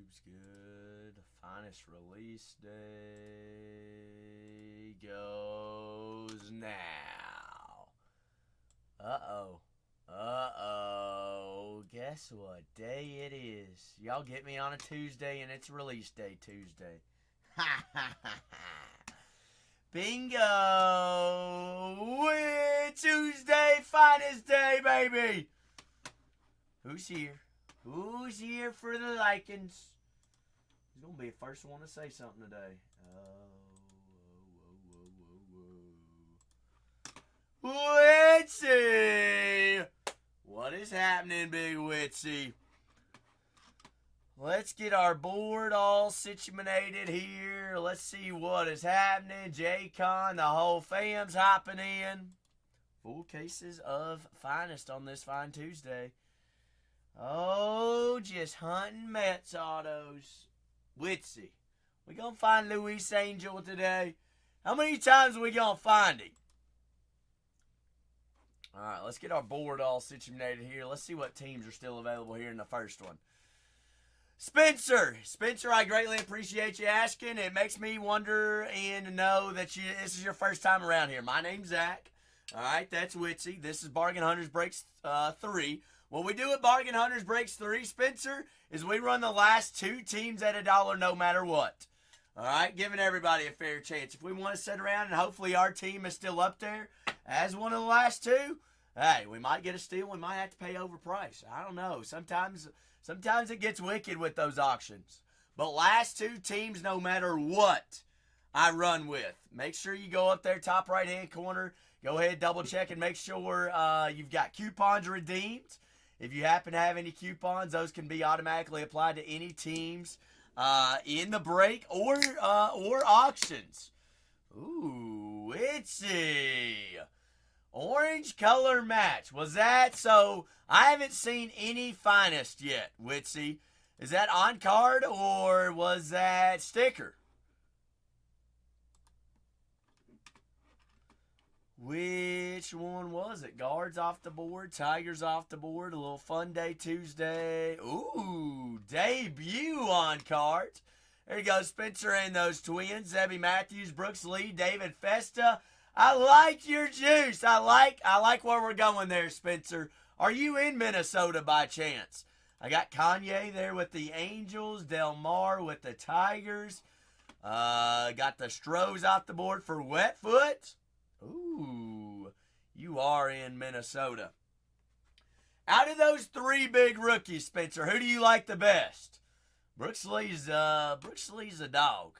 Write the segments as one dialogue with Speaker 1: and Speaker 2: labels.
Speaker 1: YouTube's good. Finest release day goes now. Uh-oh. Uh-oh. Guess what day it is? Y'all get me on a Tuesday and it's release day Tuesday. Ha ha ha ha. Bingo! Tuesday, finest day, baby! Who's here? Who's here for the likings? Who's going to be the first one to say something today? Witsy! What is happening, Big Witsy? Let's get our board all situated here. Let's see what is happening. J-Con, the whole fam's hopping in. Full cases of finest on this fine Tuesday. Oh, just hunting Mets autos. Witsy, we gonna find Luis Angel today? How many times are we gonna find him? Alright, let's get our board all situated here. Let's see what teams are still available here in the first one. Spencer, I greatly appreciate you asking. It makes me wonder and know that this is your first time around here. My name's Zach. Alright, that's Witsy. This is Bargain Hunters Breaks 3. What we do at Bargain Hunters Breaks 3, Spencer, is we run the last two teams at $1 no matter what. All right, giving everybody a fair chance. If we want to sit around and hopefully our team is still up there as one of the last two, hey, we might get a steal. We might have to pay overprice. I don't know. Sometimes it gets wicked with those auctions. But last two teams, no matter what I run with, make sure you go up there, top right-hand corner. Go ahead, double check and make sure you've got coupons redeemed. If you happen to have any coupons, those can be automatically applied to any teams in the break or auctions. Ooh, Witsy. Orange color match. Was that so? I haven't seen any finest yet, Witsy. Is that on card or was that sticker? Which one was it? Guards off the board, Tigers off the board, a little fun day Tuesday. Ooh, debut on cards. There you go, Spencer and those twins, Zebby Matthews, Brooks Lee, David Festa. I like your juice. I like where we're going there, Spencer. Are you in Minnesota by chance? I got Kanye there with the Angels, Del Mar with the Tigers. Got the Stros off the board for Wetfoot. Ooh, you are in Minnesota. Out of those three big rookies, Spencer, who do you like the best? Brooks Lee's a dog.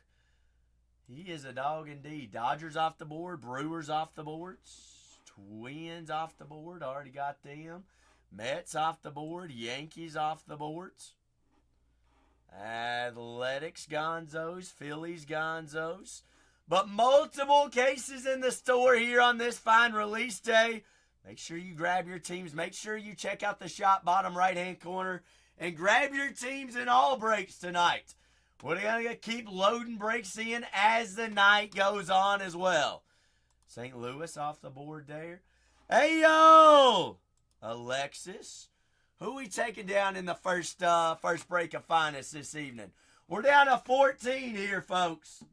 Speaker 1: He is a dog indeed. Dodgers off the board, Brewers off the boards, Twins off the board, already got them. Mets off the board, Yankees off the boards. Athletics gonzos, Phillies gonzos. But multiple cases in the store here on this fine release day. Make sure you grab your teams. Make sure you check out the shop bottom right-hand corner and grab your teams in all breaks tonight. We're going to keep loading breaks in as the night goes on as well. St. Louis off the board there. Hey, yo! Alexis. Who we taking down in the first break of finest this evening? We're down to 14 here, folks.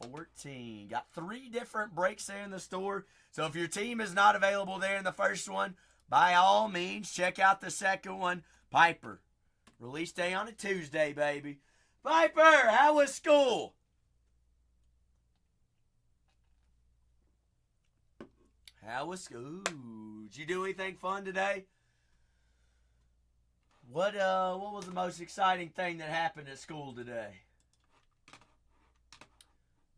Speaker 1: 14. Got 3 different breaks there in the store. So if your team is not available there in the first one, by all means, check out the second one. Piper. Release day on a Tuesday, baby. Piper, how was school? How was school? Did you do anything fun today? What was the most exciting thing that happened at school today?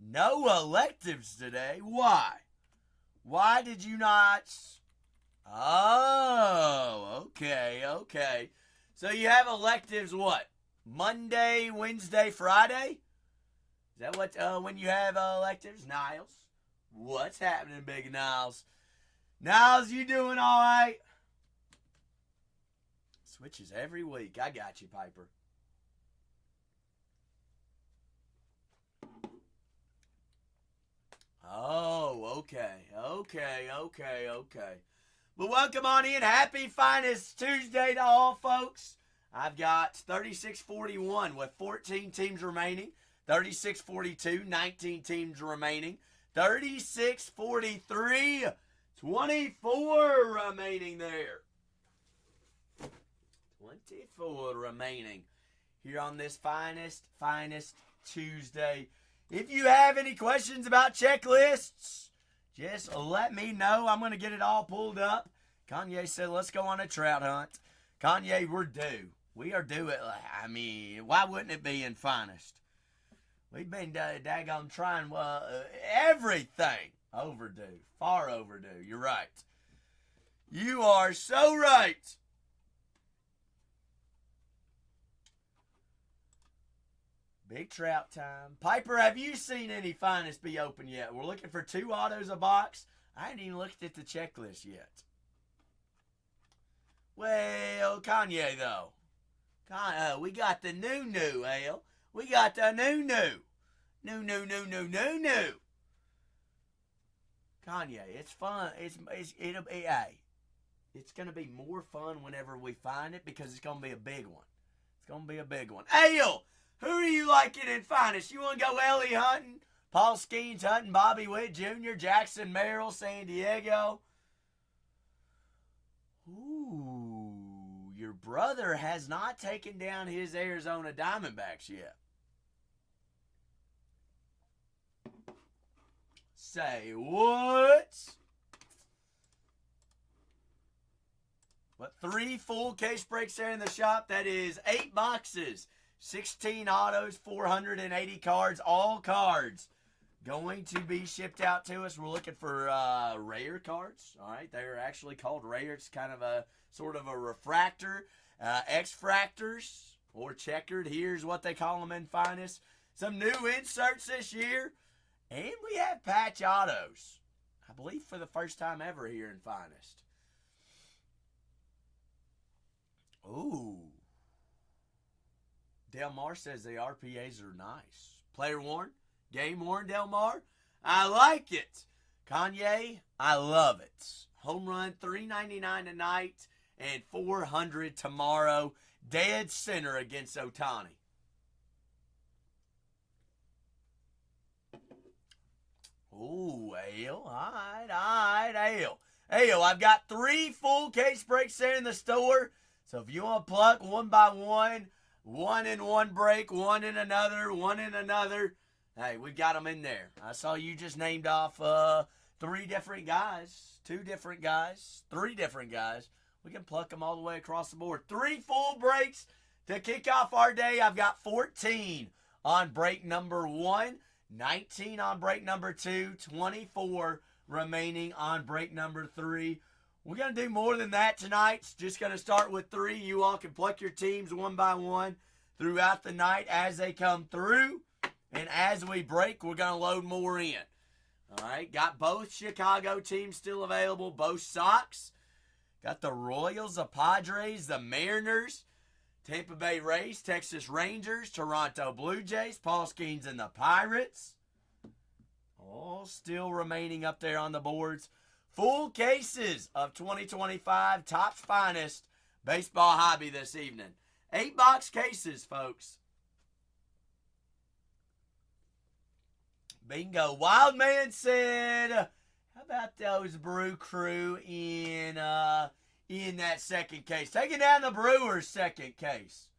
Speaker 1: No electives today. Why? Why did you not? Oh, okay. So you have electives what? Monday, Wednesday, Friday? Is that what when you have electives? Niles? What's happening, Big Niles? Niles, you doing all right? Switches every week. I got you, Piper. Oh, okay. But welcome on in. Happy Finest Tuesday to all, folks. I've got 3641 with 14 teams remaining. 3642, 19 teams remaining. 3643, 24 remaining there. 24 remaining here on this finest Tuesday. If you have any questions about checklists, just let me know. I'm going to get it all pulled up. Kanye said, let's go on a trout hunt. Kanye, we're due. We are due it. I mean, why wouldn't it be in finest? We've been daggone trying everything. Overdue. Far overdue. You're right. You are so right. Big trout time. Piper, have you seen any finest be open yet? We're looking for 2 autos a box. I ain't even looked at the checklist yet. Well, Kanye, though. We got the new, Al. We got the new. New. Kanye, it's fun. It's going to be more fun whenever we find it because it's going to be a big one. It's going to be a big one. Ale! Who are you liking in finest? You want to go Ellie hunting, Paul Skeens hunting, Bobby Witt Jr., Jackson Merrill, San Diego? Ooh, your brother has not taken down his Arizona Diamondbacks yet. Say what? But 3 full case breaks there in the shop. That is 8 boxes. 16 autos, 480 cards, all cards going to be shipped out to us. We're looking for rare cards. All right, they're actually called rare. It's kind of a sort of a refractor, X-fractors, or checkered. Here's what they call them in finest. Some new inserts this year, and we have patch autos. I believe for the first time ever here in finest. Ooh. Del Mar says the RPAs are nice. Player worn, game worn, Del Mar. I like it. Kanye, I love it. Home run, $399 tonight and $400 tomorrow. Dead center against Ohtani. Ooh, Ale. All right, Ale. Ale, I've got 3 full case breaks there in the store. So if you want to pluck one by one, 1 in one break, 1 in another, 1 in another. Hey, we got them in there. I saw you just named off 3 different guys, 2 different guys, 3 different guys. We can pluck them all the way across the board. 3 full breaks to kick off our day. I've got 14 on break number 1, 19 on break number 2, 24 remaining on break number 3. We're going to do more than that tonight. It's just going to start with 3. You all can pluck your teams one by one throughout the night as they come through. And as we break, we're going to load more in. All right, got both Chicago teams still available, both Sox. Got the Royals, the Padres, the Mariners, Tampa Bay Rays, Texas Rangers, Toronto Blue Jays, Paul Skeens and the Pirates. All still remaining up there on the boards. Full cases of 2025 Topps Finest Baseball Hobby this evening. 8-box cases, folks. Bingo. Wildman said, how about those Brew Crew in that second case? Taking down the Brewers' second case.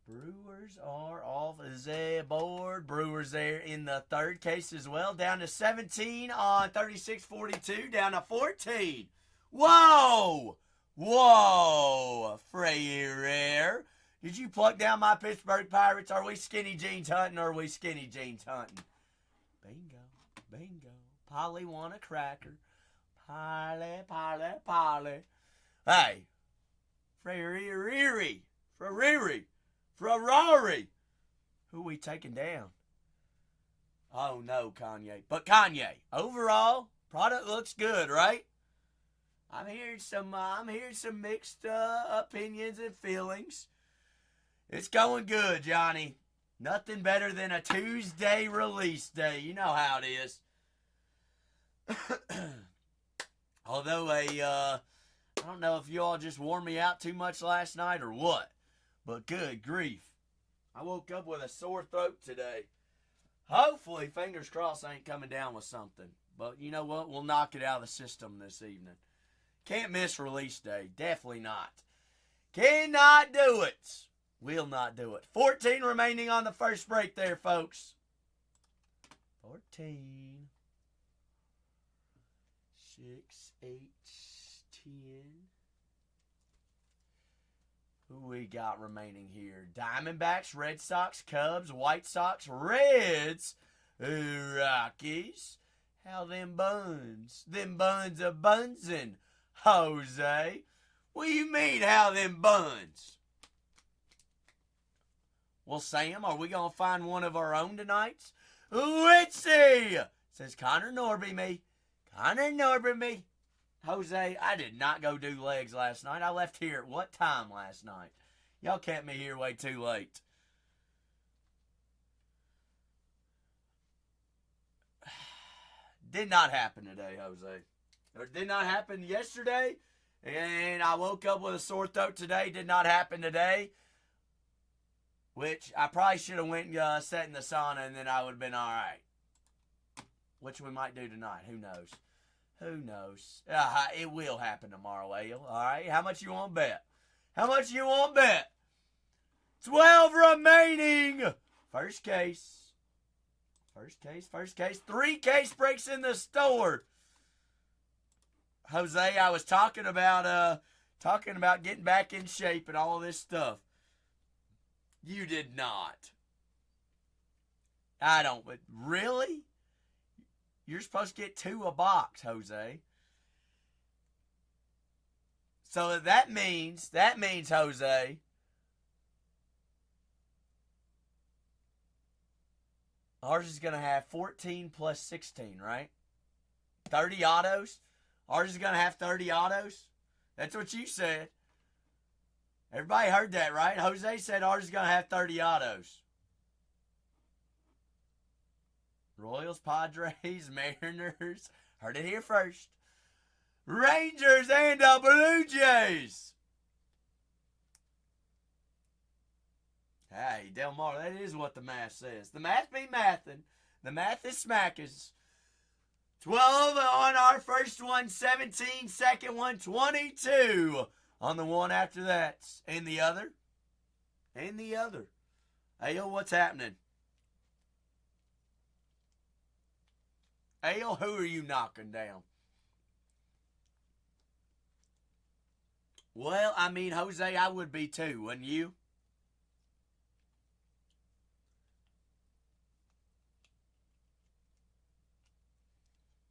Speaker 1: Brewers are off the board. Brewers there in the third case as well. Down to 17 on 36-42. Down to 14. Whoa! Whoa! Freire. Did you pluck down my Pittsburgh Pirates? Are we skinny jeans hunting or are we skinny jeans hunting? Bingo. Bingo. Polly want a cracker. Polly. Hey. Ferrari. Who we taking down? Oh no, Kanye. But Kanye, overall, product looks good, right? I'm hearing some mixed opinions and feelings. It's going good, Johnny. Nothing better than a Tuesday release day. You know how it is. Although I don't know if you all just wore me out too much last night or what. But good grief. I woke up with a sore throat today. Hopefully, fingers crossed, I ain't coming down with something. But you know what? We'll knock it out of the system this evening. Can't miss release day. Definitely not. Cannot do it. Will not do it. 14 remaining on the first break there, folks. 14. 6, 8, 10. Who we got remaining here? Diamondbacks, Red Sox, Cubs, White Sox, Reds, Rockies. How them buns? Them buns are bunsin', Jose. What do you mean, how them buns? Well, Sam, are we going to find one of our own tonight? Let's see. Says Connor Norby me. Connor Norby me. Jose, I did not go do legs last night. I left here at what time last night? Y'all kept me here way too late. Did not happen today, Jose. It did not happen yesterday. And I woke up with a sore throat today. Did not happen today. Which I probably should have went and sat in the sauna and then I would have been all right. Which we might do tonight. Who knows? Who knows? It will happen tomorrow, Ale. All right? How much you want to bet? How much you want to bet? 12 remaining. First case. First case. 3 case breaks in the store. Jose, I was talking about getting back in shape and all this stuff. You did not. I don't, but really? You're supposed to get 2 a box, Jose. So that means, Jose, ours is going to have 14 plus 16, right? 30 autos? Ours is going to have 30 autos? That's what you said. Everybody heard that, right? Jose said ours is going to have 30 autos. Royals, Padres, Mariners. Heard it here first. Rangers and the Blue Jays. Hey, Del Mar, that is what the math says. The math be mathin'. The math is smackers. 12 on our first one, 17, second one, 22 on the one after that. And the other. Ale, what's happening? Ale, who are you knocking down? Well, I mean, Jose, I would be too, wouldn't you?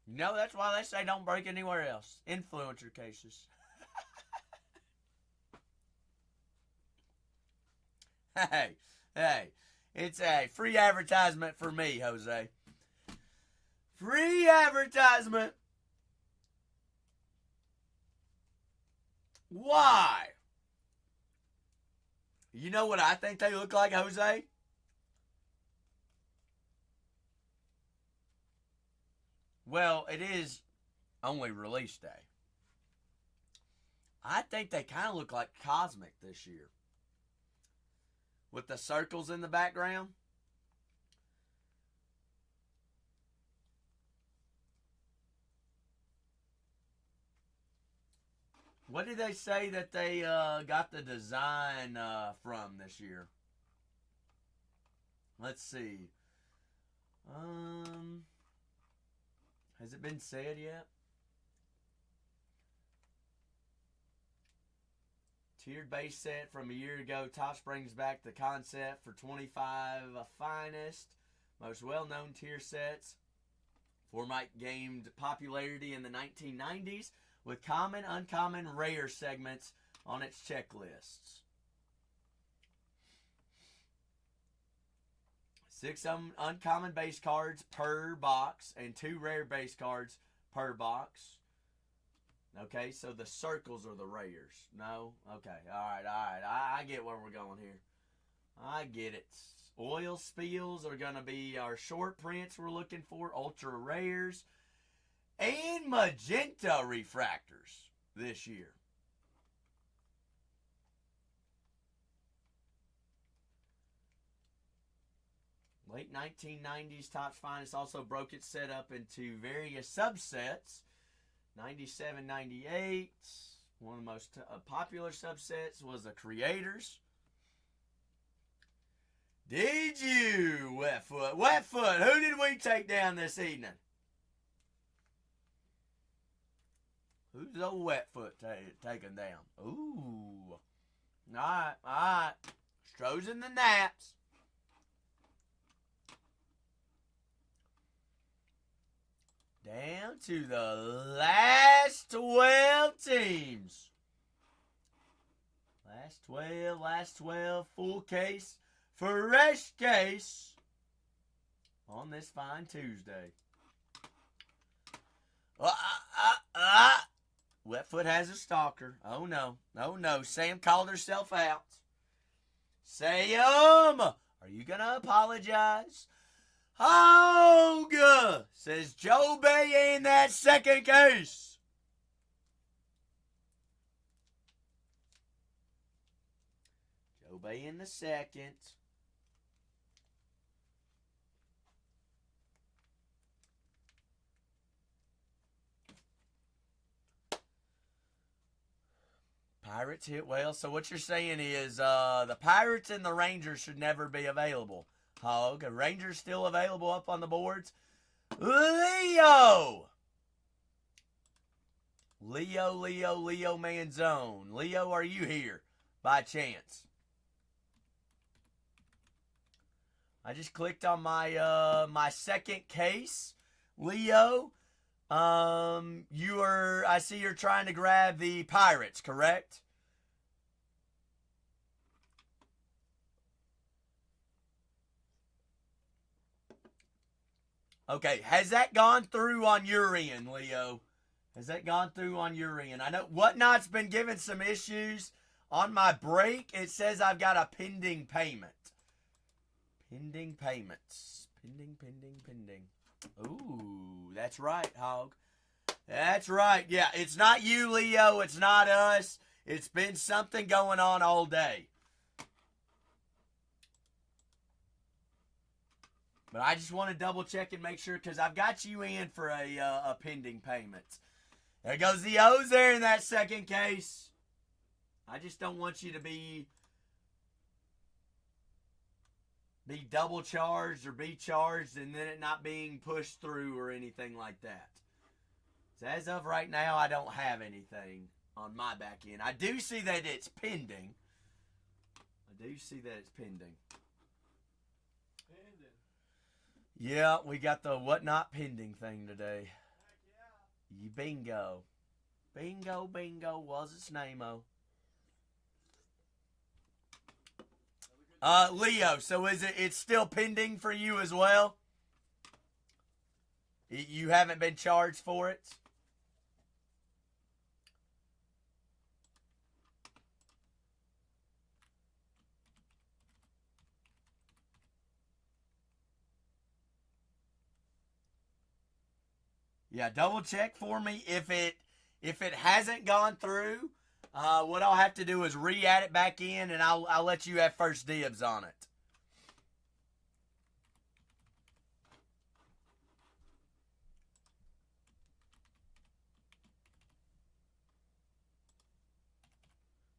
Speaker 1: No, that's why they say don't break anywhere else. Influencer cases. Hey, it's a free advertisement for me, Jose. Free advertisement. Why? You know what I think they look like, Jose? Well, it is only release day. I think they kind of look like Cosmic this year. With the circles in the background. What did they say that they got the design from this year? Let's see. Has it been said yet? Tiered base set from a year ago. Topps brings back the concept for 25 finest, most well-known tier sets. Format gained popularity in the 1990s with common, uncommon, rare segments on its checklists. 6 uncommon base cards per box and 2 rare base cards per box. Okay, so the circles are the rares. No? Okay, all right. I get where we're going here. I get it. Oil spills are going to be our short prints we're looking for, ultra rares. and magenta refractors this year. Late 1990s Topps Finest also broke its set up into various subsets. 97, 98. One of the most popular subsets was the Creators. Did you, Wetfoot? Wetfoot, who did we take down this evening? Who's old Wetfoot taking down? Ooh. All right. Strohs and the Naps. Down to the last 12 teams. Last 12, full case, fresh case on this fine Tuesday. Wetfoot has a stalker. Oh no. Sam called herself out. Sam, are you going to apologize? Hoga, says Joe Bay in that second case. Joe Bay in the second. Pirates hit well. So what you're saying is the Pirates and the Rangers should never be available. Hog. Rangers still available up on the boards. Leo Manzone. Leo, are you here by chance? I just clicked on my my second case. Leo, I see you're trying to grab the Pirates, correct? Okay, has that gone through on your end, Leo? Has that gone through on your end? I know Whatnot's been giving some issues. On my break, it says I've got a pending payment. Pending payments. Pending. Ooh, that's right, Hog. That's right. Yeah, it's not you, Leo. It's not us. It's been something going on all day. But I just want to double check and make sure because I've got you in for a pending payment. There goes the O's there in that second case. I just don't want you to be double charged or be charged and then it not being pushed through or anything like that. So as of right now, I don't have anything on my back end. I do see that it's pending. Yeah, we got the whatnot pending thing today. Yeah. Bingo. Was its name-o. Leo, so it's still pending for you as well? You haven't been charged for it? Yeah, double check for me if it hasn't gone through. What I'll have to do is re-add it back in, and I'll let you have first dibs on it.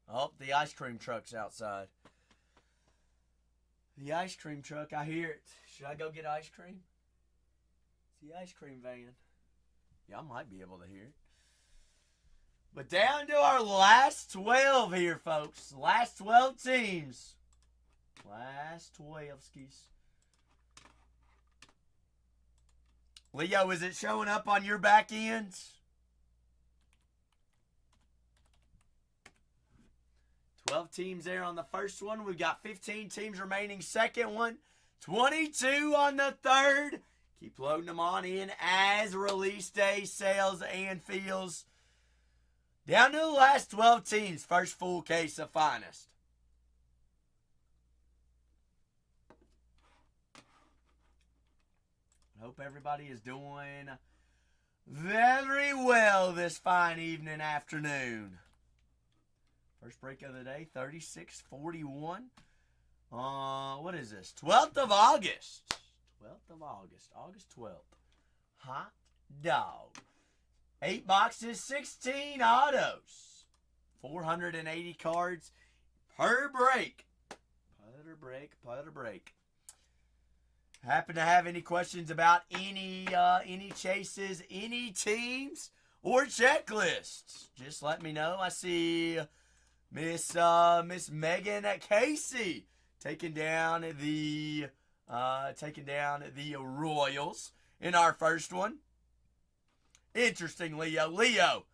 Speaker 1: Oh, the ice cream truck's outside. The ice cream truck, I hear it. Should I go get ice cream? It's the ice cream van. Yeah, I might be able to hear it. But down to our last 12 here, folks. Last 12 teams. Last 12 skis. Leo, is it showing up on your back ends? 12 teams there on the first one. We've got 15 teams remaining. Second one. 22 on the third. Keep loading them on in as release day sells and feels. Down to the last 12 teams. First full case of finest. I hope everybody is doing very well this fine evening, afternoon. First break of the day, 3641. What is this? 12th of August. 12th of August. August 12th. Hot dog. 8 boxes, 16 autos. 480 cards per break. Putter break, putter break. Happen to have any questions about any chases, any teams, or checklists? Just let me know. I see Miss Megan Casey taking down the Royals in our first one. Interesting, Leo. Leo,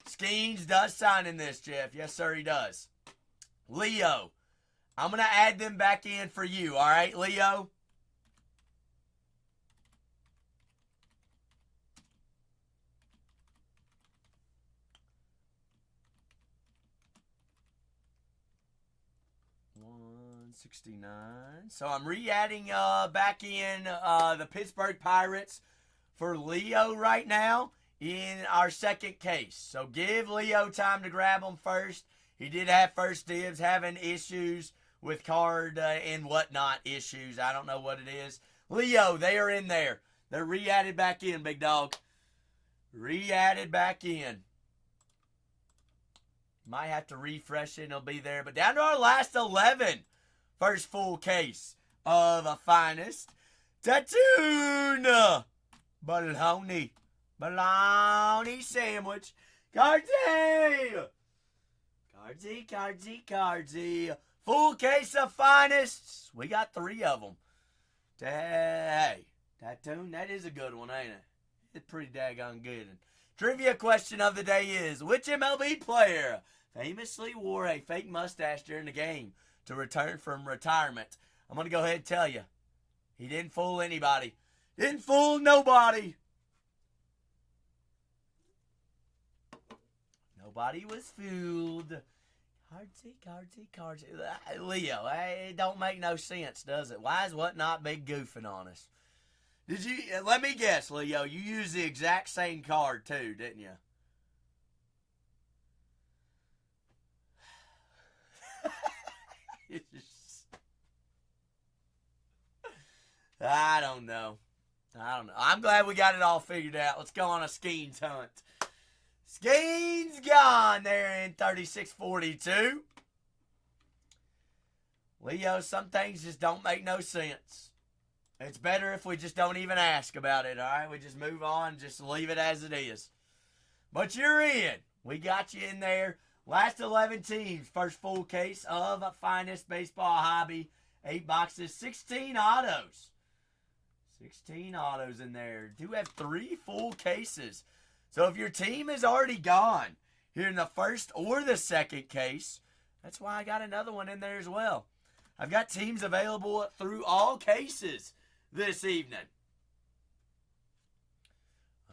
Speaker 1: Skeens does sign in this, Jeff. Yes, sir, he does. Leo, I'm going to add them back in for you, all right, Leo? $169. So I'm re-adding back in the Pittsburgh Pirates for Leo right now in our second case. So give Leo time to grab them first. He did have first dibs, having issues with card and whatnot issues. I don't know what it is. Leo, they are in there. They're re-added back in, big dog. Re-added back in. Might have to refresh it and it'll be there. But down to our last 11. First full case of a finest. Tattoon. Bologna sandwich. Cardsy. Full case of finest. We got 3 of them. Hey, Tattoon, that is a good one, ain't it? It's pretty daggone good. Trivia question of the day is, which MLB player famously wore a fake mustache during the game to return from retirement? I'm going to go ahead and tell you. He didn't fool anybody. Didn't fool nobody. Nobody was fooled. Cardsy. Leo, it don't make no sense, does it? Why is what not big goofing on us? Did you, let me guess, Leo, you used the exact same card too, didn't you? I don't know. I'm glad we got it all figured out. Let's go on a Skeens hunt. Skeens gone there in 3642. Leo, some things just don't make no sense. It's better if we just don't even ask about it, all right? We just move on, just leave it as it is. But you're in. We got you in there. Last 11 teams, first full case of finest baseball hobby. 8 boxes, 16 autos. 16 autos in there. Do have 3 full cases. So if your team is already gone here in the first or the second case, that's why I got another one in there as well. I've got teams available through all cases this evening.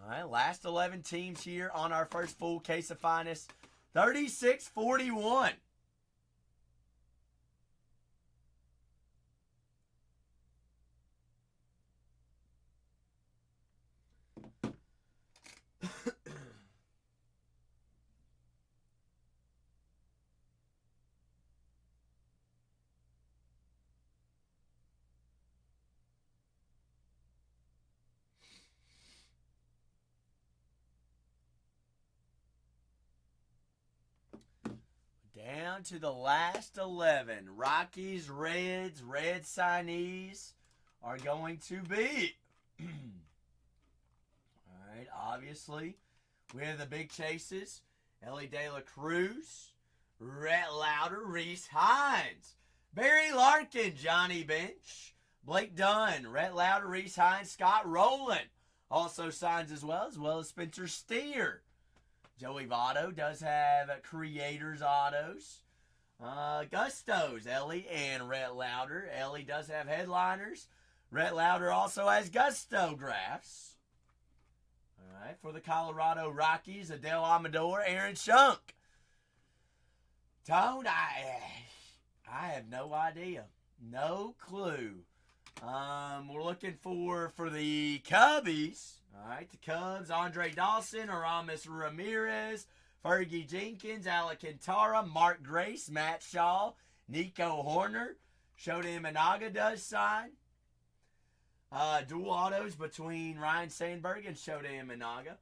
Speaker 1: All right, last 11 teams here on our first full case of finest. 3641. Down to the last 11. Rockies, Reds, Red signees are going to be. All right, obviously, we have the big chases. Ellie De La Cruz, Rhett Lauder, Reese Hines, Barry Larkin, Johnny Bench, Blake Dunn, Rhett Lauder, Reese Hines, Scott Rowland also signs as well as Spencer Steer. Joey Votto does have Creators Autos. Gustos, Ellie and Rhett Lauder. Ellie does have Headliners. Rhett Lauder also has Gusto graphs. All right, for the Colorado Rockies, Adele Amador, Aaron Shunk. Tone, I have no idea. No clue We're looking for the Cubbies. All right, the Cubs, Andre Dawson, Aramis Ramirez, Fergie Jenkins, Alcantara, Mark Grace, Matt Shaw, Nico Horner, Shota Imanaga does sign. Dual autos between Ryan Sandberg and Shota Imanaga.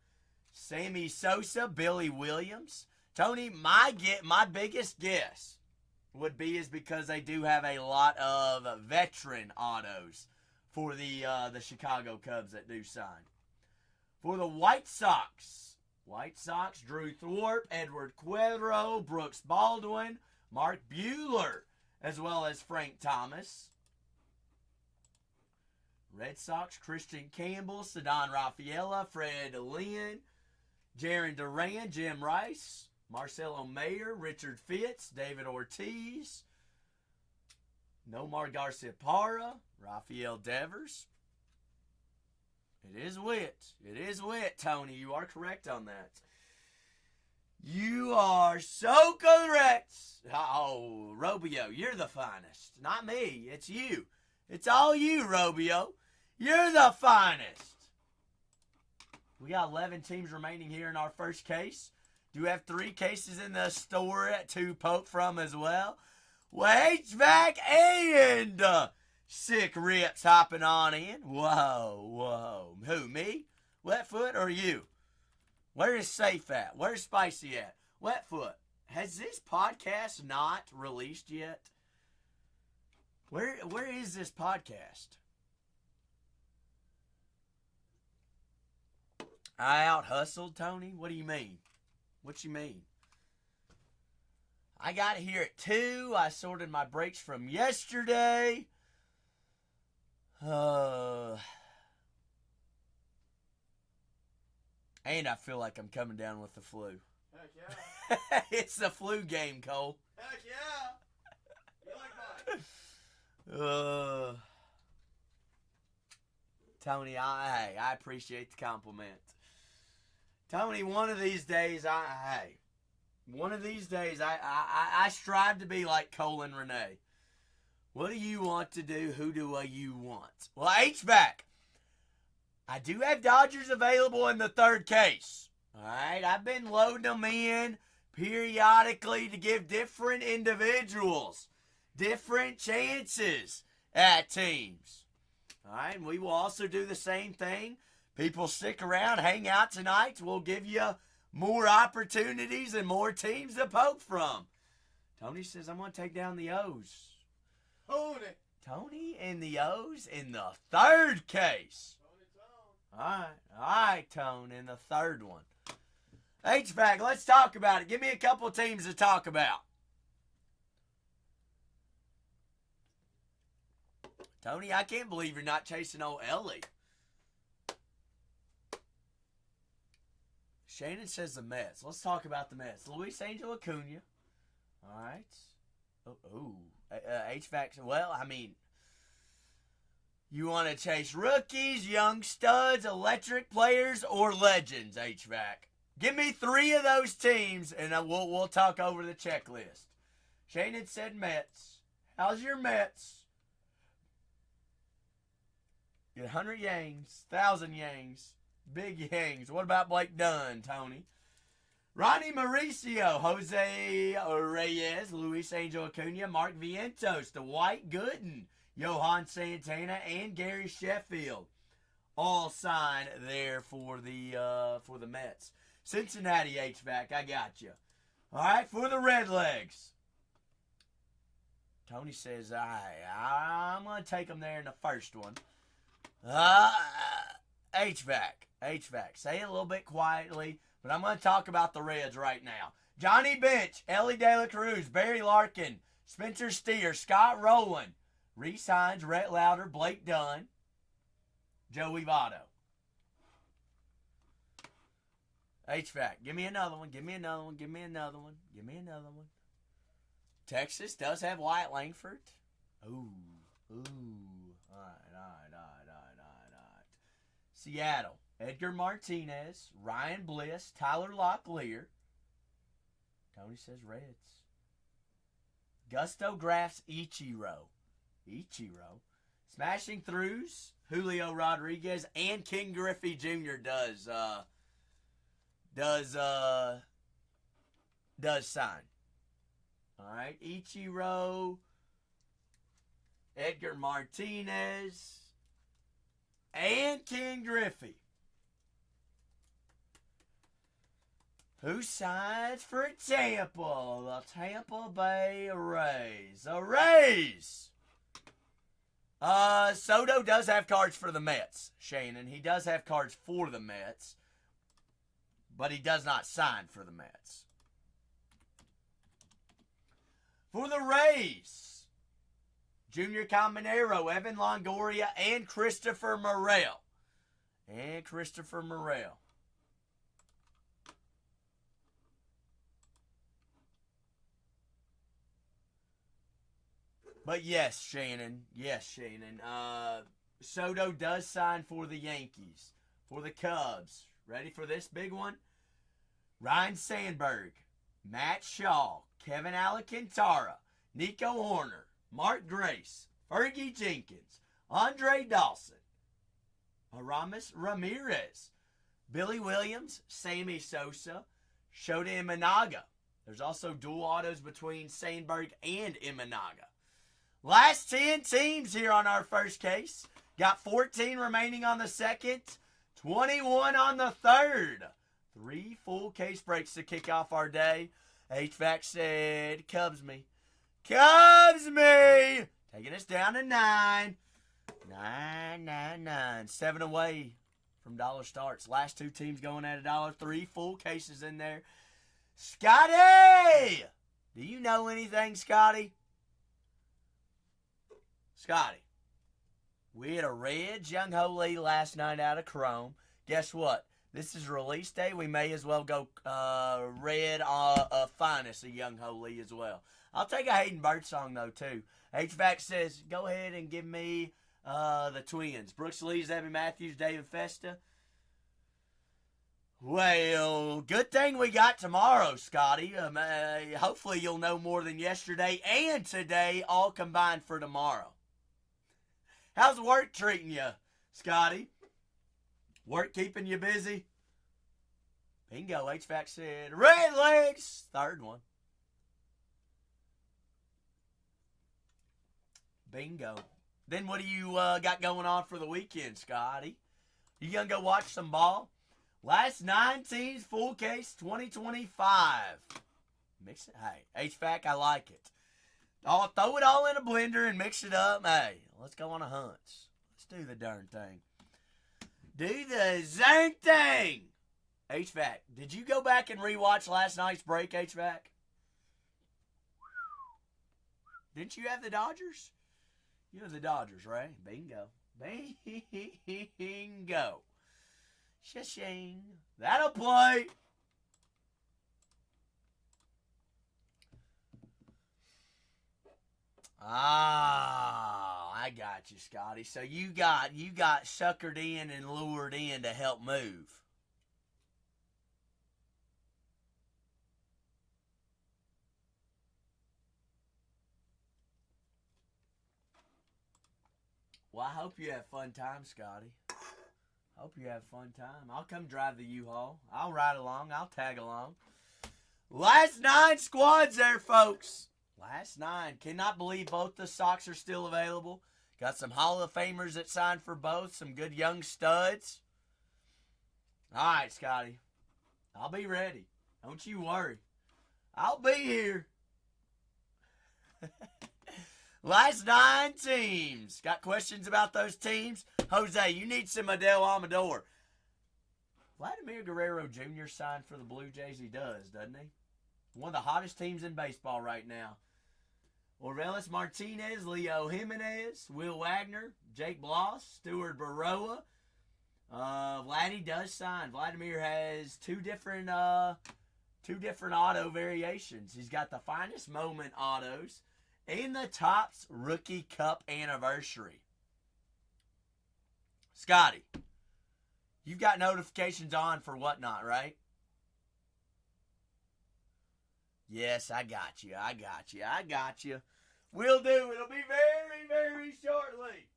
Speaker 1: Sammy Sosa, Billy Williams. Tony, my biggest guess would be is because they do have a lot of veteran autos for the Chicago Cubs that do sign. For the White Sox, Drew Thorpe, Edward Cuero, Brooks Baldwin, Mark Buehler, as well as Frank Thomas. Red Sox, Christian Campbell, Ceddanne Rafaela, Fred Lynn, Jarren Duran, Jim Rice, Marcelo Mayer, Richard Fitz, David Ortiz, Nomar Garciaparra, Rafael Devers. It is wit. It is wit, Tony. You are correct on that. You are so correct. Oh, Robio, you're the finest. Not me. It's you. It's all you, Robio. You're the finest. We got 11 teams remaining here in our first case. Do have 3 cases in the store to poke from as well. Well, HVAC and Sick Rips hopping on in. Whoa. Who, me? Wetfoot or you? Where is Safe at? Where's Spicy at? Wetfoot, has this podcast not released yet? Where is this podcast? I out-hustled, Tony? What do you mean? What you mean? I got here at 2. I sorted my breaks from yesterday. And I feel like I'm coming down with the flu.
Speaker 2: Heck yeah.
Speaker 1: It's the flu game, Cole.
Speaker 2: Heck yeah. You like mine?
Speaker 1: Tony, I appreciate the compliment. Tony, one of these days, I strive to be like Cole and Renee. What do you want to do? Who do you want? Well, HVAC. I do have Dodgers available in the third case. All right, I've been loading them in periodically to give different individuals different chances at teams. All right, and we will also do the same thing. People stick around, hang out tonight. We'll give you more opportunities and more teams to poke from. Tony says, I'm going to take down the O's. Tony and the O's in the third case. All right, Tone, in the third one. HVAC, let's talk about it. Give me a couple teams to talk about. Tony, I can't believe you're not chasing old Ellie. Shannon says the Mets. Let's talk about the Mets. Luis Angel Acuna. All right. HVAC. Well, I mean, you want to chase rookies, young studs, electric players, or legends, HVAC? Give me 3 of those teams, and we'll talk over the checklist. Shannon said Mets. How's your Mets? Get 100 Yangs, 1,000 Yangs, big Yangs. What about Blake Dunn, Tony? Ronnie Mauricio, Jose Reyes, Luis Angel Acuna, Mark Vientos, Dwight Gooden, Johan Santana, and Gary Sheffield. All signed there for the Mets. Cincinnati HVAC, I got you. All right, for the Redlegs. Tony says, I'm going to take them there in the first one. HVAC. Say it a little bit quietly, but I'm going to talk about the Reds right now. Johnny Bench, Ellie De La Cruz, Barry Larkin, Spencer Steer, Scott Rowland, Reese Hines, Rhett Lauder, Blake Dunn, Joey Votto. HVAC, give me another one. Texas does have Wyatt Langford. Ooh. All right. Seattle, Edgar Martinez, Ryan Bliss, Tyler Locklear. Tony says Reds. Gusto Graff's Ichiro. Smashing throughs, Julio Rodriguez and King Griffey Jr. does sign. All right, Ichiro, Edgar Martinez, and King Griffey. Who signs for Tampa? The Tampa Bay Rays. The Rays! Soto does have cards for the Mets, Shannon. He does have cards for the Mets, but he does not sign for the Mets. For the Rays, Junior Caminero, Evan Longoria, and Christopher Morel. But yes, Shannon. Soto does sign for the Yankees. For the Cubs. Ready for this big one? Ryan Sandberg, Matt Shaw, Kevin Alcantara, Nico Horner, Mark Grace, Fergie Jenkins, Andre Dawson, Aramis Ramirez, Billy Williams, Sammy Sosa, Shota Imanaga. There's also dual autos between Sandberg and Imanaga. Last 10 teams here on our first case. Got 14 remaining on the second, 21 on the third. 3 full case breaks to kick off our day. HVAC said, Cubs me. Taking us down to 9. 9. 7 away from dollar starts. Last 2 teams going at $1. 3 full cases in there. Scotty! Do you know anything, Scotty? Scotty, we had a red Young Ho Lee last night out of Chrome. Guess what? This is release day. We may as well go red finest of Young Ho Lee as well. I'll take a Hayden Birdsong, though, too. HVAC says, go ahead and give me the Twins. Brooks Lee, Abby Matthews, David Festa. Well, good thing we got tomorrow, Scotty. Hopefully you'll know more than yesterday and today, all combined for tomorrow. How's work treating you, Scotty? Work keeping you busy? Bingo, HVAC said. Red legs! Third one. Bingo. Then what do you got going on for the weekend, Scotty? You gonna go watch some ball? Last 9 teams, full case, 2025. Mix it. Hey, HVAC, I like it. I'll throw it all in a blender and mix it up. Hey, let's go on a hunt. Let's do the darn thing. Do the darn thing. HVAC, did you go back and rewatch last night's break, HVAC? Didn't you have the Dodgers? You have the Dodgers, right? Bingo. Bingo. Shashing. That'll play. I got you, Scotty. So you got suckered in and lured in to help move. Well, I hope you have fun time, Scotty. Hope you have fun time. I'll come drive the U-Haul. I'll ride along. I'll tag along. Last 9 squads there, folks. Last 9. Cannot believe both the Sox are still available. Got some Hall of Famers that signed for both. Some good young studs. All right, Scotty. I'll be ready. Don't you worry. I'll be here. Last 9 teams. Got questions about those teams? Jose, you need some Adele Amador. Vladimir Guerrero Jr. signed for the Blue Jays. He does, doesn't he? One of the hottest teams in baseball right now. Orellis Martinez, Leo Jimenez, Will Wagner, Jake Bloss, Stuart Baroa. Vladdy does sign. Vladimir has two different auto variations. He's got the finest moment autos and the Topps Rookie Cup anniversary. Scotty, you've got notifications on for Whatnot, right? Yes, I got you. We'll do. It'll be very, very shortly.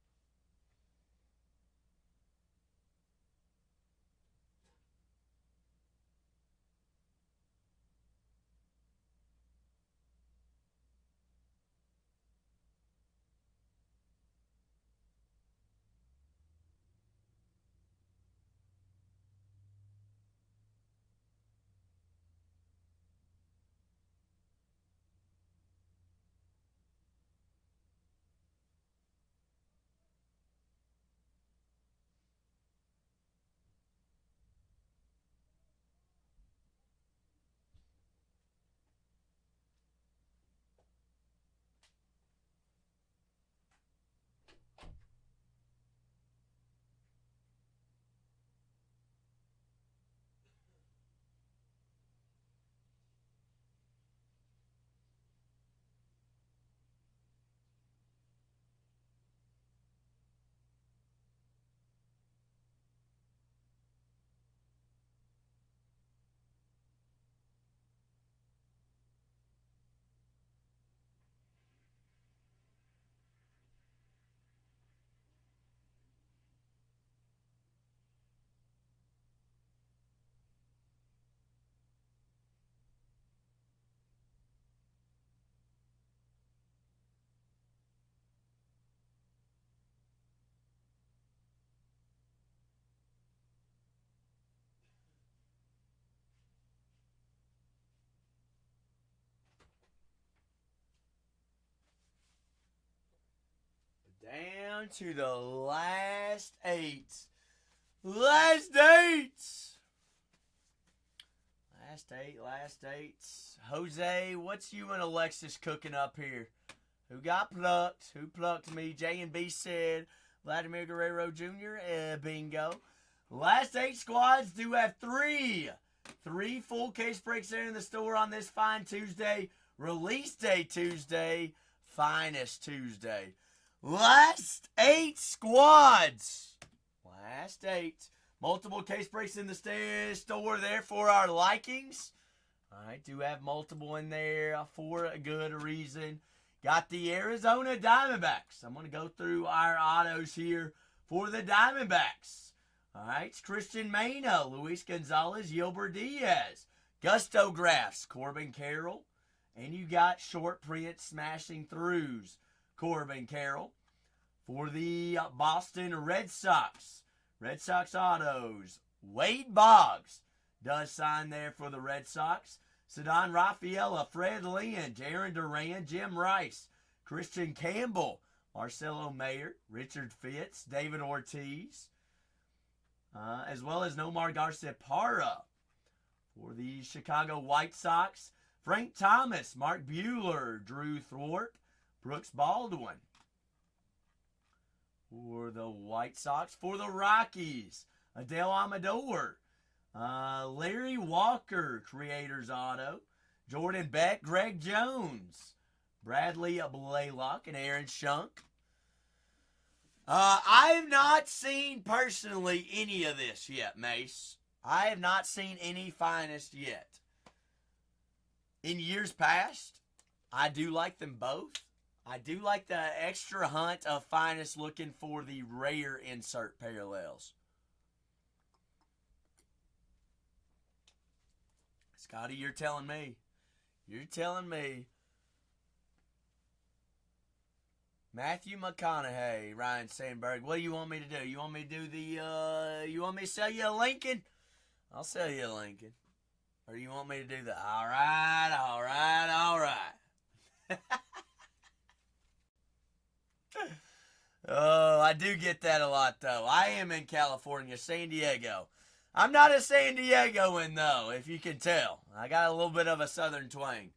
Speaker 1: on to the last 8. Last 8. Last 8. Jose, what's you and Alexis cooking up here? Who got plucked? Who plucked me? J&B said Vladimir Guerrero Jr. Bingo. Last 8 squads do have 3 full case breaks there in the store on this fine Tuesday. Release day Tuesday. Finest Tuesday. Last 8 squads. Last 8. Multiple case breaks in the store there for our likings. I do have multiple in there for a good reason. Got the Arizona Diamondbacks. I'm going to go through our autos here for the Diamondbacks. All right, it's Christian Mano, Luis Gonzalez, Yilber Diaz, Gusto Graphs, Corbin Carroll, and you got short print smashing throughs, Corbin Carroll. For the Boston Red Sox autos, Wade Boggs does sign there for the Red Sox. Ceddanne Rafaela, Fred Lynn, Jaron Duran, Jim Rice, Christian Campbell, Marcelo Mayer, Richard Fitz, David Ortiz, as well as Nomar Garciaparra. For the Chicago White Sox, Frank Thomas, Mark Buehler, Drew Thorpe, Brooks Baldwin. For the White Sox, for the Rockies, Adele Amador, Larry Walker, Creators Auto, Jordan Beck, Greg Jones, Bradley Blaylock, and Aaron Shunk. I have not seen personally any of this yet, Mace. I have not seen any finest yet. In years past, I do like them both. I do like the extra hunt of finest looking for the rare insert parallels. Scotty, you're telling me. You're telling me. Matthew McConaughey, Ryan Sandberg. What do you want me to do? You want me to do the, you want me to sell you a Lincoln? I'll sell you a Lincoln. Or you want me to do the, all right. Oh, I do get that a lot, though. I am in California, San Diego. I'm not a San Diegoan, though, if you can tell. I got a little bit of a southern twang.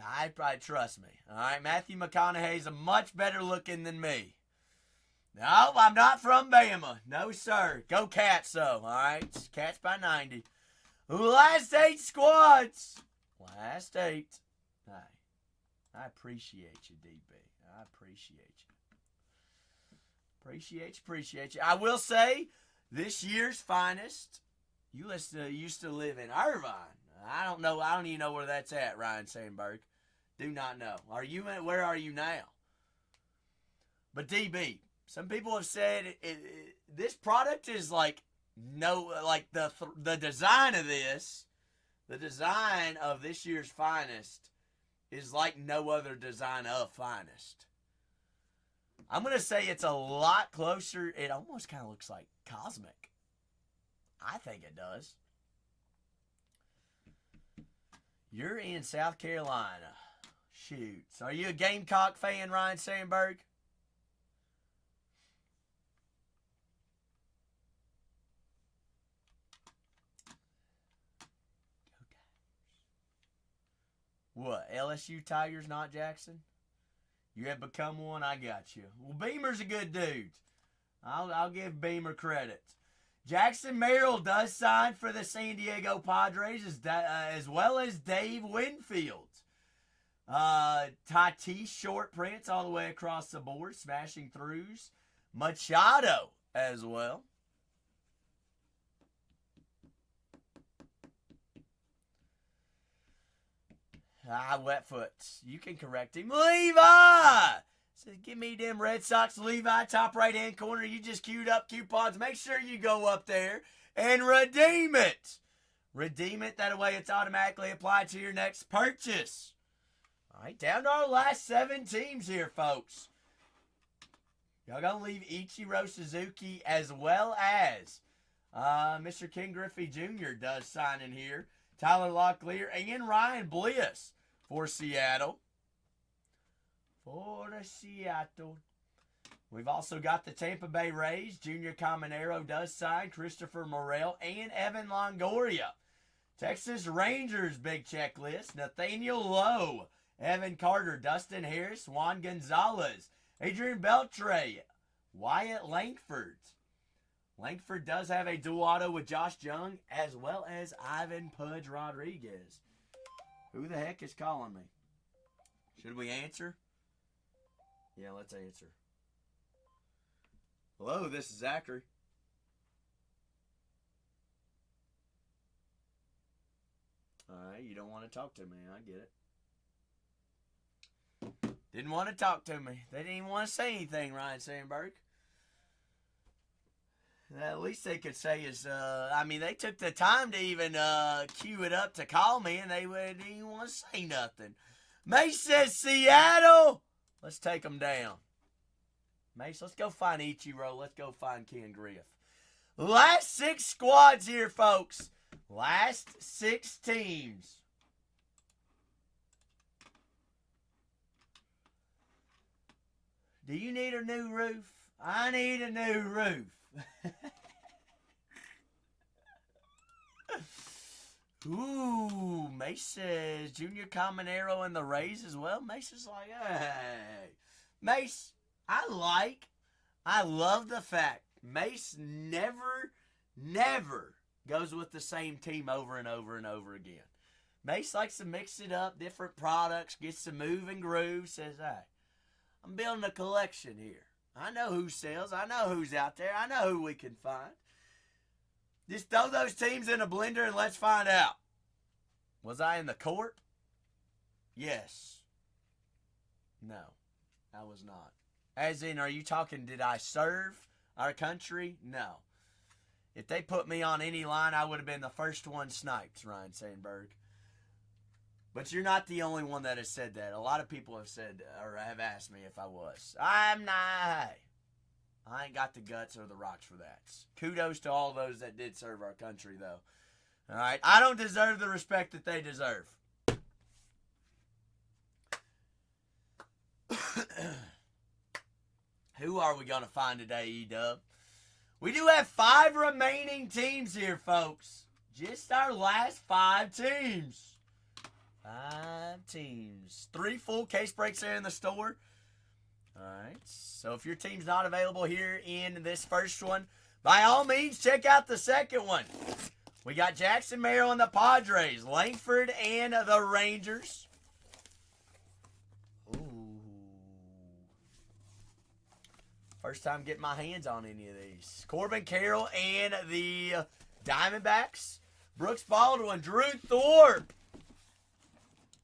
Speaker 1: I'd probably trust me. All right, Matthew McConaughey's a much better looking than me. No, I'm not from Bama. No, sir. Go Cats, though. All right, Cats by 90. Last 8 squads. Last 8. All right. I appreciate you, DB. I appreciate you. Appreciate you. I will say, this year's finest, you used to live in Irvine. I don't know. I don't even know where that's at, Ryan Sandberg. Do not know. Where are you now? But DB, some people have said this product is like the design of this, the design of this year's finest is like no other design of finest. I'm going to say it's a lot closer. It almost kind of looks like cosmic. I think it does. You're in South Carolina. Shoot. So are you a Gamecock fan, Ryan Sandberg? What? LSU Tigers, not Jackson? You have become one. I got you. Well, Beamer's a good dude. I'll give Beamer credit. Jackson Merrill does sign for the San Diego Padres as well as Dave Winfield. Tatis short prints all the way across the board, smashing throughs. Machado as well. Wetfoot. You can correct him. Levi! Says, give me them Red Sox Levi, top right-hand corner. You just queued up coupons. Make sure you go up there and redeem it. Redeem it. That way it's automatically applied to your next purchase. All right, down to our last 7 teams here, folks. Y'all going to leave Ichiro Suzuki as well as Mr. Ken Griffey Jr. does sign in here. Tyler Locklear and Ryan Bliss for Seattle. for Seattle. We've also got the Tampa Bay Rays. Junior Caminero does sign Christopher Morel and Evan Longoria. Texas Rangers, big checklist. Nathaniel Lowe, Evan Carter, Dustin Harris, Juan Gonzalez, Adrian Beltre, Wyatt Langford. Langford does have a dual auto with Josh Jung as well as Ivan Pudge Rodriguez. Who the heck is calling me? Should we answer? Yeah, let's answer. Hello, this is Zachary. Alright, you don't want to talk to me. I get it. Didn't want to talk to me. They didn't even want to say anything, Ryan Sandberg. At least they could say is, they took the time to even cue it up to call me, and they didn't even want to say nothing. Mace says Seattle. Let's take them down. Mace, let's go find Ichiro. Let's go find Ken Griff. Last 6 squads here, folks. Last 6 teams. Do you need a new roof? I need a new roof. Ooh, Mace says Junior Caminero and the Rays as well. Mace is like, hey. Mace, I love the fact Mace never goes with the same team over and over and over again. Mace likes to mix it up, different products, gets to move and groove, says, hey, I'm building a collection here. I know who sells. I know who's out there. I know who we can find. Just throw those teams in a blender and let's find out. Was I in the court? Yes. No, I was not. As in, are you talking, did I serve our country? No. If they put me on any line, I would have been the first one sniped, Ryan Sandberg. But you're not the only one that has said that. A lot of people have said or have asked me if I was. I'm not. I ain't got the guts or the rocks for that. Kudos to all those that did serve our country, though. All right? I don't deserve the respect that they deserve. Who are we going to find today, E-Dub? We do have 5 remaining teams here, folks. Just our last 5 teams. 5 teams. 3 full case breaks there in the store. Alright, so if your team's not available here in this first one, by all means, check out the second one. We got Jackson Merrill and the Padres, Langford and the Rangers. Ooh. First time getting my hands on any of these. Corbin Carroll and the Diamondbacks, Brooks Baldwin, Drew Thorpe,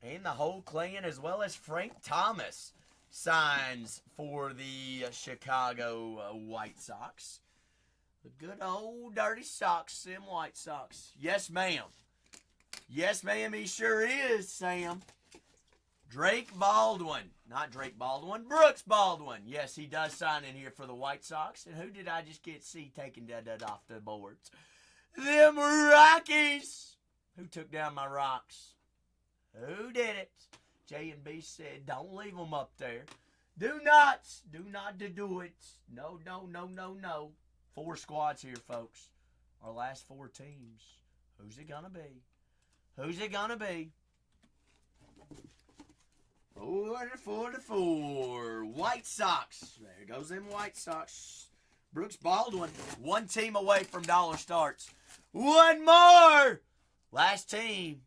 Speaker 1: and the whole clan, as well as Frank Thomas, signs for the Chicago White Sox. The good old dirty Sox, them White Sox. Yes, ma'am. Yes, ma'am, he sure is, Sam. Drake Baldwin. Not Drake Baldwin, Brooks Baldwin. Yes, he does sign in here for the White Sox. And who did I just see taking that off the boards? Them Rockies. Who took down my rocks? Who did it? J and B said, don't leave them up there. Do not do it. No. 4 squads here, folks. Our last 4 teams. Who's it gonna be? Who's it gonna be? 4 White Sox. There goes them White Sox. Brooks Baldwin, 1 team away from dollar starts. 1 more. Last team.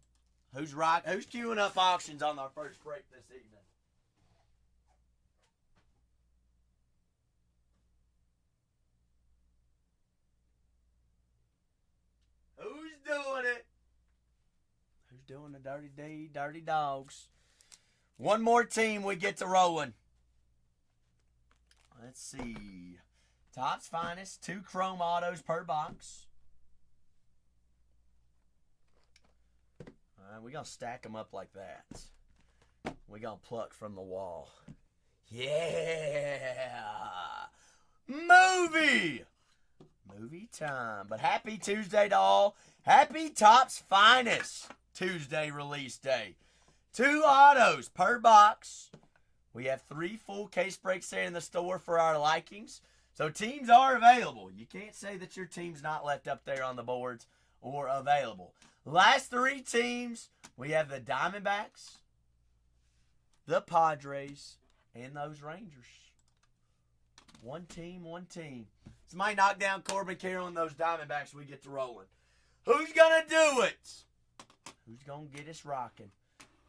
Speaker 1: Who's queuing up auctions on our first break this evening? Who's doing it? Who's doing the dirty deed? Dirty dogs. 1 more team we get to rolling. Let's see. Topps Finest, 2 chrome autos per box. We're going to stack them up like that. We're going to pluck from the wall. Yeah! Movie time. But happy Tuesday to all. Happy Topps Finest Tuesday release day. 2 autos per box. We have 3 full case breaks there in the store for our likings. So teams are available. You can't say that your team's not left up there on the boards or available. Last 3 teams, we have the Diamondbacks, the Padres, and those Rangers. One team, one team. Somebody knock down Corbin Carroll and those Diamondbacks, we get to rolling. Who's going to do it? Who's going to get us rocking?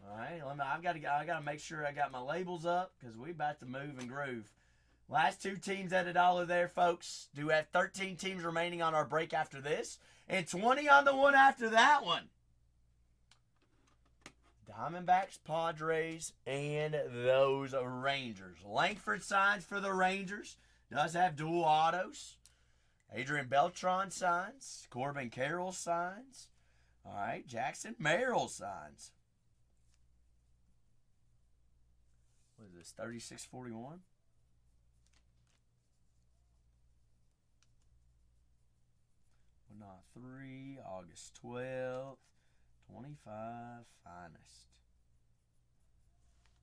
Speaker 1: All right, I got to make sure I got my labels up because we about to move and groove. Last 2 teams at $1 there, folks. Do have 13 teams remaining on our break after this, and 20 on the one after that one. Diamondbacks, Padres, and those Rangers. Langford signs for the Rangers. Does have dual autos. Adrian Beltran signs. Corbin Carroll signs. All right, Jackson Merrill signs. What is this, 3641? Not 3, August 12th, 25, finest.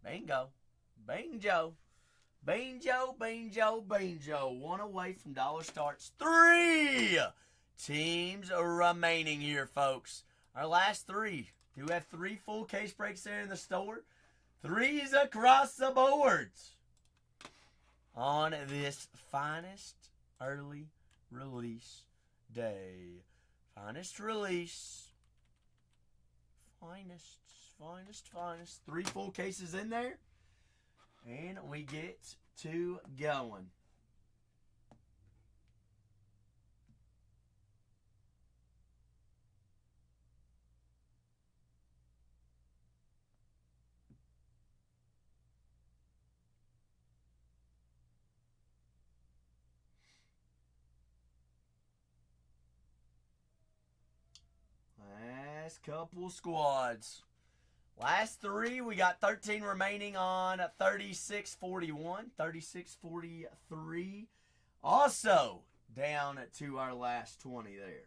Speaker 1: Bingo. Bingo. Bingo, bingo, bingo. 1 away from dollar starts. 3 teams are remaining here, folks. Our last 3. Do have 3 full case breaks there in the store. 3s across the boards on this finest early release day. Finest release. Finest. 3 full cases in there. And we get to going. Last couple squads. Last 3, we got 13 remaining on 3641, 3643. Also down to our last 20 there.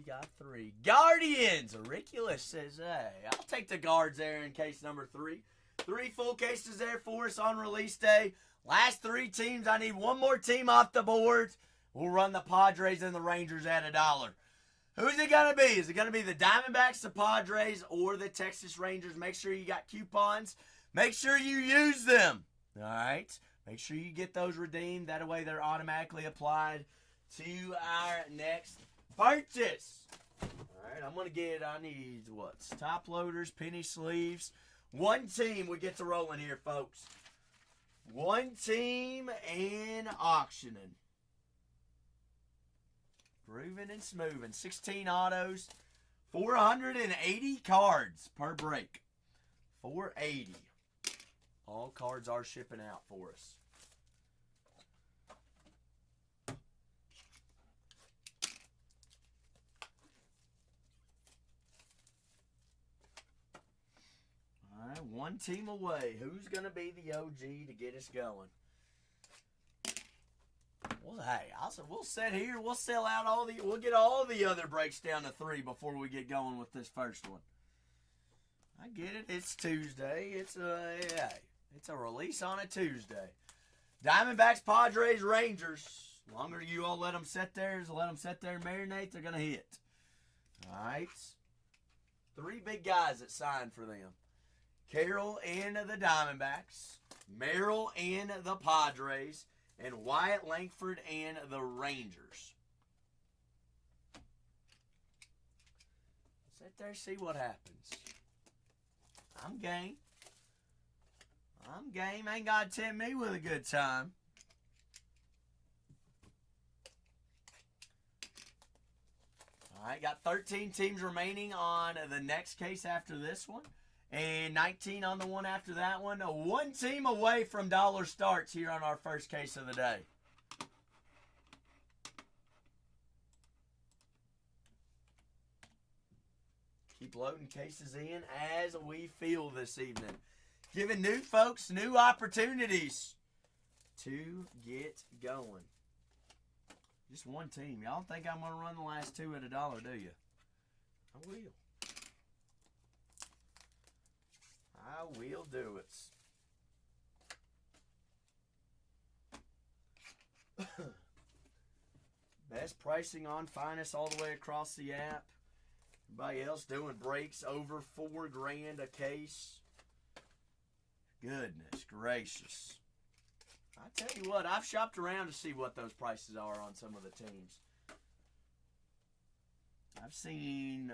Speaker 1: Got three. Guardians! Auriculus says, hey, I'll take the guards there in case number 3. 3 full cases there for us on release day. Last 3 teams, I need 1 more team off the board. We'll run the Padres and the Rangers at $1. Who's it going to be? Is it going to be the Diamondbacks, the Padres, or the Texas Rangers? Make sure you got coupons. Make sure you use them. All right? Make sure you get those redeemed. That way they're automatically applied to our next purchase. Alright, I need what? Top loaders, penny sleeves. 1 team we get to rolling here, folks. 1 team and auctioning. Grooving and smoothing. 16 autos. 480 cards per break. 480. All cards are shipping out for us. All right, 1 team away. Who's going to be the OG to get us going? Well, hey, we'll sit here. We'll sell out we'll get all the other breaks down to 3 before we get going with this first one. I get it. It's Tuesday. It's a release on a Tuesday. Diamondbacks, Padres, Rangers. Longer you all let them sit there and marinate, they're going to hit. All right. 3 big guys that signed for them. Carroll and the Diamondbacks. Merrill and the Padres. And Wyatt Langford and the Rangers. Sit there, see what happens. I'm game. Ain't got to tempt me with a good time. All right, got 13 teams remaining on the next case after this one. And 19 on the one after that one. 1 team away from dollar starts here on our first case of the day. keep loading cases in as we feel this evening. Giving new folks new opportunities to get going. Just one team. Y'all think I'm going to run the last two at $1, do you? I will. I will do it. Best pricing on Finest all the way across the app. Everybody else doing breaks over $4,000 a case. Goodness gracious. I tell you what, I've shopped around to see what those prices are on some of the teams. I've seen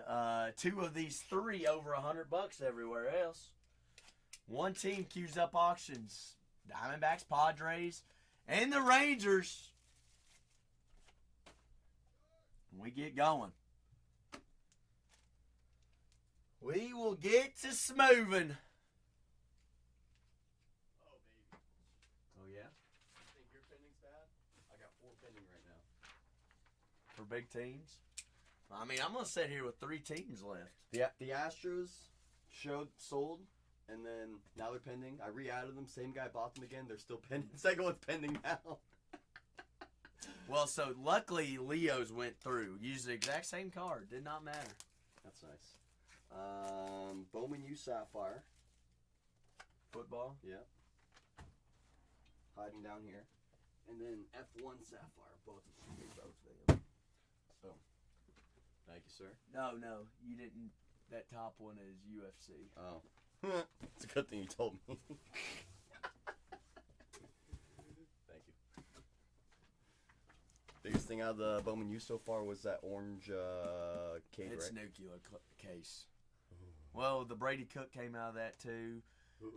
Speaker 1: two of these three over $100 everywhere else. One team queues up auctions. Diamondbacks, Padres, and the Rangers. We get going. We will get to smoothing.
Speaker 3: Oh, baby.
Speaker 1: Oh, yeah?
Speaker 3: You think your pending's bad? I got 4 pending right now.
Speaker 1: For big teams? I mean, I'm going to sit here with 3 teams left.
Speaker 3: The Astros sold, and then now they're pending. I re-added them. Same guy bought them again. They're still pending. Second one's pending now.
Speaker 1: Well, so luckily Leo's went through. Used the exact same card. Did not matter.
Speaker 3: That's nice. Bowman U Sapphire.
Speaker 1: Football?
Speaker 3: Yep. Hiding down here. And then F1 Sapphire. Both of them. So, thank you, sir.
Speaker 1: No, you didn't. That top one is UFC.
Speaker 3: Oh. It's a good thing you told me. Thank you. Biggest thing out of the Bowman U so far was that orange cage,
Speaker 1: It's
Speaker 3: right?
Speaker 1: nuclear case. Well, the Brady Cook came out of that too.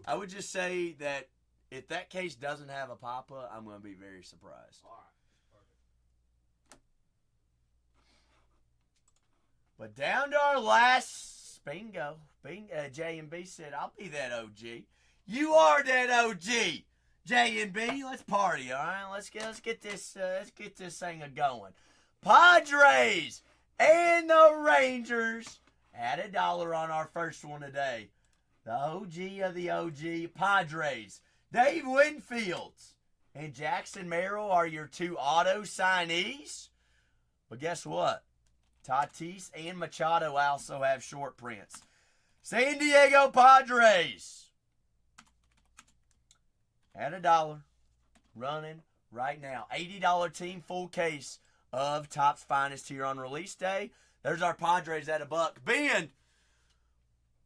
Speaker 1: I would just say that if that case doesn't have a papa, I'm going to be very surprised.
Speaker 3: All right.
Speaker 1: But down to our last bingo. J and B said, "I'll be that OG." You are that OG, J and B. Let's party, all right? Let's get this thing a going. Padres and the Rangers at $1 on our first one today. The OG of the OG, Padres. Dave Winfield and Jackson Merrill are your 2 auto signees. But guess what? Tatis and Machado also have short prints. San Diego Padres at $1 running right now. $80 team full case of Topps Finest here on release day. There's our Padres at $1. Ben,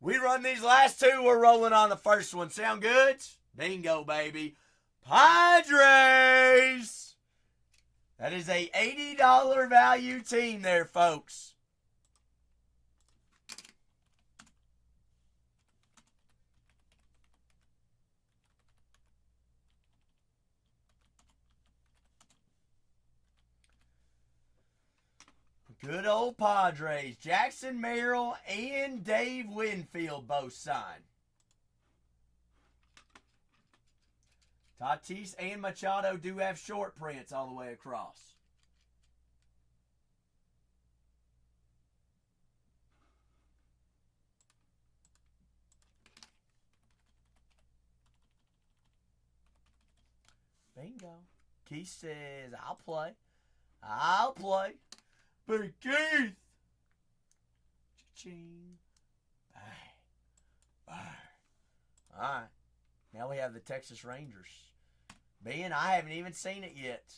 Speaker 1: we run these last 2. We're rolling on the first one. Sound good? Bingo, baby. Padres. That is a $80 value team there, folks. Good old Padres. Jackson Merrill and Dave Winfield both signed. Tatis and Machado do have short prints all the way across. Bingo. Keith says, I'll play. I'll play. Big Keith. Cha-ching. Bang. Bang. All right. Now we have the Texas Rangers. Ben, I haven't even seen it yet.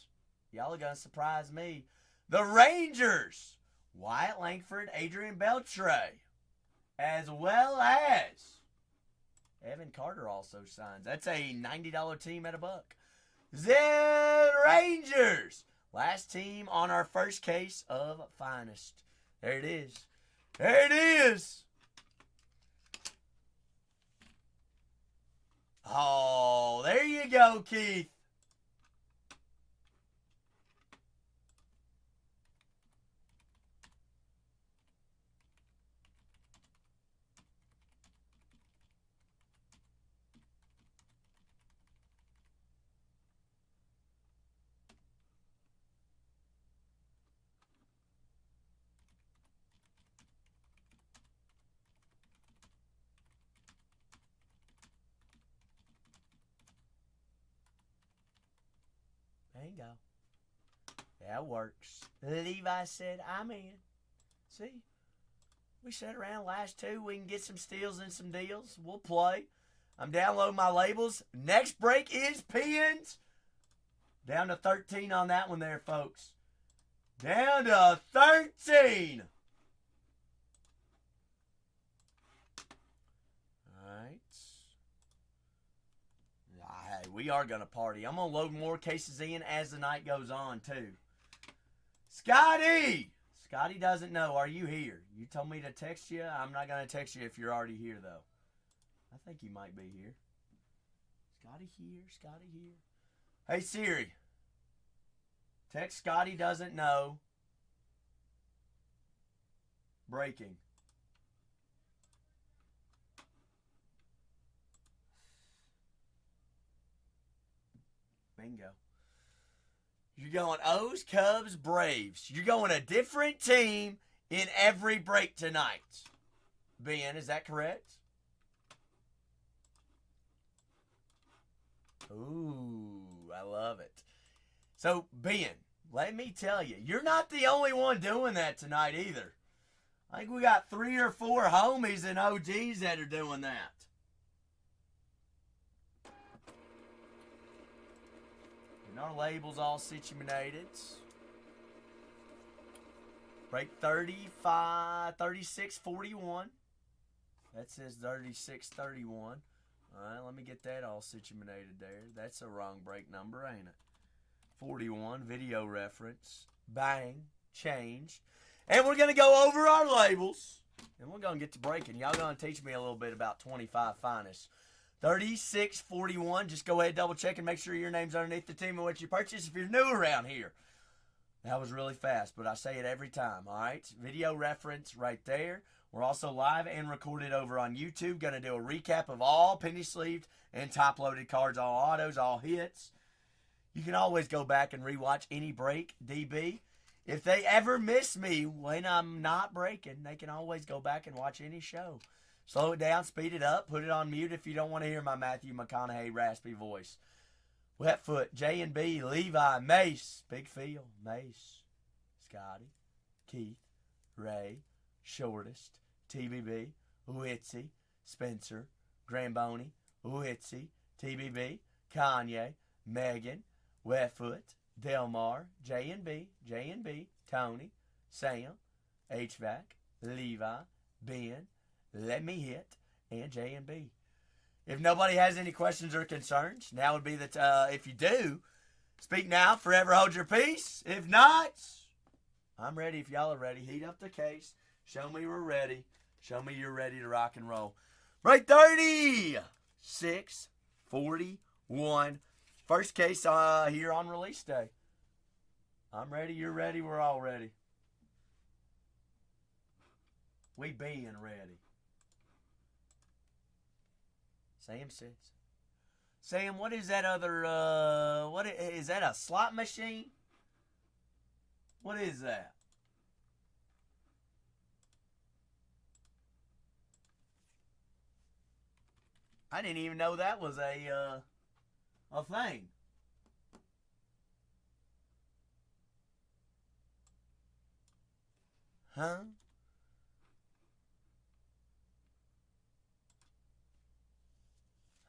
Speaker 1: Y'all are going to surprise me. The Rangers. Wyatt Langford, Adrian Beltre. As well as Evan Carter also signs. That's a $90 team at $1. The Rangers. Last team on our first case of Finest. There it is. There it is. Oh, there you go, Keith. Bingo. That works. Levi said, I'm in. See? We sat around last two. We can get some steals and some deals. We'll play. I'm downloading my labels. Next break is pins. Down to 13 on that one there, folks. Down to 13. Alright. Hey, we are going to party. I'm going to load more cases in as the night goes on, too. Scotty! Scotty doesn't know. Are you here? You told me to text you. I'm not going to text you if you're already here, though. I think he might be here. Scotty here? Scotty here? Hey, Siri. Text Scotty doesn't know. Breaking. Bingo. You're going O's, Cubs, Braves. You're going a different team in every break tonight. Ben, is that correct? Ooh, I love it. So, Ben, let me tell you, you're not the only one doing that tonight either. I think we got 3 or 4 homies and OGs that are doing that. And our labels all situated. Break 36-41. That says 36-31. All right, let me get that all situated there. That's a wrong break number, ain't it? 41, video reference. Bang, changed. And we're going to go over our labels. And we're going to get to breaking. Y'all going to teach me a little bit about 25 finest. 36-41. Just go ahead, double check, and make sure your name's underneath the team and what you purchased if you're new around here. That was really fast, but I say it every time, all right? Video reference right there. We're also live and recorded over on YouTube. Going to do a recap of all penny-sleeved and top-loaded cards, all autos, all hits. You can always go back and rewatch any break, DB. If they ever miss me when I'm not breaking, they can always go back and watch any show. Slow it down, speed it up, put it on mute if you don't want to hear my Matthew McConaughey raspy voice. Wetfoot, J&B, Levi, Mace, Big Phil, Mace, Scotty, Keith, Ray, Shortest, TBB, Witsy, Spencer, Gramboni, Witsy, TBB, Kanye, Megan, Wetfoot, Delmar, J&B, Tony, Sam, HVAC, Levi, Ben, Let Me Hit, and J&B. If nobody has any questions or concerns, now would be the if you do, speak now, forever hold your peace. If not, I'm ready if y'all are ready. Heat up the case. Show me we're ready. Show me you're ready to rock and roll. Break 36-41. First case here on release day. I'm ready, you're ready, we're all ready. We being ready. Sam says. Sam, what is that other, what is that, a slot machine? What is that? I didn't even know that was a thing. Huh?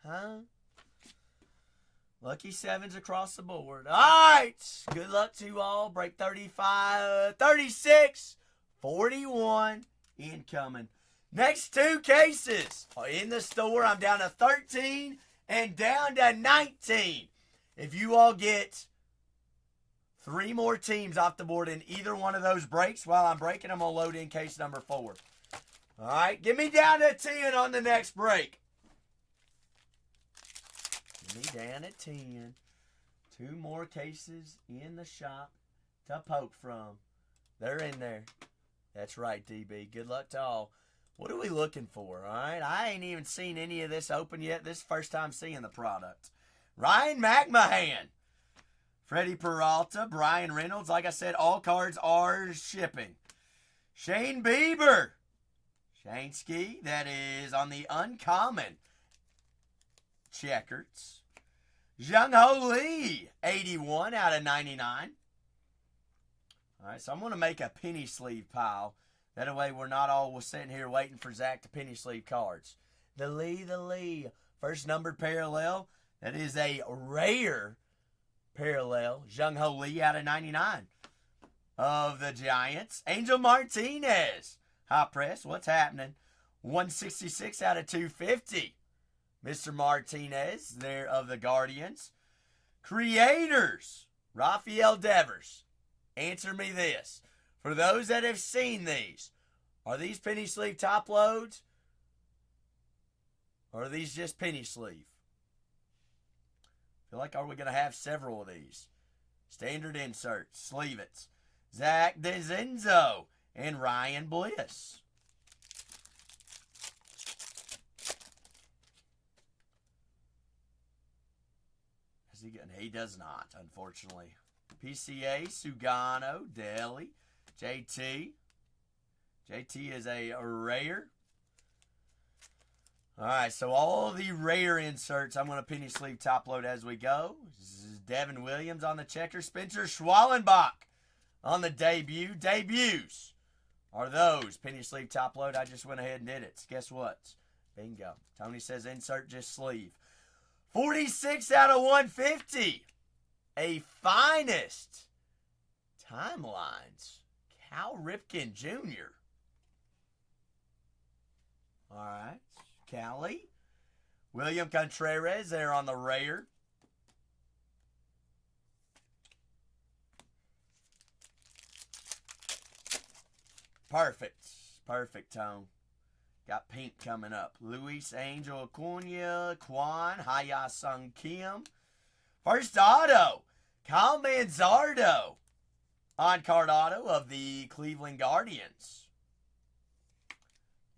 Speaker 1: Huh? Lucky sevens across the board. All right. Good luck to you all. Break 36-41 incoming. Next 2 cases are in the store. I'm down to 13 and down to 19. If you all get 3 more teams off the board in either one of those breaks, while I'm breaking, I'm going to load in case number 4. All right. Get me down to 10 on the next break. Me down at 10. 2 more cases in the shop to poke from. They're in there. That's right, DB. Good luck to all. What are we looking for, all right? I ain't even seen any of this open yet. This is the first time seeing the product. Ryan McMahon. Freddie Peralta. Brian Reynolds. Like I said, all cards are shipping. Shane Bieber. Shane Ski. That is on the uncommon. Checkers. Jung Ho Lee, 81 out of 99. All right, so I'm going to make a penny sleeve pile. That way we're not all sitting here waiting for Zach to penny sleeve cards. The Lee. First numbered parallel. That is a rare parallel. Jung Ho Lee out of 99. Of the Giants. Angel Martinez. High press. What's happening? 166 out of 250. Mr. Martinez there of the Guardians. Creators. Rafael Devers. Answer me this. For those that have seen these, are these penny sleeve top loads? Or are these just penny sleeve? I feel like, are we going to have several of these? Standard inserts, sleeve it's. Zach DeZenzo and Ryan Bliss. Is he getting? He does not, unfortunately. PCA, Sugano, Daly, JT. JT is a rare. All right, so all the rare inserts, I'm going to penny sleeve top load as we go. This is Devin Williams on the checker. Spencer Schwallenbach on the debut. Debuts are those. Penny sleeve top load. I just went ahead and did it. Guess what? Bingo. Tony says insert just sleeve. 46 out of 150. A finest timelines. Cal Ripken Jr. All right. Cali. William Contreras there on the rare. Perfect. Perfect, Tone. Got pink coming up. Luis Angel Acuna, Quan, Haya Sung Kim. First auto. Kyle Manzardo. On-card auto of the Cleveland Guardians.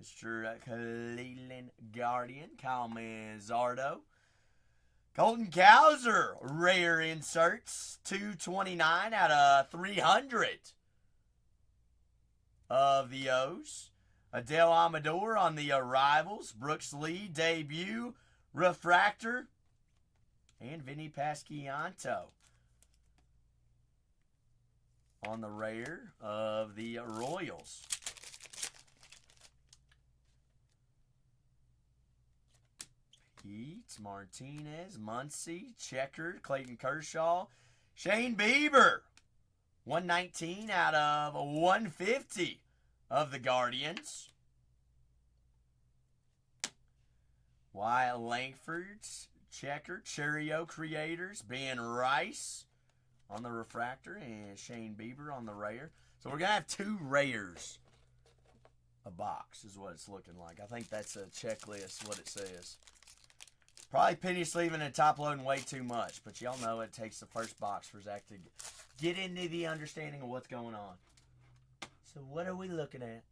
Speaker 1: Mr. Cleveland Guardian, Kyle Manzardo. Colton Cowser, rare inserts, 229 out of 300 of the O's. Adele Amador on the arrivals. Brooks Lee, debut, refractor. And Vinny Pasquianto on the rare of the Royals. Pete, Martinez, Muncy, Checker, Clayton Kershaw, Shane Bieber. 119 out of 150 of the Guardians. Wyatt Langford's Checker, Cheerio Creators, Ben Rice on the refractor, and Shane Bieber on the rare. So we're going to have two rares a box is what it's looking like. I think that's a checklist, what it says. Probably penny sleeving and top loading way too much, but y'all know it takes the first box for Zach to get into the understanding of what's going on. So what are we looking at?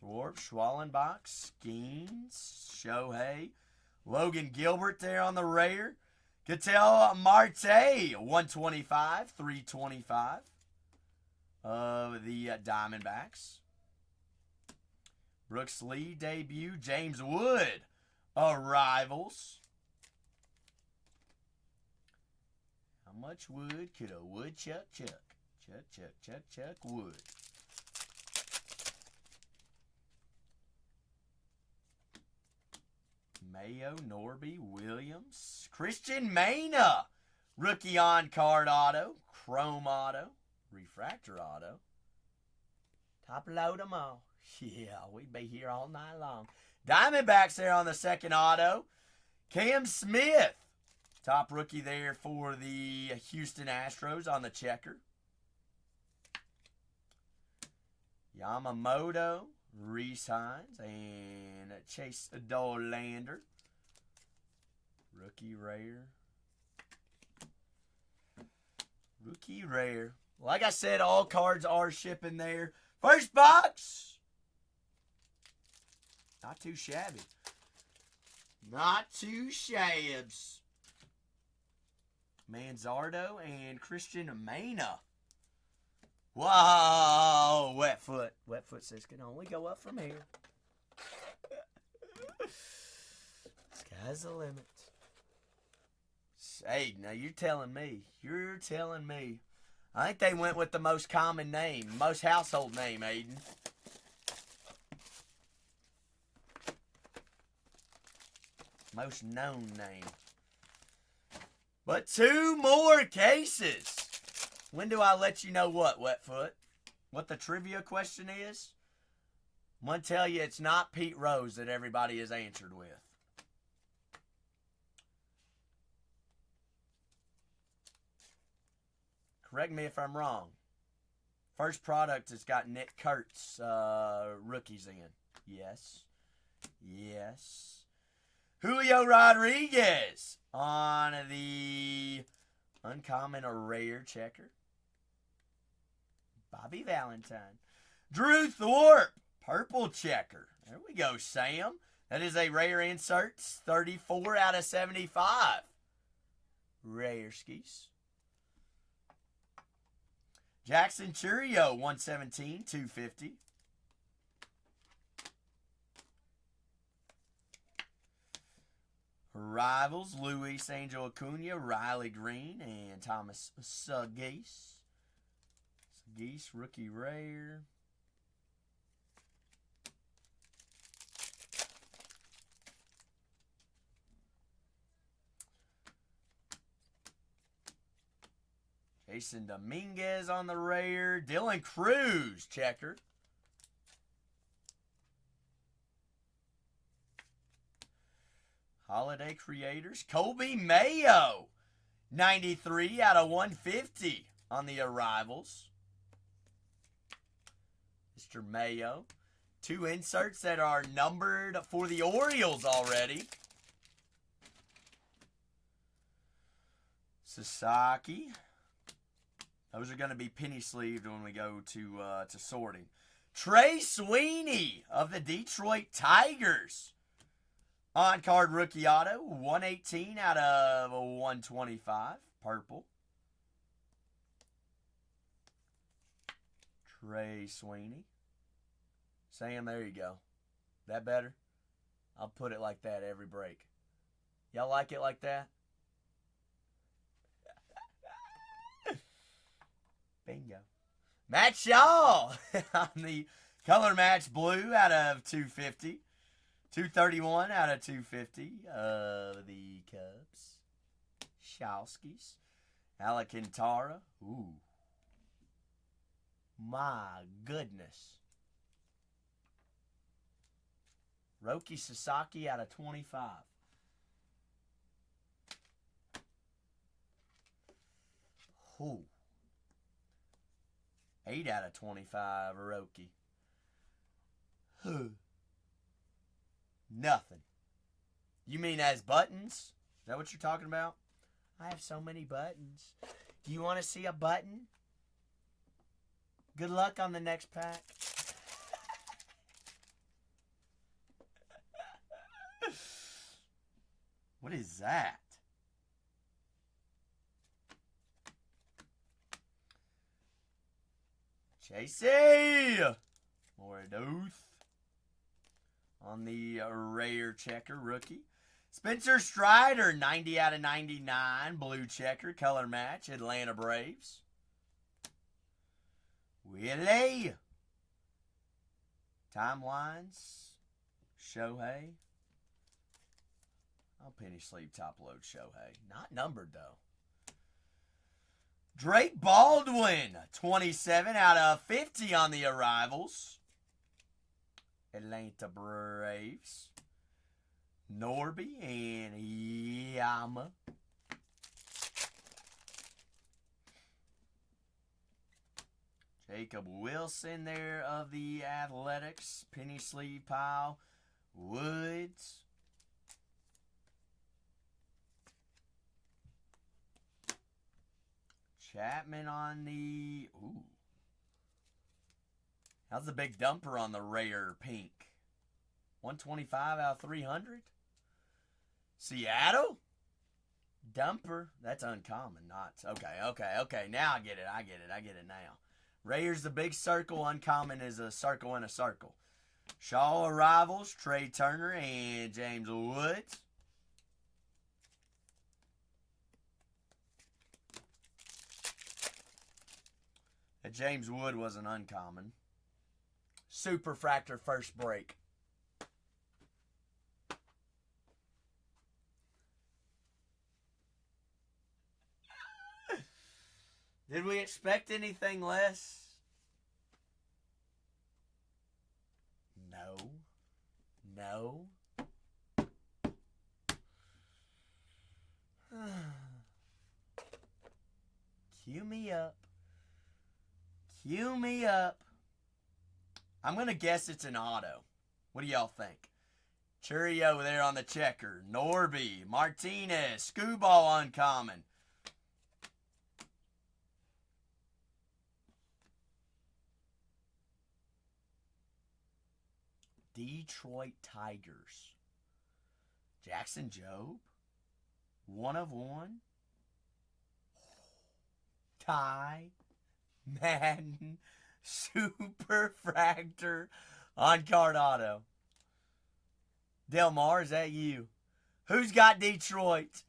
Speaker 1: Thorpe, Schwallenbach, Skeens, Shohei, Logan Gilbert there on the rare. Ketel Marte, 125, 325 of the Diamondbacks. Brooks Lee debut. James Wood arrivals. How much wood could a woodchuck chuck? Chuck wood. Mayo, Norby, Williams. Christian Mena. Rookie on card auto. Chrome auto. Refractor auto. Top load them all. Yeah, we'd be here all night long. Diamondbacks there on the second auto. Cam Smith. Top rookie there for the Houston Astros on the checker. Yamamoto, Reese Hines, and Chase Dollander. Rookie rare. Rookie rare. Like I said, all cards are shipping there. First box. Not too shabby. Not too shabs. Manzardo and Christian Mena. Whoa, wet foot. Wet foot says can only go up from here. Sky's the limit. Hey, now you're telling me. You're telling me. I think they went with the most common name, most household name, Aiden. Most known name. But 2 more cases. When do I let you know what, Wetfoot? What the trivia question is? I'm going to tell you it's not Pete Rose that everybody has answered with. Correct me if I'm wrong. First product has got Nick Kurtz rookies in. Yes. Yes. Julio Rodriguez on the uncommon or rare checker. Bobby Valentine. Drew Thorpe, purple checker. There we go, Sam. That is a rare insert. 34 out of 75. Rare skis. Jackson Churio, 117, 250. Rivals, Luis Angel Acuna, Riley Green, and Thomas Sagase. Sagase, rookie rare. Jason Dominguez on the rare. Dylan Cruz, checker. Holiday Creators. Colby Mayo. 93 out of 150 on the arrivals. Mr. Mayo. 2 inserts that are numbered for the Orioles already. Sasaki. Those are going to be penny sleeved when we go to sorting. Trey Sweeney of the Detroit Tigers. On-card rookie auto, 118 out of 125. Purple. Trey Sweeney. Sam, there you go. That better? I'll put it like that every break. Y'all like it like that? Bingo. Matt Shaw on the color match blue out of 250. 231 out of 250 of the Cubs. Showskis. Alcantara. Ooh. My goodness. Roki Sasaki out of 25. Ooh. 8 out of 25, Roki. Nothing. You mean as buttons? Is that what you're talking about? I have so many buttons. Do you want to see a button? Good luck on the next pack. What is that? Chasey! Morduth. On the rare checker rookie. Spencer Strider, 90 out of 99. Blue checker, color match, Atlanta Braves. Willie. Timelines. Shohei. I'll penny sleeve top load Shohei. Not numbered though. Drake Baldwin, 27 out of 50 on the arrivals. Atlanta Braves. Norby and Yama. Jacob Wilson there of the Athletics. Penny sleeve pile. Woods. Chapman on the... Ooh. How's the big dumper on the rare pink? 125 out of 300? Seattle? Dumper? That's uncommon. Not... Okay. Now I get it now. Rare's the big circle. Uncommon is a circle in a circle. Shaw arrivals. Trey Turner and James Woods. James Wood was an uncommon. Superfractor first break. Did we expect anything less? No. No. Cue me up. Cue me up. I'm going to guess it's an auto. What do y'all think? Churio there on the checker. Norby. Martinez. Scooball uncommon. Detroit Tigers. Jackson Jobe. 1 of 1. Ty Madden Superfractor on card auto. Delmar, is that you? Who's got Detroit?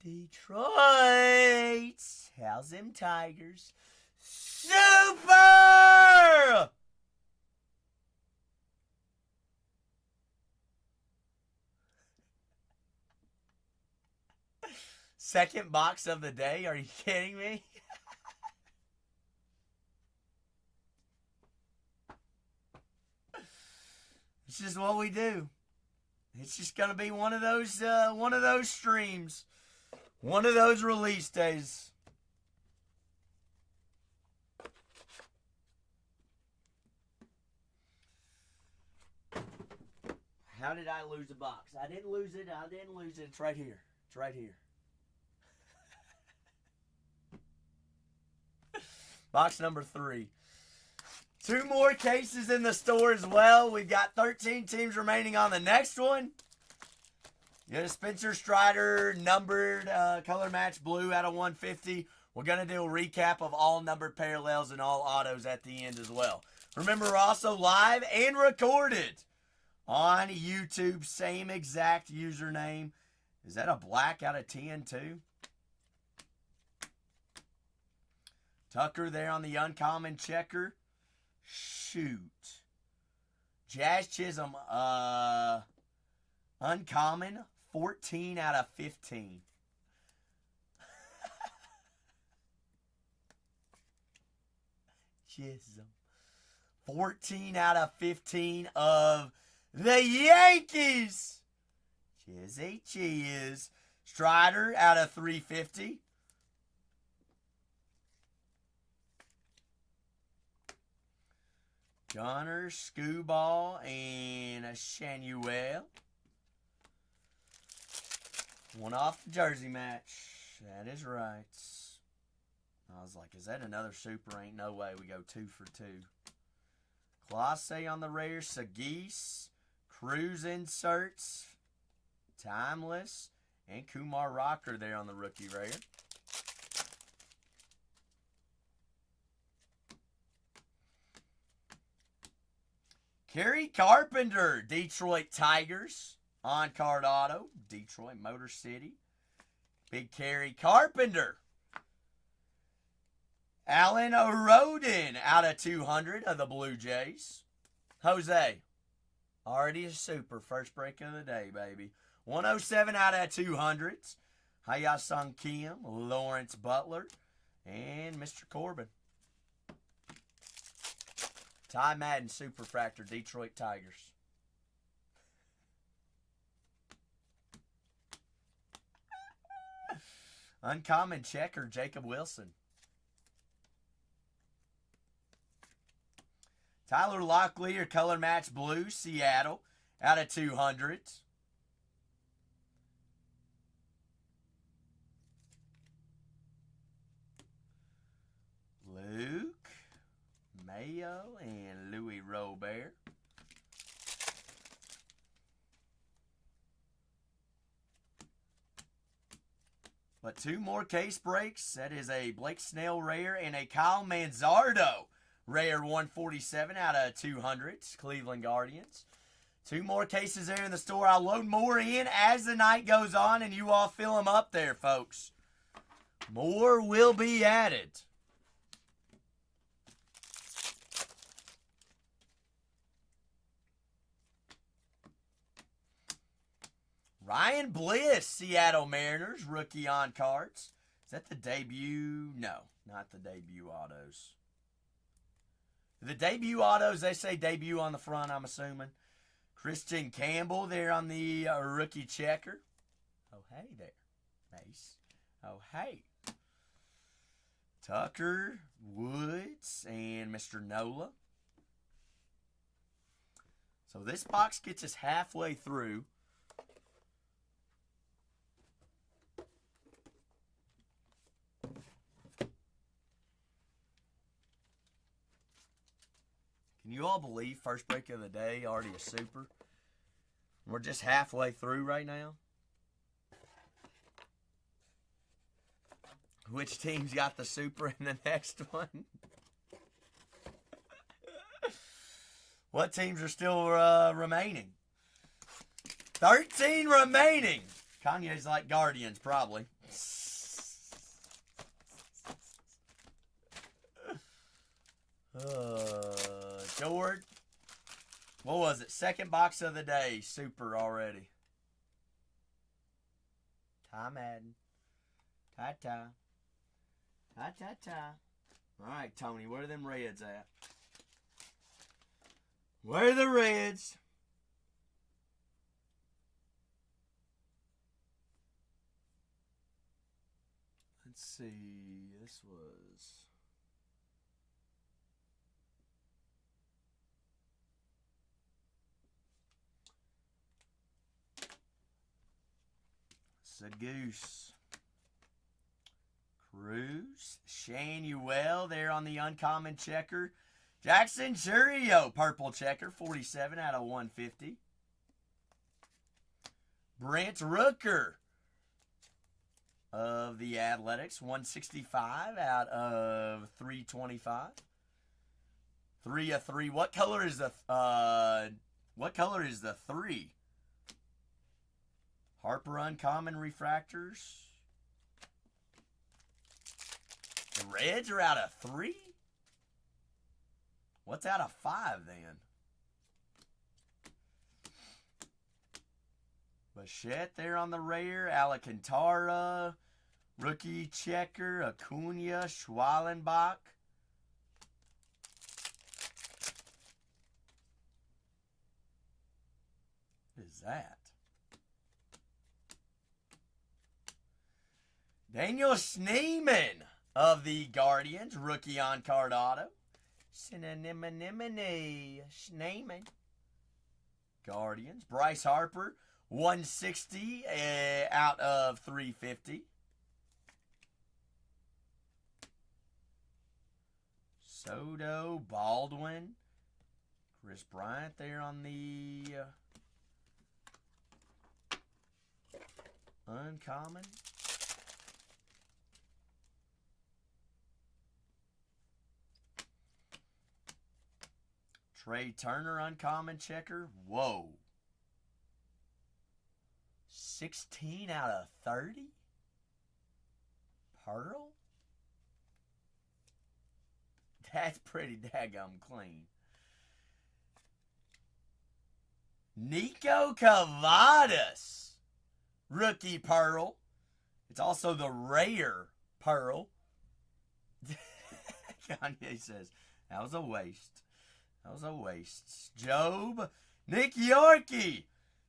Speaker 1: Detroit. How's them Tigers? Super! Second box of the day? Are you kidding me? It's just what we do. It's just gonna be one of those streams, one of those release days. How did I lose a box? I didn't lose it. It's right here. It's right here. Box number 3. 2 more cases in the store as well. We've got 13 teams remaining on the next one. You got a Spencer Strider numbered color match blue out of 150. We're going to do a recap of all numbered parallels and all autos at the end as well. Remember, we're also live and recorded on YouTube. Same exact username. Is that a black out of 10 too? Tucker there on the uncommon checker. Shoot. Jazz Chisholm, uncommon, 14 out of 15. Chisholm. 14 out of 15 of the Yankees. Chizzy Cheese. Strider out of 350. Gunner, Scooball, and a Shanuel. One off the jersey match. That is right. I was like, is that another super? Ain't no way. We go 2 for 2. Classe on the rare. Sagis. Cruz inserts. Timeless. And Kumar Rocker there on the rookie rare. Kerry Carpenter, Detroit Tigers, on-card auto, Detroit Motor City. Big Kerry Carpenter. Alan O'Rodin, out of 200 of the Blue Jays. Jose, already a super, first break of the day, baby. 107 out of 200s. Hya-Sung Kim, Lawrence Butler, and Mr. Corbin. Ty Madden Superfractor, Detroit Tigers. Uncommon checker, Jacob Wilson. Tyler Locklear, color match blue, Seattle, out of 200. Luke Mayo and Louis Robert. But 2 more case breaks. That is a Blake Snell rare and a Kyle Manzardo rare 147 out of 200. Cleveland Guardians. 2 more cases there in the store. I'll load more in as the night goes on, and you all fill them up there, folks. More will be added. Ryan Bliss, Seattle Mariners, rookie on cards. Is that the debut? No, not the debut autos. The debut autos, they say debut on the front, I'm assuming. Christian Campbell there on the rookie checker. Oh, hey there. Nice. Oh, hey. Tucker, Woods, and Mr. Nola. So this box gets us halfway through. Can you all believe first break of the day, already a super? We're just halfway through right now. Which team's got the super in the next one? What teams are still remaining? 13 remaining. Kanye's like Guardians, probably. George. What was it? Second box of the day. Super already. Ty Madden. Ta-ta. Ta-ta-ta. All right, Tony. Where are them Reds at? Where are the Reds? Let's see. This was... Goose. Cruz. Shanuel there on the uncommon checker. Jackson Churio, purple checker, 47 out of 150. Brent Rooker of the Athletics, 165 out of 325. 3 of 3. What color is the 3? Harper uncommon refractors. The Reds are out of 3? What's out of 5 then? Bichette there on the rare. Alcantara. Rookie checker. Acuna. Schwallenbach. What is that? Daniel Schneemann of the Guardians, rookie on card auto. Cinnamon Schneemann. Guardians. Bryce Harper, 160 out of 350. Soto, Baldwin. Chris Bryant there on the uncommon. Trey Turner, uncommon checker. Whoa. 16 out of 30? Pearl? That's pretty daggum clean. Nico Cavadas, rookie Pearl. It's also the rare Pearl. Kanye says, that was a waste. That was a waste. Job. Nick Yorkie.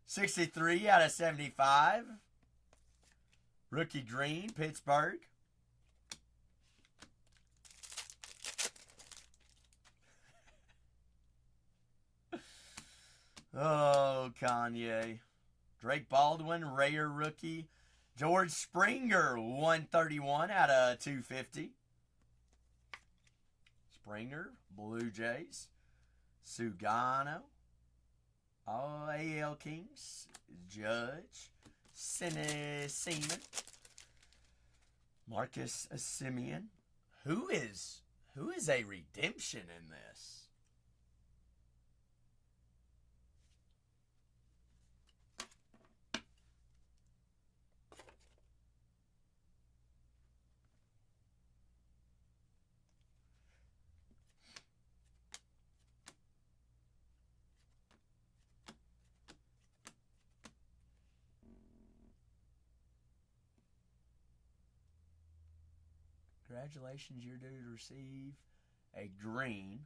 Speaker 1: 63 out of 75. Rookie green. Pittsburgh. Oh, Kanye. Drake Baldwin. Rare rookie. George Springer. 131 out of 250. Springer. Blue Jays. Sugano, AL Kings, Judge, Seaman, Marcus Simeon. Who is a redemption in this? Congratulations, you're due to receive a green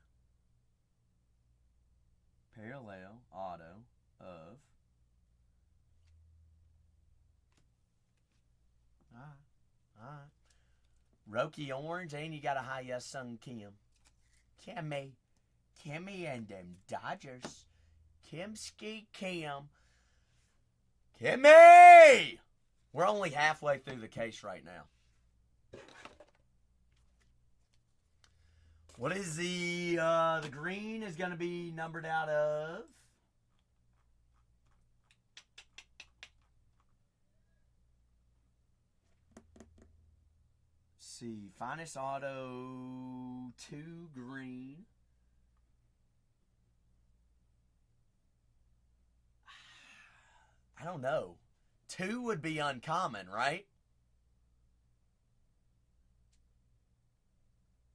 Speaker 1: parallel auto of. Alright. Roki Orange, and you got a Hi Yes Sung Kim. Kimmy and them Dodgers. Kimski Kim. Kimmy! We're only halfway through the case right now. What is the green is going to be numbered out of? Let's see, Finest Auto 2 green. I don't know. 2 would be uncommon, right?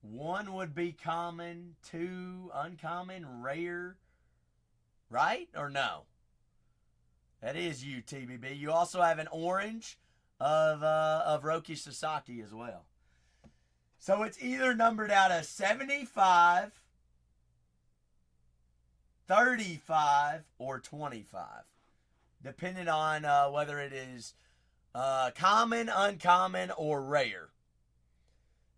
Speaker 1: 1 would be common, 2 uncommon, rare, right? Or no? That is you, TBB. You also have an orange of Roki Sasaki as well. So it's either numbered out of 75, 35, or 25. Depending on whether it is common, uncommon, or rare.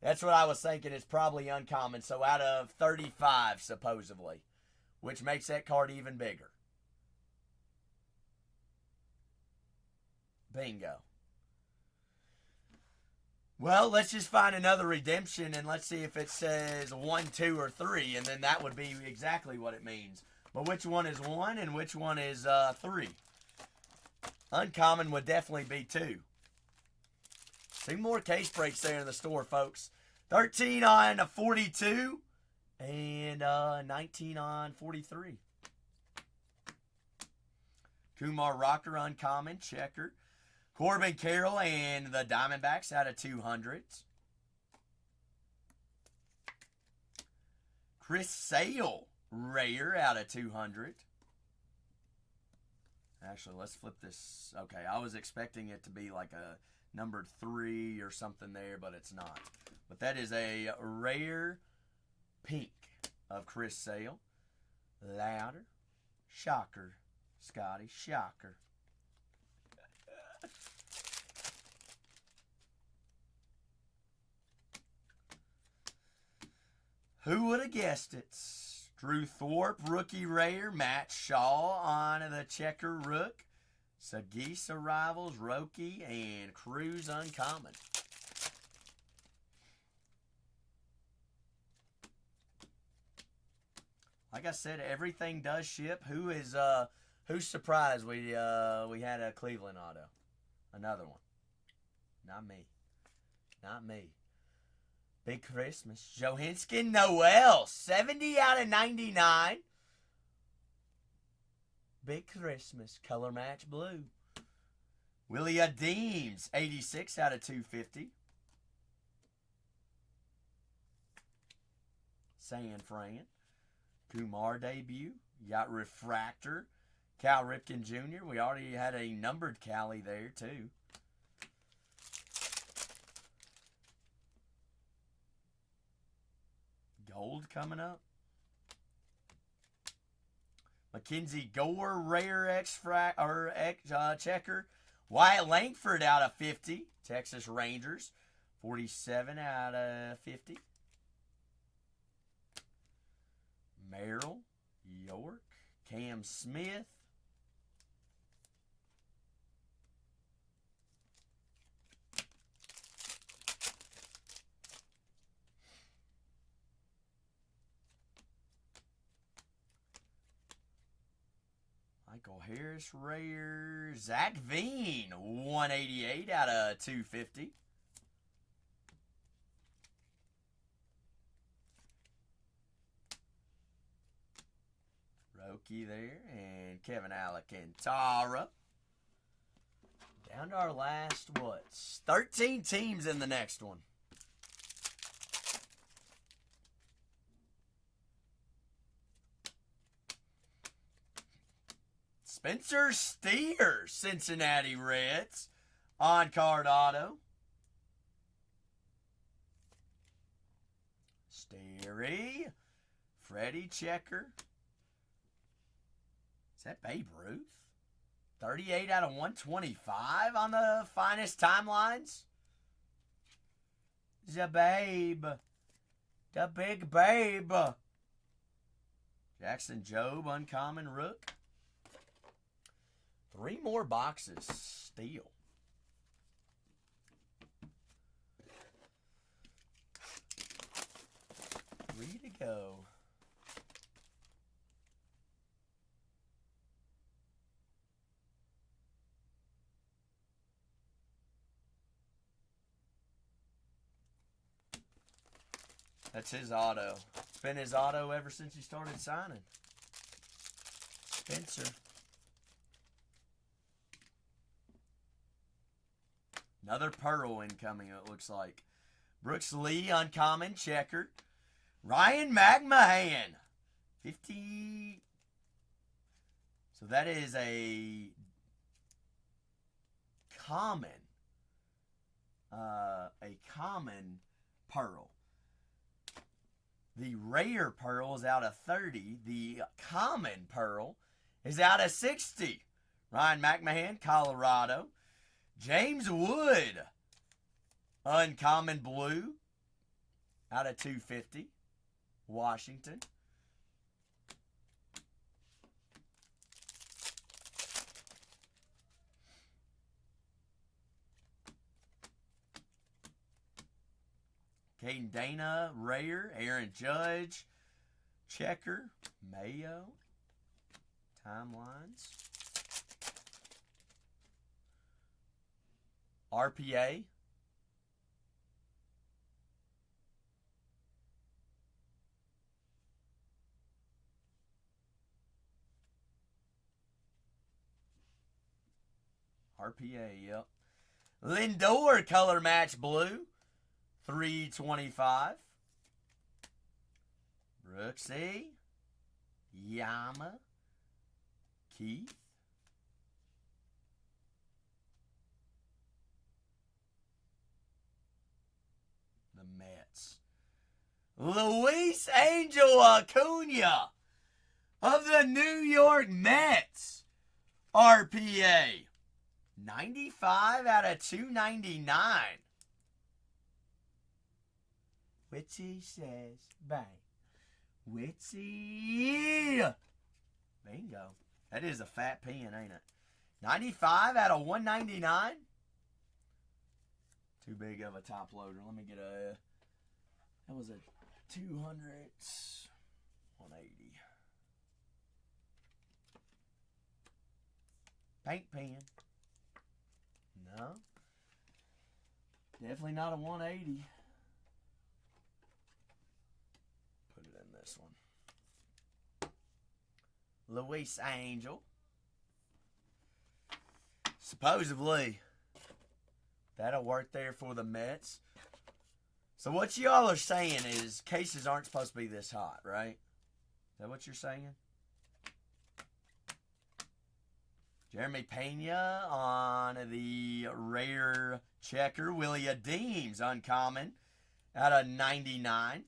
Speaker 1: That's what I was thinking. It's probably uncommon. So out of 35, supposedly. Which makes that card even bigger. Bingo. Well, let's just find another redemption and let's see if it says 1, 2, or 3. And then that would be exactly what it means. But which one is 1 and which one is 3? Uncommon would definitely be 2. 2 more case breaks there in the store, folks. 13 on 42 and 19 on 43. Kumar Rocker, uncommon, checker. Corbin Carroll and the Diamondbacks out of 200s. Chris Sale, rare out of 200. Actually, let's flip this. Okay, I was expecting it to be like a numbered 3 or something there, but it's not. But that is a rare pink of Chris Sale. Louder. Shocker, Scotty. Shocker. Who would have guessed it? Drew Thorpe, rookie rare. Matt Shaw on the checker rook. Sagisa Rivals, Roki, and Cruz uncommon. Like I said, everything does ship. Who's surprised we had a Cleveland auto? Another one. Not me. Not me. Big Christmas. Johanskin Noel, 70 out of 99. Big Christmas. Color match blue. Willie Deems, 86 out of 250. San Fran. Kumar debut. You got Refractor. Cal Ripken Jr. We already had a numbered Cali there, too. Gold coming up. Mackenzie Gore, rare checker. Wyatt Langford out of 50. Texas Rangers, 47 out of 50. Merrill, York, Cam Smith. Michael Harris, rare. Zach Veen, 188 out of 250. Roki there, and Kevin Alcantara. Down to our last, 13 teams in the next one. Spencer Steer, Cincinnati Reds, on-card auto. Sterry. Freddie Checker. Is that Babe Ruth? 38 out of 125 on the finest timelines. The Babe. The big Babe. Jackson Jobe, uncommon rook. 3 more boxes. Steel. Three to go. That's his auto. It's been his auto ever since he started signing. Spencer. Another Pearl incoming, it looks like. Brooks Lee, uncommon, checker. Ryan McMahon. 50. So that is a common. Pearl. The rare Pearl is out of 30. The common Pearl is out of 60. Ryan McMahon, Colorado. James Wood, uncommon blue, out of 250. Washington. Caden Dana, rare. Aaron Judge, checker. Mayo, timelines. RPA. RPA, yep. Lindor, color match blue. 325. Brooksy. Yama. Keith. The Mets. Luis Angel Acuna of the New York Mets. RPA. 95 out of 299. Witsy says bang. Witsy. Bingo. That is a fat pen, ain't it? 95 out of 199. Too big of a top loader. Let me get a... That was a 200... 180. Paint pen. No. Definitely not a 180. Put it in this one. Luis Angel. Supposedly, that'll work there for the Mets. So what y'all are saying is cases aren't supposed to be this hot, right? Is that what you're saying? Jeremy Pena on the rare checker. Willie Deems, uncommon, out of 99.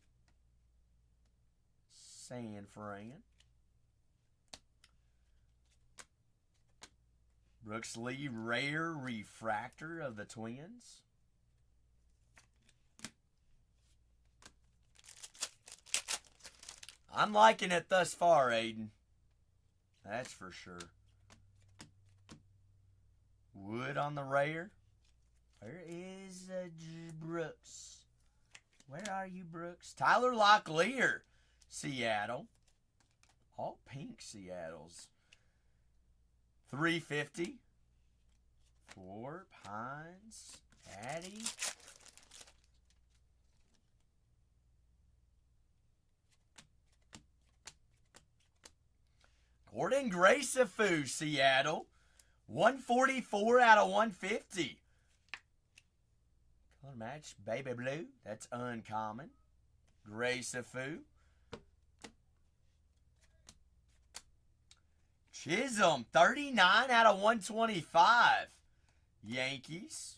Speaker 1: San Fran. Brooks Lee, rare refractor of the Twins. I'm liking it thus far, Aiden. That's for sure. Wood on the rare. Where is Brooks? Where are you, Brooks? Tyler Locklear, Seattle. All pink Seattles. 350. 4 Pines. Addy. Gordon Gracefu, Seattle. 144 out of 150. Color match, baby blue. That's uncommon. Gracefu. Chisholm, 39 out of 125. Yankees.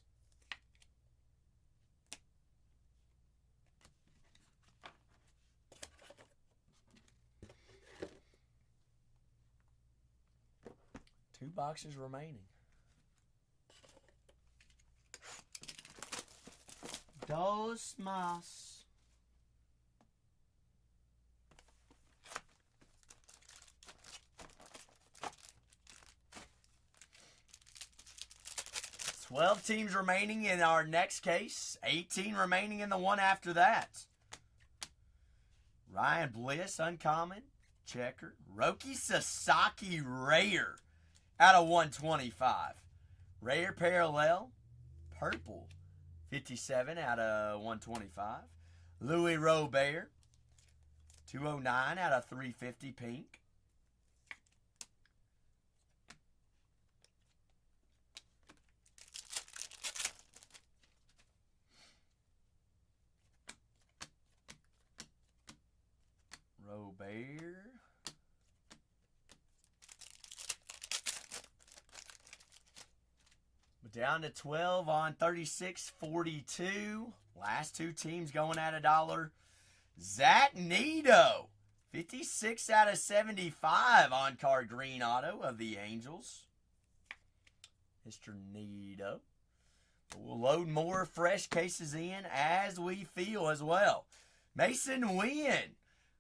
Speaker 1: 2 boxes remaining. Dos más. Twelve teams remaining in our next case. 18 remaining in the one after that. Ryan Bliss, uncommon. Checker. Roki Sasaki, rare. Out of 125. Rare parallel. Purple. 57 out of 125. Louis Robert. 209 out of 350 pink. Robert. Down to 12 on 36.42. Last 2 teams going at $1. Zach Nito. 56 out of 75 on card green auto of the Angels. Mr. Nito. We'll load more fresh cases in as we feel as well. Mason Wynn.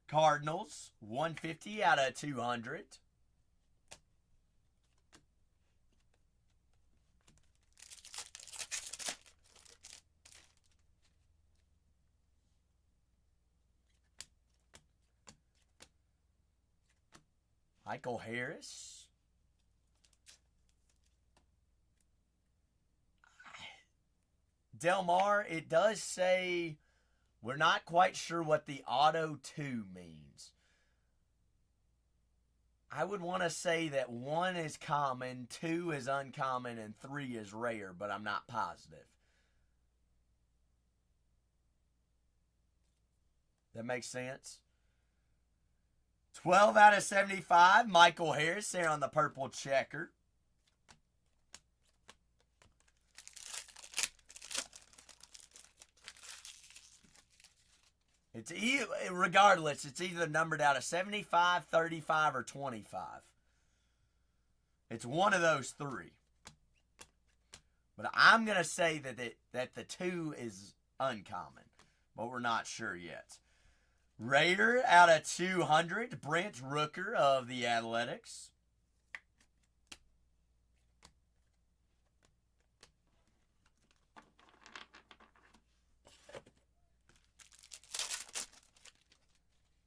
Speaker 1: Cardinals. 150 out of 200. Michael Harris. Delmar, it does say we're not quite sure what the auto 2 means. I would want to say that 1 is common, 2 is uncommon, and 3 is rare, but I'm not positive. That makes sense? 12 out of 75, Michael Harris there on the purple checker. Regardless, it's either numbered out of 75, 35, or 25. It's one of those 3. But I'm going to say that the 2 is uncommon, but we're not sure yet. Raider out of 200, Brent Rooker of the Athletics.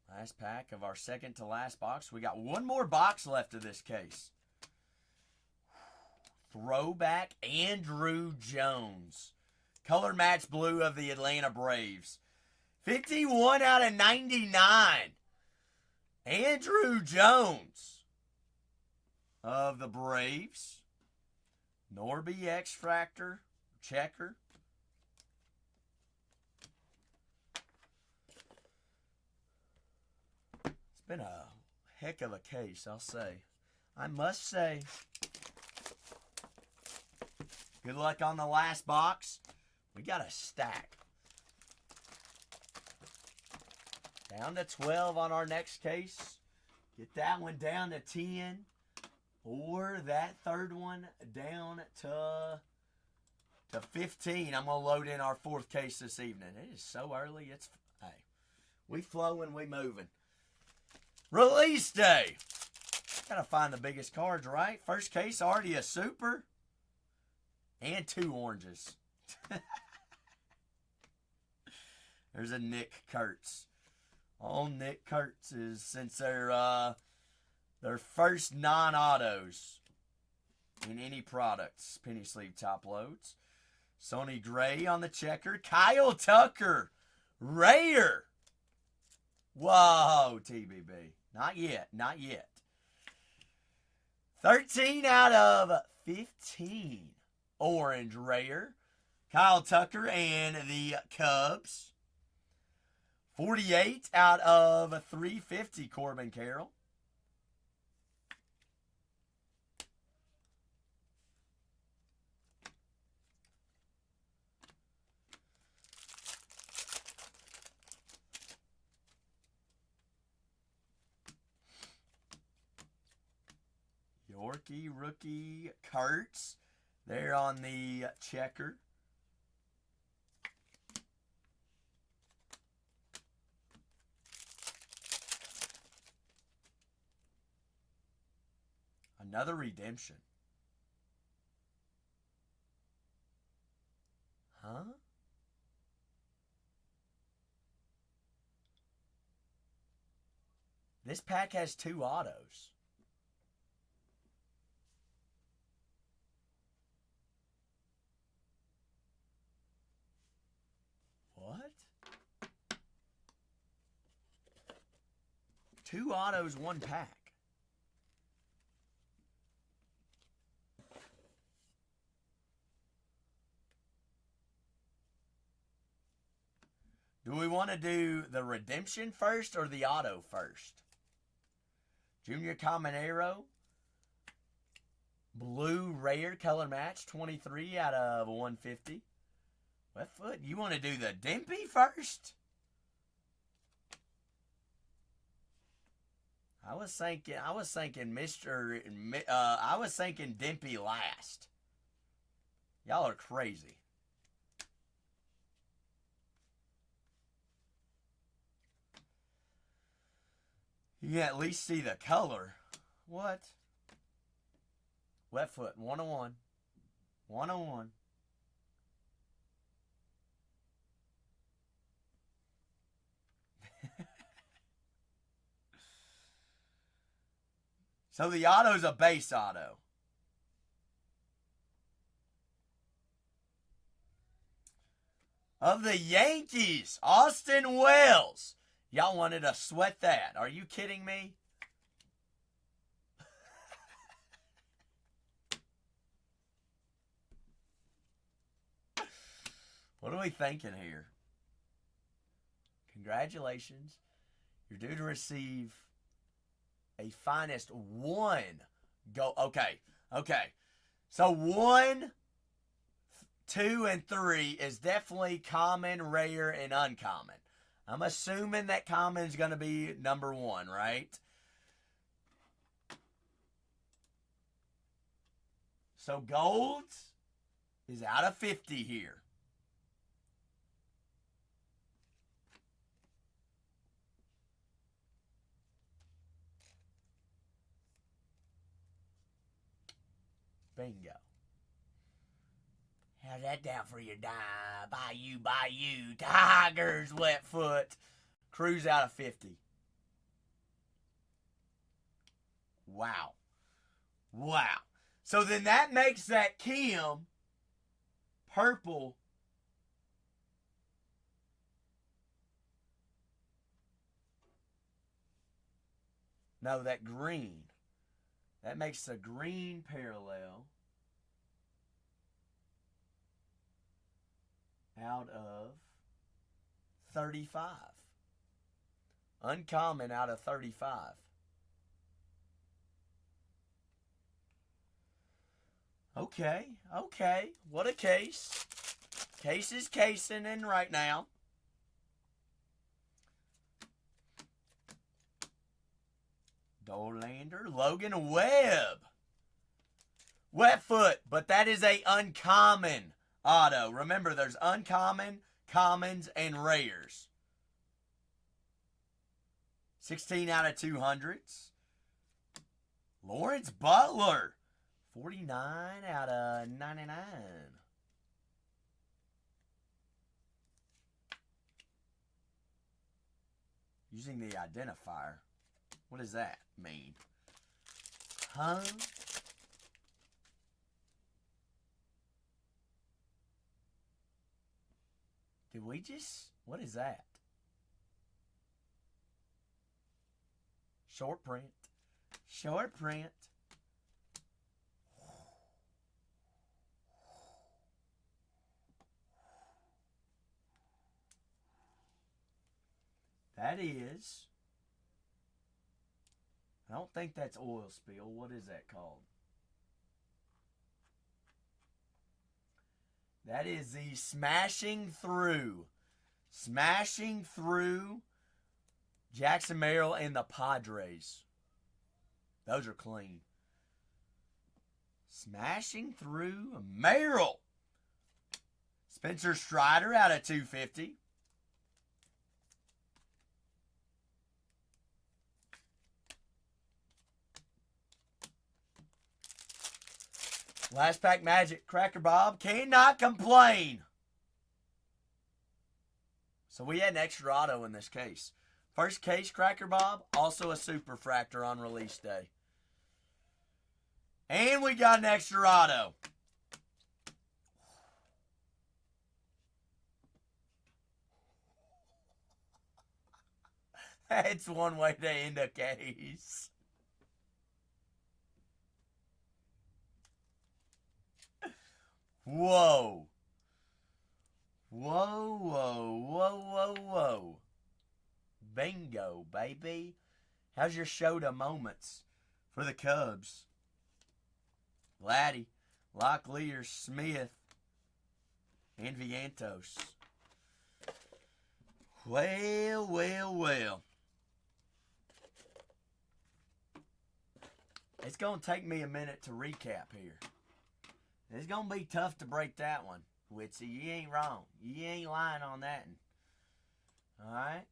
Speaker 1: Last pack of our second to last box. We got one more box left of this case. Throwback Andrew Jones. Color match blue of the Atlanta Braves. 51 out of 99. Andrew Jones of the Braves. Norby X-Fractor. Checker. It's been a heck of a case, I'll say. I must say. Good luck on the last box. We got a stack. Down to 12 on our next case. Get that one down to 10. Or that third one down to 15. I'm going to load in our fourth case this evening. It is so early. Hey, we flowing, we moving. Release day. Got to find the biggest cards, right? First case, already a super. And 2 oranges. There's a Nick Kurtz. All Nick Kurtz's since their first non-autos in any products. Penny sleeve top loads. Sonny Gray on the checker. Kyle Tucker. Rare. Whoa, TBB. Not yet. Not yet. 13 out of 15. Orange rare. Kyle Tucker and the Cubs. 48 out of 350, Corbin Carroll. Rookie, Kurtz. There on the checker. Another redemption. Huh? This pack has 2 autos. What? 2 autos, 1 pack. Do we want to do the redemption first or the auto first? Junior Caminero. Blue rare color match. 23 out of 150. Left foot. You want to do the Dempy first? I was thinking Dempy last. Y'all are crazy. You can at least see the color. What? Left foot, 101. 101. So the auto's a base auto. Of the Yankees, Austin Wells. Y'all wanted to sweat that. Are you kidding me? What are we thinking here? Congratulations. You're due to receive a finest 1 go. Okay. So 1, 2, and 3 is definitely common, rare, and uncommon. I'm assuming that common's going to be number 1, right? So gold is out of 50 here. Bingo. How's that down for your dime? By you. Tigers, wet foot. Cruise out of 50. Wow. So then that makes that Kim purple. No, that green. That makes the green parallel out of 35. Uncommon out of 35. Okay. What a case. Case is casing in right now. Dollander, Logan Webb. Wet foot, but that is a uncommon auto. Remember, there's uncommon, commons, and rares. 16 out of 200s. Lawrence Butler. 49 out of 99. Using the identifier. What does that mean? Huh? Did we just... What is that? Short print. That is... I don't think that's oil spill. What is that called? That is the smashing through. Jackson Merrill and the Padres. Those are clean. Smashing through Merrill. Spencer Strider out of 250. Last pack Magic. Cracker Bob cannot complain. So we had an extra auto in this case. First case, Cracker Bob, also a super fractor on release day. And we got an extra auto. That's one way to end a case. Whoa. Whoa, whoa, whoa, whoa, whoa. Bingo, baby. How's your Shota moments for the Cubs? Laddie, Locklear, Smith, and Vientos. Well, well, well. It's going to take me a minute to recap here. It's going to be tough to break that one. Witsy, you ain't wrong. You ain't lying on that one. Alright?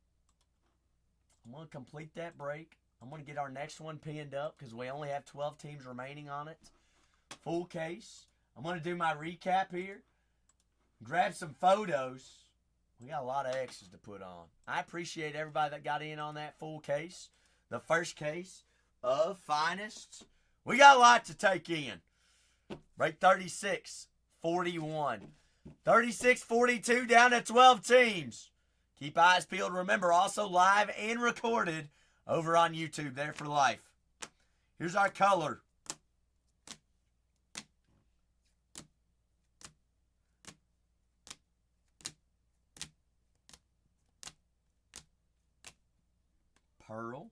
Speaker 1: I'm going to complete that break. I'm going to get our next one pinned up because we only have 12 teams remaining on it. Full case. I'm going to do my recap here. Grab some photos. We got a lot of X's to put on. I appreciate everybody that got in on that full case. The first case of Finest. We got a lot to take in. Break 36, 41. 36, 42 down to 12 teams. Keep eyes peeled. Remember, also live and recorded over on YouTube there for life. Here's our color. Pearl.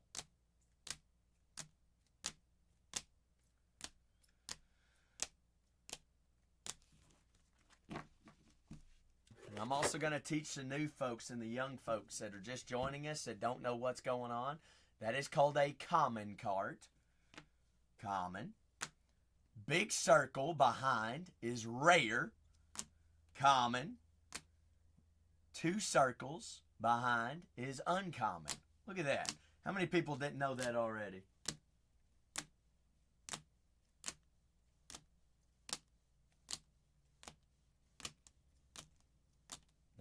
Speaker 1: And I'm also going to teach the new folks and the young folks that are just joining us that don't know what's going on. That is called a common card. Common. Big circle behind is rare. Common. 2 circles behind is uncommon. Look at that. How many people didn't know that already?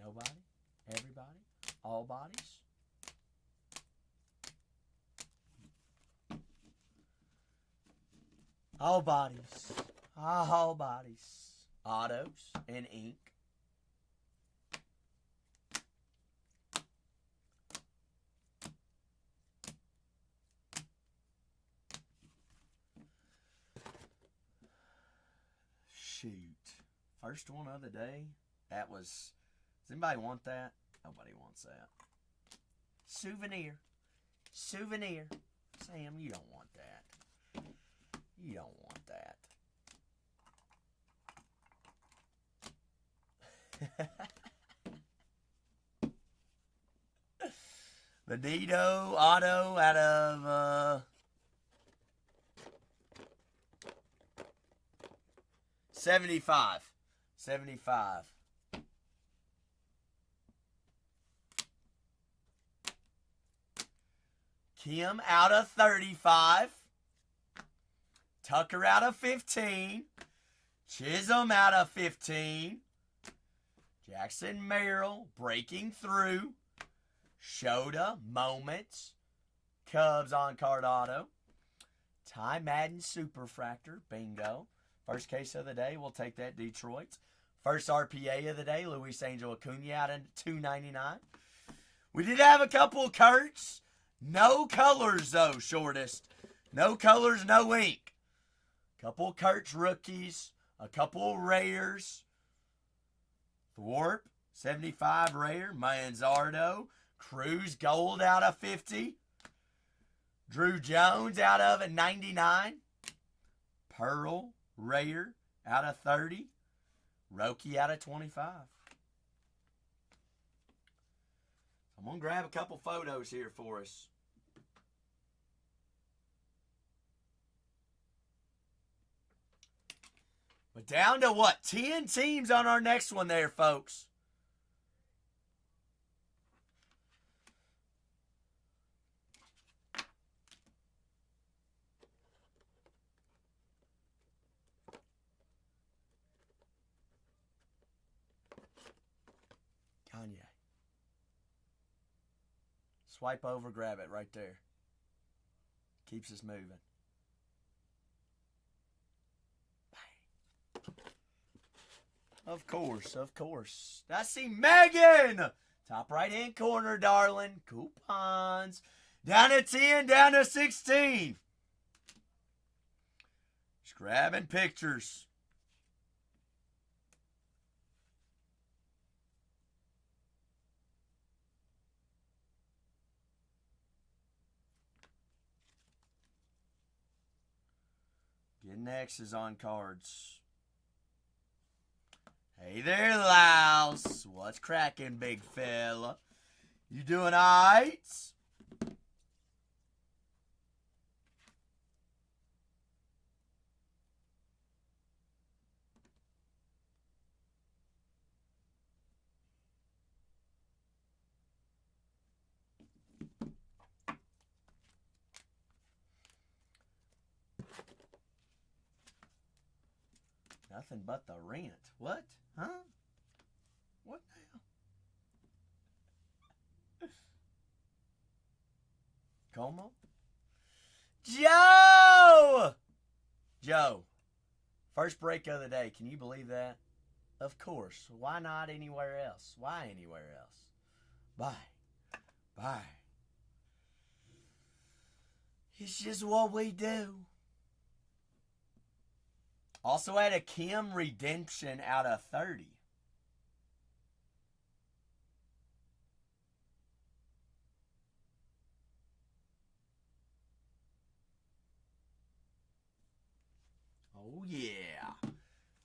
Speaker 1: Nobody? Everybody? All bodies? All bodies. All bodies. Autos and ink. Shoot. First one of the day. That was... Does anybody want that? Nobody wants that. Souvenir. Souvenir. Sam, you don't want that. You don't want that. Benito Auto out of 75. 75. Kim out of 35. Tucker out of 15. Chisholm out of 15. Jackson Merrill breaking through. Shota, Moments. Cubs on card auto. Ty Madden Superfractor. Bingo. First case of the day. We'll take that, Detroit. First RPA of the day. Luis Angel Acuna out of $2.99. We did have a couple Kurtz. No colors, though, shortest. No colors, no ink. Couple Kurtz rookies. A couple rares. Thorpe, 75 rare. Manzardo. Cruz Gold out of 50. Drew Jones out of 99. Pearl rare out of 30. Roki out of 25. I'm going to grab a couple photos here for us. But down to what? 10 teams on our next one there, folks. Kanye. Swipe over, grab it right there. Keeps us moving. Of course, of course. I see Megan! Top right-hand corner, darling. Coupons. Down to 10, down to 16. Just grabbing pictures. Getting X's on cards. Hey there, Louse. What's cracking, big fella? You doing alright? Nothing but the rent. What? Huh? What now? Como? Joe! Joe. First break of the day. Can you believe that? Of course. Why not anywhere else? Why anywhere else? Bye. Bye. It's just what we do. Also had a Kim redemption out of 30. Oh yeah.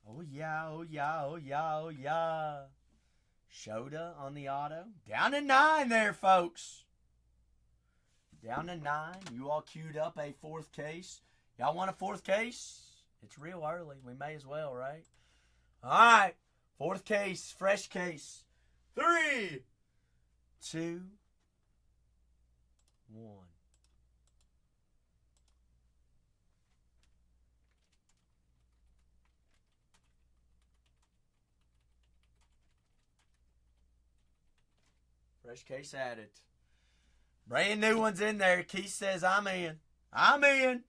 Speaker 1: Oh yeah, oh yeah, oh yeah, oh yeah. Shoda on the auto. Down to 9 there, folks. Down to 9. You all queued up a 4th case. Y'all want a 4th case? It's real early. We may as well, right? All right. 4th case. Fresh case. 3, 2, 1. Fresh case added. Brand new ones in there. Keith says I'm in. I'm in.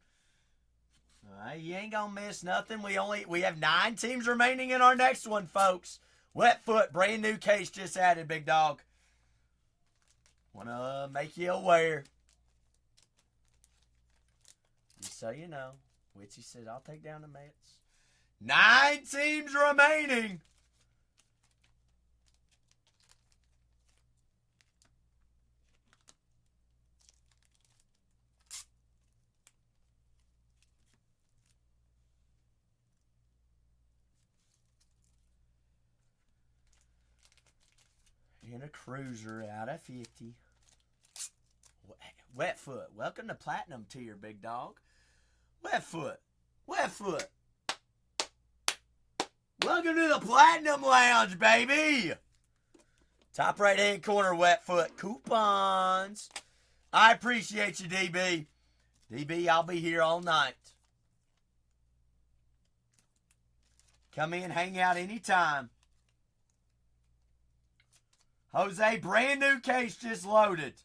Speaker 1: You ain't gonna miss nothing. We have 9 teams remaining in our next one, folks. Wet foot, brand new case just added, big dog. Wanna make you aware. Just so you know. Witsy says I'll take down the Mets. 9 teams remaining. And a cruiser out of 50. Wet foot. Welcome to platinum tier, big dog. Wet foot. Wet foot. Welcome to the platinum lounge, baby. Top right hand corner, wet foot. Coupons. I appreciate you, DB. DB, I'll be here all night. Come in, hang out anytime. Jose, brand new case just loaded.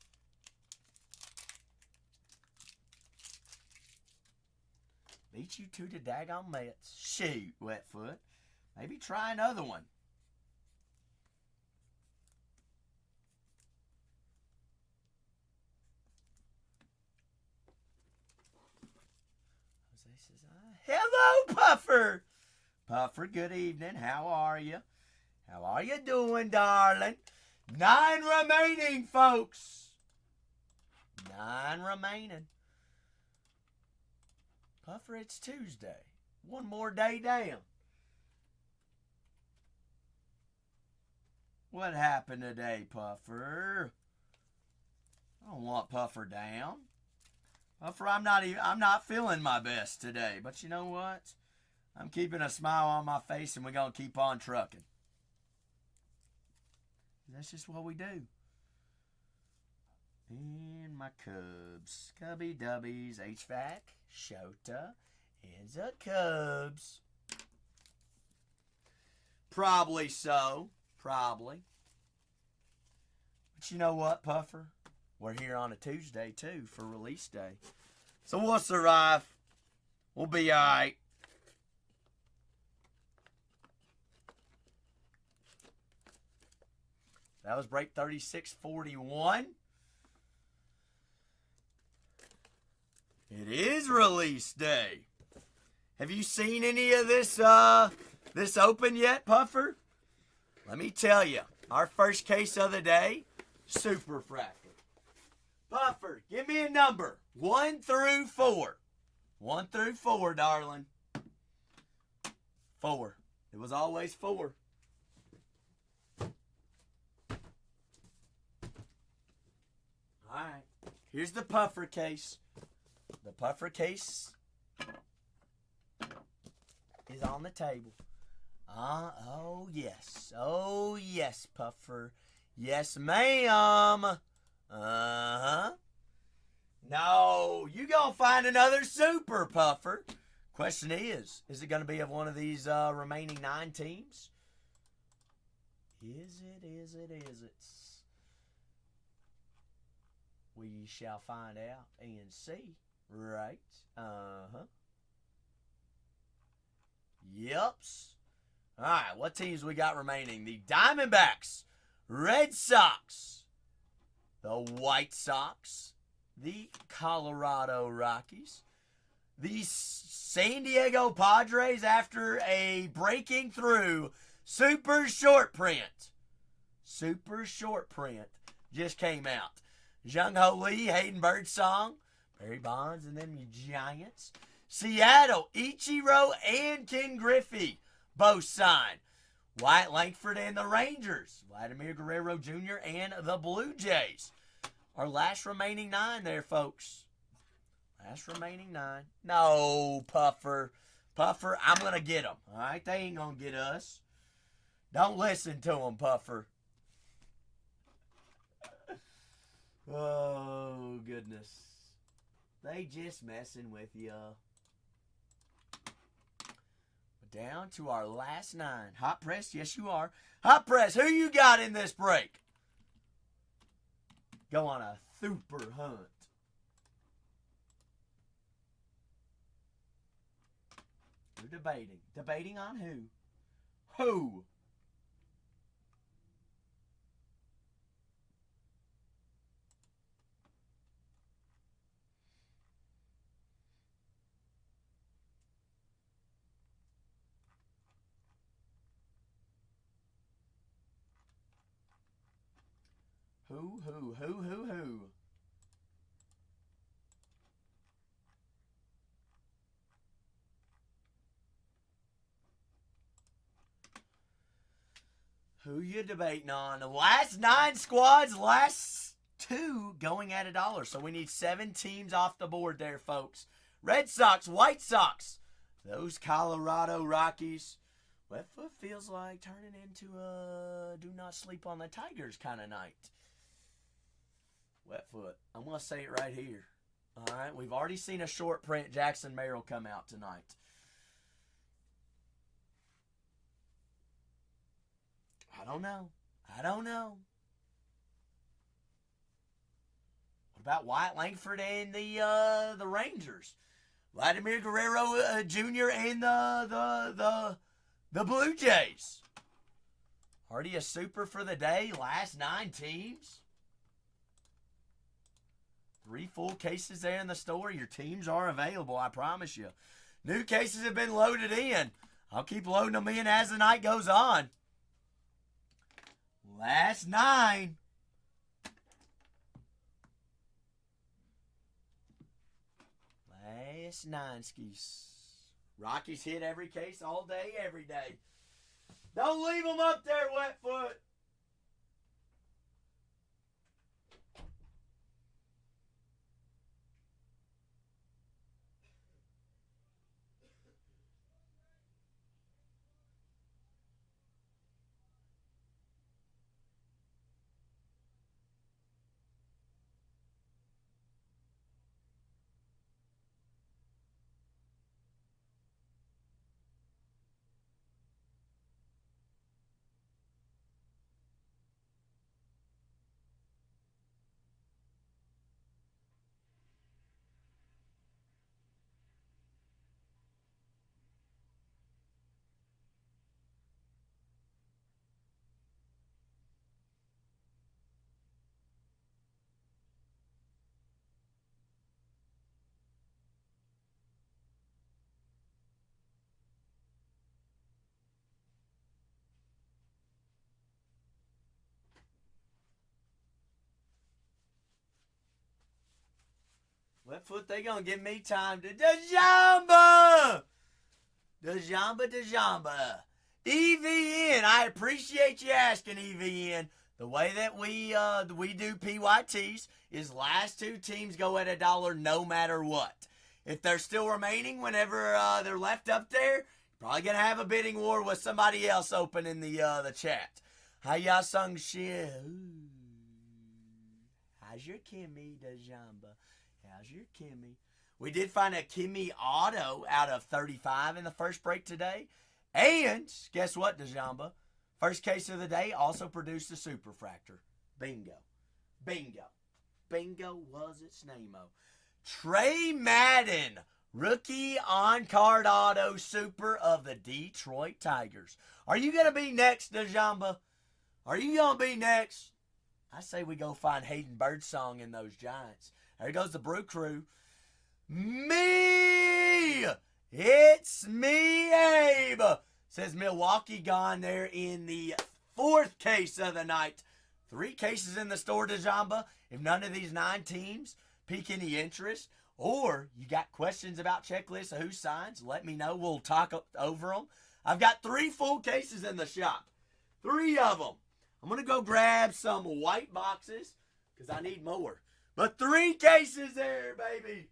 Speaker 1: Beat you to the daggone Mets. Shoot, wet foot. Maybe try another one. Jose says, hello, Puffer. Puffer, good evening. How are you? How are you doing, darling? 9 remaining, folks. 9 remaining. Puffer, it's Tuesday. One more day down. What happened today, Puffer? I don't want Puffer down. Puffer, I'm not feeling my best today. But you know what? I'm keeping a smile on my face, and we're going to keep on trucking. That's just what we do. And my Cubs. Cubby Dubbies. HVAC. Shota. Ends up Cubs. Probably so. Probably. But you know what, Puffer? We're here on a Tuesday, too, for release day. So we'll survive. We'll be all right. That was break 3641. It is release day. Have you seen any of this this open yet, Puffer? Let me tell you, our first case of the day, super fractal. Puffer, give me a number. 1 through 4. 1 through 4, darling. 4. It was always 4. Alright. Here's the Puffer case. The Puffer case is on the table. Oh yes. Oh yes, Puffer. Yes, ma'am. Uh-huh. No, you gonna find another super, Puffer. Question is it gonna be of one of these remaining 9 teams? Is it? We shall find out and see. Right. Uh-huh. Yups. Alright, what teams we got remaining? The Diamondbacks, Red Sox, the White Sox, the Colorado Rockies, the San Diego Padres after a breaking through super short print. Super short print just came out. Jung Ho Lee, Hayden Birdsong, Barry Bonds, and then the Giants. Seattle, Ichiro and Ken Griffey both signed. Wyatt Langford and the Rangers. Vladimir Guerrero Jr. and the Blue Jays. Our last remaining 9 there, folks. Last remaining 9. No, Puffer. Puffer, I'm going to get them. All right? They ain't going to get us. Don't listen to them, Puffer. Oh, goodness. They just messing with you. Down to our last 9. Hot press, yes you are. Hot press, who you got in this break? Go on a super hunt. You're debating. Debating on who? Who? Who? Who you debating on? The last 9 squads, last 2 going at $1. So we need 7 teams off the board there, folks. Red Sox, White Sox, those Colorado Rockies. Wetfoot feels like turning into a do not sleep on the Tigers kind of night. Wetfoot. I'm going to say it right here. All right, we've already seen a short print Jackson Merrill come out tonight. I don't know. What about Wyatt Langford and the Rangers? Vladimir Guerrero Jr. and the Blue Jays. Already a super for the day. Last 9 teams. 3 full cases there in the store. Your teams are available, I promise you. New cases have been loaded in. I'll keep loading them in as the night goes on. Last 9. Last 9 skis. Rockies hit every case all day, every day. Don't leave them up there, Wetfoot. Left foot, they gonna give me time to DeJamba! DeJamba. EVN, I appreciate you asking, EVN. The way that we do PYTs is last two teams go at $1 no matter what. If they're still remaining whenever they're left up there, you're probably going to have a bidding war with somebody else open in the chat. How y'all sung shit? How's your Kimmy, DeJamba? How's your Kimmy? We did find a Kimmy auto out of 35 in the first break today. And guess what, DeJamba? First case of the day also produced a superfractor. Bingo. Bingo was its name-o. Trey Madden, rookie on-card auto super of the Detroit Tigers. Are you going to be next, DeJamba? Are you going to be next? I say we go find Hayden Birdsong in those Giants. There goes the Brew Crew. Me! It's me, Abe! Says Milwaukee gone there in the fourth case of the night. 3 cases in the store, DeJamba. If none of these 9 teams pique any interest, or you got questions about checklists of who signs, let me know. We'll talk over them. I've got 3 full cases in the shop. 3 of them. I'm going to go grab some white boxes because I need more. But 3 cases there, baby.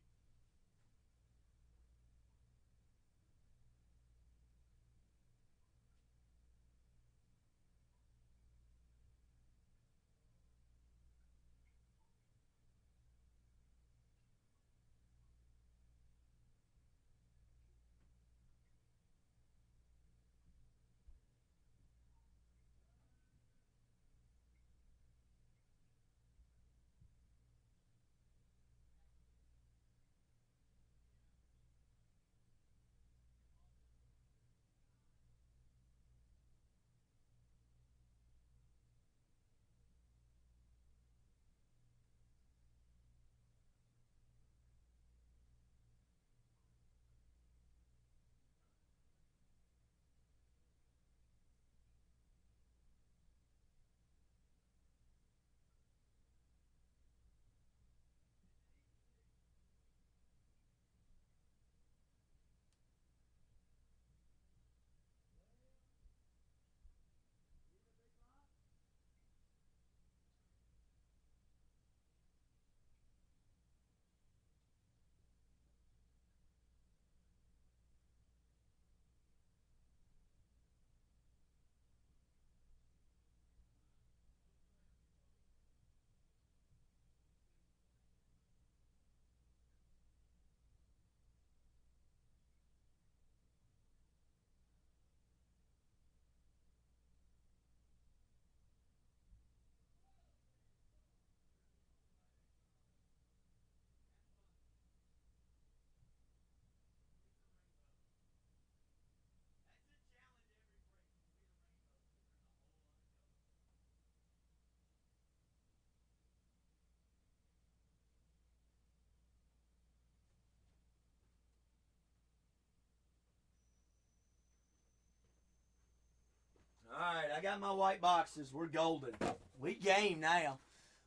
Speaker 1: Alright, I got my white boxes. We're golden. We game now.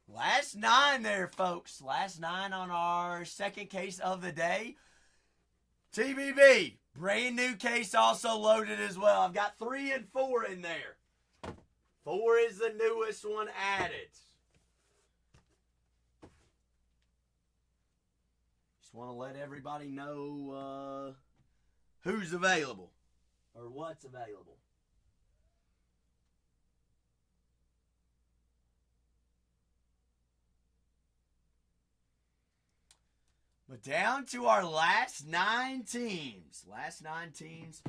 Speaker 1: Last 9 there, folks. Last 9 on our second case of the day. TBB, brand new case also loaded as well. I've got 3 and 4 in there. 4 is the newest one added. Just want to let everybody know who's available or what's available. But down to our last 9 teams. Last 9 teams.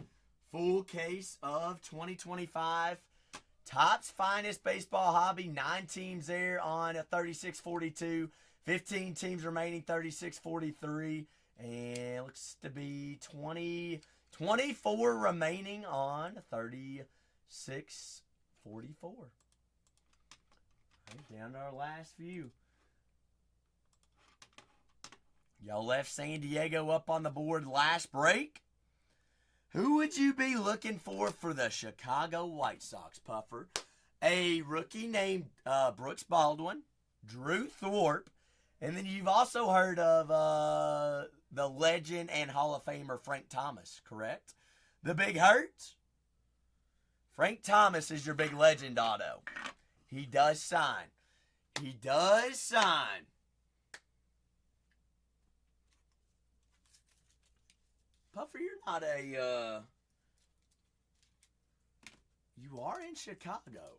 Speaker 1: Full case of 2025. Topps Finest Baseball Hobby. 9 teams there on a 36-42. 15 teams remaining, 36-43. And looks to be 24 remaining on 36-44. Right, down to our last few. Y'all left San Diego up on the board last break. Who would you be looking for the Chicago White Sox, Puffer? A rookie named Brooks Baldwin, Drew Thorpe, And then you've also heard of the legend and Hall of Famer Frank Thomas, correct? The Big Hurt? Frank Thomas is your big legend auto. He does sign. He does sign. Puffer, you're not a, you are in Chicago.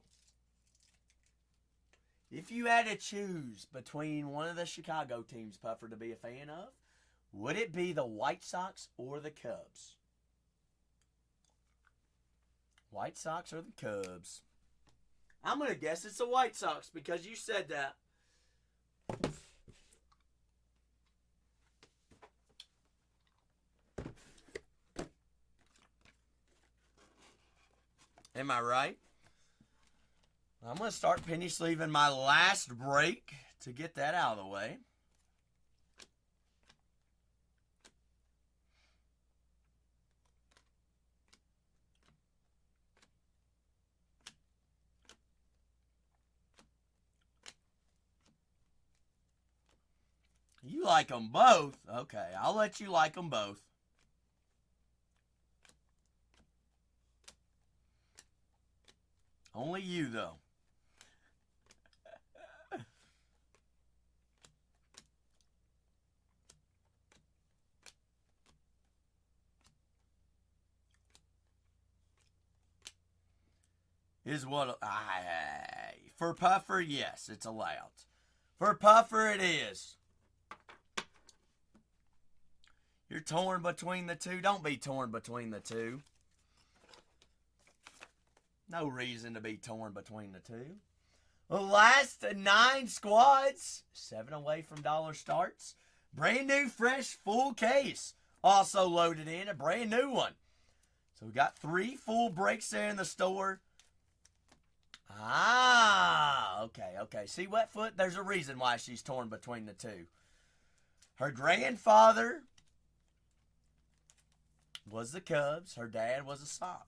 Speaker 1: If you had to choose between one of the Chicago teams, Puffer, to be a fan of, would it be the White Sox or the Cubs? White Sox or the Cubs? I'm going to guess it's the White Sox because you said that. Am I right? I'm going to start penny sleeving my last break to get that out of the way. You like them both? Okay, I'll let you like them both. Only you, though. Is what for Puffer, yes, it's allowed. For Puffer, it is. You're torn between the two. Don't be torn between the two. No reason to be torn between the two. The last 9 squads, 7 away from dollar starts. Brand new, fresh, full case. Also loaded in, a brand new one. So we got 3 full breaks there in the store. Okay. See, Wetfoot, there's a reason why she's torn between the two. Her grandfather was the Cubs. Her dad was a Sox.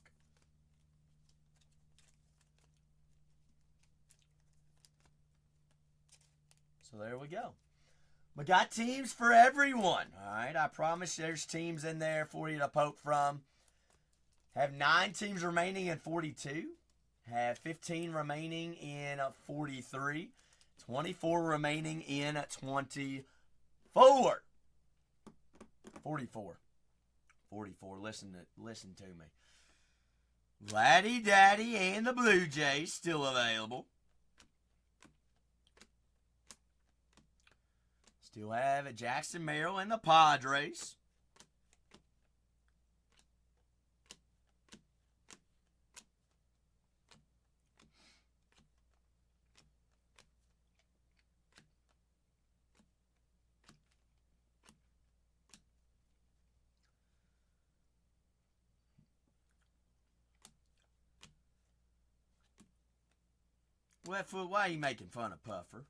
Speaker 1: So there we go. We got teams for everyone. All right, I promise there's teams in there for you to poke from. Have 9 teams remaining in 42. Have 15 remaining in 43. 24 remaining in 24. 44. Listen to me. Laddie Daddy and the Blue Jays still available. Still have Jackson Merrill and the Padres. Wetfoot, why are you making fun of Puffer?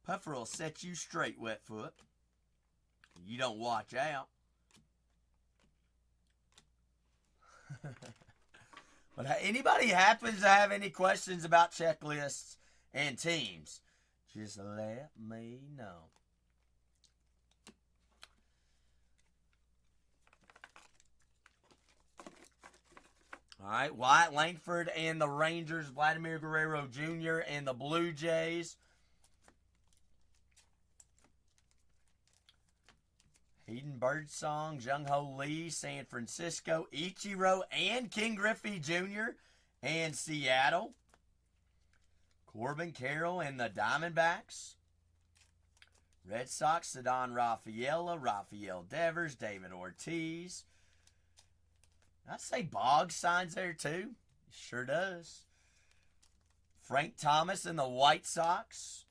Speaker 1: Puffer will set you straight, Wetfoot. You don't watch out. But anybody happens to have any questions about checklists and teams, just let me know. All right, Wyatt Langford and the Rangers, Vladimir Guerrero Jr. and the Blue Jays. Hayden Birdsong, Jung-Ho Lee, San Francisco, Ichiro and King Griffey Jr. and Seattle. Corbin Carroll and the Diamondbacks. Red Sox, Ceddanne Rafaela, Rafael Devers, David Ortiz. I'd say Boggs signs there too. He sure does. Frank Thomas and the White Sox.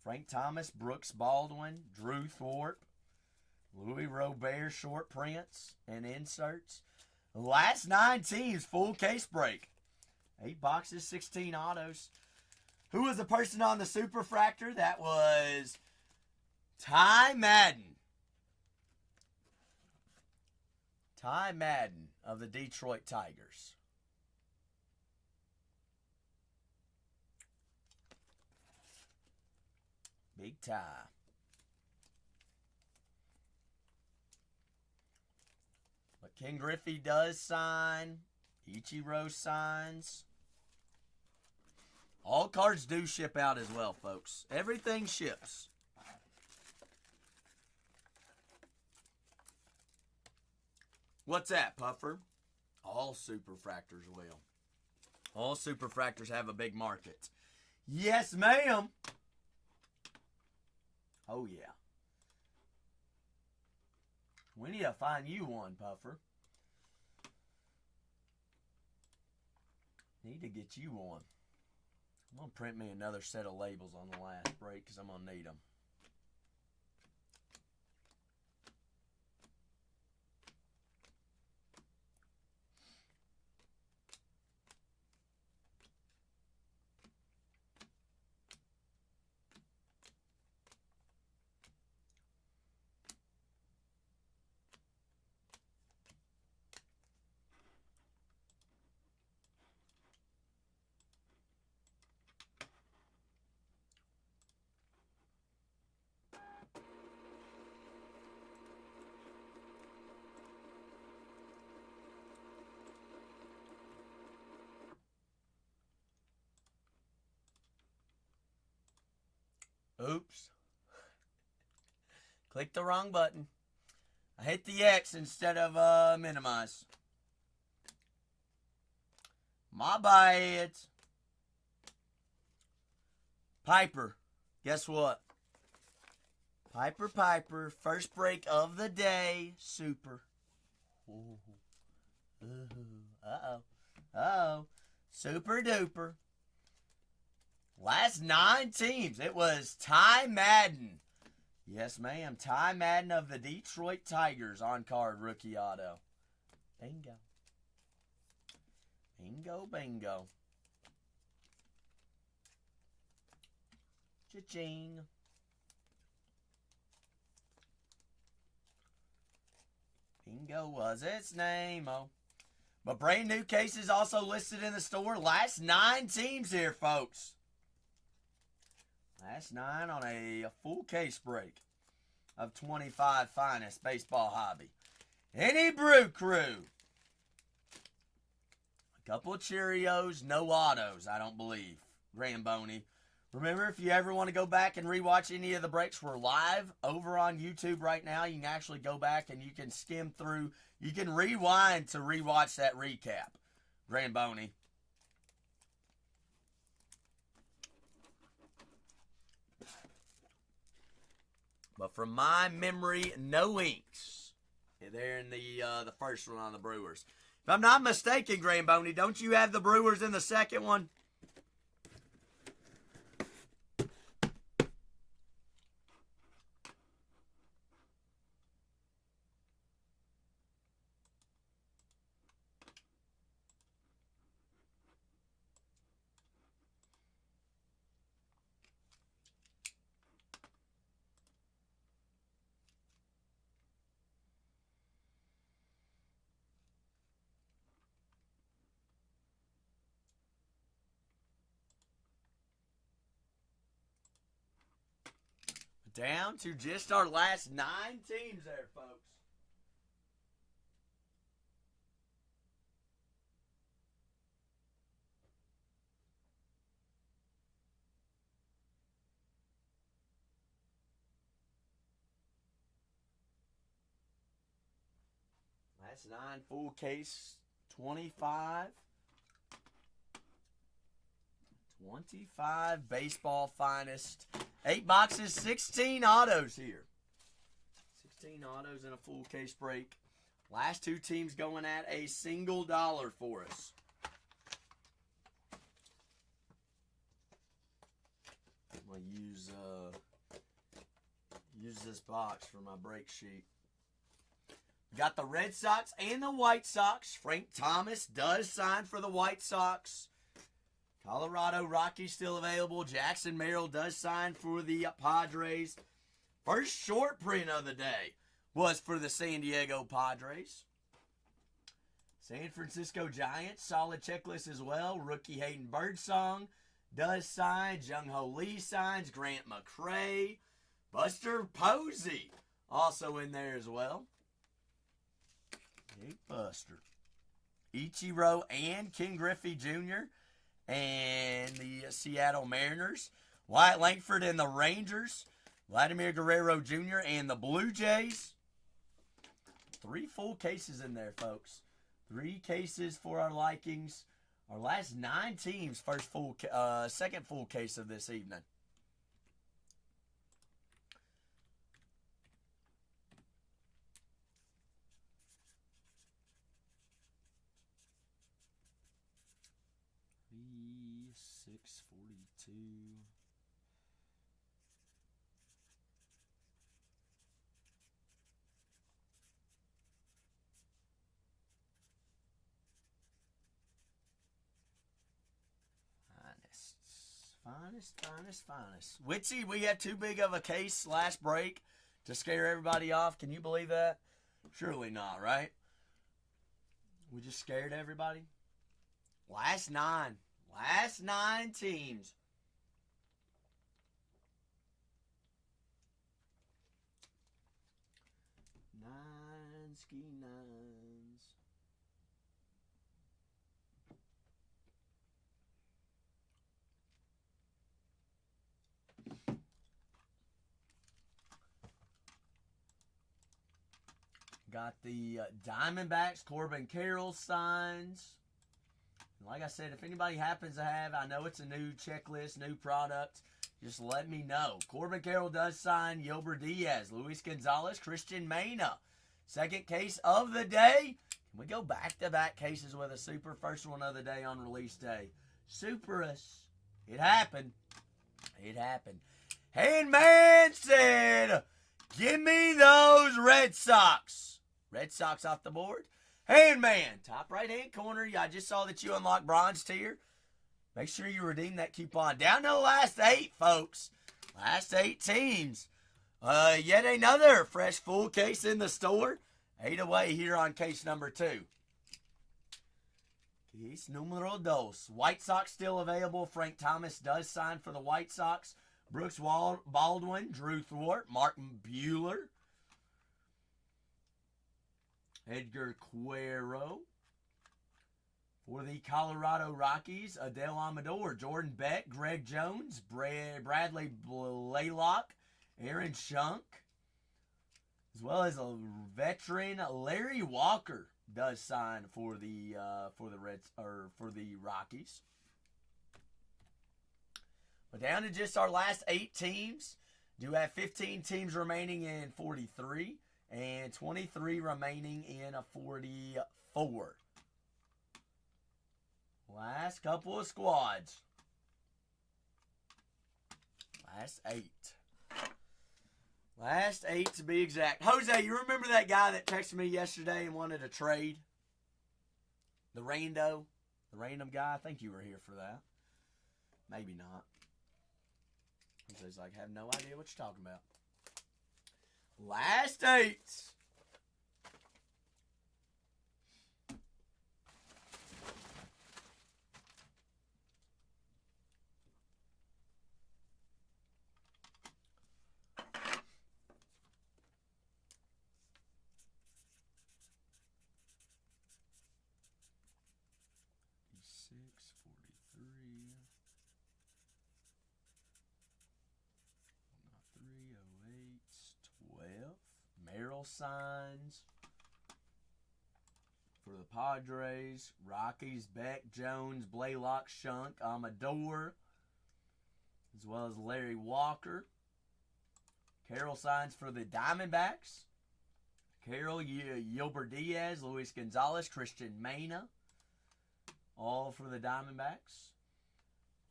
Speaker 1: Frank Thomas, Brooks Baldwin, Drew Thorpe, Louis Robert, short prints and inserts. The last 9 teams, full case break. 8 boxes, 16 autos. Who was the person on the Superfractor? That was Ty Madden. Ty Madden of the Detroit Tigers. Big tie. But Ken Griffey does sign. Ichiro signs. All cards do ship out as well, folks. Everything ships. What's that, Puffer? All superfractors will. All superfractors have a big market. Yes, ma'am. Oh, yeah. We need to find you one, Puffer. Need to get you one. I'm going to print me another set of labels on the last break because I'm going to need them. Oops. Click the wrong button. I hit the X instead of minimize. My bad. Piper. Guess what? Piper. First break of the day. Super. Ooh. Uh-oh. Uh-oh. Super duper. Last 9 teams. It was Ty Madden. Yes, ma'am. Ty Madden of the Detroit Tigers on card rookie auto. Bingo. Bingo. Cha-ching. Bingo was its name. Oh. But brand new cases also listed in the store. Last 9 teams here, folks. Last 9 on a full case break of 25 finest baseball hobby. Any Brew Crew. A couple of Cheerios, no autos, I don't believe. Gramboni. Remember, if you ever want to go back and rewatch any of the breaks, we're live over on YouTube right now. You can actually go back and you can skim through. You can rewind to rewatch that recap. Gramboni. But from my memory, no inks. They're in the first one on the Brewers. If I'm not mistaken, Gramboni, don't you have the Brewers in the second one? Down to just our last 9 teams there, folks. Last 9 full case, 25. 25 baseball finest. 8 boxes, 16 autos here. 16 autos in a full case break. Last 2 teams going at a single dollar for us. I'm going to use this box for my break sheet. Got the Red Sox and the White Sox. Frank Thomas does sign for the White Sox. Colorado Rockies still available. Jackson Merrill does sign for the Padres. First short print of the day was for the San Diego Padres. San Francisco Giants, solid checklist as well. Rookie Hayden Birdsong. does signs. Jung Ho Lee signs. Grant McCray. Buster Posey also in there as well. Hey, Buster. Ichiro and Ken Griffey Jr. and the Seattle Mariners. Wyatt Langford and the Rangers. Vladimir Guerrero Jr. and the Blue Jays. 3 full cases in there, folks. 3 cases for our likings. Our last 9 teams, second full case of this evening. $6.42. Finest. Witsy, we had too big of a case last break to scare everybody off. Can you believe that? Surely not, right? We just scared everybody. Last 9 teams. Nines. Got the Diamondbacks, Corbin Carroll signs. Like I said, if anybody happens to have, I know it's a new checklist, new product, just let me know. Corbin Carroll does sign Yolber Diaz, Luis Gonzalez, Christian Mena. Second case of the day. Can we go back-to-back cases with a super? First one of the day on release day. Superus. It happened. Handman said, give me those Red Sox. Red Sox off the board. Handman, top right-hand corner. I just saw that you unlocked bronze tier. Make sure you redeem that coupon. Down to the last 8, folks. Last 8 teams. Yet another fresh full case in the store. 8 away here on case number 2. Case numero 2. White Sox still available. Frank Thomas does sign for the White Sox. Brooks Baldwin, Drew Thwart, Martin Buehler, Edgar Cuero. For the Colorado Rockies, Adele Amador, Jordan Beck, Greg Jones, Bradley Blaylock, Aaron Shunk, as well as a veteran Larry Walker does sign for the Rockies. But down to just our last 8 teams. Do have 15 teams remaining in 43 and 23 remaining in a 44. Last couple of squads. Last 8. Last 8 to be exact. Jose, you remember that guy that texted me yesterday and wanted a trade? The random guy? I think you were here for that. Maybe not. Jose's like, I have no idea what you're talking about. Last 8. Merrill signs for the Padres. Rockies, Beck, Jones, Blaylock, Shunk, Amador, as well as Larry Walker. Carroll signs for the Diamondbacks. Carroll, Yolber Diaz, Luis Gonzalez, Christian Mena, all for the Diamondbacks.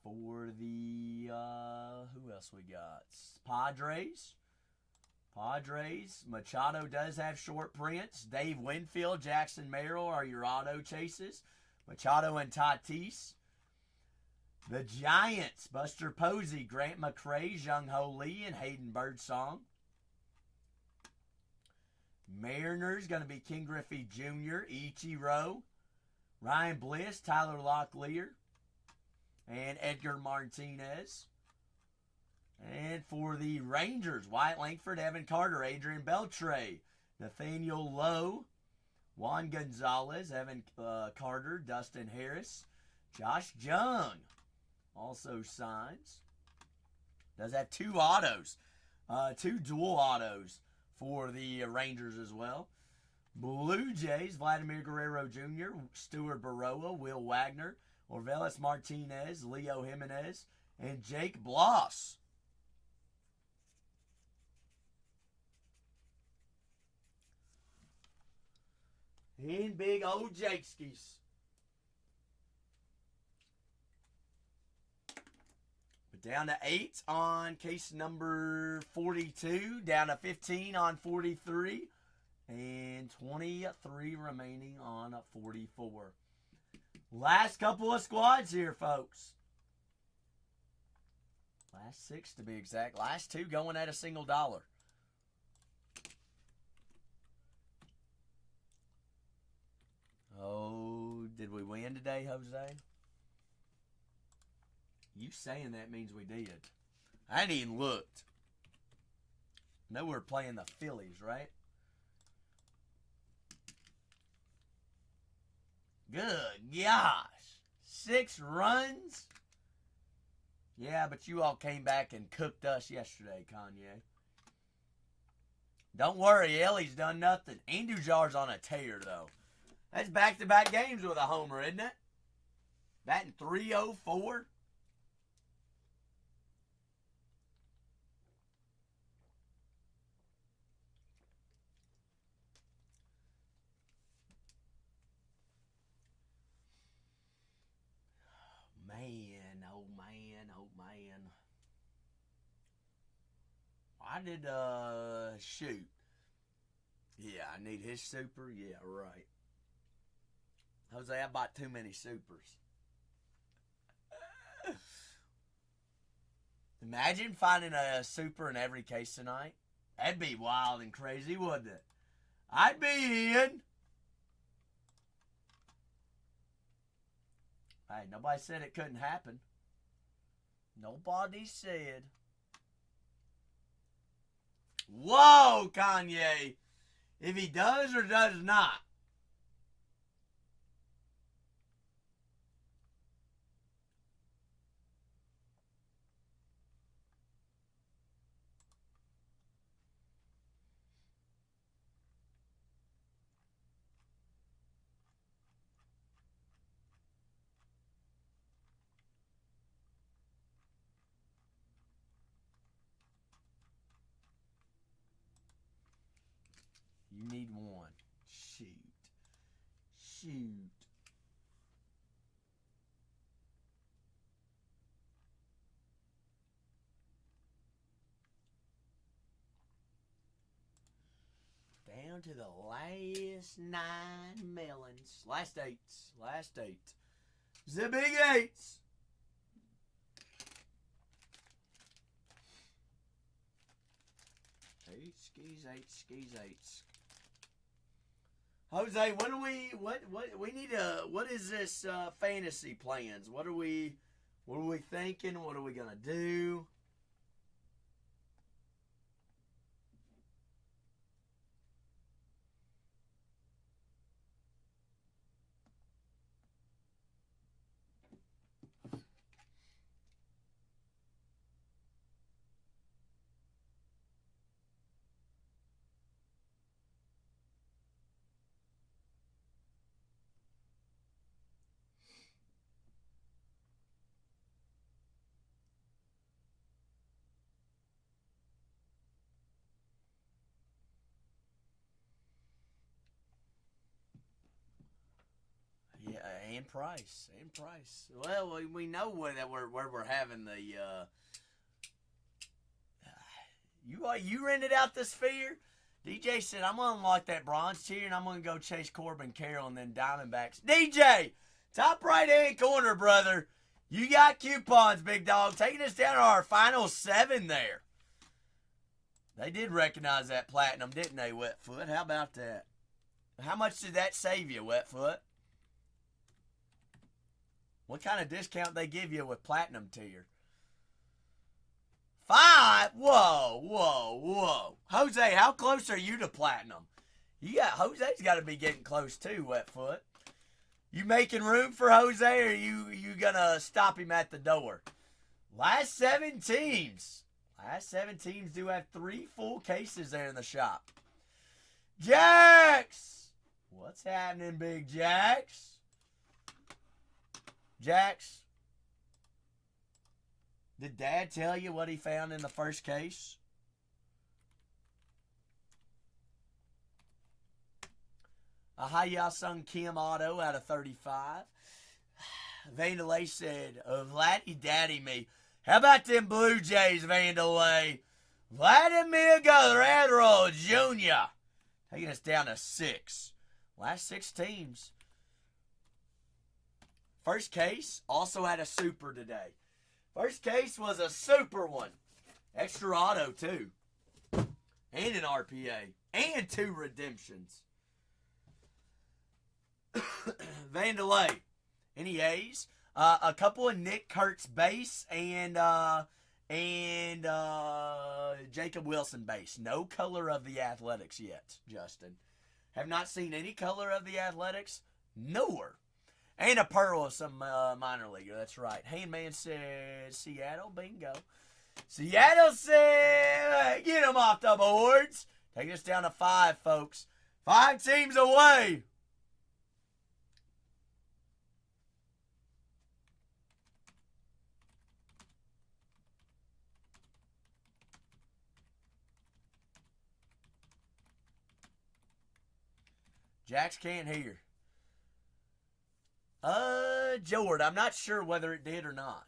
Speaker 1: For the, who else we got? Padres, Machado does have short prints. Dave Winfield, Jackson Merrill are your auto chases. Machado and Tatis. The Giants, Buster Posey, Grant McCray, Jung Ho Lee, and Hayden Birdsong. Mariners, going to be Ken Griffey Jr., Ichiro, Ryan Bliss, Tyler Locklear. and Edgar Martinez. And for the Rangers, Wyatt Langford, Evan Carter, Adrian Beltre, Nathaniel Lowe, Juan Gonzalez, Evan Carter, Dustin Harris, Josh Jung also signs. Does have 2 autos, 2 dual autos for the Rangers as well. Blue Jays, Vladimir Guerrero Jr., Stuart Baroa, Will Wagner, Orvelis Martinez, Leo Jimenez, and Jake Bloss. And big old Jakeskis. But down to 8 on case number 42. Down to 15 on 43. And 23 remaining on 44. Last couple of squads here, folks. Last 6 to be exact. Last 2 going at a single dollar. Oh, did we win today, Jose? You saying that means we did. I ain't even looked. I know we're playing the Phillies, right? Good gosh. 6 runs? Yeah, but you all came back and cooked us yesterday, Kanye. Don't worry, Ellie's done nothing. Andujar's on a tear, though. That's back-to-back games with a homer, isn't it? Batting .304. Man, oh man, oh man. I did, shoot. Yeah, I need his super. Yeah, right. Jose, I bought too many supers. Imagine finding a super in every case tonight. That'd be wild and crazy, wouldn't it? I'd be in. Hey, nobody said it couldn't happen. Nobody said. Whoa, Kanye. If he does or does not. You need one. Shoot. Shoot. Down to the last 9 melons. Last 8. Last 8. The big 8s. Eight skis, 8 skis, 8s. Jose, what do we need to, what is this fantasy plans? What are we thinking? What are we gonna do? Yeah, and price. Well, we know where we're having the. You rented out the Sphere. DJ said, I'm going to unlock that bronze tier and I'm going to go chase Corbin Carroll and then Diamondbacks. DJ, top right-hand corner, brother. You got coupons, big dog. Taking us down to our final 7 there. They did recognize that platinum, didn't they, Wetfoot? How about that? How much did that save you, Wetfoot? What kind of discount they give you with platinum tier? 5? Whoa, whoa, whoa. Jose, how close are you to platinum? Jose's got to be getting close too, Wetfoot. You making room for Jose, or you gonna stop him at the door? Last 7 teams. Last 7 teams do have 3 full cases there in the shop. Jax! What's happening, Big Jax? Jax, did Dad tell you what he found in the first case? Ahaya Sung Kim Auto out of 35. Vandalay said, Vladdy Daddy me. How about them Blue Jays, Vandalay? Vladimir Guerrero Jr. Taking us down to 6. Last 6 teams. First case also had a super today. First case was a super one. Extra auto, too. And an RPA. And 2 redemptions. Vandalay. Any A's? A couple of Nick Kurtz base and Jacob Wilson base. No color of the Athletics yet, Justin. Have not seen any color of the Athletics. Nor. And a pearl of some minor leaguer. That's right. Handman says Seattle. Bingo. Seattle said get them off the boards. Take us down to 5, folks. 5 teams away. Jax can't hear. Jord, I'm not sure whether it did or not.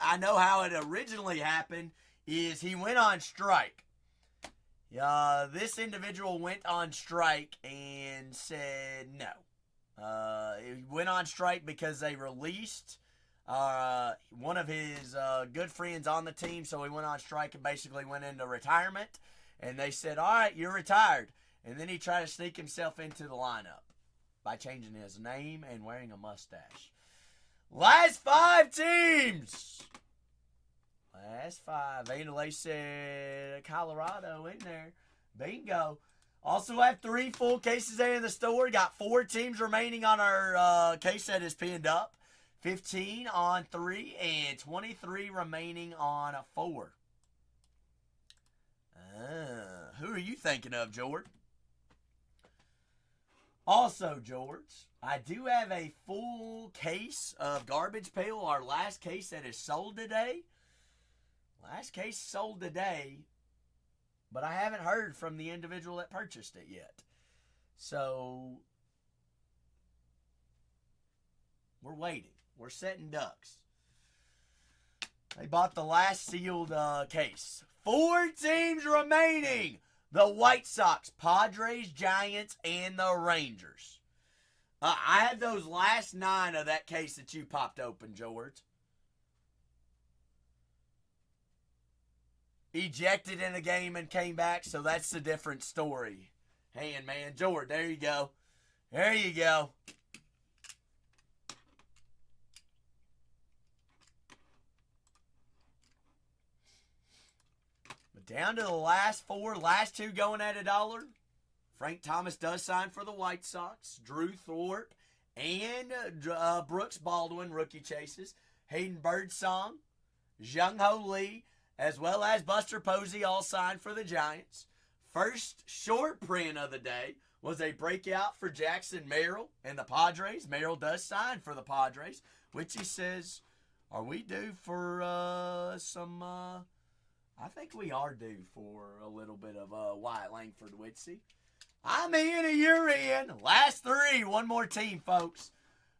Speaker 1: I know how it originally happened is he went on strike. This individual went on strike and said no. He went on strike because they released one of his good friends on the team, so he went on strike and basically went into retirement. And they said, all right, you're retired. And then he tried to sneak himself into the lineup by changing his name and wearing a mustache. Last 5 teams. Last 5. Vandalay said Colorado in there. Bingo. Also have 3 full cases there in the store. Got 4 teams remaining on our case that is pinned up. 15 on 3 and 23 remaining on 4. Who are you thinking of, George? Also, George, I do have a full case of Garbage Pail, our last case that is sold today. Last case sold today, but I haven't heard from the individual that purchased it yet. So, we're waiting. We're setting ducks. They bought the last sealed case. 4 teams remaining. The White Sox, Padres, Giants, and the Rangers. I had those last 9 of that case that you popped open, George. Ejected in a game and came back, so that's a different story. Man, George, there you go. There you go. Down to the last 4, last 2 going at $1. Frank Thomas does sign for the White Sox. Drew Thorpe and Brooks Baldwin, rookie chases. Hayden Birdsong, Jung Ho Lee, as well as Buster Posey all signed for the Giants. First short print of the day was a breakout for Jackson Merrill and the Padres. Merrill does sign for the Padres, which he says, are we due for some... I think we are due for a little bit of Wyatt Langford Witsy. I'm in, you're in. Last 3. One more team, folks.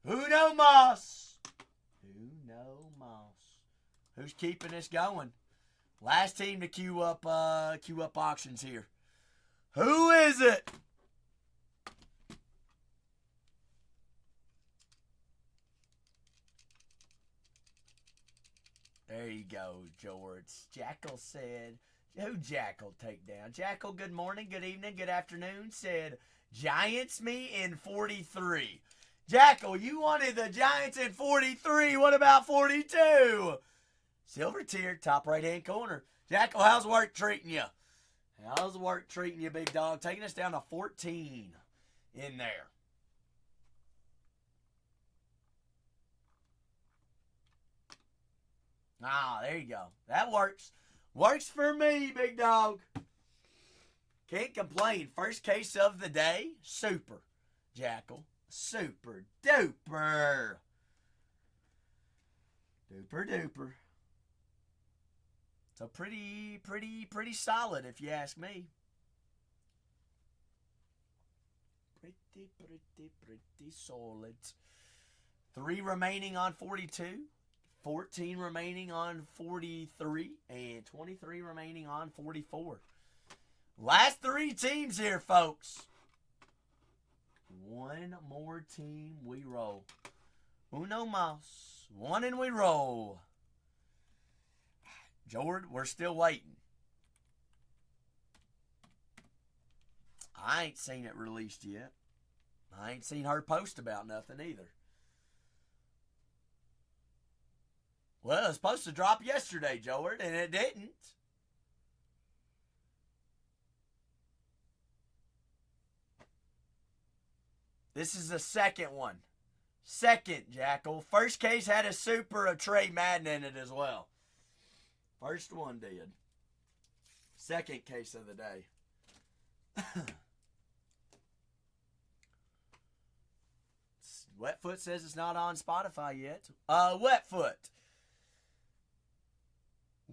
Speaker 1: Uno Moss. Uno Moss. Who's keeping this going? Last team to queue up auctions here. Who is it? There you go, George. Jackal said, who Jackal take down? Jackal, good morning, good evening, good afternoon, said Giants me in 43. Jackal, you wanted the Giants in 43. What about 42? Silver tier, top right-hand corner. Jackal, how's work treating you? How's work treating you, big dog? Taking us down to 14 in there. Ah, there you go. That works. Works for me, big dog. Can't complain. First case of the day. Super, Jackal. Super duper. Duper duper. So pretty solid if you ask me. Pretty solid. 3 remaining on 42. 14 remaining on 43. And 23 remaining on 44. Last 3 teams here, folks. One more team, we roll. Uno mas. 1 and we roll. Jordan, we're still waiting. I ain't seen it released yet. I ain't seen her post about nothing either. Well, it was supposed to drop yesterday, Jordan, and it didn't. This is the second one. Second, Jackal. First case had a super of Trey Madden in it as well. First one did. Second case of the day. Wetfoot says it's not on Spotify yet. Wetfoot.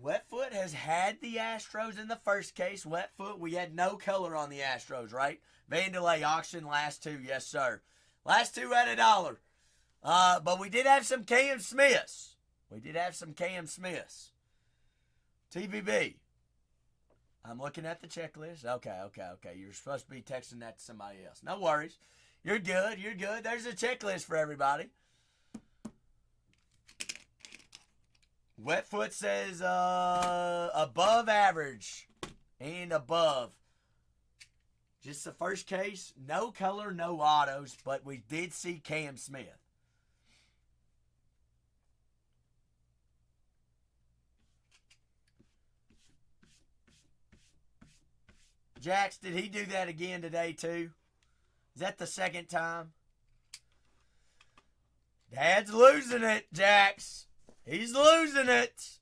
Speaker 1: Wetfoot has had the Astros in the first case. Wetfoot, we had no color on the Astros, right? Vandelay auction, last 2, yes, sir. Last 2 at $1. But we did have some Cam Smiths. TVB. I'm looking at the checklist. Okay. You're supposed to be texting that to somebody else. No worries. You're good. There's a checklist for everybody. Wetfoot says above average and above. Just the first case, no color, no autos, but we did see Cam Smith. Jax, did he do that again today too? Is that the second time? Dad's losing it, Jax. He's losing it.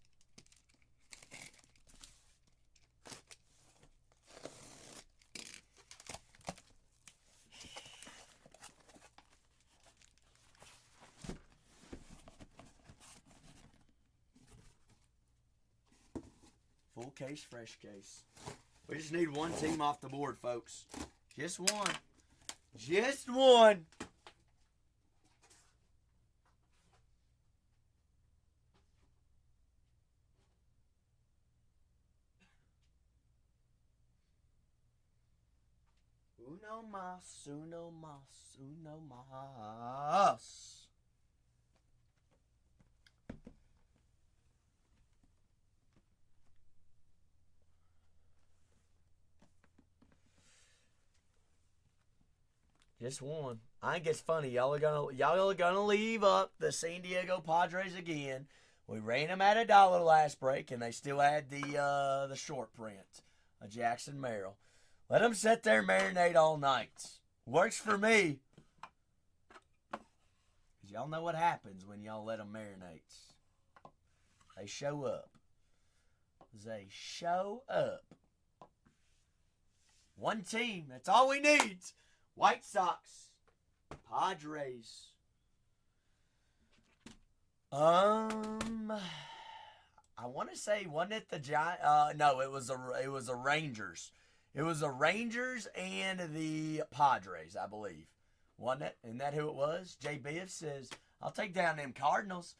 Speaker 1: Full case, fresh case. We just need one team off the board, folks. Just one. Just one. Uno mas, uno mas, uno mas. Just one. I think it's funny. Y'all are gonna leave up the San Diego Padres again. We ran them at $1 last break, and they still had the short print of Jackson Merrill. Let them sit there and marinate all night. Works for me. Because y'all know what happens when y'all let them marinate. They show up. They show up. One team. That's all we need. White Sox. Padres. I want to say, wasn't it the Giants? No, it was a Rangers. It was the Rangers and the Padres, I believe. Wasn't it? Isn't that who it was? J. Biv says, I'll take down them Cardinals.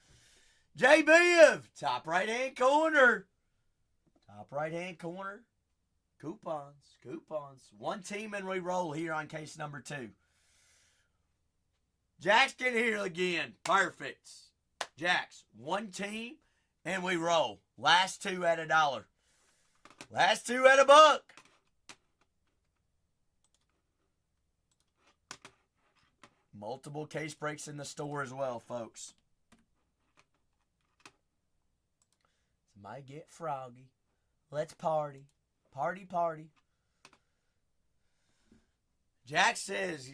Speaker 1: J. Biv, top right-hand corner. Top right-hand corner. Coupons. One team and we roll here on case number 2. Jax can hear again. Perfect. Jax, one team and we roll. Last 2 at $1. Last 2 at $1. Multiple case breaks in the store as well, folks. This might get froggy. Let's party. Party, party. Jack says,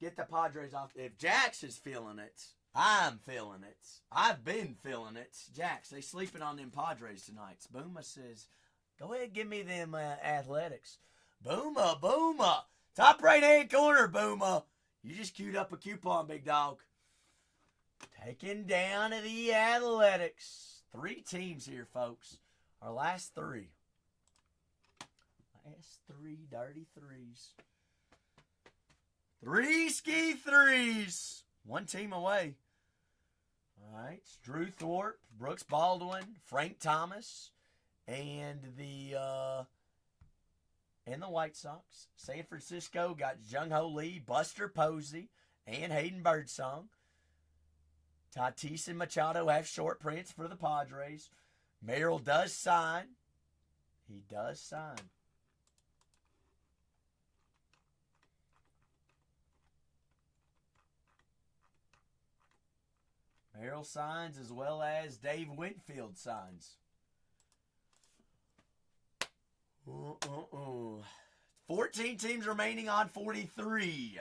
Speaker 1: get the Padres off. If Jax is feeling it, I'm feeling it. I've been feeling it. Jax, they sleeping on them Padres tonight. Booma says, go ahead and give me them Athletics. Booma, Booma. Top right-hand corner, Booma. You just queued up a coupon, big dog. Taking down the Athletics. 3 teams here, folks. Our last 3. Last 3 dirty 3s. 3 ski 3s. 1 team away. All right. It's Drew Thorpe, Brooks Baldwin, Frank Thomas, and the White Sox. San Francisco got Jung Ho Lee, Buster Posey, and Hayden Birdsong. Tatis and Machado have short prints for the Padres. Merrill does sign. He does sign. Merrill signs as well as Dave Winfield signs. 14 teams remaining on 43.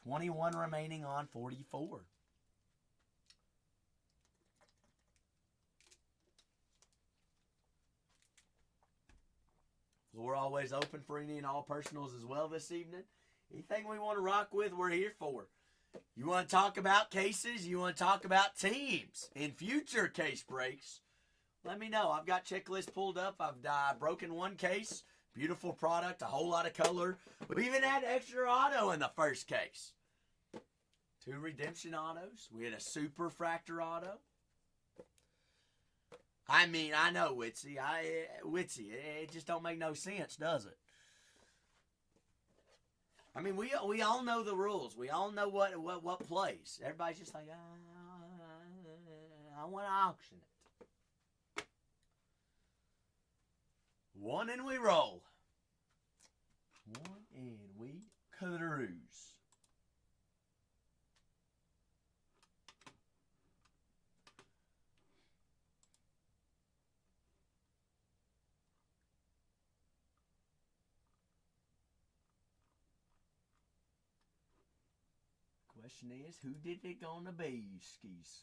Speaker 1: 21 remaining on 44. We're always open for any and all personals as well this evening. Anything we want to rock with, we're here for. You want to talk about cases? You want to talk about teams in future case breaks? Let me know. I've got checklist pulled up. I've broken 1 case. Beautiful product, a whole lot of color. We even had extra auto in the first case. 2 redemption autos. We had a super fractor auto. I mean, I know, Witsy. It just don't make no sense, does it? I mean, we all know the rules. We all know what plays. Everybody's just like, I want to auction it. 1 and we roll. 1 and we cruise. Question is, who did it gonna be, skis?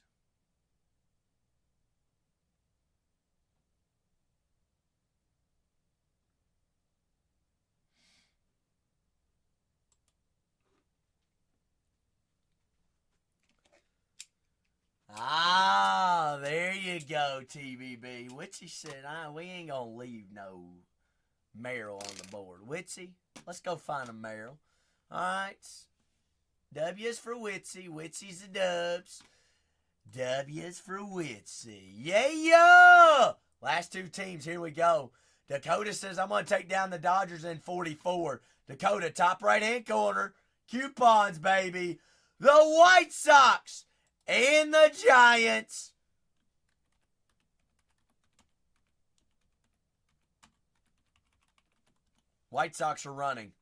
Speaker 1: Ah, there you go, TBB. Witsy said, we ain't gonna leave no Merrill on the board. Witsy, let's go find a Merrill. All right. W's for Witsy. Witsy's the dubs. W's for Witsy. Yeah! Last 2 teams. Here we go. Dakota says, I'm going to take down the Dodgers in 44. Dakota, top right-hand corner. Coupons, baby. The White Sox and the Giants. White Sox are running.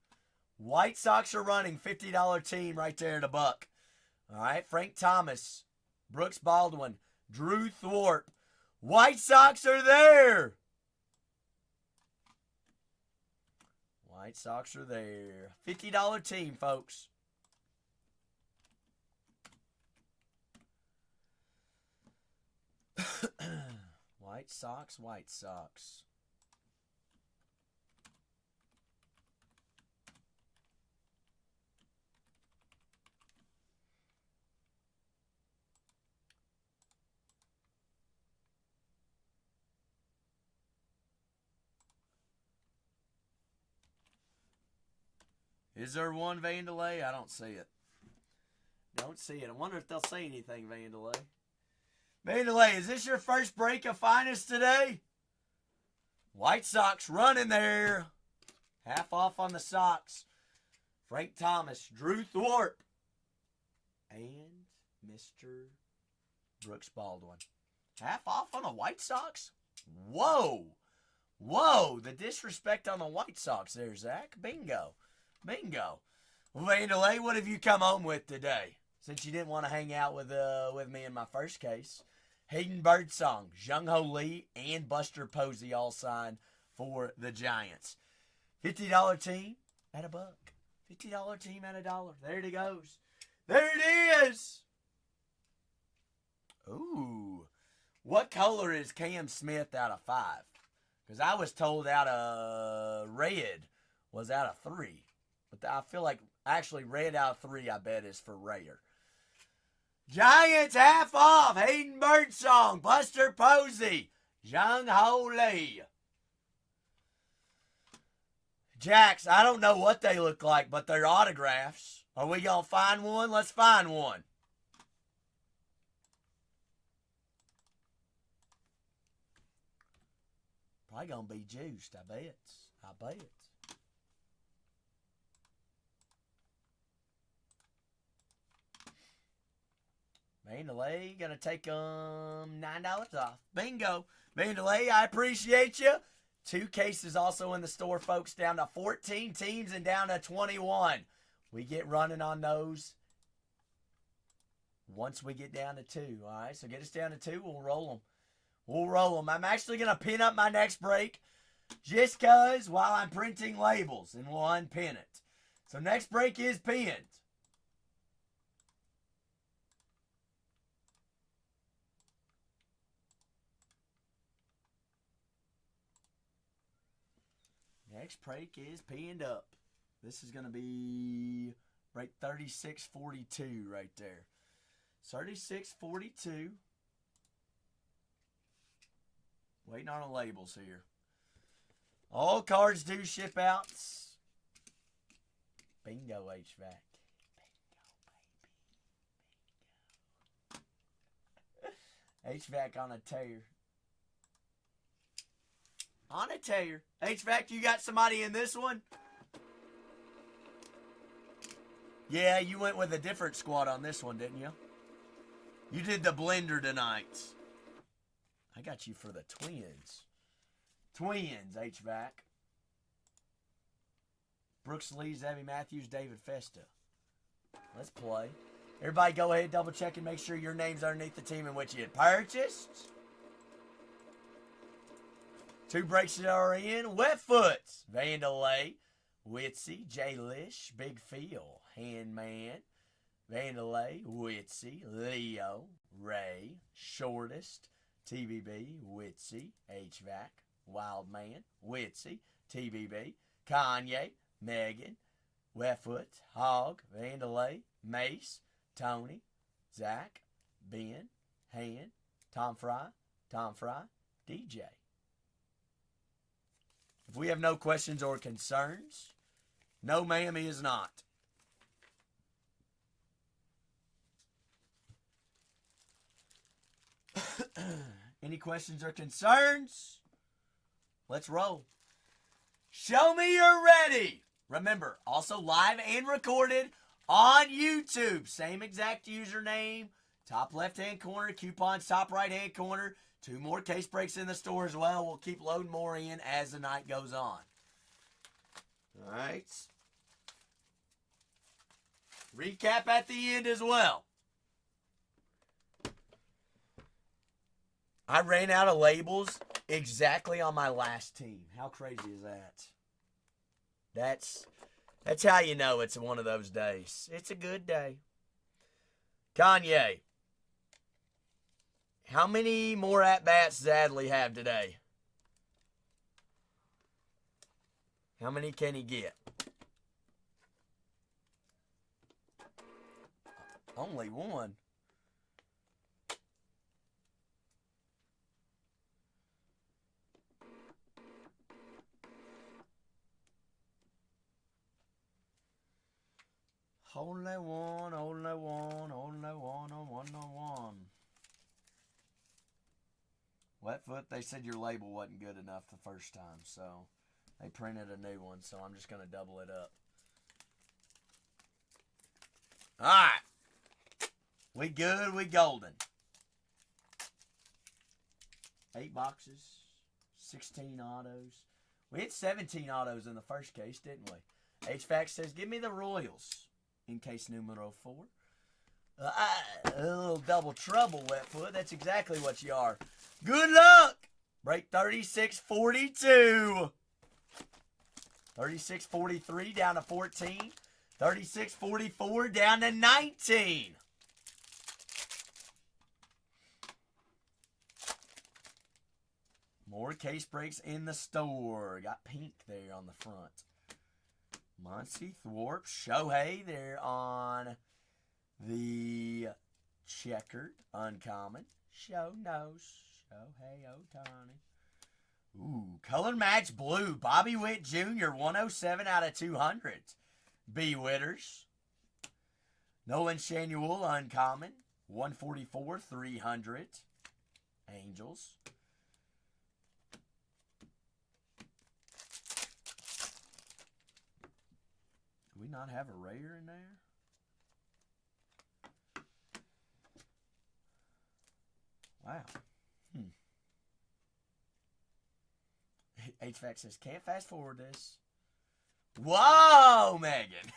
Speaker 1: White Sox are running. $50 team right there at $1. All right, Frank Thomas, Brooks Baldwin, Drew Thorpe. White Sox are there. White Sox are there. $50 team, folks. White Sox, White Sox. Is there one Vandelay? I don't see it. Don't see it. I wonder if they'll say anything, Vandelay. Vandelay, is this your first break of finest today? White Sox running there. Half off on the Sox. Frank Thomas, Drew Thorpe, and Mr. Brooks Baldwin. Half off on the White Sox? Whoa. Whoa, the disrespect on the White Sox there, Zach. Bingo. Bingo. Well, Vandalay, what have you come home with today? Since you didn't want to hang out with me in my first case. Hayden Birdsong, Jung Ho Lee, and Buster Posey all signed for the Giants. $50 team at $1. $50 team at $1. There it goes. There it is. Ooh. What color is Cam Smith out of 5? Because I was told out of red was out of 3. But I feel like actually red out of 3, I bet, is for rare. Giants half off. Hayden Birdsong, Buster Posey, Jung Ho Lee. Jacks, I don't know what they look like, but they're autographs. Are we going to find one? Let's find one. Probably going to be juiced, I bet. I bet. Mandalay going to take $9 off. Bingo. Mandalay, I appreciate you. 2 cases also in the store, folks, down to 14 teams and down to 21. We get running on those once we get down to 2. All right, so get us down to 2. We'll roll them. We'll roll them. I'm actually going to pin up my next break just because while I'm printing labels, and we'll unpin it. So next break is pinned. Next break is pinned up. This is going to be break 3642 right there. 3642. Waiting on the labels here. All cards do ship outs. Bingo, HVAC. Bingo, baby. Bingo. HVAC on a tear. On a tear. HVAC, you got somebody in this one? Yeah, you went with a different squad on this one, didn't you? You did the blender tonight. I got you for the Twins. Twins, HVAC. Brooks Lee, Zabby Matthews, David Festa. Let's play. Everybody go ahead, double check and make sure your name's underneath the team in which you had purchased. 2 breaks that are in. Wetfoots, Vandalay, Witsy, Jay Lish, Big Phil, Handman, Vandalay, Witsy, Leo, Ray, Shortest, TBB, Witsy, HVAC, Wildman, Witsy, TBB, Kanye, Megan, Wetfoot, Hog, Vandalay, Mace, Tony, Zach, Ben, Han, Tom Fry, DJ. If we have no questions or concerns, no ma'am, he is not. Any questions or concerns? Let's roll. Show me you're ready. Remember, also live and recorded on YouTube. Same exact username. Top left-hand corner, coupons top right-hand corner. 2 more case breaks in the store as well. We'll keep loading more in as the night goes on. All right. Recap at the end as well. I ran out of labels exactly on my last team. How crazy is that? That's how you know it's one of those days. It's a good day. Kanye. How many more at-bats does Adley have today? How many can he get? Only 1. Only one, only one, only one, only one. Wetfoot, they said your label wasn't good enough the first time, so they printed a new one, so I'm just going to double it up. All right. We good, we golden. 8 boxes, 16 autos. We hit 17 autos in the first case, didn't we? HVAC says, give me the Royals. In case numero 4. A little double trouble, Wetfoot. That's exactly what you are. Good luck! Break 36-42. 36-43 down to 14. 36-44 down to 19. More case breaks in the store. Got pink there on the front. Muncie, Thwarp, Shohei there on the checkered uncommon. Show nose. Shohei Ohtani. Ooh, color match blue. Bobby Witt Jr. 107 out of 200. B. Witters. Nolan Shanuel uncommon. 144, 300. Angels. Do we not have a rare in there? Wow. HVAC says, can't fast forward this. Whoa, Megan.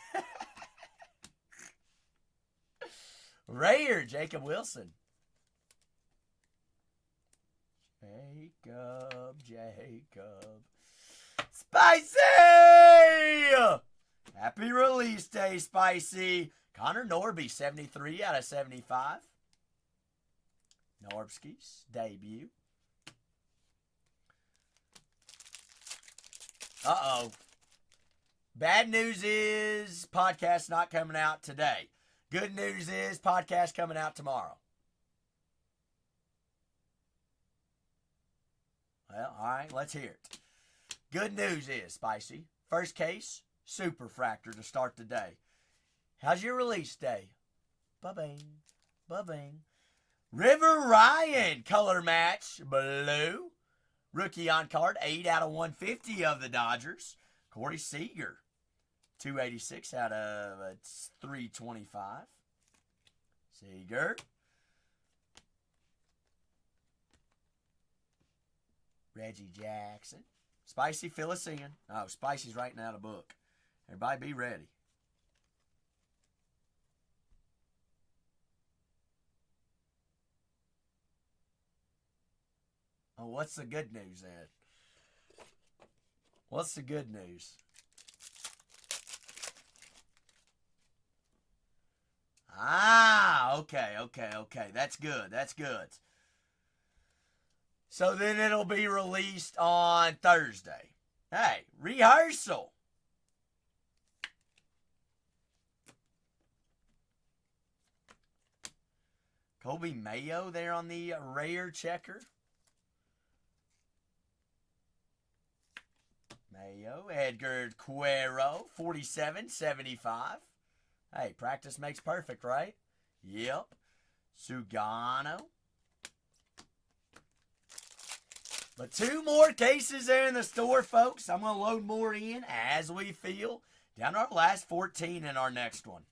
Speaker 1: Rare, Jacob Wilson. Jacob. Spicy! Happy release day, Spicy. Connor Norby, 73 out of 75. Norbsky's debut. Uh-oh. Bad news is podcast not coming out today. Good news is podcast coming out tomorrow. Well, all right, let's hear it. Good news is, Spicy, first case, Superfractor to start the day. How's your release day? Ba-bing, ba-bing. River Ryan, color match, blue. Rookie on card, 8 out of 150 of the Dodgers. Corey Seager, 286 out of 325. Seager. Reggie Jackson. Spicy, fill us in. Oh, Spicy's writing out a book. Everybody be ready. Oh, what's the good news then? What's the good news? Ah, okay. That's good. So then it'll be released on Thursday. Hey, rehearsal. Kobe Mayo there on the rare checker. Mayo, Edgar Cuero, 47-75. Hey, practice makes perfect, right? Yep. Sugano. But 2 more cases there in the store, folks. I'm going to load more in as we feel. Down to our last 14 in our next one.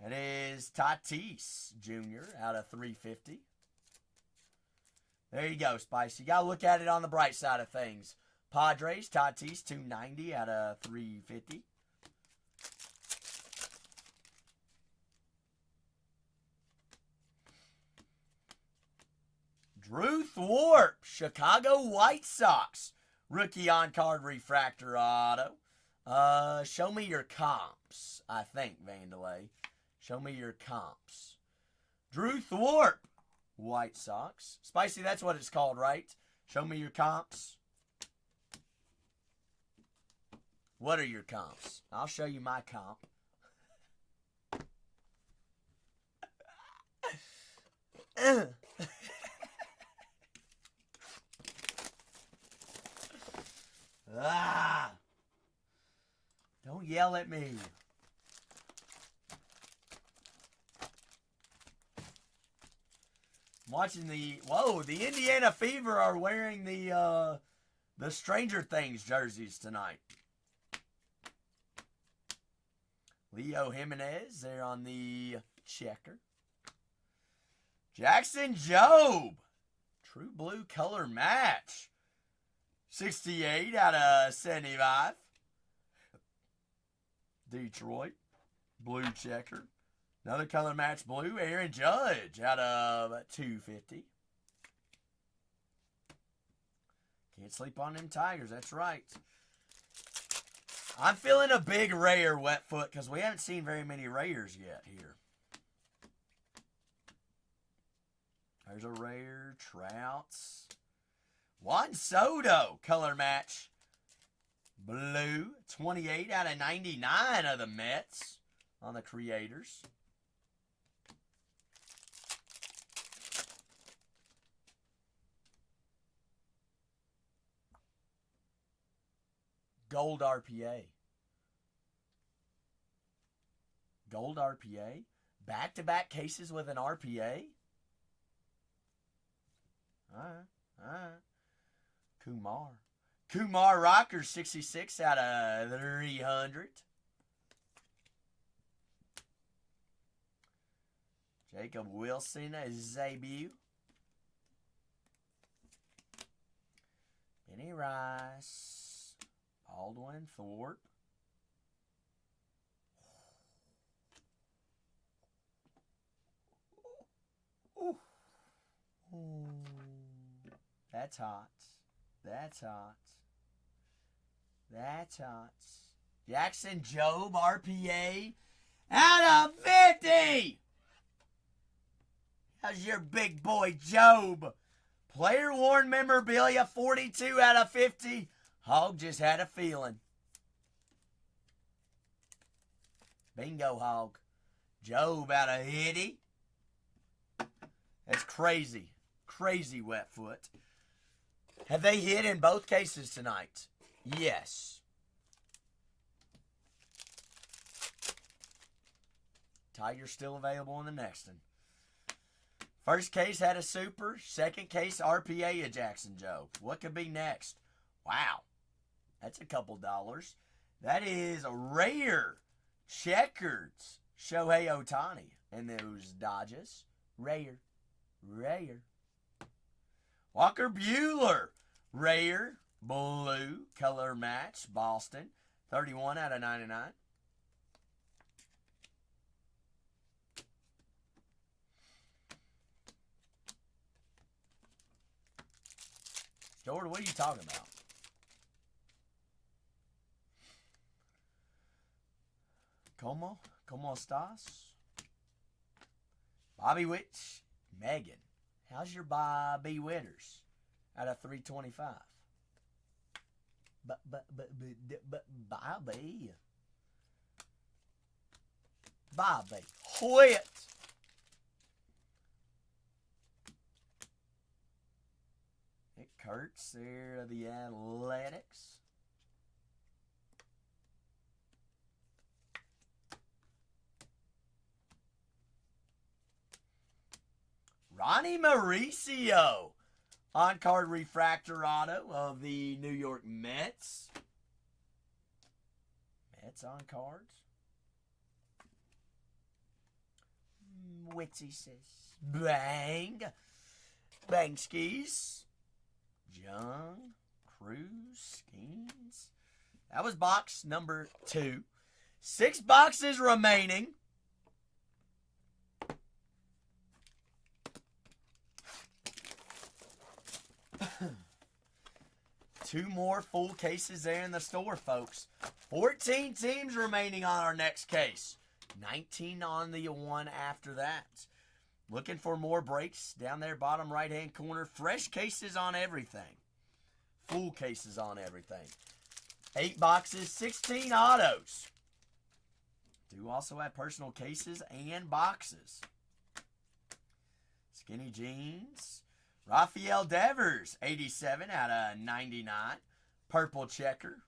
Speaker 1: It is Tatis Jr. out of 350. There you go, Spice. You got to look at it on the bright side of things. Padres, Tatis, 290 out of 350. Drew Thwarp, Chicago White Sox. Rookie on-card refractor auto. Show me your comps, I think, Vandalay. Show me your comps. Drew Thwarp, White Sox. Spicy, that's what it's called, right? Show me your comps. What are your comps? I'll show you my comp. Don't yell at me. I'm watching the Indiana Fever are wearing the Stranger Things jerseys tonight. Leo Jimenez there on the checker. Jackson Jobe, true blue color match. 68 out of 75. Detroit. Blue checker. Another color match blue. Aaron Judge out of 250. Can't sleep on them Tigers. That's right. I'm feeling a big rare wet foot because we haven't seen very many rares yet here. There's a rare. Trouts. Juan Soto color match. Blue. 28 out of 99 of the Mets on the Creators. Gold RPA. Gold RPA. Back-to-back cases with an RPA. All right. Kumar Rockers, 66 out of 300. Jacob Wilson, his debut. Benny Rice. Baldwin Thorpe. Ooh. That's hot. That's hot. That's hot. Jackson Jobe, RPA, out of 50. How's your big boy Jobe? Player worn memorabilia, 42 out of 50. Hog just had a feeling. Bingo, Hog. Jobe out of Hitty. That's crazy. Crazy wet foot. Have they hit in both cases tonight? Yes. Tiger's still available in the next one. First case had a super. Second case, RPA of Jackson Jobe. What could be next? Wow. That's a couple dollars. That is a rare checkered Shohei Ohtani and those Dodgers. Rare. Walker Buehler. Rare. Blue. Color match. Boston. 31 out of 99. Jordan, what are you talking about? ¿Cómo estás? Bobby Witt, Megan. How's your Bobby Witters? Out of 325. Bobby Witt. It Kurtz there of the Athletics. Ronnie Mauricio. On-card refractor auto of the New York Mets. Mets on cards. Witsy says, bang. Bang skis. Jung. Cruz. Skeens. That was box number 2. 6 boxes remaining. Two more full cases there in the store, folks. 14 teams remaining on our next case. 19 on the one after that. Looking for more breaks down there, bottom right-hand corner. Fresh cases on everything. Full cases on everything. 8 boxes, 16 autos. Do also have personal cases and boxes. Skinny jeans. Rafael Devers, 87 out of 99. Purple checker.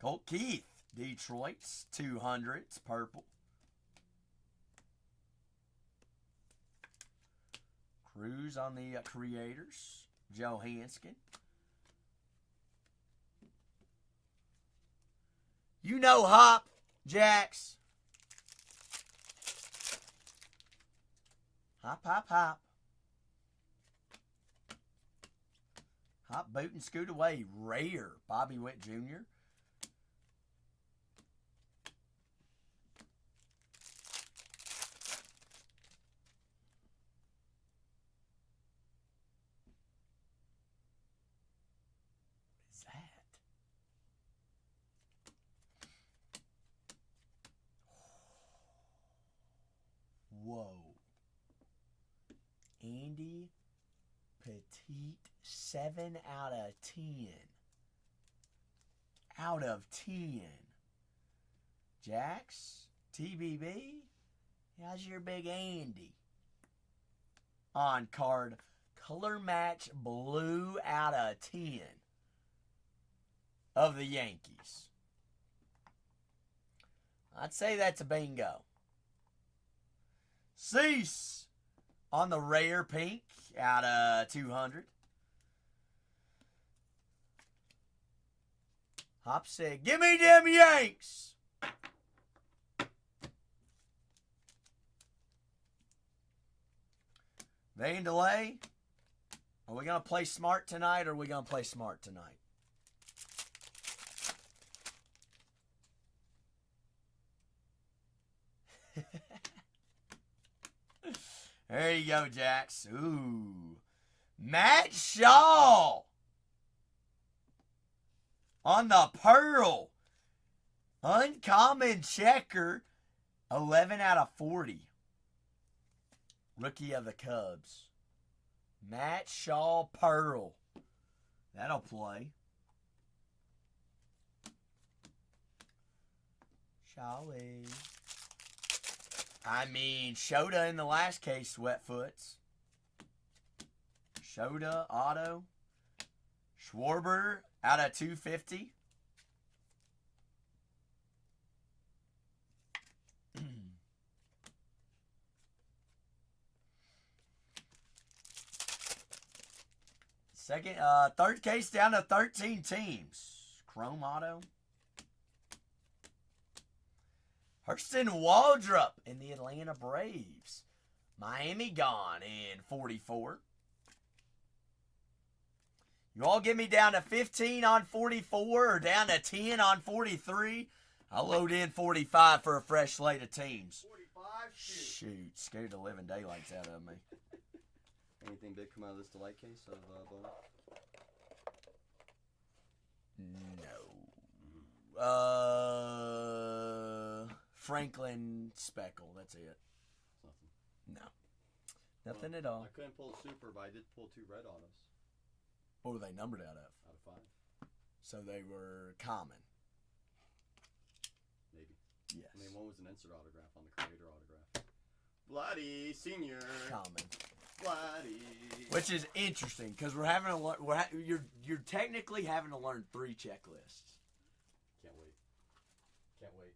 Speaker 1: Colt Keith, Detroit's 200s, purple. Cruz on the Creators. Johansson. You know Hop, Jax. Hop. Hop, boot, and scoot away. Rare. Bobby Witt Jr. What is that? Whoa. Andy Petite, 7 out of 10. Out of 10. Jax, TBB, how's your big Andy? On card, color match blue out of 10 of the Yankees. I'd say that's a bingo. Cease on the rare pink out of 200. Hop said, give me them Yanks. Vein delay. Are we going to play smart tonight or are we going to play smart tonight? There you go, Jax. Ooh. Matt Shaw. On the Pearl. Uncommon checker. 11 out of 40. Rookie of the Cubs. Matt Shaw Pearl. That'll play. Shawy. I mean, Shota in the last case, Sweatfoots. Shota, auto. Schwarber out of 250. Third case down to 13 teams. Chrome auto. Hurston Waldrop in the Atlanta Braves. Miami gone in 44. You all get me down to 15 on 44 or down to 10 on 43. I'll load in 45 for a fresh slate of teams.
Speaker 3: 45?
Speaker 1: Shoot, scared the living daylights out of me.
Speaker 3: Anything big come out of this delight case of Bowen?
Speaker 1: No. Franklin Speckle. That's it.
Speaker 3: Nothing.
Speaker 1: No. Nothing at all.
Speaker 3: I couldn't pull a super, but I did pull 2 red autos.
Speaker 1: What were they numbered out of?
Speaker 3: Out of 5.
Speaker 1: So they were common.
Speaker 3: Maybe.
Speaker 1: Yes.
Speaker 3: I mean, one was an insert autograph on the creator autograph. Bloody Senior.
Speaker 1: Common.
Speaker 3: Bloody.
Speaker 1: Which is interesting because we're having to learn. You're technically having to learn 3 checklists.
Speaker 3: Can't wait. Can't wait.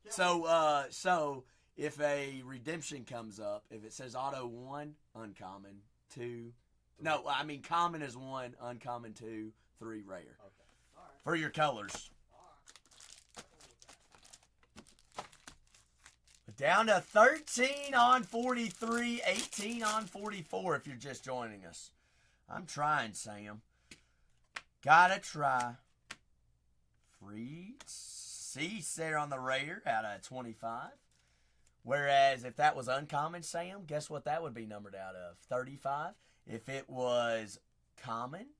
Speaker 1: So if a redemption comes up, if it says auto 1, uncommon, 2. No, I mean common is 1, uncommon 2, 3 rare.
Speaker 3: Okay. All right.
Speaker 1: For your colors. Down to 13 on 43, 18 on 44 if you're just joining us. I'm trying, Sam. Gotta try. Free cease there on the rare out of 25. Whereas if that was uncommon, Sam, guess what that would be numbered out of? 35. If it was common,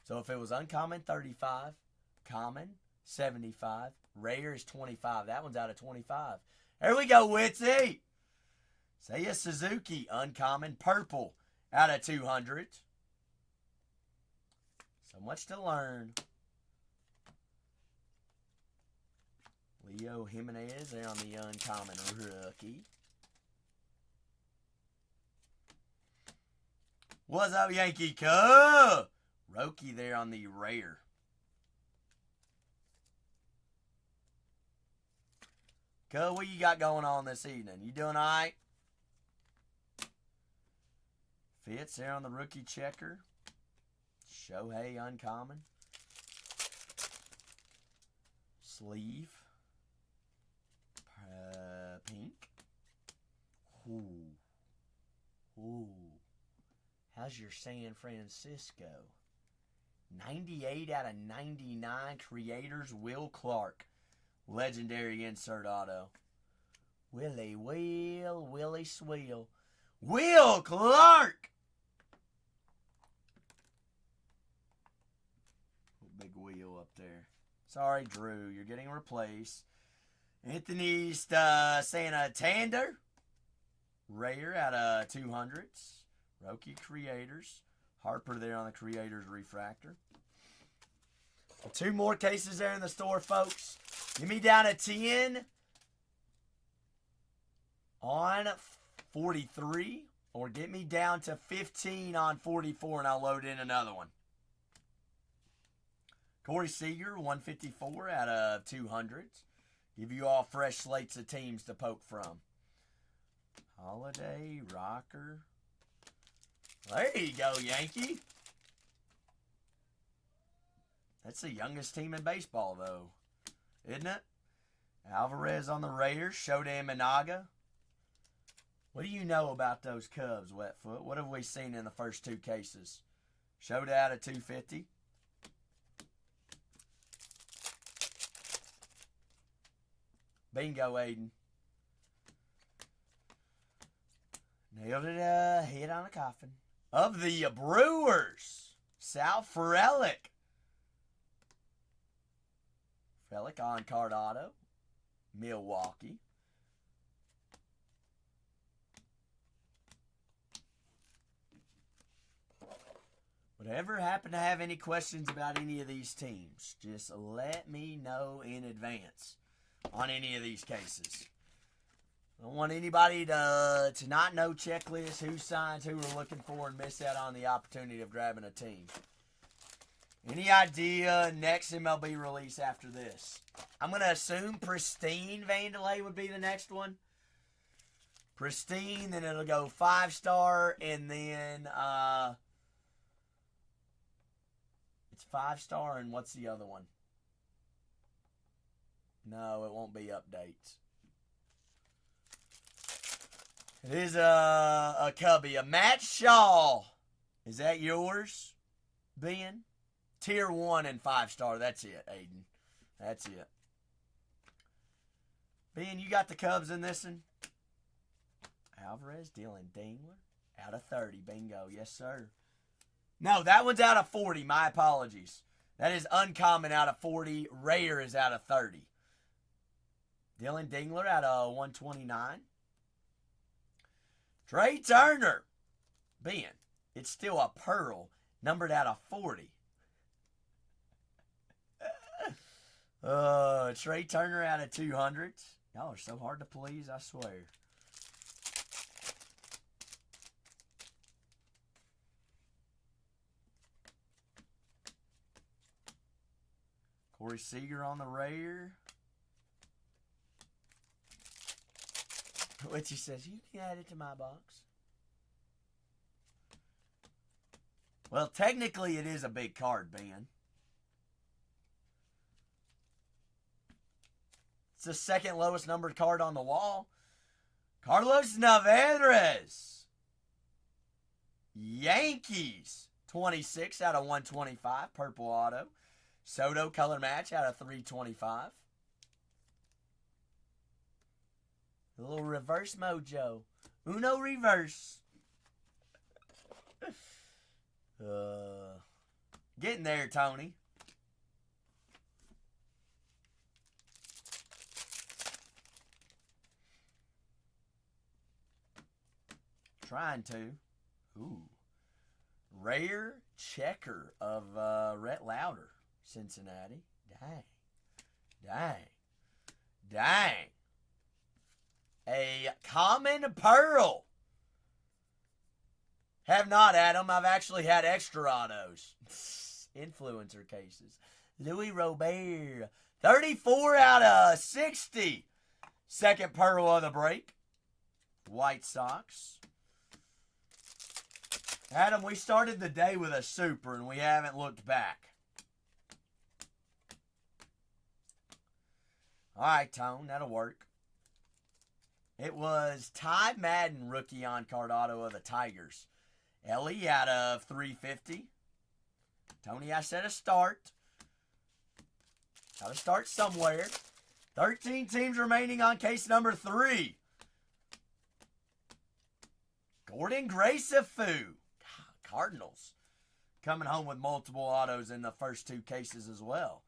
Speaker 1: so if it was uncommon, 35. Common, 75. Rare is 25. That one's out of 25. There we go, Witsy. Seiya Suzuki, uncommon, purple, out of 200. So much to learn. Leo Jimenez there on the uncommon rookie. What's up, Yankee Cub? Roki there on the rare. Cub, what you got going on this evening? You doing all right? Fitz there on the rookie checker. Shohei uncommon. Sleeve. Pink. Ooh. Ooh. How's your San Francisco? 98 out of 99 creators, Will Clark. Legendary insert auto. Willie Swill. Will Clark! Big wheel up there. Sorry, Drew. You're getting replaced. Anthony Santander. Rare out of 200s. Roki Creators. Harper there on the Creators Refractor. 2 more cases there in the store, folks. Give me down a 10 on 43. Or get me down to 15 on 44 and I'll load in another one. Corey Seager, 154 out of 200s. Give you all fresh slates of teams to poke from. Holiday, Rocker. There you go, Yankee. That's the youngest team in baseball, though, isn't it? Alvarez on the Raiders. Shohei Minaga. What do you know about those Cubs, Wetfoot? What have we seen in the first 2 cases? Shohei out of 250. Bingo, Aiden. Nailed it, hit on a coffin. Of the Brewers, Sal Frelick. Frelick on card auto. Milwaukee. Whatever happen to have any questions about any of these teams, just let me know in advance on any of these cases. I don't want anybody to not know checklist, who signs, who we're looking for, and miss out on the opportunity of grabbing a team. Any idea next MLB release after this? I'm going to assume Pristine Vandalay would be the next one. Pristine, then it'll go 5-star, and then it's 5-star, and what's the other one? No, it won't be updates. It is a Cubby. A Matt Shaw. Is that yours, Ben? Tier 1 and 5-star. That's it, Aiden. That's it. Ben, you got the Cubs in this one? Alvarez, Dylan Dingler. Out of 30. Bingo. Yes, sir. No, that one's out of 40. My apologies. That is uncommon out of 40. Rare is out of 30. Dylan Dingler out of 129. Trey Turner. Ben, it's still a pearl. Numbered out of 40. Trey Turner out of 200. Y'all are so hard to please, I swear. Corey Seager on the rare. Which he says, you can add it to my box. Well, technically it is a big card, Ben. It's the second lowest numbered card on the wall. Carlos Navarez. Yankees. 26 out of 125. Purple auto. Soto color match out of 325. A little reverse mojo. Uno reverse. Getting there, Tony. Trying to. Ooh. Rare checker of Rhett Lauder, Cincinnati. Dang. Dang. Dang. A common pearl. Have not, Adam. I've actually had extra autos. Influencer cases. Louis Robert. 34 out of 60. Second pearl of the break. White Sox. Adam, we started the day with a super, and we haven't looked back. All right, Tone. That'll work. It was Ty Madden rookie on card auto of the Tigers. Ellie out of 350. Tony, I said a start. Got to start somewhere. 13 teams remaining on case number 3. Gordon Gracefu. Cardinals coming home with multiple autos in the first 2 cases as well.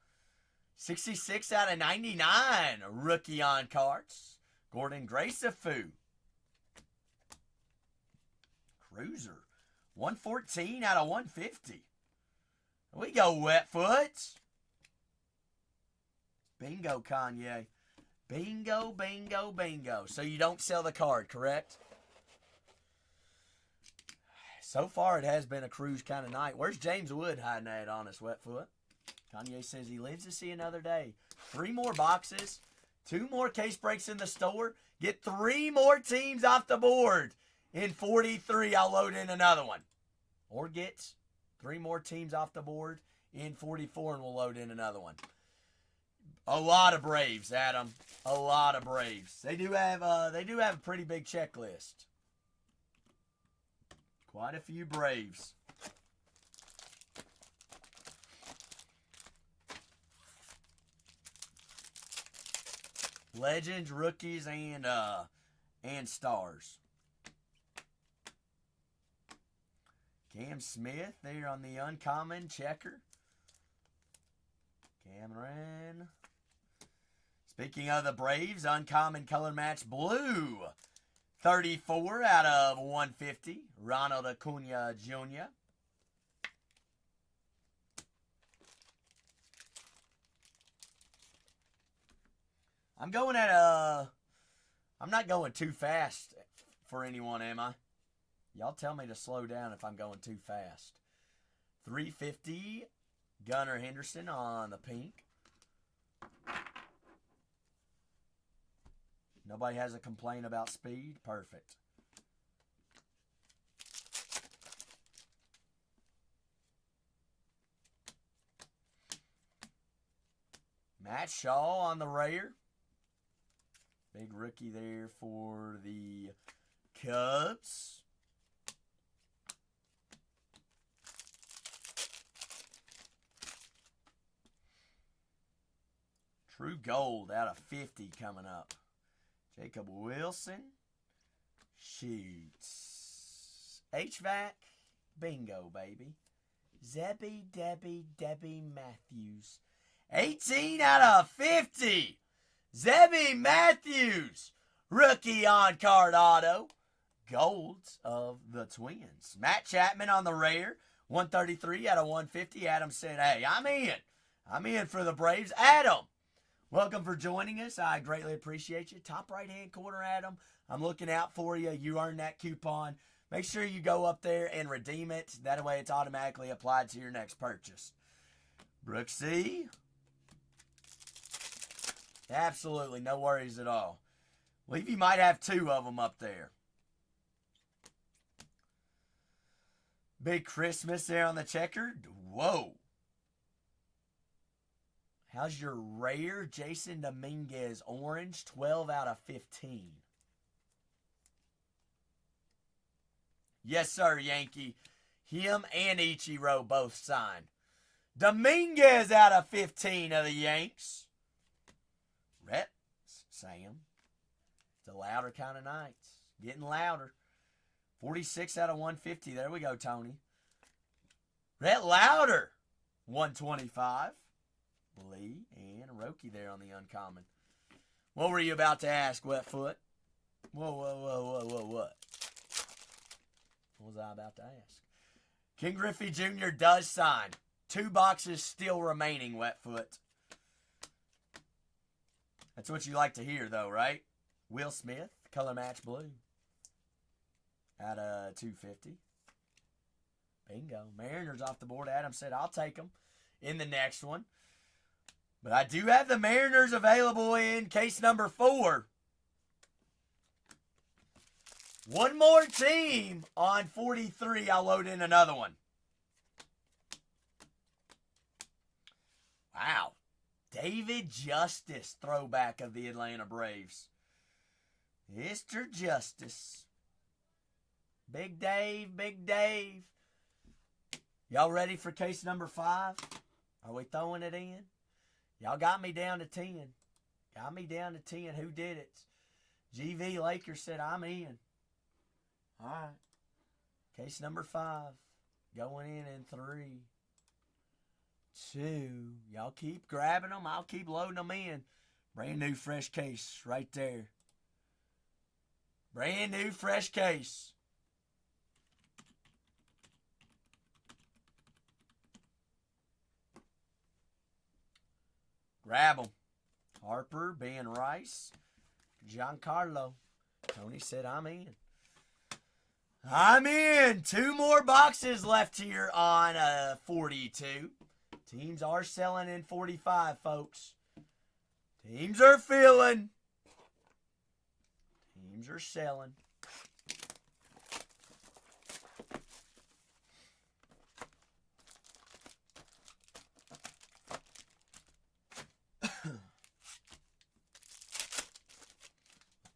Speaker 1: 66 out of 99. Rookie on cards. Gordon Gracefu. Cruiser. 114 out of 150. Here we go, Wetfoot. Bingo, Kanye. Bingo, bingo, bingo. So you don't sell the card, correct? So far, it has been a cruise kind of night. Where's James Wood hiding at on us, Wetfoot? Kanye says he lives to see another day. 3 more boxes. 2 more case breaks in the store. Get 3 more teams off the board. In 43, I'll load in another one. Or get 3 more teams off the board in 44, and we'll load in another one. A lot of Braves, Adam. A lot of Braves. They do have a pretty big checklist. Quite a few Braves. Legends, rookies, and stars. Cam Smith there on the uncommon checker. Cameron. Speaking of the Braves, uncommon color match blue. 34 out of 150. Ronald Acuna Jr. I'm not going too fast for anyone, am I? Y'all tell me to slow down if I'm going too fast. 350, Gunnar Henderson on the pink. Nobody has a complaint about speed? Perfect. Matt Shaw on the rare. Big rookie there for the Cubs. True gold out of 50 coming up. Jacob Wilson. Shoots. HVAC. Bingo, baby. Debbie Matthews. 18 out of 50. Zebby Matthews. Rookie on card auto. Golds of the Twins. Matt Chapman on the rare. 133 out of 150. Adam said, hey, I'm in. I'm in for the Braves. Adam, welcome for joining us. I greatly appreciate you. Top right-hand corner, Adam. I'm looking out for you. You earned that coupon. Make sure you go up there and redeem it. That way it's automatically applied to your next purchase. Brooksy. Absolutely, no worries at all. Levy might have 2 of them up there. Big Christmas there on the checker. Whoa. How's your rare Jason Dominguez orange? 12 out of 15. Yes, sir, Yankee. Him and Ichiro both signed. Dominguez out of 15 of the Yanks. Rhett, Sam. It's a louder kind of night. Getting louder. 46 out of 150. There we go, Tony. Rhett Louder. 125. Lee and Roki there on the uncommon. What were you about to ask, Wetfoot? Whoa. What was I about to ask? King Griffey Jr. does sign. 2 boxes still remaining, Wetfoot. That's what you like to hear, though, right? Will Smith, color match blue. Out of 250. Bingo. Mariners off the board. Adam said, I'll take them in the next one. But I do have the Mariners available in case number 4. One more team on 43. I'll load in another one. Wow. David Justice, throwback of the Atlanta Braves. Mr. Justice. Big Dave, Big Dave. Y'all ready for case number 5? Are we throwing it in? Y'all got me down to 10. Got me down to 10. Who did it? GV Lakers said I'm in. All right. Case number 5. Going in 3, 2. Y'all keep grabbing them. I'll keep loading them in. Brand new fresh case right there. Brand new fresh case. Grab them. Harper, Ben Rice, Giancarlo. Tony said I'm in. I'm in. 2 more boxes left here on 42. Teams are selling in 45, folks. Teams are filling. Teams are selling.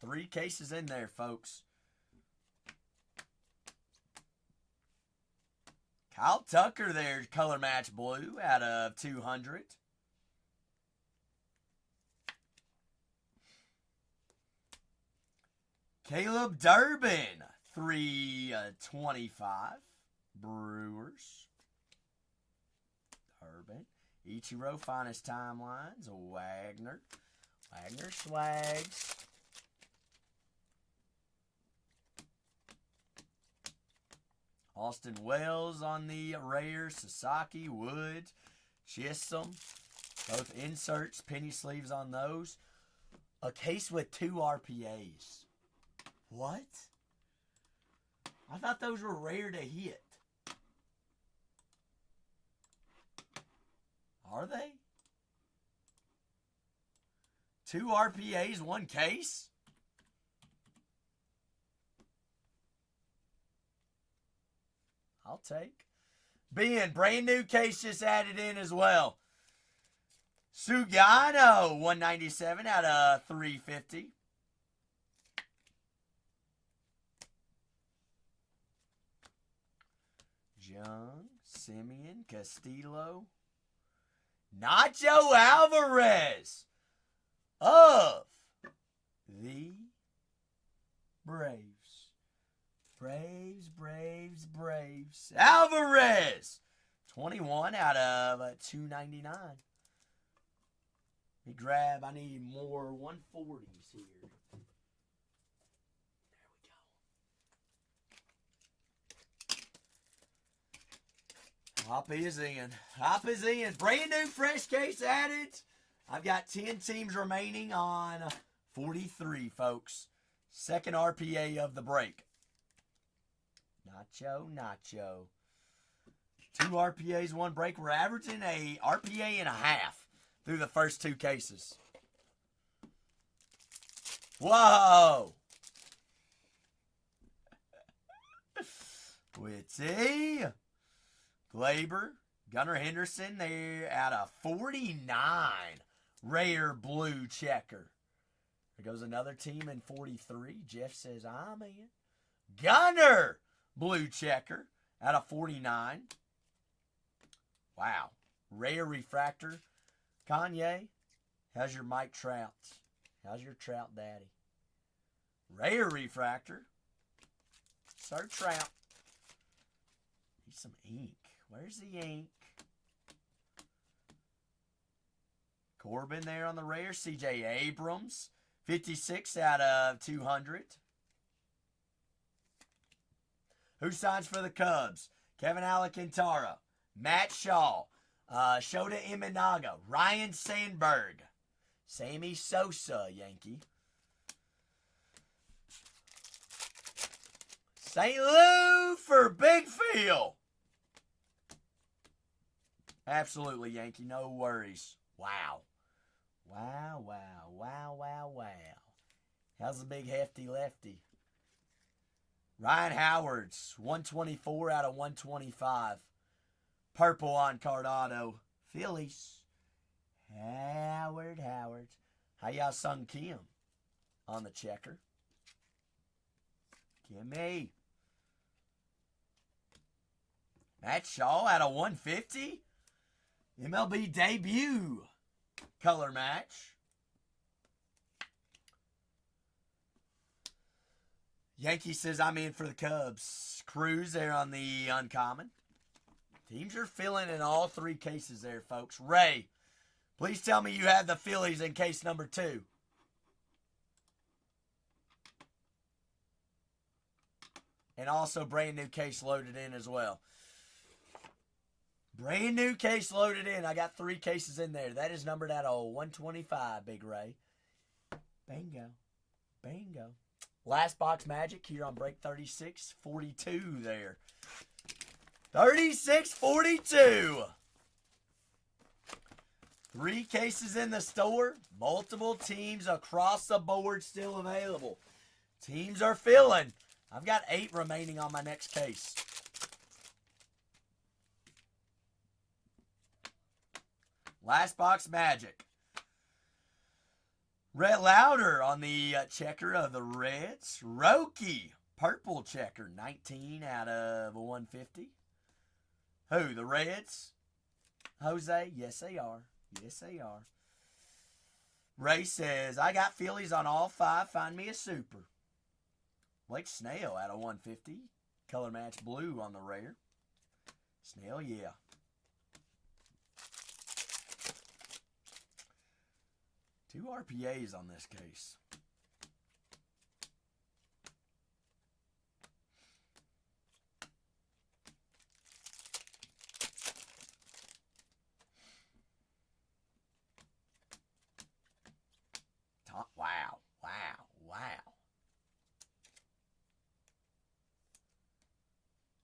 Speaker 1: Three cases in there, folks. Kyle Tucker there, color match blue out of 200. Caleb Durbin, 325. Brewers. Durbin. Ichiro, finest timelines. Wagner. Wagner swags. Austin Wells on the rare. Sasaki, Wood, Chisholm. Both inserts, penny sleeves on those. A case with 2 RPAs. What? I thought those were rare to hit. Are they? 2 RPAs, 1 case? I'll take. Ben, brand new case just added in as well. Sugano, 197 out of 350. Young, Simeon, Castillo. Nacho Alvarez of the Braves. Braves. Alvarez, 21 out of 299. Let me grab, I need more 140s here. Hop is in. Hop is in. Brand new fresh case added. I've got 10 teams remaining on 43, folks. Second RPA of the break. Nacho. 2 RPAs, 1 break. We're averaging a RPA and a half through the first 2 cases. Whoa! Witty. Glaber. Gunnar Henderson there at a 49. Rare blue checker. There goes another team in 43. Jeff says, I'm in. Gunnar! Blue checker out of 49. Wow. Rare refractor. Kanye, how's your Mike Trout? How's your Trout daddy? Rare refractor. Sir Trout. Need some ink. Where's the ink? Corbin there on the rare. CJ Abrams. 56 out of 200. Who signs for the Cubs? Kevin Alcantara, Matt Shaw, Shota Imanaga, Ryan Sandberg, Sammy Sosa, Yankee. St. Lou for Big Phil. Absolutely, Yankee. No worries. Wow. Wow. How's the big hefty lefty? Ryan Howard's 124 out of 125. Purple on Cardano. Phillies. Howard. How Sung Kim on the checker. Kimmy. Matt Shaw out of 150. MLB debut. Color match. Yankee says, I'm in for the Cubs. Cruz there on the uncommon. Teams are filling in all 3 cases there, folks. Ray, please tell me you have the Phillies in case number 2. And also brand new case loaded in as well. Brand new case loaded in. I got 3 cases in there. That is numbered out of 125, Big Ray. Bingo. Bingo. Last box magic here on break 36-42 there. 36-42. 3 cases in the store. Multiple teams across the board still available. Teams are filling. I've got 8 remaining on my next case. Last box magic. Red Louder on the checker of the Reds. Roki, purple checker, 19 out of 150. Who, the Reds? Jose? Yes, they are. Yes, they are. Ray says, I got Phillies on all 5. Find me a super. Blake Snell out of 150. Color match blue on the rare. Snell, yeah. Two RPAs on this case. Wow, wow, wow.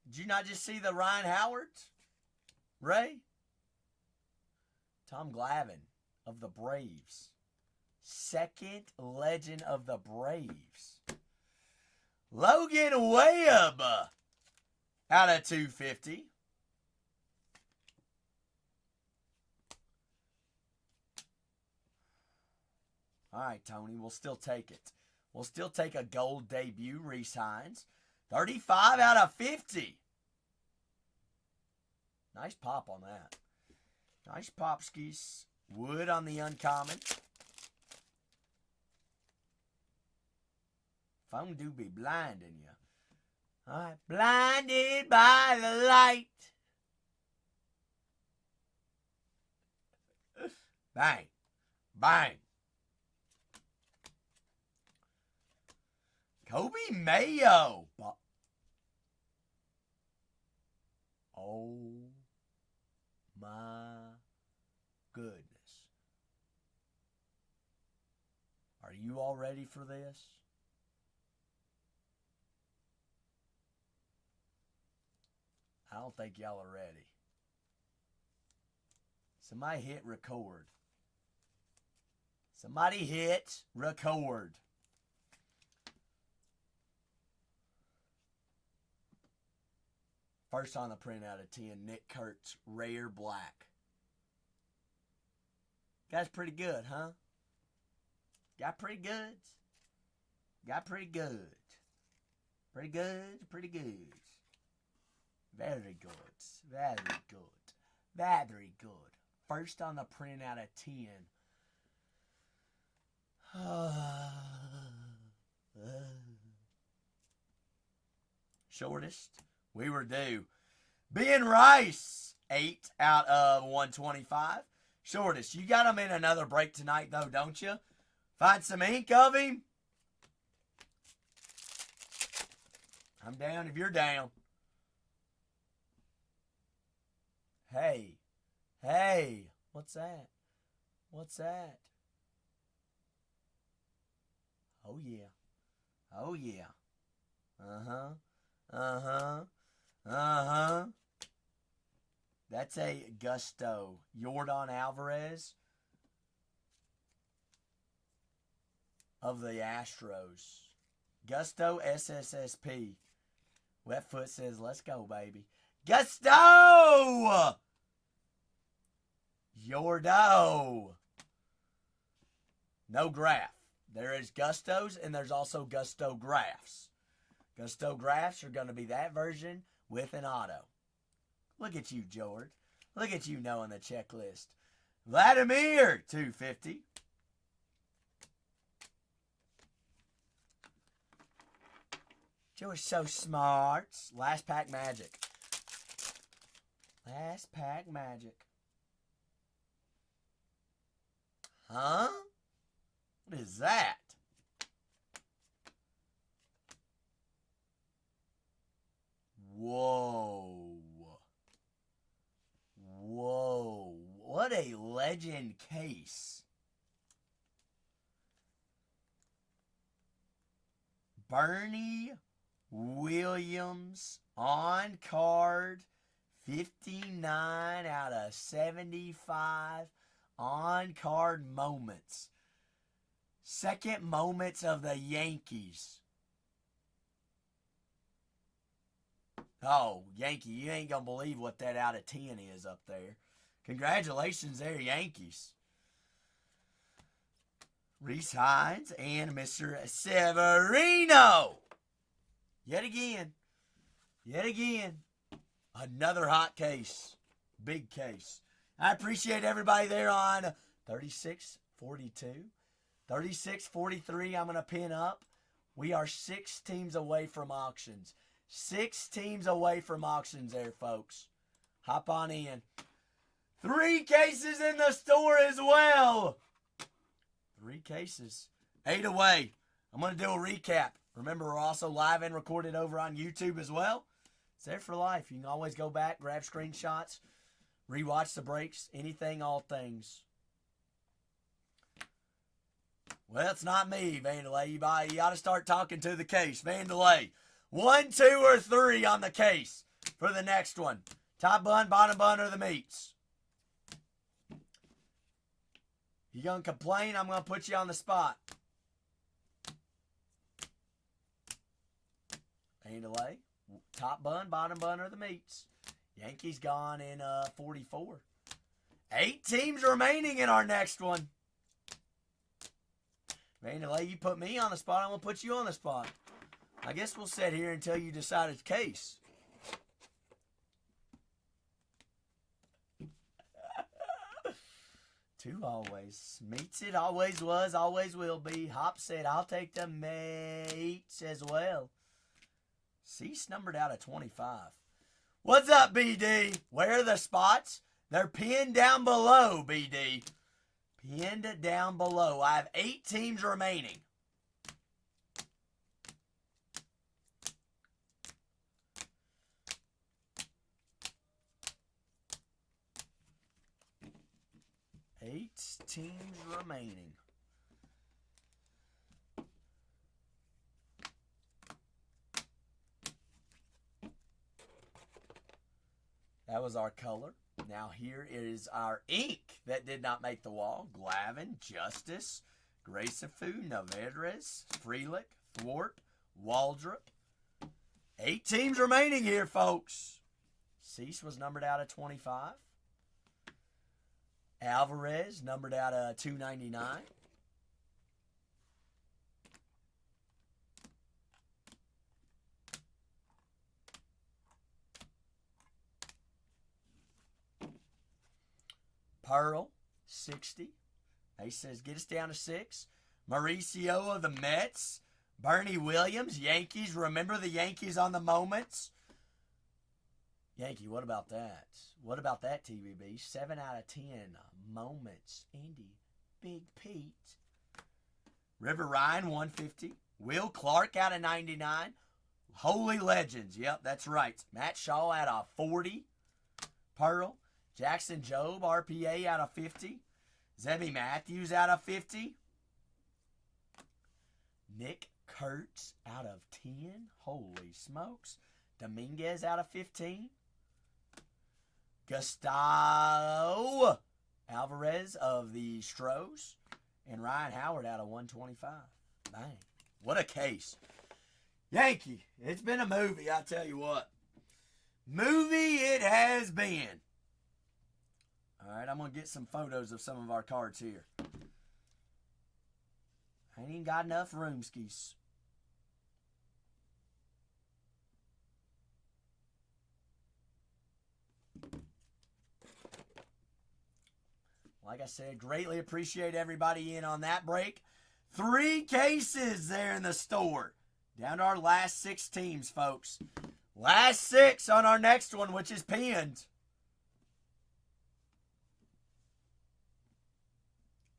Speaker 1: Did you not just see the Ryan Howards? Ray? Tom Glavine of the Braves. Second legend of the Braves. Logan Webb out of 250. All right, Tony, we'll still take it. We'll still take a gold debut, Reese Hines. 35 out of 50. Nice pop on that. Nice popskis. Wood on the uncommon. Phone do be blinding you. All right, blinded by the light. Bang. Bang. Kobe Mayo. Oh my goodness. Are you all ready for this? I don't think y'all are ready. Somebody hit record. Somebody hit record. First on the print out of 10, Nick Kurtz, Rare Black. Guy's pretty good, huh? Got pretty good. Got pretty good. Pretty good, pretty good. Very good. Very good. Very good. First on the print out of 10. Shortest. We were due. Ben Rice, 8 out of 125. Shortest. You got him in another break tonight, though, don't you? Find some ink of him. I'm down if you're down. Hey. Hey. What's that? What's that? Oh, yeah. Oh, yeah. Uh-huh. Uh-huh. Uh-huh. That's a Gusto. Yordan Alvarez of the Astros. Gusto SSSP. Wetfoot says, let's go, baby. Gusto! Yordo. No graph. There is Gustos and there's also Gusto graphs. Gusto graphs are going to be that version with an auto. Look at you, George. Look at you knowing the checklist. Vladimir, 250. George so smart. Last pack magic. Last pack magic. Huh? What is that? Whoa. Whoa. What a legend case. Bernie Williams on card. 59 out of 75 on card moments. Second moments of the Yankees. Oh, Yankee, you ain't going to believe what that out of 10 is up there. Congratulations there, Yankees. Reese Hines and Mr. Severino. Yet again. Another hot case. Big case. I appreciate everybody there on 3642. 3643 I'm going to pin up. We are 6 teams away from auctions. 6 teams away from auctions there, folks. Hop on in. 3 cases in the store as well. 3 cases. 8 away. I'm going to do a recap. Remember, we're also live and recorded over on YouTube as well. It's there for life. You can always go back, grab screenshots, rewatch the breaks, anything, all things. Well, it's not me, Vandalay. You ought to start talking to the case. Vandalay, 1, 2, or 3 on the case for the next one. Top bun, bottom bun, or the meats. You gonna complain? I'm gonna put you on the spot. Vandalay, top bun, bottom bun, or the meats. Yankees gone in 44. 8 teams remaining in our next one. Vandalay, you put me on the spot, I'm going to put you on the spot. I guess we'll sit here until you decide it's case. Two always. Meets it, always was, always will be. Hop said, I'll take the mates as well. Cease numbered out of 25. What's up, BD? Where are the spots? They're pinned down below, BD. Pinned down below. I have 8 teams remaining. Eight teams remaining. That was our color. Now here is our ink that did not make the wall. Glavin, Justice, Gracefu, Navarez, Freelick, Thwart, Waldrop. 8 teams remaining here, folks. Cease was numbered out of 25. Alvarez numbered out of 299. Pearl, 60. He says, get us down to 6. Mauricio of the Mets. Bernie Williams, Yankees. Remember the Yankees on the moments? Yankee, what about that? What about that, TVB? 7 out of 10 moments. Indy, Big Pete. River Ryan, 150. Will Clark out of 99. Holy Legends. Yep, that's right. Matt Shaw out of 40. Pearl. Jackson Jobe, RPA out of 50. Zebby Matthews out of 50. Nick Kurtz out of 10. Holy smokes. Dominguez out of 15. Gustavo Alvarez of the Stros. And Ryan Howard out of 125. Bang. What a case. Yankee, it's been a movie, I tell you what. Movie it has been. All right, I'm going to get some photos of some of our cards here. I ain't even got enough room skis. Like I said, greatly appreciate everybody in on that break. 3 cases there in the store. Down to our last 6 teams, folks. Last 6 on our next one, which is pinned.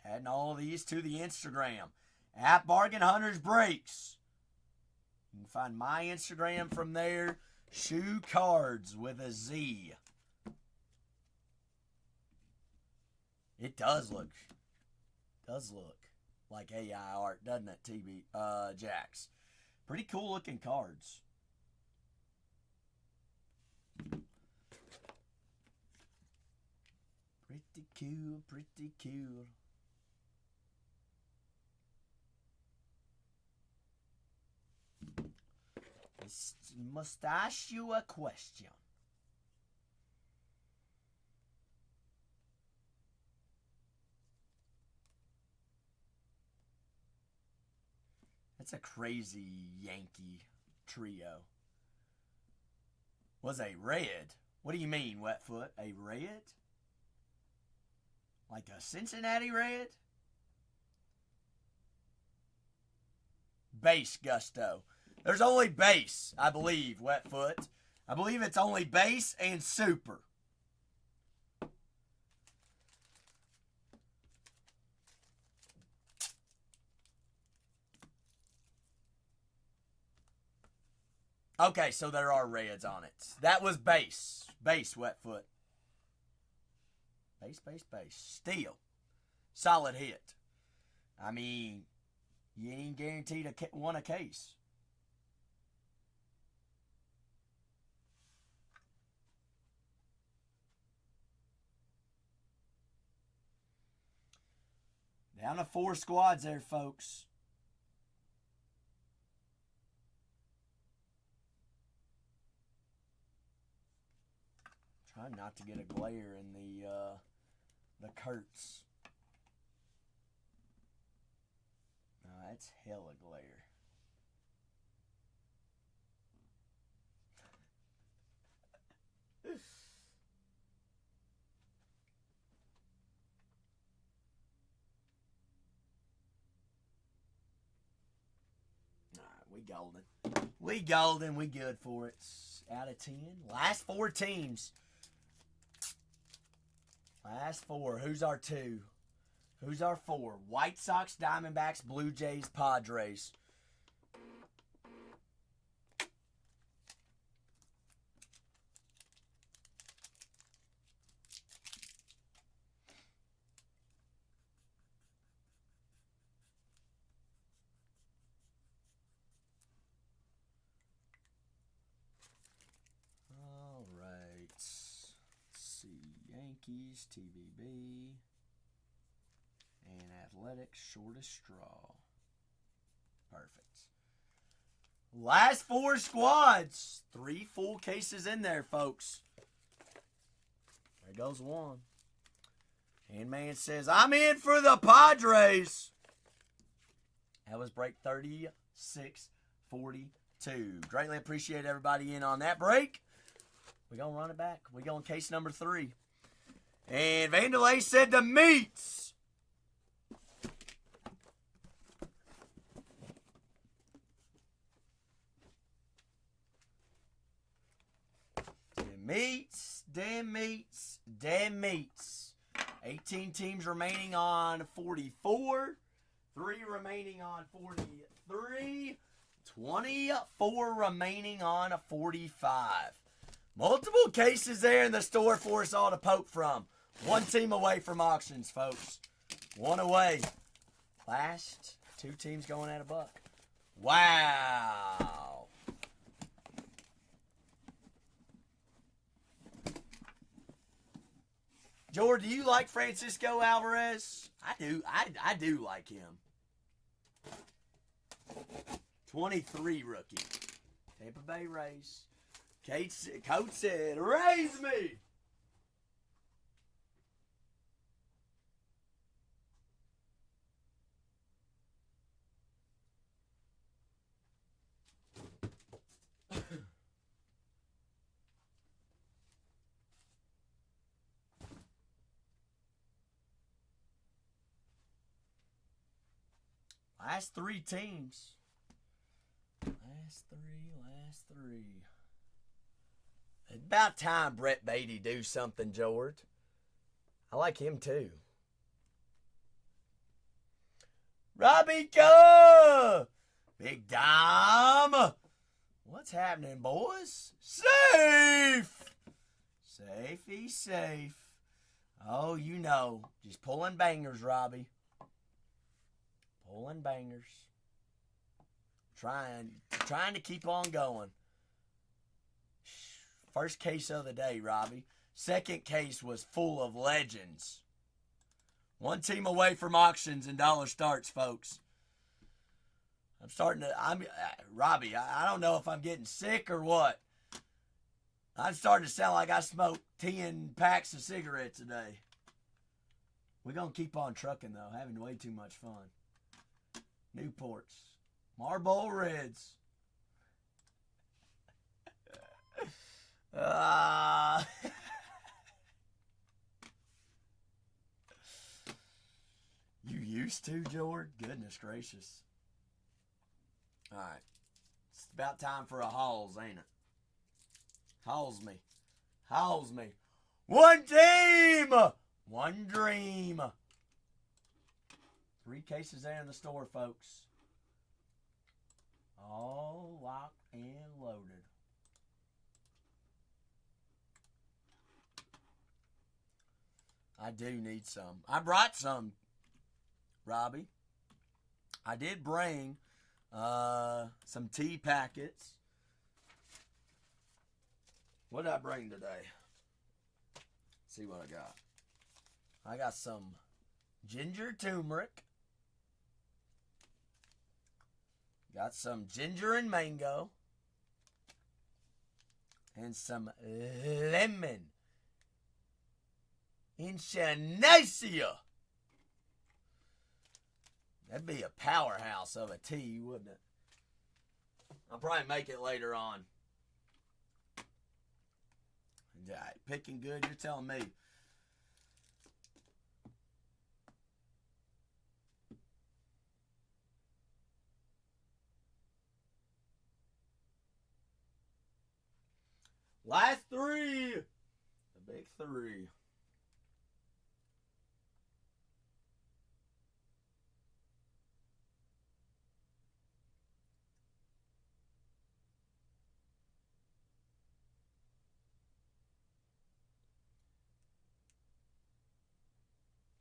Speaker 1: Adding all of these to the Instagram. At Bargain Hunters Breaks. You can find my Instagram from there. Shoe Cards with a Z. It does look like AI art, doesn't it, Jax? Pretty cool looking cards. Pretty cool, pretty cool. Must ask you a question. That's a crazy Yankee trio. Was a red? What do you mean, Wetfoot? A red? Like a Cincinnati red? Base Gusto. There's only base, I believe, Wetfoot. I believe it's only base and super. Okay, so there are reds on it. That was base. Base, Wetfoot. Base. Steel. Solid hit. I mean, you ain't guaranteed won a case. Down to 4 squads there, folks. Trying not to get a glare in the Kurtz. No, that's hella glare. We golden. We golden. We good for it. Out of 10. Last 4 teams. Last 4. Who's our 2? Who's our 4? White Sox, Diamondbacks, Blue Jays, Padres. Yankees, TVB, and Athletics, shortest straw. Perfect. Last 4 squads. 3 full cases in there, folks. There goes one. Handman says, I'm in for the Padres. That was break 3642. Greatly appreciate everybody in on that break. We're going to run it back. We're going case number 3. And Vandelay said the meats. Damn meats. 18 teams remaining on 44. 3 remaining on 43. 24 remaining on 45. Multiple cases there in the store for us all to poke from. 1 team away from auctions, folks. 1 away. Last 2 teams going at a buck. Wow. George, do you like Francisco Alvarez? I do. I do like him. 23 rookie. Tampa Bay Rays. Coach said, raise me. Last three teams. Last three. It's about time Brett Beatty do something, George. I like him too. Robbie Go! Big Dom! What's happening, boys? Safe! Safey safe. Oh, you know. Just pulling bangers, Robbie. Pulling bangers. Trying to keep on going. First case of the day, Robbie. Second case was full of legends. One team away from auctions and dollar starts, folks. Robbie, I don't know if I'm getting sick or what. I'm starting to sound like I smoked 10 packs of cigarettes a day. We're going to keep on trucking, though. Having way too much fun. Newports. Marlboro Reds. You used to, George? Goodness gracious. All right. It's about time for a Halls, ain't it? Halls me. Halls me. One team! One dream. 3 cases there in the store, folks. All locked and loaded. I do need some. I brought some, Robbie. I did bring some tea packets. What did I bring today? Let's see what I got. I got some ginger turmeric. Got some ginger and mango. And some lemon. Inchinacia. That'd be a powerhouse of a tea, wouldn't it? I'll probably make it later on. Picking good, you're telling me. Last 3. The big 3.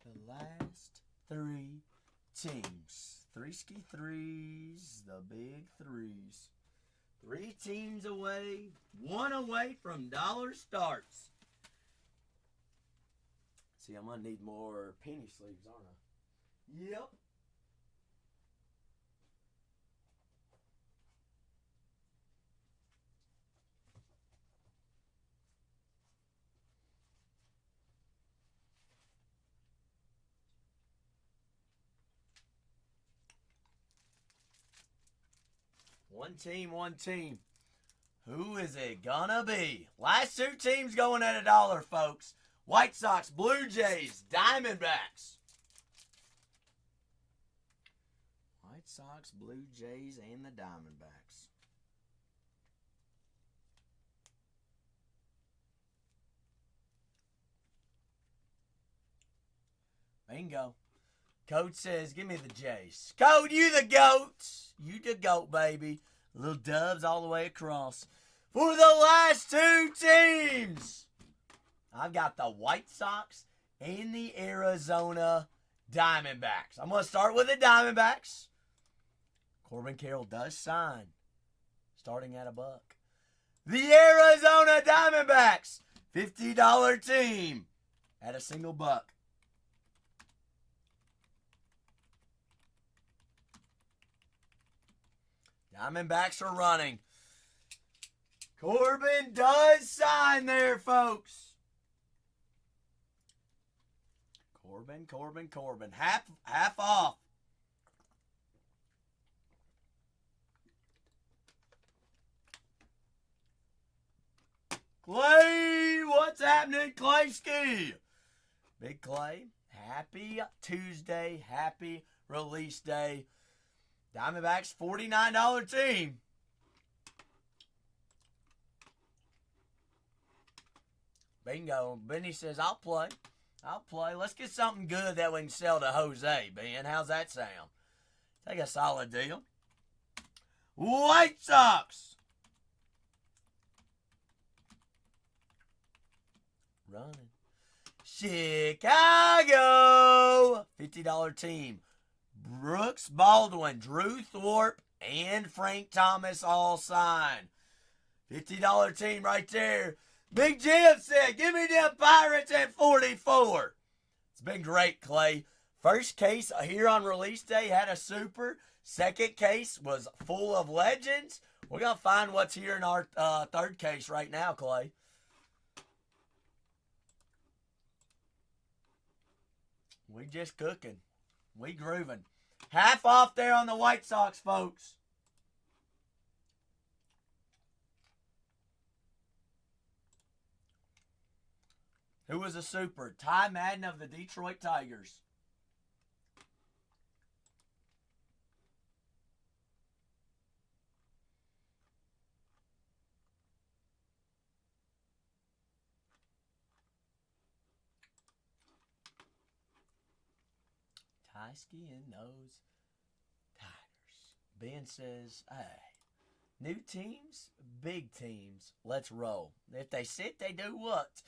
Speaker 1: The last 3 teams. 3 ski 3s, the big 3s. 3 teams away, 1 away from dollar starts. See, I'm going to need more penny sleeves, aren't I? Yep. One team. Who is it gonna be? Last 2 teams going at $1, folks. White Sox, Blue Jays, Diamondbacks. White Sox, Blue Jays, and the Diamondbacks. Bingo. Coach says, give me the Jays. Code, you the GOAT. You the GOAT, baby. Little dubs all the way across. For the last 2 teams, I've got the White Sox and the Arizona Diamondbacks. I'm going to start with the Diamondbacks. Corbin Carroll does sign, starting at $1. The Arizona Diamondbacks, $50 team at a single buck. Diamondbacks are running. Corbin does sign there, folks. Corbin. Half off. Clay, what's happening, Clayski? Big Clay, happy Tuesday, happy release day. Diamondbacks, $49 team. Bingo. Benny says, I'll play. I'll play. Let's get something good that we can sell to Jose, Ben. How's that sound? Take a solid deal. White Sox. Running. Chicago. $50 team. Brooks Baldwin, Drew Thorpe, and Frank Thomas all signed. $50 team right there. Big Jim said, give me them Pirates at 44. It's been great, Clay. First case here on release day had a super. Second case was full of legends. We're going to find what's here in our third case right now, Clay. We just cooking. We grooving. Half off there on the White Sox, folks. Who was a super? Ty Madden of the Detroit Tigers. Tysky and those Tigers. Ben says, hey, new teams, big teams, let's roll. If they sit, they do what?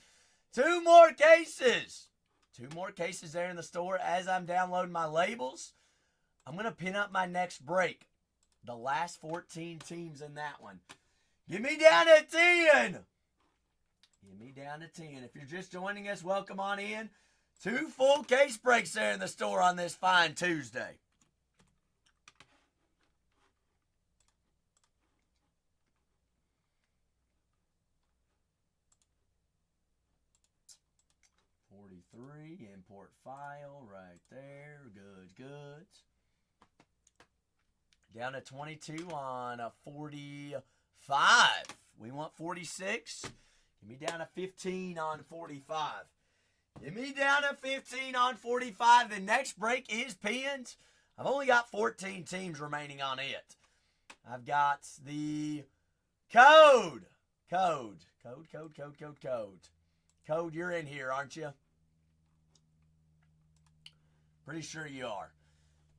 Speaker 1: 2 more cases. 2 more cases there in the store as I'm downloading my labels. I'm going to pin up my next break. The last 14 teams in that one. Give me down to 10. Give me down to 10. If you're just joining us, welcome on in. 2 full case breaks there in the store on this fine Tuesday. Import file right there. Good. Down to 22 on a 45. We want 46. Give me down to 15 on 45. Give me down to 15 on 45. The next break is pinned. I've only got 14 teams remaining on it. I've got the code. Code, you're in here, aren't you? Pretty sure you are.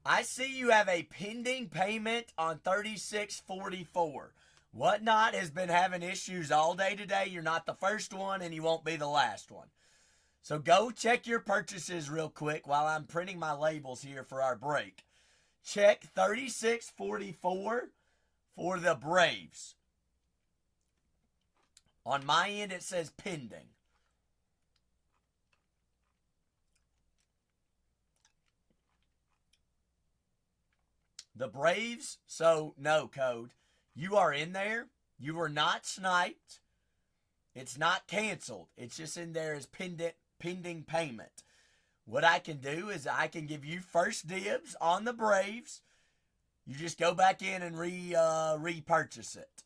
Speaker 1: I see you have a pending payment on 3644. Whatnot has been having issues all day today. You're not the first one, and you won't be the last one. So go check your purchases real quick while I'm printing my labels here for our break. Check 3644 for the Braves. On my end, it says pending. The Braves, so no code. You are in there. You were not sniped. It's not canceled. It's just in there as pending payment. What I can do is I can give you first dibs on the Braves. You just go back in and repurchase it.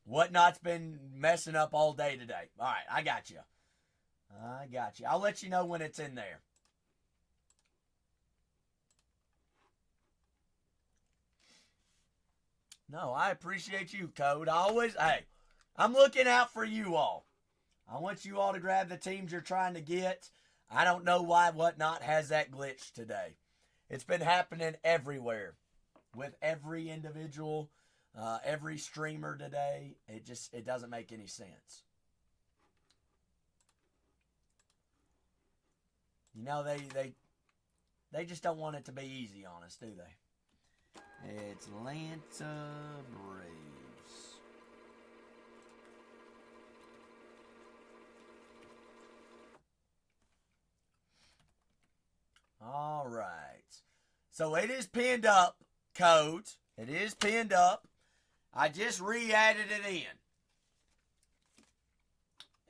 Speaker 1: Whatnot's been messing up all day today. All right, I got you. I'll let you know when it's in there. No, I appreciate you, Code. I'm looking out for you all. I want you all to grab the teams you're trying to get. I don't know why Whatnot has that glitch today. It's been happening everywhere with every individual, every streamer today. It doesn't make any sense. You know, they just don't want it to be easy on us, do they? Atlanta Braves. All right. So it is pinned up, Code. It is pinned up. I just re-added it in.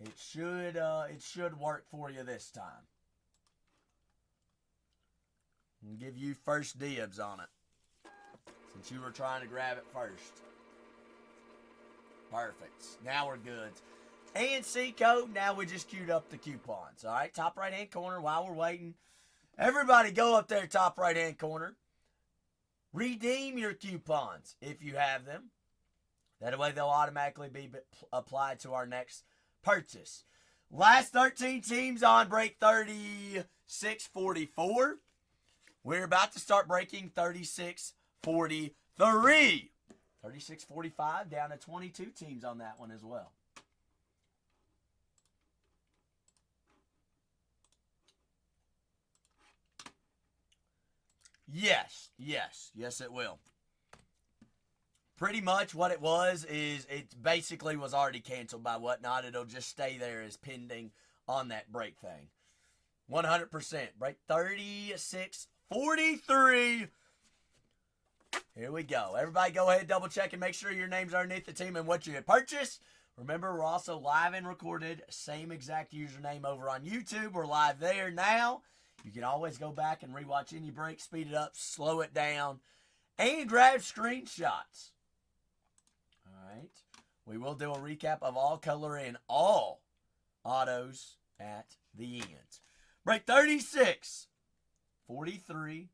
Speaker 1: It should work for you this time. And give you first dibs on it. Since you were trying to grab it first. Perfect. Now we're good. ANC code, now we just queued up the coupons. All right, top right-hand corner while we're waiting. Everybody go up there, top right-hand corner. Redeem your coupons if you have them. That way they'll automatically be applied to our next purchase. Last 13 teams on break 3644. We're about to start breaking 3643. 3645 down to 22 teams on that one as well. Yes it will. Pretty much what it was is it basically was already canceled by Whatnot. It'll just stay there as pending on that break thing. 100%. Break 3643. Here we go. Everybody go ahead, double check, and make sure your name's underneath the team and what you had purchased. Remember, we're also live and recorded. Same exact username over on YouTube. We're live there now. You can always go back and rewatch any break, speed it up, slow it down, and grab screenshots. All right. We will do a recap of all color and all autos at the end. Break 36. 43.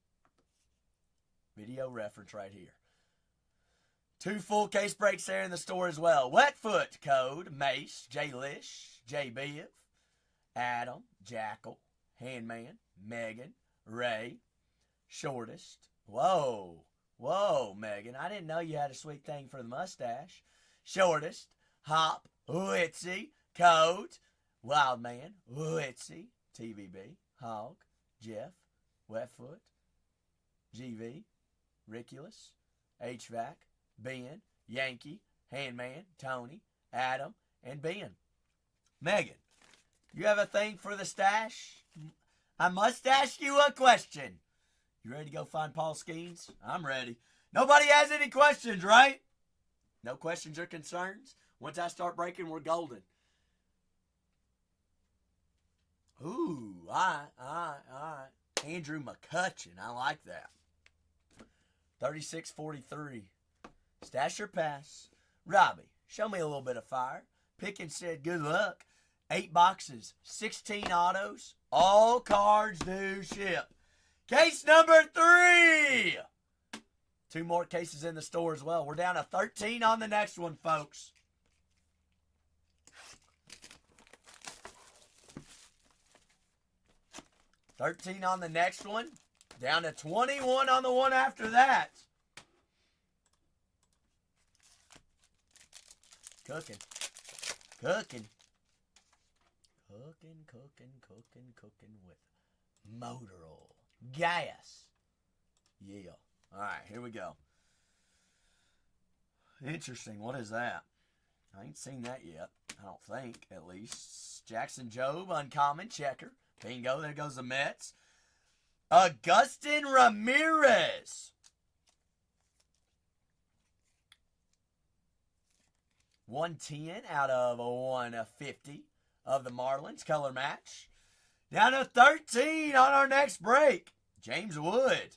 Speaker 1: Video reference right here. 2 full case breaks there in the store as well. Wetfoot code, Mace, J Lish, J Biv, Adam, Jackal, Handman, Megan, Ray, Shortest. Whoa, Megan. I didn't know you had a sweet thing for the mustache. Shortest, Hop, Witsy, Code, Wildman, Witsy, TVB, Hog, Jeff, Wetfoot, GV, Riculous, HVAC, Ben, Yankee, Handman, Tony, Adam, and Ben. Megan, you have a thing for the stash? I must ask you a question. You ready to go find Paul Skeens? I'm ready. Nobody has any questions, right? No questions or concerns? Once I start breaking, we're golden. Ooh, all right. Andrew McCutcheon, I like that. 3643. Stash or pass? Robbie, show me a little bit of fire. Pickens said good luck. 8 boxes, 16 autos. All cards do ship. Case number 3. 2 more cases in the store as well. We're down to 13 on the next one, folks. $13 on the next one. Down to 21 on the one after that. Cooking with motor oil. Gas. Yeah. All right, here we go. Interesting. What is that? I ain't seen that yet. I don't think, at least. Jackson Jobe, uncommon, checker. Bingo, there goes the Mets. Agustin Ramirez. 110 out of 150 of the Marlins. Color match. Down to 13 on our next break. James Wood.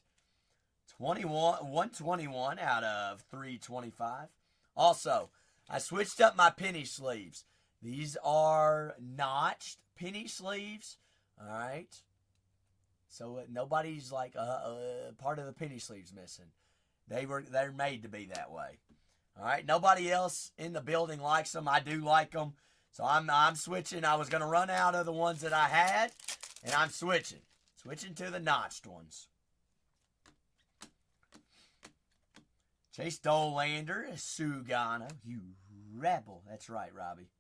Speaker 1: 121 out of 325. Also, I switched up my penny sleeves. These are notched penny sleeves. All right. So nobody's like part of the penny sleeves missing. They're made to be that way. All right. Nobody else in the building likes them. I do like them. So I'm switching. I was going to run out of the ones that I had, and I'm switching to the notched ones. Chase Dolander, Sugano, you rebel. That's right, Robbie.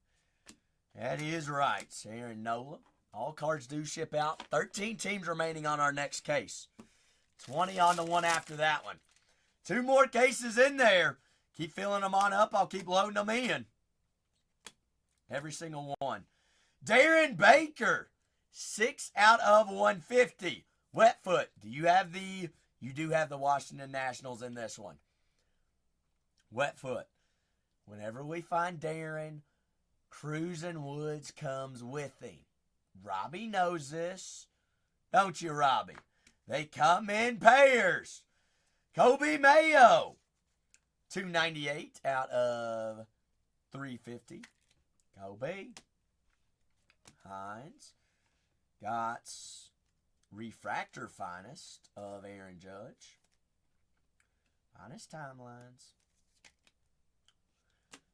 Speaker 1: That is right. Aaron Nola. All cards do ship out. 13 teams remaining on our next case. 20 on the one after that one. 2 more cases in there. Keep filling them on up. I'll keep loading them in. Every single one. Darren Baker. 6 out of 150. Wetfoot. You do have the Washington Nationals in this one. Wetfoot. Whenever we find Darren, Cruz and Woods comes with him. Robbie knows this. Don't you, Robbie? They come in pairs. Kobe Mayo. 298 out of 350. Kobe. Hines. Got Refractor Finest of Aaron Judge. Honest timelines.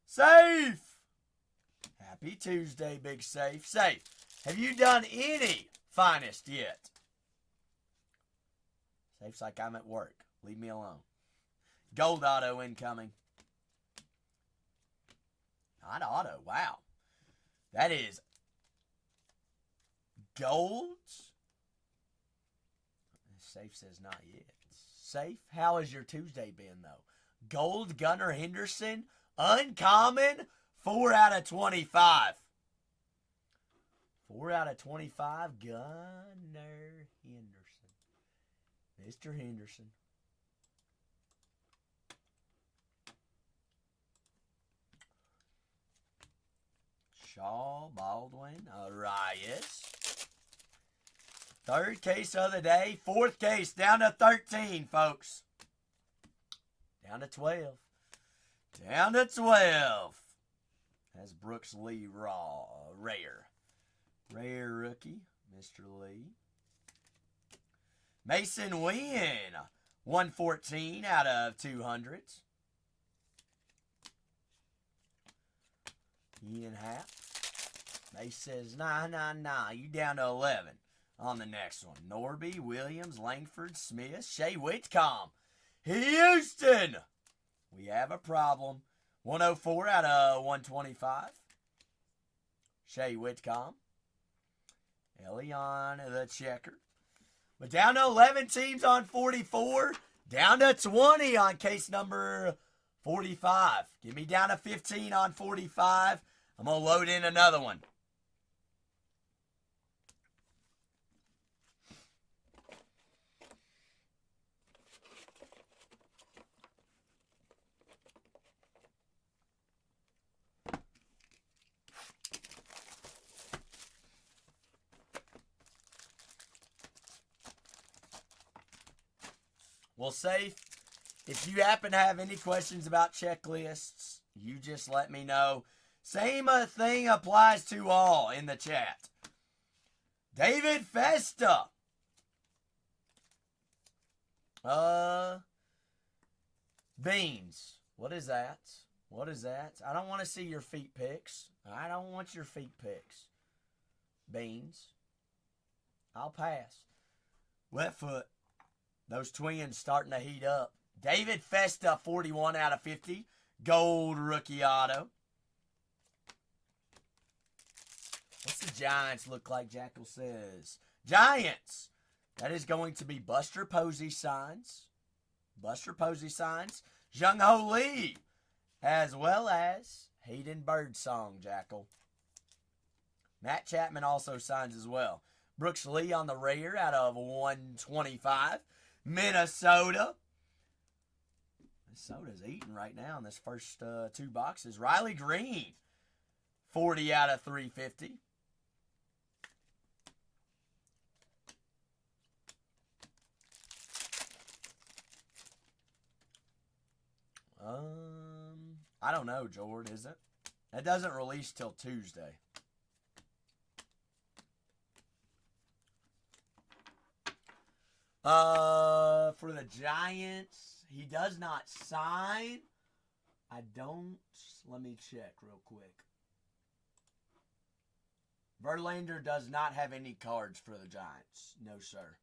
Speaker 1: Safe! Happy Tuesday, Big Safe. Safe, have you done any finest yet? Safe's like, I'm at work. Leave me alone. Gold auto incoming. Not auto. Wow. That is gold. Safe says not yet. Safe, how has your Tuesday been, though? Gold Gunnar Henderson. Uncommon. 4 out of 25. 4 out of 25. Gunnar Henderson. Mr. Henderson. Shaw, Baldwin, Arias. Third case of the day. Fourth case, down to 13, folks. Down to 12. Down to 12. That's Brooks Lee rare. Rare rookie, Mr. Lee. Mason Wynn, 114 out of 200. Ian Happ. Mace says, nah, you down to 11 on the next one. Norby, Williams, Langford, Smith, Shea Whitcomb. Houston! We have a problem. 104 out of 125. Shea Whitcomb. Elion the checker. But down to 11 teams on 44. Down to 20 on case number 45. Give me down to 15 on 45. I'm going to load in another one. Well, Safe, if you happen to have any questions about checklists, you just let me know. Same thing applies to all in the chat. David Festa. Beans. What is that? What is that? I don't want to see your feet pics. I don't want your feet pics. Beans. I'll pass. Wet foot. Those twins starting to heat up. David Festa, 41 out of 50. Gold rookie auto. What's the Giants look like, Jackal says? Giants. That is going to be Buster Posey signs. Buster Posey signs. Jung Ho Lee. As well as Hayden Birdsong, Jackal. Matt Chapman also signs as well. Brooks Lee on the rare out of 125. Minnesota. Minnesota's eating right now in this first two boxes. Riley Green, 40 out of 350. I don't know, Jord, is it? It doesn't release till Tuesday. For the Giants, he does not sign. I don't. Let me check real quick. Verlander does not have any cards for the Giants. No, sir.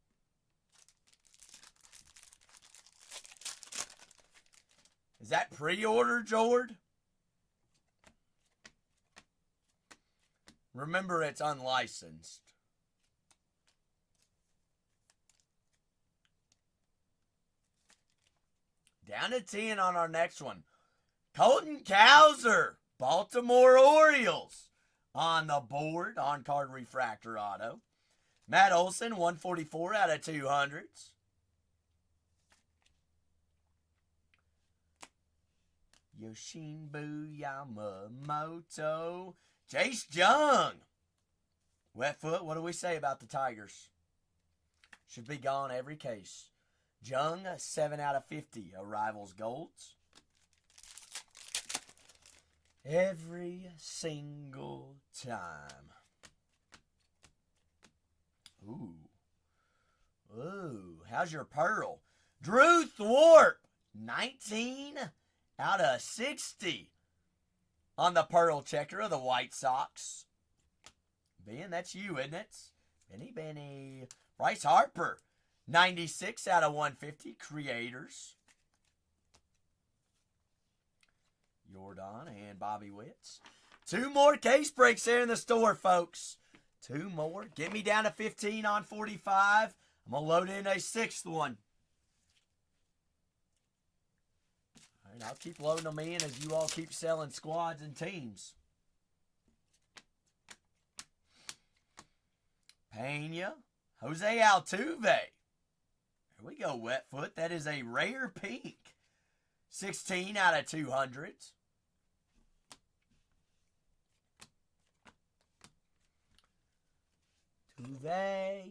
Speaker 1: Is that pre-order, Jord? Remember, it's unlicensed. Down to 10 on our next one. Colton Cowser, Baltimore Orioles. On the board, on-card refractor auto. Matt Olson, 144 out of 200s. Yoshinobu Yamamoto. Chase Young. Wet foot, what do we say about the Tigers? Should be gone every case. Jung, 7 out of 50. Arrivals Golds. Every single time. Ooh. Ooh. How's your Pearl? Drew Thwart. 19 out of 60 on the pearl checker of the White Sox. Ben, that's you, isn't it? Benny. Bryce Harper, 96 out of 150, Creators. Jordan and Bobby Witts. 2 more case breaks there in the store, folks. 2 more. Get me down to 15 on 45. I'm going to load in a 6th one. All right, I'll keep loading them in as you all keep selling squads and teams. Pena. Jose Altuve. Here we go, Wetfoot. That is a rare pink. 16 out of 200.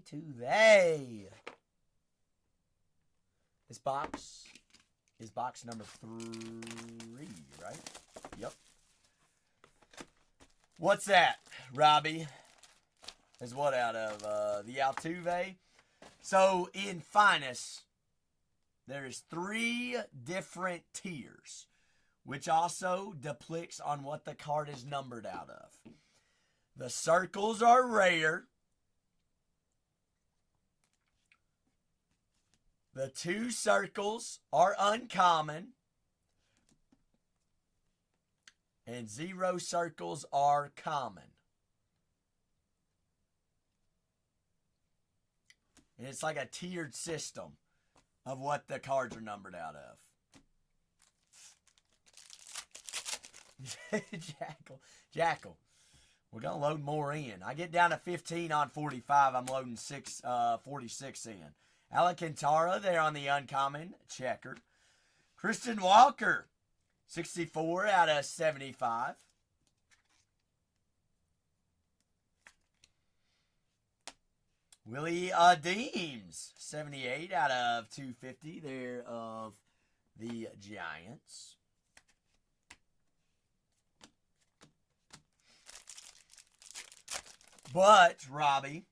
Speaker 1: Tuve. This box is box number 3, right? Yep. What's that, Robbie? Is what out of the Altuve? So in Finest, there's 3 different tiers, which also depicts on what the card is numbered out of. The circles are rare. The 2 circles are uncommon. And 0 circles are common. And it's like a tiered system of what the cards are numbered out of. Jackal. We're going to load more in. I get down to 15 on 45. I'm loading 46 in. Alcantara there on the uncommon checker. Christian Walker, 64 out of 75. Willie Deems, 78 out of 250 there of the Giants. But, Robbie,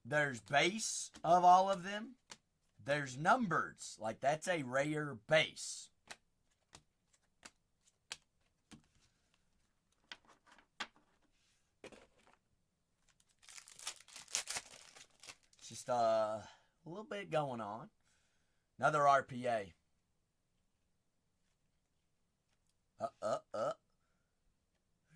Speaker 1: there's base of all of them. There's numbers. Like, that's a rare base. Just a little bit going on. Another RPA.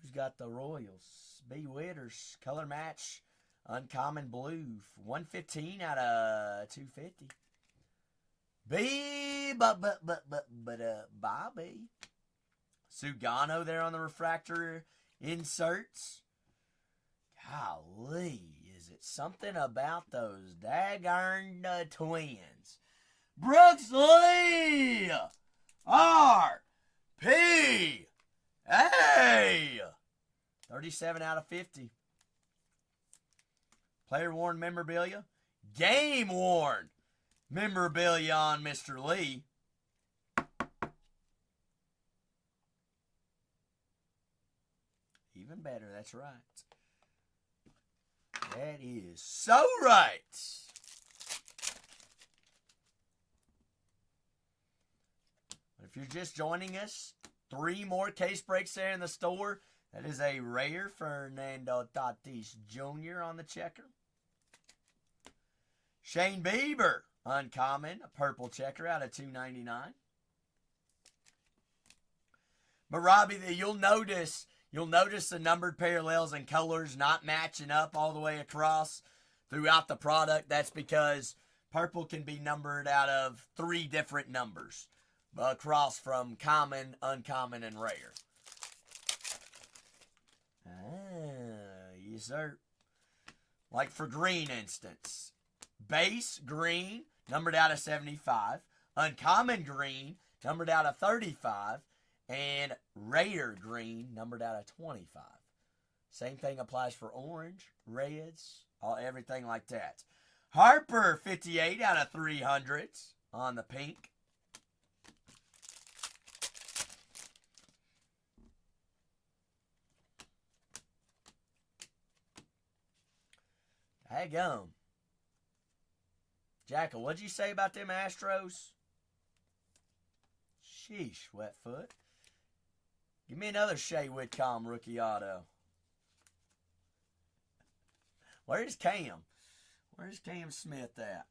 Speaker 1: Who's got the Royals? B. Witters. Color match. Uncommon blue. 115 out of 250. Bobby. Sugano there on the refractor inserts. Golly. Is it something about those daggone twins? Brooks Lee! R.P. Hey! 37 out of 50. Player worn memorabilia. Game worn memorabilia on Mr. Lee. Even better, that's right. That is so right. If you're just joining us, 3 more case breaks there in the store. That is a rare Fernando Tatis Jr. on the checker. Shane Bieber, uncommon, a purple checker out of $2.99. But Robbie, you'll notice the numbered parallels and colors not matching up all the way across throughout the product. That's because purple can be numbered out of 3 different numbers across from common, uncommon, and rare. Yes, sir. Like for green instance. Base green, numbered out of 75. Uncommon green, numbered out of 35. And rare green, numbered out of 25. Same thing applies for orange, reds, everything like that. Harper, 58 out of 300 on the pink. Daggum. Jackal, what'd you say about them Astros? Sheesh, Wetfoot. Give me another Shea Whitcomb rookie auto. Where's Cam? Where's Cam Smith at?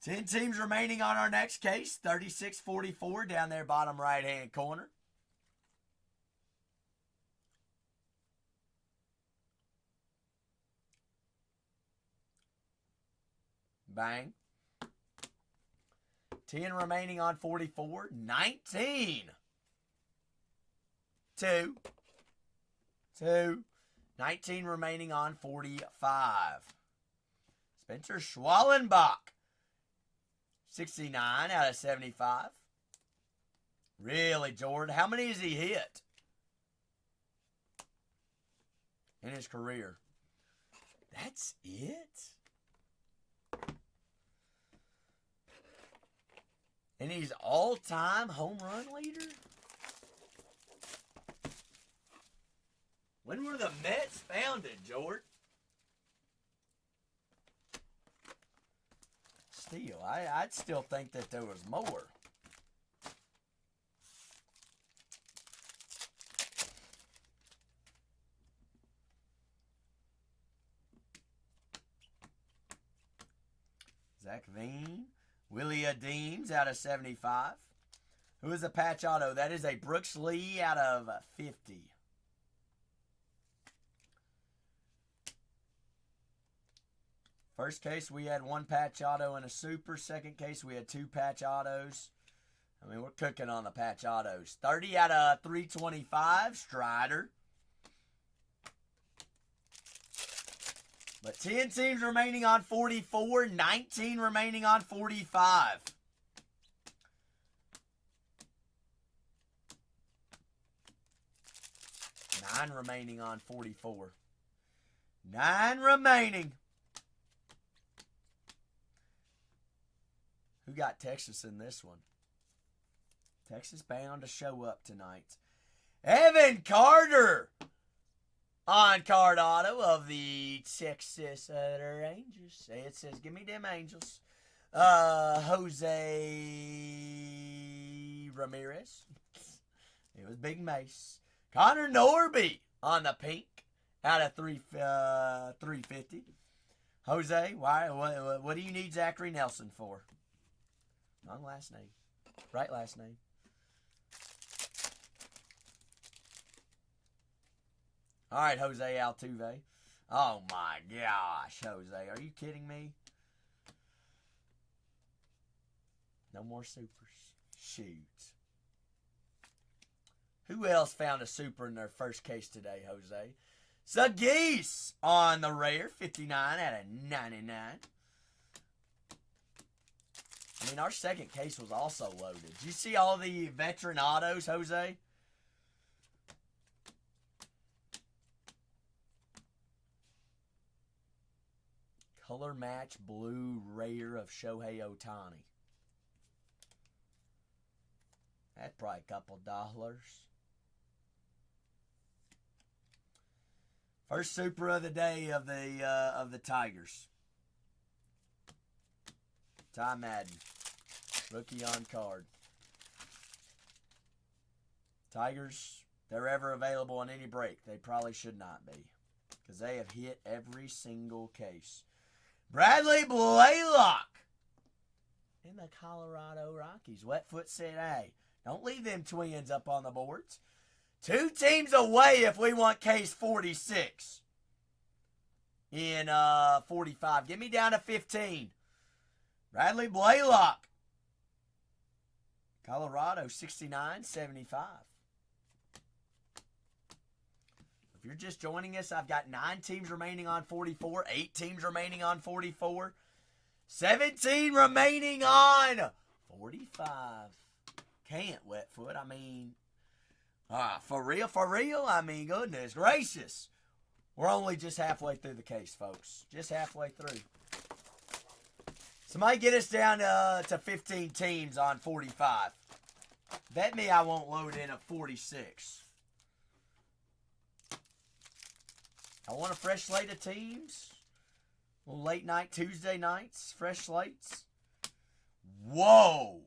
Speaker 1: 10 teams remaining on our next case. 36-44 down there bottom right-hand corner. Bang. 10 remaining on 44. 19. 2. 19 remaining on 45. Spencer Schwallenbach. 69 out of 75. Really, Jordan? How many has he hit in his career? That's it? And he's all-time home run leader? When were the Mets founded, Jordan? Still, I'd still think that there was more. Zach Veen. Willie Deems out of 75. Who is a patch auto? That is a Brooks Lee out of 50. First case, we had 1 patch auto and a super. Second case, we had 2 patch autos. I mean, we're cooking on the patch autos. 30 out of 325, Strider. But 10 teams remaining on 44, 19 remaining on 45. Nine remaining on 44. 9 remaining. Who got Texas in this one? Texas bound to show up tonight. Evan Carter on card auto of the Texas Rangers. It says, give me them Angels. Jose Ramirez. It was Big Mace. Connor Norby on the pink out of 350. Jose, why? What do you need Zachary Nelson for? Wrong last name. Right last name. All right, Jose Altuve. Oh, my gosh, Jose. Are you kidding me? No more supers. Shoot. Who else found a super in their first case today, Jose? Sagis on the rare. 59 out of 99. I mean, our second case was also loaded. Did you see all the veteran autos, Jose? Color match blue rare of Shohei Ohtani. That's probably a couple dollars. First super of the day of the Tigers. Ty Madden. Rookie on card. Tigers, they're ever available on any break. They probably should not be, because they have hit every single case. Bradley Blaylock in the Colorado Rockies. Wetfoot said, hey, don't leave them twins up on the boards. 2 teams away if we want case 46 in 45. Get me down to 15. Bradley Blaylock. Colorado, 69-75. If you're just joining us, I've got 9 teams remaining on 44, 8 teams remaining on 44, 17 remaining on 45. Can't, Wetfoot. I mean, for real, I mean, goodness gracious. We're only just halfway through the case, folks. Just halfway through. Somebody get us down to 15 teams on 45. Bet me I won't load in a 46. I want a fresh slate of teams. Well, late night, Tuesday nights, fresh slates. Whoa!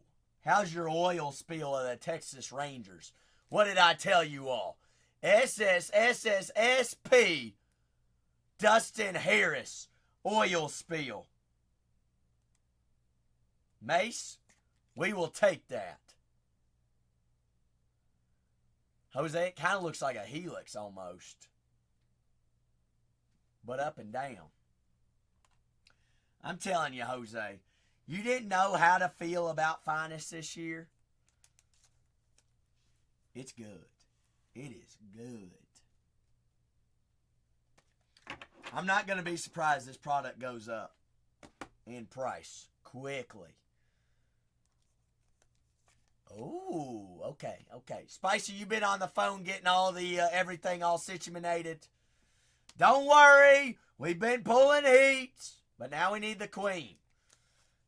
Speaker 1: How's your oil spill of the Texas Rangers? What did I tell you all? SSSSSP Dustin Harris oil spill. Mace, we will take that. Jose, it kind of looks like a helix almost. But up and down. I'm telling you, Jose, you didn't know how to feel about Finest this year? It's good. It is good. I'm not going to be surprised this product goes up in price quickly. Oh, okay. Spicy, you been on the phone getting all the everything all situated. Don't worry, we've been pulling heat, but now we need the queen.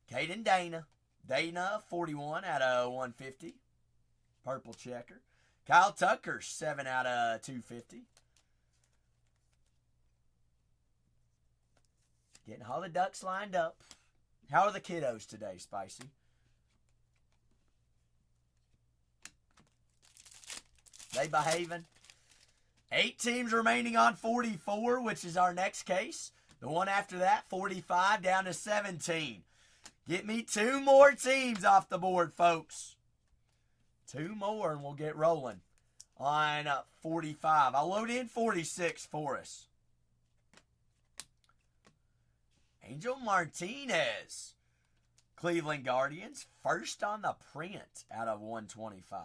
Speaker 1: Caden Dana. Dana, 41 out of 150. Purple checker. Kyle Tucker, 7 out of 250. Getting all the ducks lined up. How are the kiddos today, Spicy? They behaving? 8 teams remaining on 44, which is our next case. The one after that, 45 down to 17. Get me 2 more teams off the board, folks. 2 more and we'll get rolling on 45. I'll load in 46 for us. Angel Martinez. Cleveland Guardians, first on the print out of 125.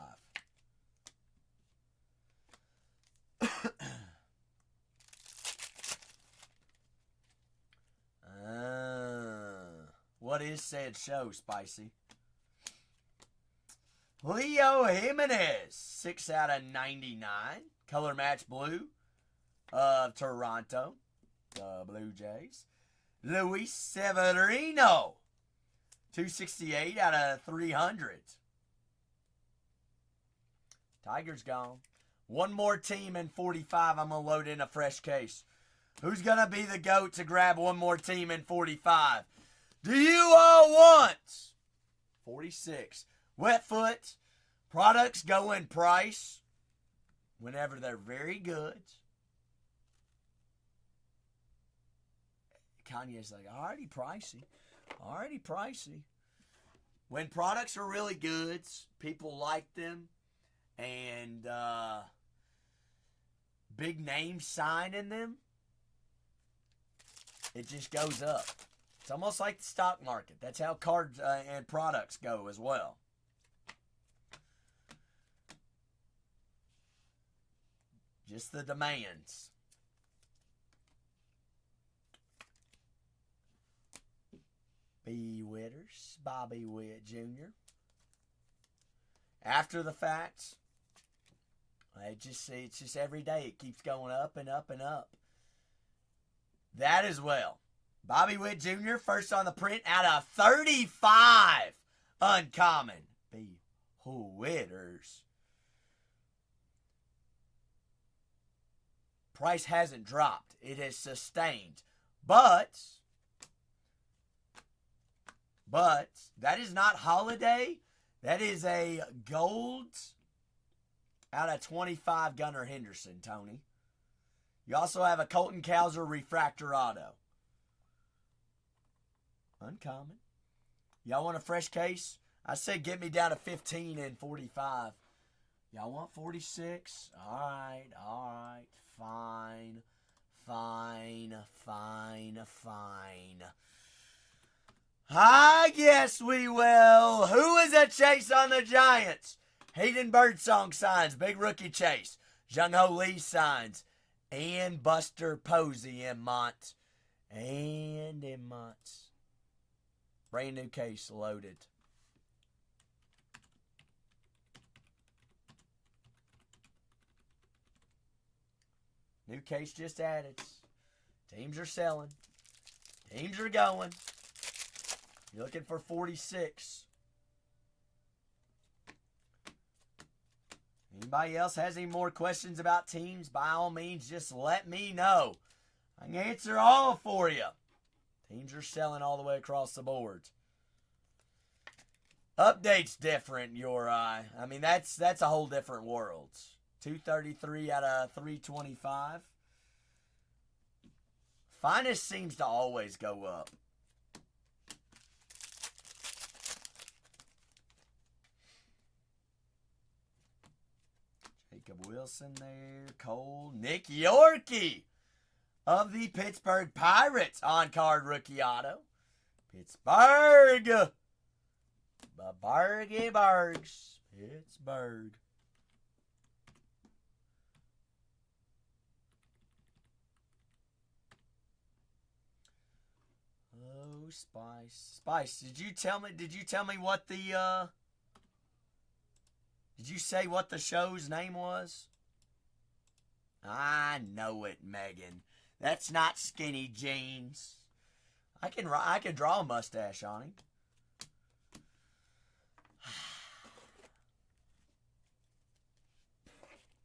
Speaker 1: What is said show, Spicy? Leo Jimenez, 6 out of 99. Color match blue of Toronto, the Blue Jays. Luis Severino, 268 out of 300. Tigers gone. One more team in 45. I'm going to load in a fresh case. Who's going to be the GOAT to grab one more team in 45? Do you all want 46? Wetfoot. Products go in price whenever they're very good. Kanye's like, already pricey. Already pricey. When products are really good, people like them, and big names signing them, it just goes up. It's almost like the stock market. That's how cards and products go as well. Just the demands. B. Witters, Bobby Witt Jr. After the fact, it's just every day it keeps going up and up and up. That as well. Bobby Witt Jr., first on the print out of 35. Uncommon. B. Witters. Price hasn't dropped. It has sustained. But that is not holiday. That is a gold out of 25 Gunnar Henderson, Tony. You also have a Colton Cowser refractor auto. Uncommon. Y'all want a fresh case? I said get me down to 15 and 45. Y'all want 46? All right. Fine. I guess we will. Who is a chase on the Giants? Hayden Birdsong signs. Big rookie chase. Jung-Ho Lee signs. And Buster Posey in Mont. Brand new case loaded. New case just added. Teams are selling. Teams are going. You're looking for 46. Anybody else has any more questions about teams? By all means, just let me know. I can answer all for you. Teams are selling all the way across the board. Update's different, your eye. I mean, that's a whole different world. 233 out of 325. Finest seems to always go up. Jacob Wilson there. Cole. Nick Yorkie of the Pittsburgh Pirates on-card rookie auto. Pittsburgh. Bargy Bargs. Pittsburgh. Oh, Spice. Spice, did you tell me what the did you say what the show's name was? I know it, Megan. That's not Skinny Jeans. I can draw a mustache on him.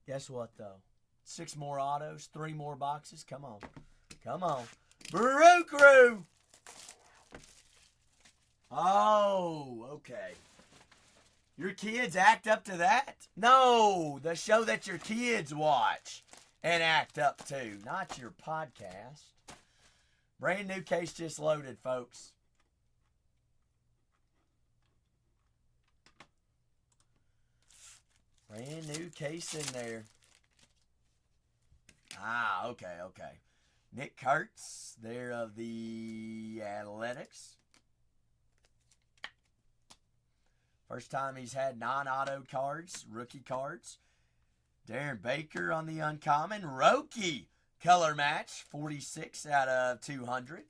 Speaker 1: Guess what, though? 6 more autos, 3 more boxes. Come on. Come on. Brew Crew! Oh, okay. Your kids act up to that? No, the show that your kids watch and act up to, not your podcast. Brand new case just loaded, folks. Brand new case in there. Ah, okay. Nick Kurtz, there of the Athletics. First time he's had non-auto cards, rookie cards. Darren Baker on the uncommon. Roki, color match, 46 out of 200.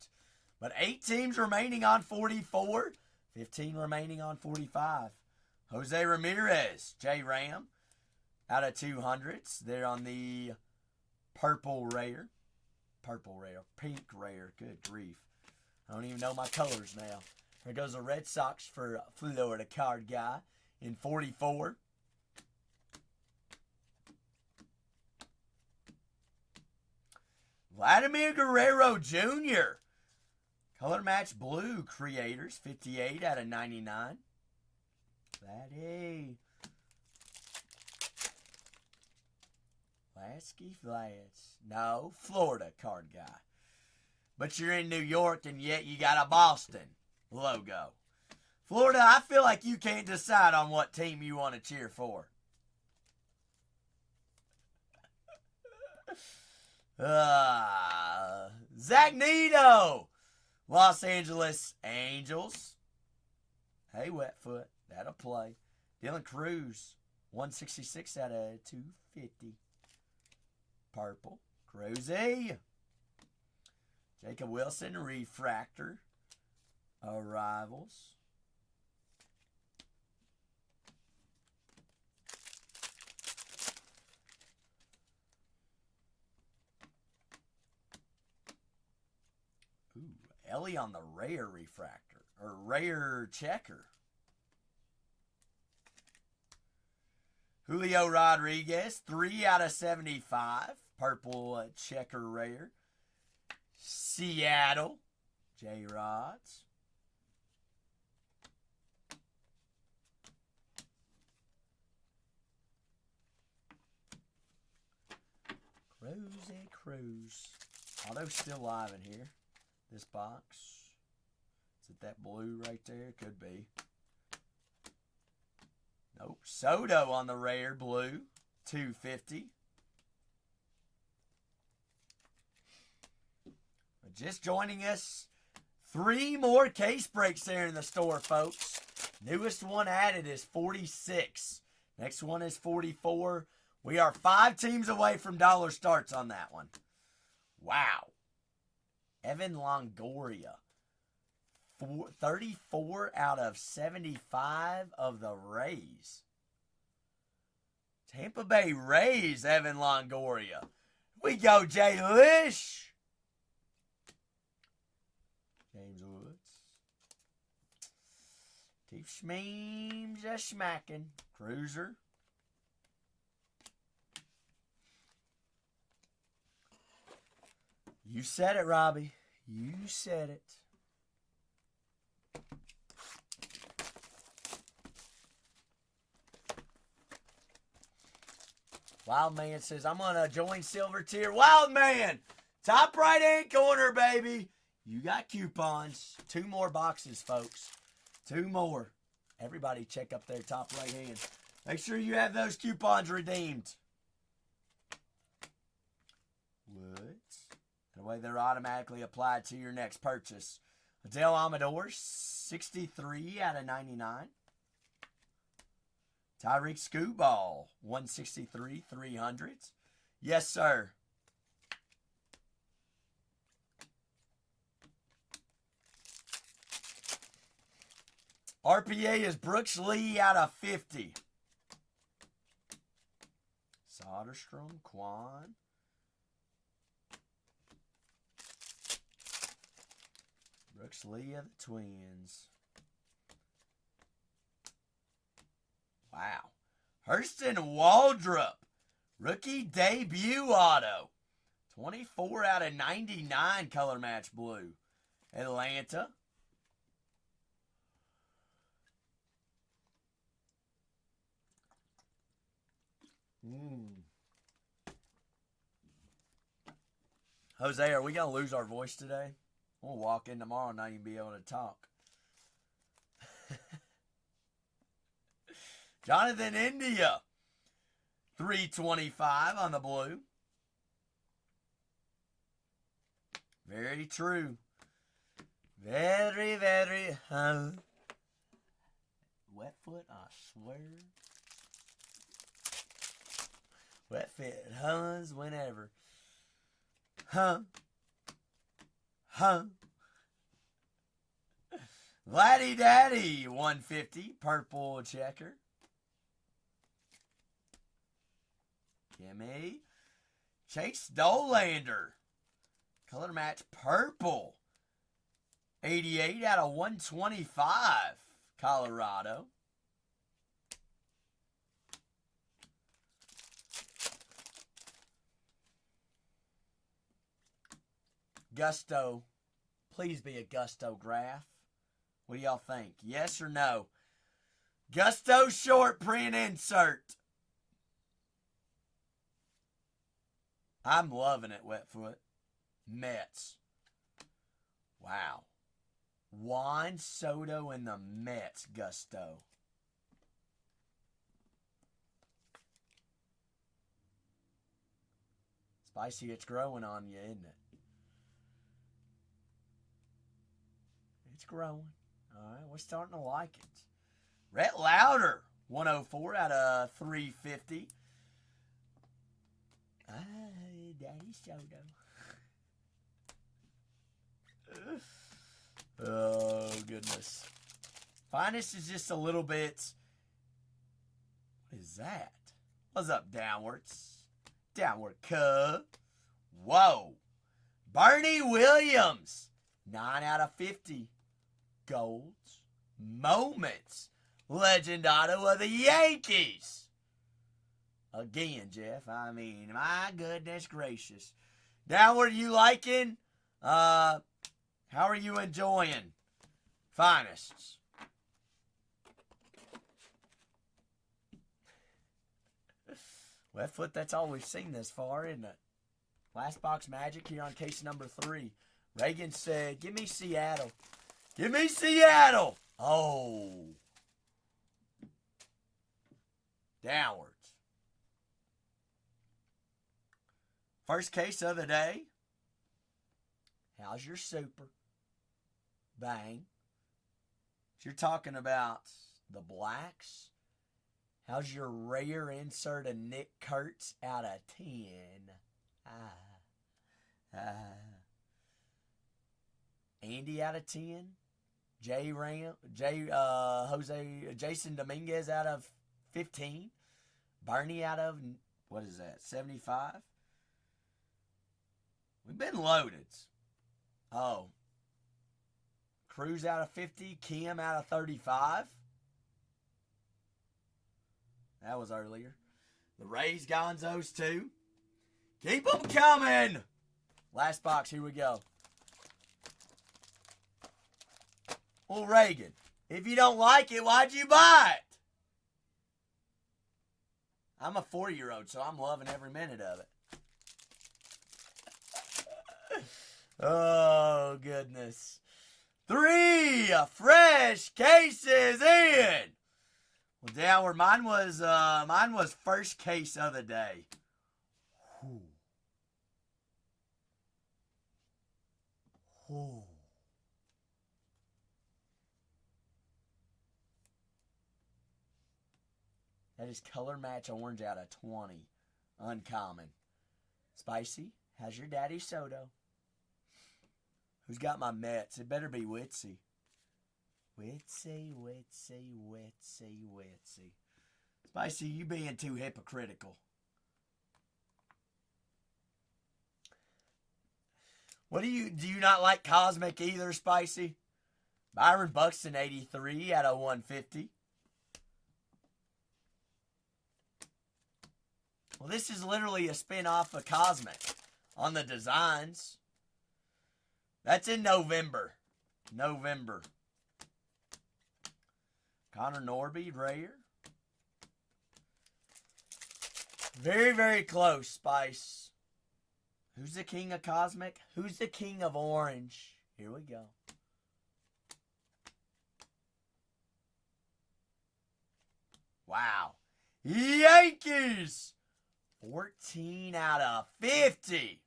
Speaker 1: But 8 teams remaining on 44. 15 remaining on 45. Jose Ramirez, J. Ram, out of 200s. They're on the purple rare. Pink rare. Good grief. I don't even know my colors now. There goes the Red Sox for Florida card guy in 44. Vladimir Guerrero Jr. Color match blue creators, 58 out of 99. Vladdy. Lasky Flats. No, Florida card guy. But you're in New York and yet you got a Boston logo. Florida, I feel like you can't decide on what team you want to cheer for. Zach Nito. Los Angeles Angels. Hey, Wetfoot. That'll play. Dylan Cruz. 166 out of 250. Purple. Cruzy. Jacob Wilson. Refractor. Arrivals. Ooh, Ellie on the rare refractor. Or rare checker. Julio Rodriguez, 3 out of 75. Purple checker rare. Seattle. J-Rods. Cruzy Cruz. Auto's still live in here. This box. Is it that blue right there? Could be. Nope. Soto on the rare blue. 250. Just joining us. 3 more case breaks there in the store, folks. Newest one added is 46. Next one is 44. We are 5 teams away from dollar starts on that one. Wow. Evan Longoria. 34 out of 75 of the Rays. Tampa Bay Rays, Evan Longoria. We go, Jay Lish. James Woods. Keep Schmeems a smacking. Cruiser. You said it, Robbie. You said it. Wild Man says, I'm going to join Silver Tier. Wild Man, top right-hand corner, baby. You got coupons. 2 more boxes, folks. 2 more. Everybody check up there, top right hand. Make sure you have those coupons redeemed. What? The way they're automatically applied to your next purchase. Adele Amador, 63 out of 99. Tyreek Scooball, 163, 300s. Yes, sir. RPA is Brooks Lee out of 50. Soderstrom, Quan. Brooks Lee of the Twins. Wow. Hurston Waldrop. Rookie debut auto. 24 out of 99 color match blue. Atlanta. Jose, are we going to lose our voice today? We'll walk in tomorrow and not even be able to talk. Jonathan India, 325 on the blue. Very true. Very, very, wet foot, I swear. Wet fit, huns, whenever. Vladdy Daddy, 150, purple checker. Gimme. Chase Dolander, color match purple. 88 out of 125, Colorado. Gusto. Please be a Gusto graph. What do y'all think? Yes or no? Gusto short print insert. I'm loving it, Wetfoot. Mets. Wow. Juan Soto and the Mets, Gusto. Spicy, it's growing on you, isn't it? It's growing. All right, we're starting to like it. Rhett Lauder, 104 out of 350. Daddy Soto. Oh, goodness. Finest is just a little bit. What is that? What's up, downwards? Downward cub. Whoa. Bernie Williams, 9 out of 50. Golds. Moments. Legend auto of the Yankees. Again, Jeff. I mean, my goodness gracious. Downward, you liking? How are you enjoying Finest? Wetfoot, that's all we've seen this far, isn't it? Last box magic here on case number 3. Reagan said, give me Seattle. Give me Seattle. Oh. Downwards. First case of the day. How's your super? Bang. If you're talking about the blacks, how's your rare insert of Nick Kurtz out of 10? Andy out of 10. Jason Dominguez out of 15. Bernie out of, what is that, 75? We've been loaded. Oh. Cruz out of 50. Kim out of 35. That was earlier. The Rays Gonzos too. Keep them coming. Last box, here we go. Well, Reagan, if you don't like it, why'd you buy it? I'm a 4-year-old, so I'm loving every minute of it. Oh, goodness. 3 fresh cases in. Well, downward. Mine was first case of the day. Whew. Whew. That is color match orange out of 20. Uncommon. Spicy, how's your daddy Soto? Who's got my Mets? It better be Witsy. Witsy. Spicy, you being too hypocritical. Do you not like Cosmic either, Spicy? Byron Buxton, 83 out of 150. Well, this is literally a spin-off of Cosmic on the designs. That's in November. Connor Norby, rare. Very, very close, Spice. Who's the king of Cosmic? Who's the king of Orange? Here we go. Wow. Yankees! 14 out of 50.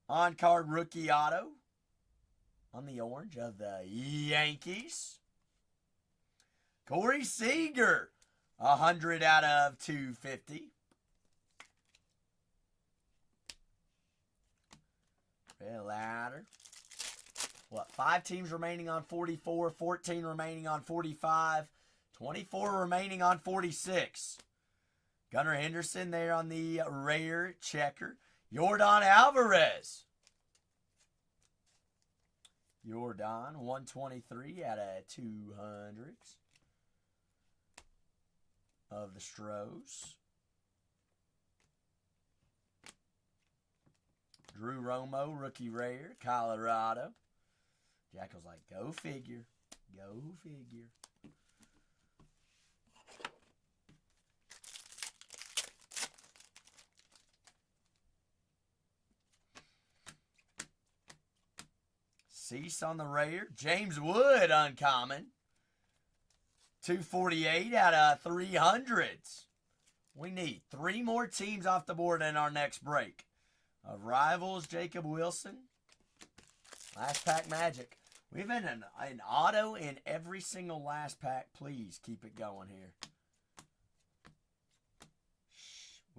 Speaker 1: On-card rookie auto on the orange of the Yankees. Corey Seager, 100 out of 250. Red ladder. 5 teams remaining on 44, 14 remaining on 45, 24 remaining on 46. Gunnar Henderson there on the rare checker. Yordan Alvarez. Yordan, 123 out of 200 of the Stros. Drew Romo, rookie rare, Colorado. Jackal's like, go figure. Go figure. Cease on the rare. James Wood, uncommon. 248 out of 300s. We need 3 more teams off the board in our next break. Of Rivals, Jacob Wilson. Last pack magic. We've had an auto in every single last pack. Please keep it going here.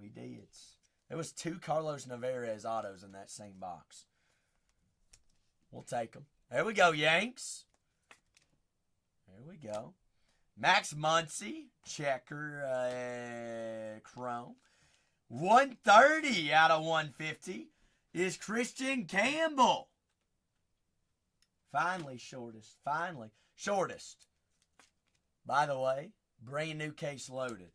Speaker 1: We did. There was 2 Carlos Navarez autos in that same box. We'll take them. There we go, Yanks. There we go. Max Muncy, checker, chrome. 130 out of 150 is Christian Campbell. Finally, shortest. By the way, brand new case loaded.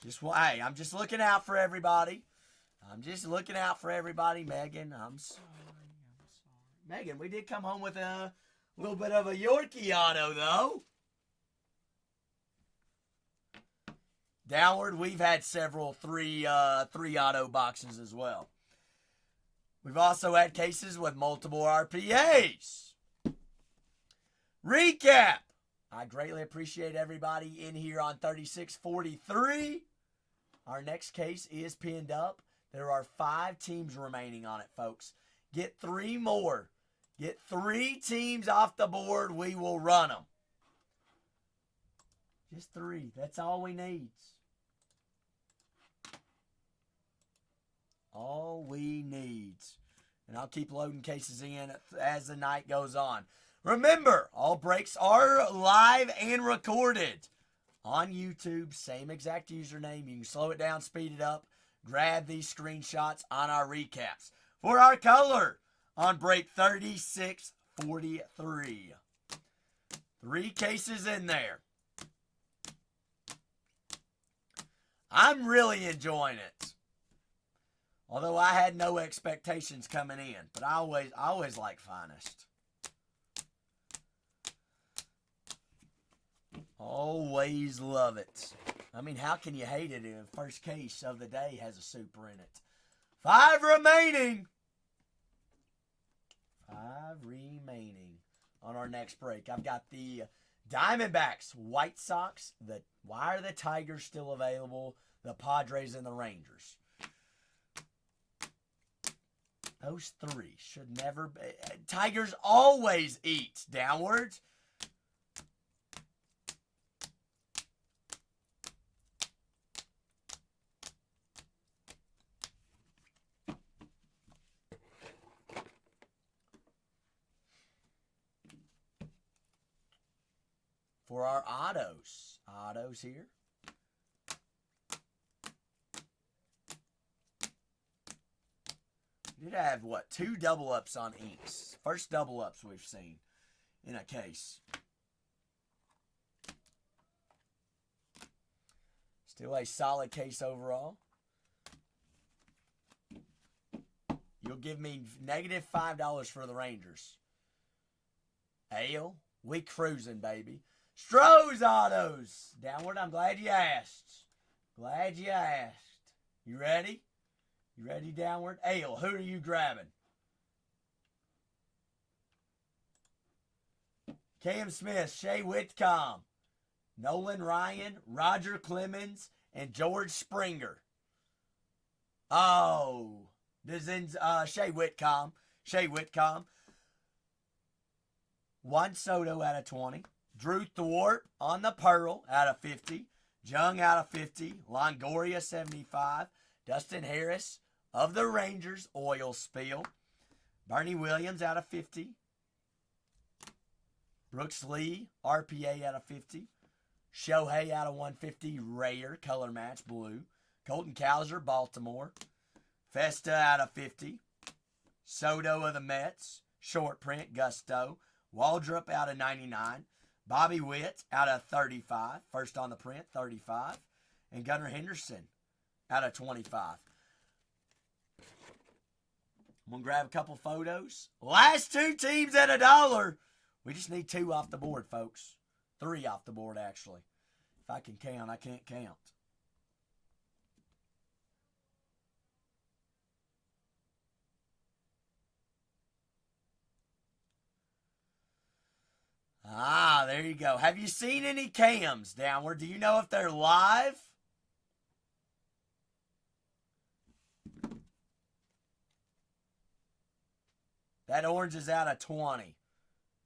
Speaker 1: Hey, I'm just looking out for everybody. Megan, I'm sorry. Megan, we did come home with a little bit of a Yorkie auto, though. Downward, we've had several three auto boxes as well. We've also had cases with multiple RPAs. Recap. I greatly appreciate everybody in here on 3643. Our next case is pinned up. There are 5 teams remaining on it, folks. Get 3 more. Get 3 teams off the board. We will run them. Just 3. That's all we need. All we need. And I'll keep loading cases in as the night goes on. Remember, all breaks are live and recorded on YouTube. Same exact username. You can slow it down, speed it up. Grab these screenshots on our recaps. For our color on break 3643. 3 cases in there. I'm really enjoying it. Although I had no expectations coming in. But I always like finest. Always love it. I mean, how can you hate it if the first case of the day has a super in it? 5 remaining. 5 remaining on our next break. I've got the Diamondbacks, White Sox. Why are the Tigers still available? The Padres and the Rangers. Those 3 should never be. Tigers always eat downwards. For our autos here. We did have, 2 double ups on inks. First double ups we've seen in a case. Still a solid case overall. You'll give me negative $5 for the Rangers. Ale, we cruising, baby. Stroh's autos. Downward, I'm glad you asked. Glad you asked. You ready? You ready, downward? Ale, who are you grabbing? Cam Smith, Shea Whitcomb, Nolan Ryan, Roger Clemens, and George Springer. Oh, this is Shea Whitcomb. Shea Whitcomb. Juan Soto out of 20. Drew Thorpe on the Pearl out of 50. Jung out of 50. Longoria 75. Dustin Harris of the Rangers, oil spill. Bernie Williams out of 50. Brooks Lee, RPA out of 50. Shohei out of 150, rare, color match, blue. Colton Cowser, Baltimore. Festa out of 50. Soto of the Mets, short print, Gusto. Waldrop out of 99. Bobby Witt out of 35. First on the print, 35. And Gunnar Henderson out of 25. I'm going to grab a couple photos. Last 2 teams at $1. We just need 2 off the board, folks. 3 off the board, actually. If I can count, I can't count. Ah, there you go. Have you seen any cams downward? Do you know if they're live? That orange is out of 20.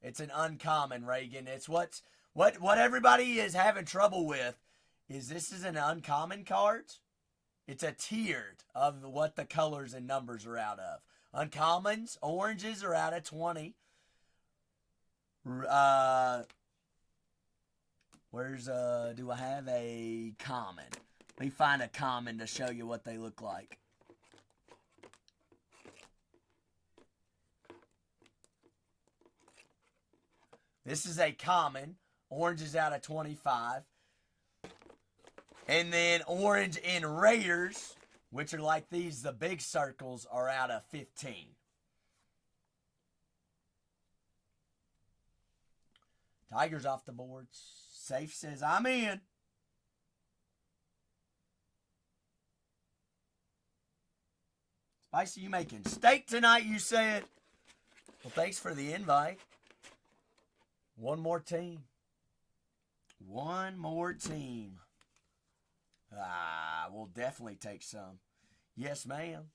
Speaker 1: It's an uncommon, Reagan. It's what everybody is having trouble with is this is an uncommon card. It's a tiered of what the colors and numbers are out of. Uncommons, oranges are out of 20. Where's do I have a common? Let me find a common to show you what they look like. This is a common. Orange is out of 25. And then orange in rares, which are like these, the big circles, are out of 15. Tigers off the boards. Safe says, I'm in. Spicy, you making steak tonight, you said? Well, thanks for the invite. One more team. One more team. Ah, we'll definitely take some. Yes, ma'am.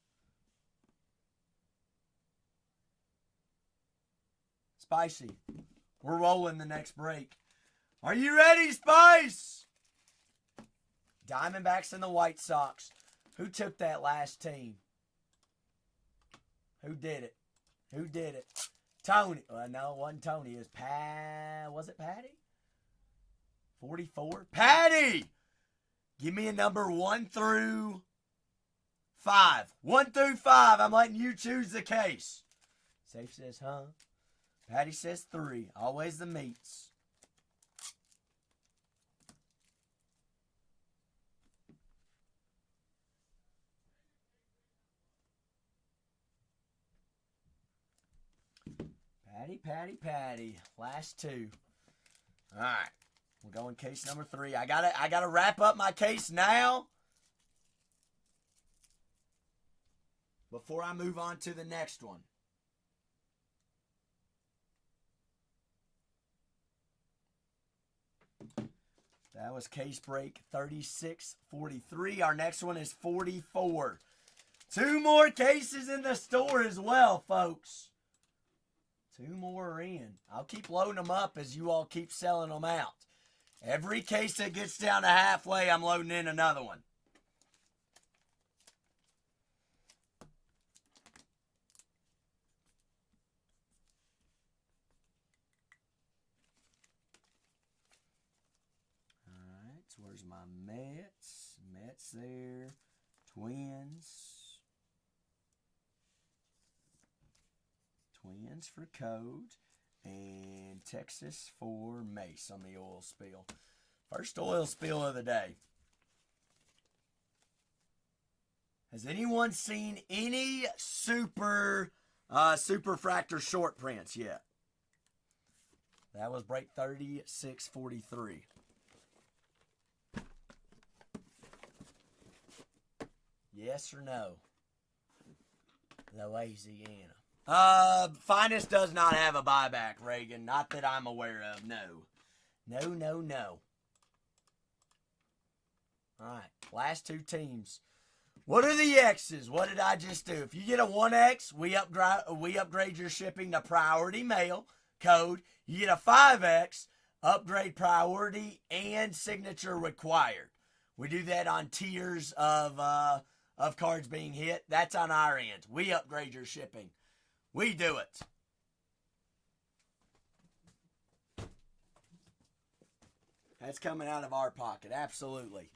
Speaker 1: Spicy. We're rolling the next break. Are you ready, Spice? Diamondbacks and the White Sox. Who took that last team? Who did it? Who did it? Tony. No, it wasn't Tony. It was Was it Patty? 44. Patty! Give me a number 1 through 5. 1 through 5. I'm letting you choose the case. Safe says, huh? Patty says 3. Always the meats. Patty. Last 2. All right. We're going case number 3. I gotta wrap up my case now before I move on to the next one. That was case break 3643. Our next one is 44. 2 more cases in the store as well, folks. 2 more are in. I'll keep loading them up as you all keep selling them out. Every case that gets down to halfway, I'm loading in another one. Alright, so where's my Mets? Mets there. Twins. Twins for Code. And Texas for Mace on the oil spill. First oil spill of the day. Has anyone seen any super fractor short prints yet? That was break 3643. Yes or no? Louisiana. Finest does not have a buyback, Reagan. Not that I'm aware of. No. No. Alright, last 2 teams. What are the X's? What did I just do? If you get a 1X, we upgrade your shipping to priority mail code. You get a 5X, upgrade priority and signature required. We do that on tiers of cards being hit. That's on our end. We upgrade your shipping. We do it. That's coming out of our pocket. Absolutely.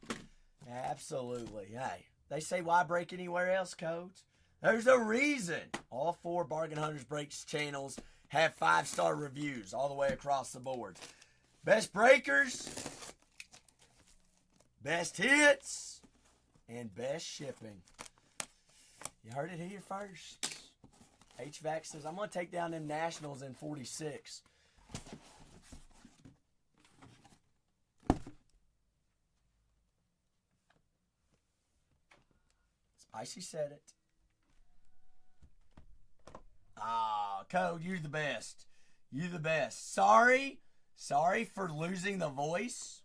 Speaker 1: Absolutely. Hey, they say why break anywhere else, Codes? There's a reason. All 4 Bargain Hunters Breaks channels have 5-star reviews all the way across the board. Best breakers, best hits, and best shipping. You heard it here first. HVAC says, I'm going to take down them Nationals in 46. Spicy said it. Ah, Code, you're the best. You're the best. Sorry for losing the voice.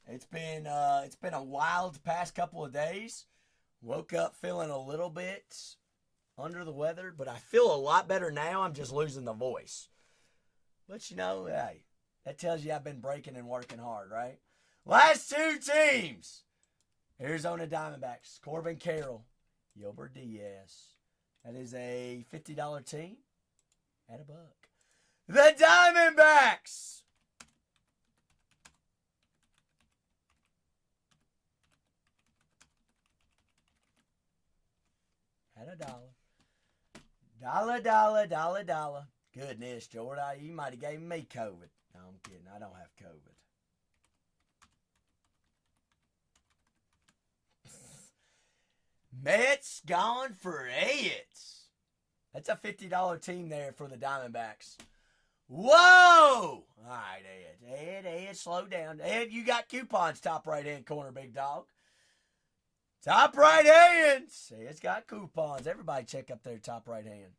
Speaker 1: It's been a wild past couple of days. Woke up feeling a little bit under the weather, but I feel a lot better now. I'm just losing the voice. But you know, hey, that tells you I've been breaking and working hard, right? Last 2 teams. Arizona Diamondbacks, Corbin Carroll, Yolbert Diaz. That is a $50 team at $1. The Diamondbacks. At $1. Dollar. Goodness, Jordan, you might have gave me COVID. No, I'm kidding. I don't have COVID. Mets gone for it. That's a $50 team there for the Diamondbacks. Whoa! All right, Ed, slow down. Ed, you got coupons top right-hand corner, big dog. Top right hand. See, it's got coupons. Everybody check up there, top right hand.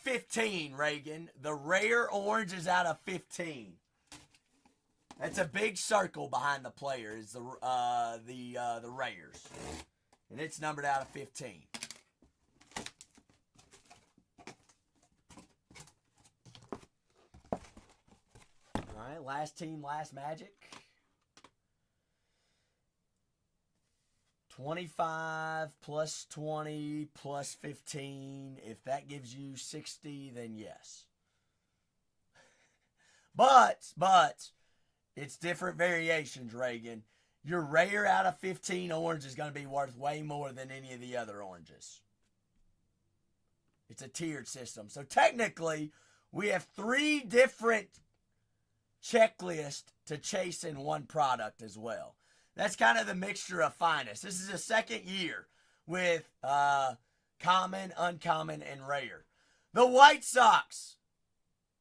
Speaker 1: 15, Reagan. The rare orange is out of 15. That's a big circle behind the player. Is the rares, and it's numbered out of 15. All right, last team, last Magic. 25 plus 20 plus 15. If that gives you 60, then yes. But it's different variations, Reagan. Your rare out of 15 orange is going to be worth way more than any of the other oranges. It's a tiered system. So technically, we have 3 different checklists to chase in one product as well. That's kind of the mixture of finest. This is a second year with common, uncommon, and rare. The White Sox.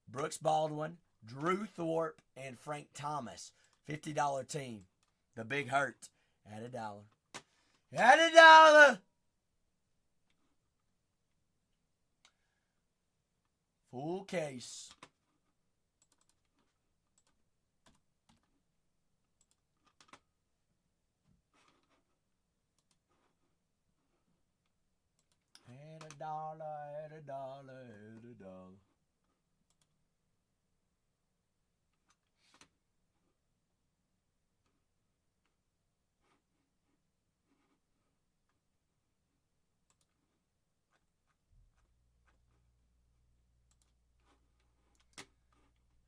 Speaker 1: Brooks Baldwin, Drew Thorpe, and Frank Thomas. $50 team. The Big Hurt. At $1. At $1. Full case. At $1, at $1, at $1.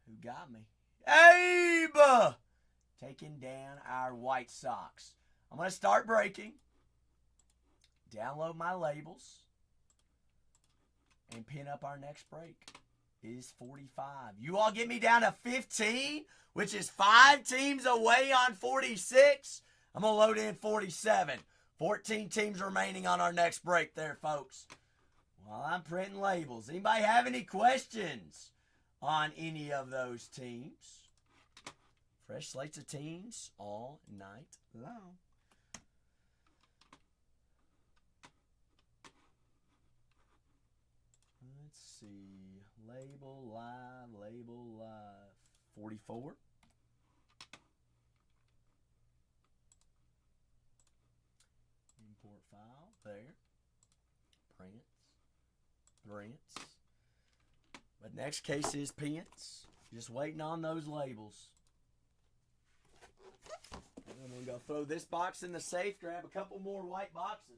Speaker 1: Who got me? Abe! Taking down our White Sox. I'm going to start breaking. Download my labels. And pin up our next break. Is 45. You all get me down to 15, which is 5 teams away on 46. I'm going to load in 47. 14 teams remaining on our next break there, folks. While I'm printing labels. Anybody have any questions on any of those teams? Fresh slates of teams all night long. Let's see. Label live, label live. 44. Import file. There. Prints. But next case is pins. Just waiting on those labels. And I'm going to go throw this box in the safe, grab a couple more white boxes.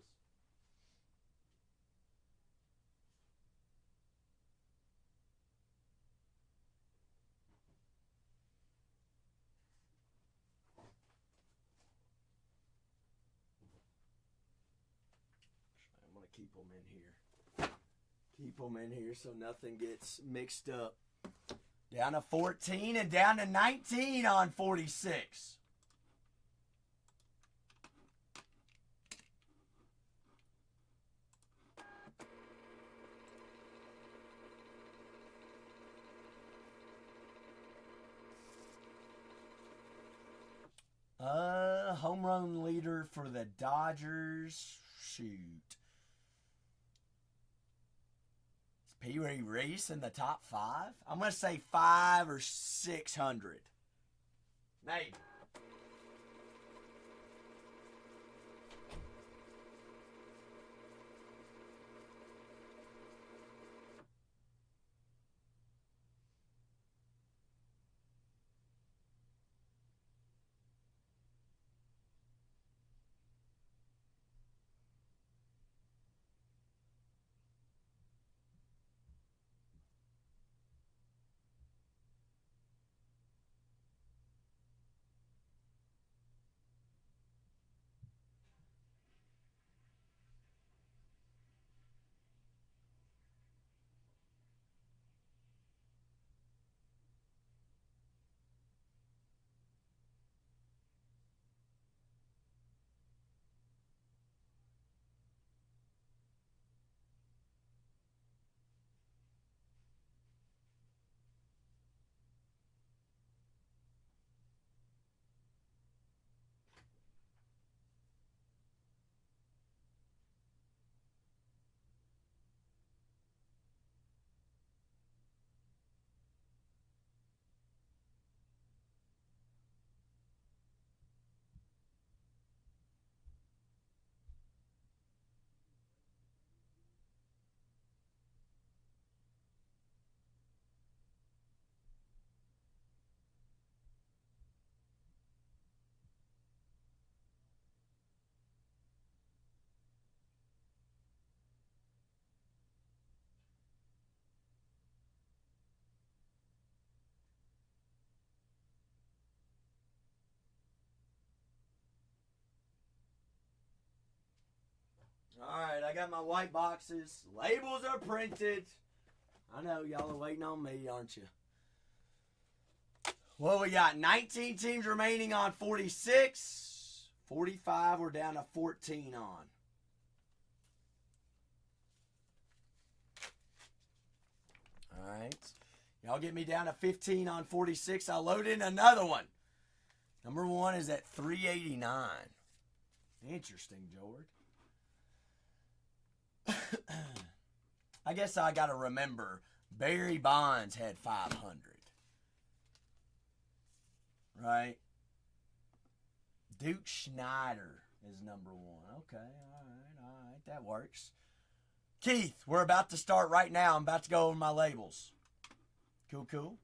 Speaker 1: I'm going to keep them in here. Keep them in here so nothing gets mixed up. Down to 14 and down to 19 on 46. Home run leader for the Dodgers. Shoot. Is Pee Wee Reese in the top 5? I'm going to say 5 or 600. Maybe. Alright, I got my white boxes. Labels are printed. I know y'all are waiting on me, aren't you? Well, we got 19 teams remaining on 46. 45 we're down to 14 on. right. Y'all get me down to 15 on 46. I'll load in another one. Number 1 is at 389. Interesting, George. I guess I got to remember Barry Bonds had 500. Right? Duke Schneider is number 1. Okay, all right. That works. Keith, we're about to start right now. I'm about to go over my labels. Cool.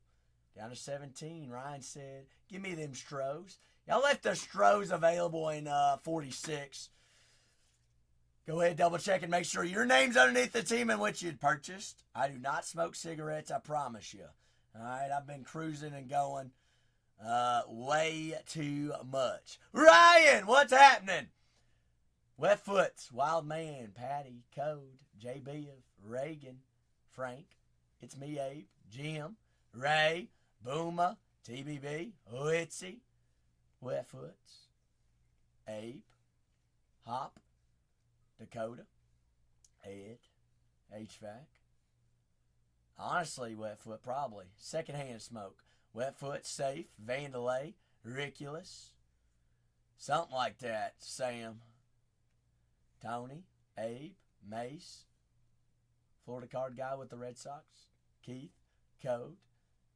Speaker 1: Down to 17. Ryan said, give me them Stros. Y'all left the Stros available in 46. Go ahead, double check and make sure your name's underneath the team in which you'd purchased. I do not smoke cigarettes, I promise you. All right, I've been cruising and going way too much. Ryan, what's happening? Wetfoots, Wild Man, Patty, Code, JB, Reagan, Frank, it's me, Abe, Jim, Ray, Booma, TBB, Oitzy, Wetfoots, Abe, Hop, Dakota, Ed, HVAC. Honestly, Wetfoot, probably. Secondhand smoke. Wetfoot, Safe, Vandalay, Ridiculous. Something like that. Sam, Tony, Abe, Mace, Florida card guy with the Red Sox, Keith, Code,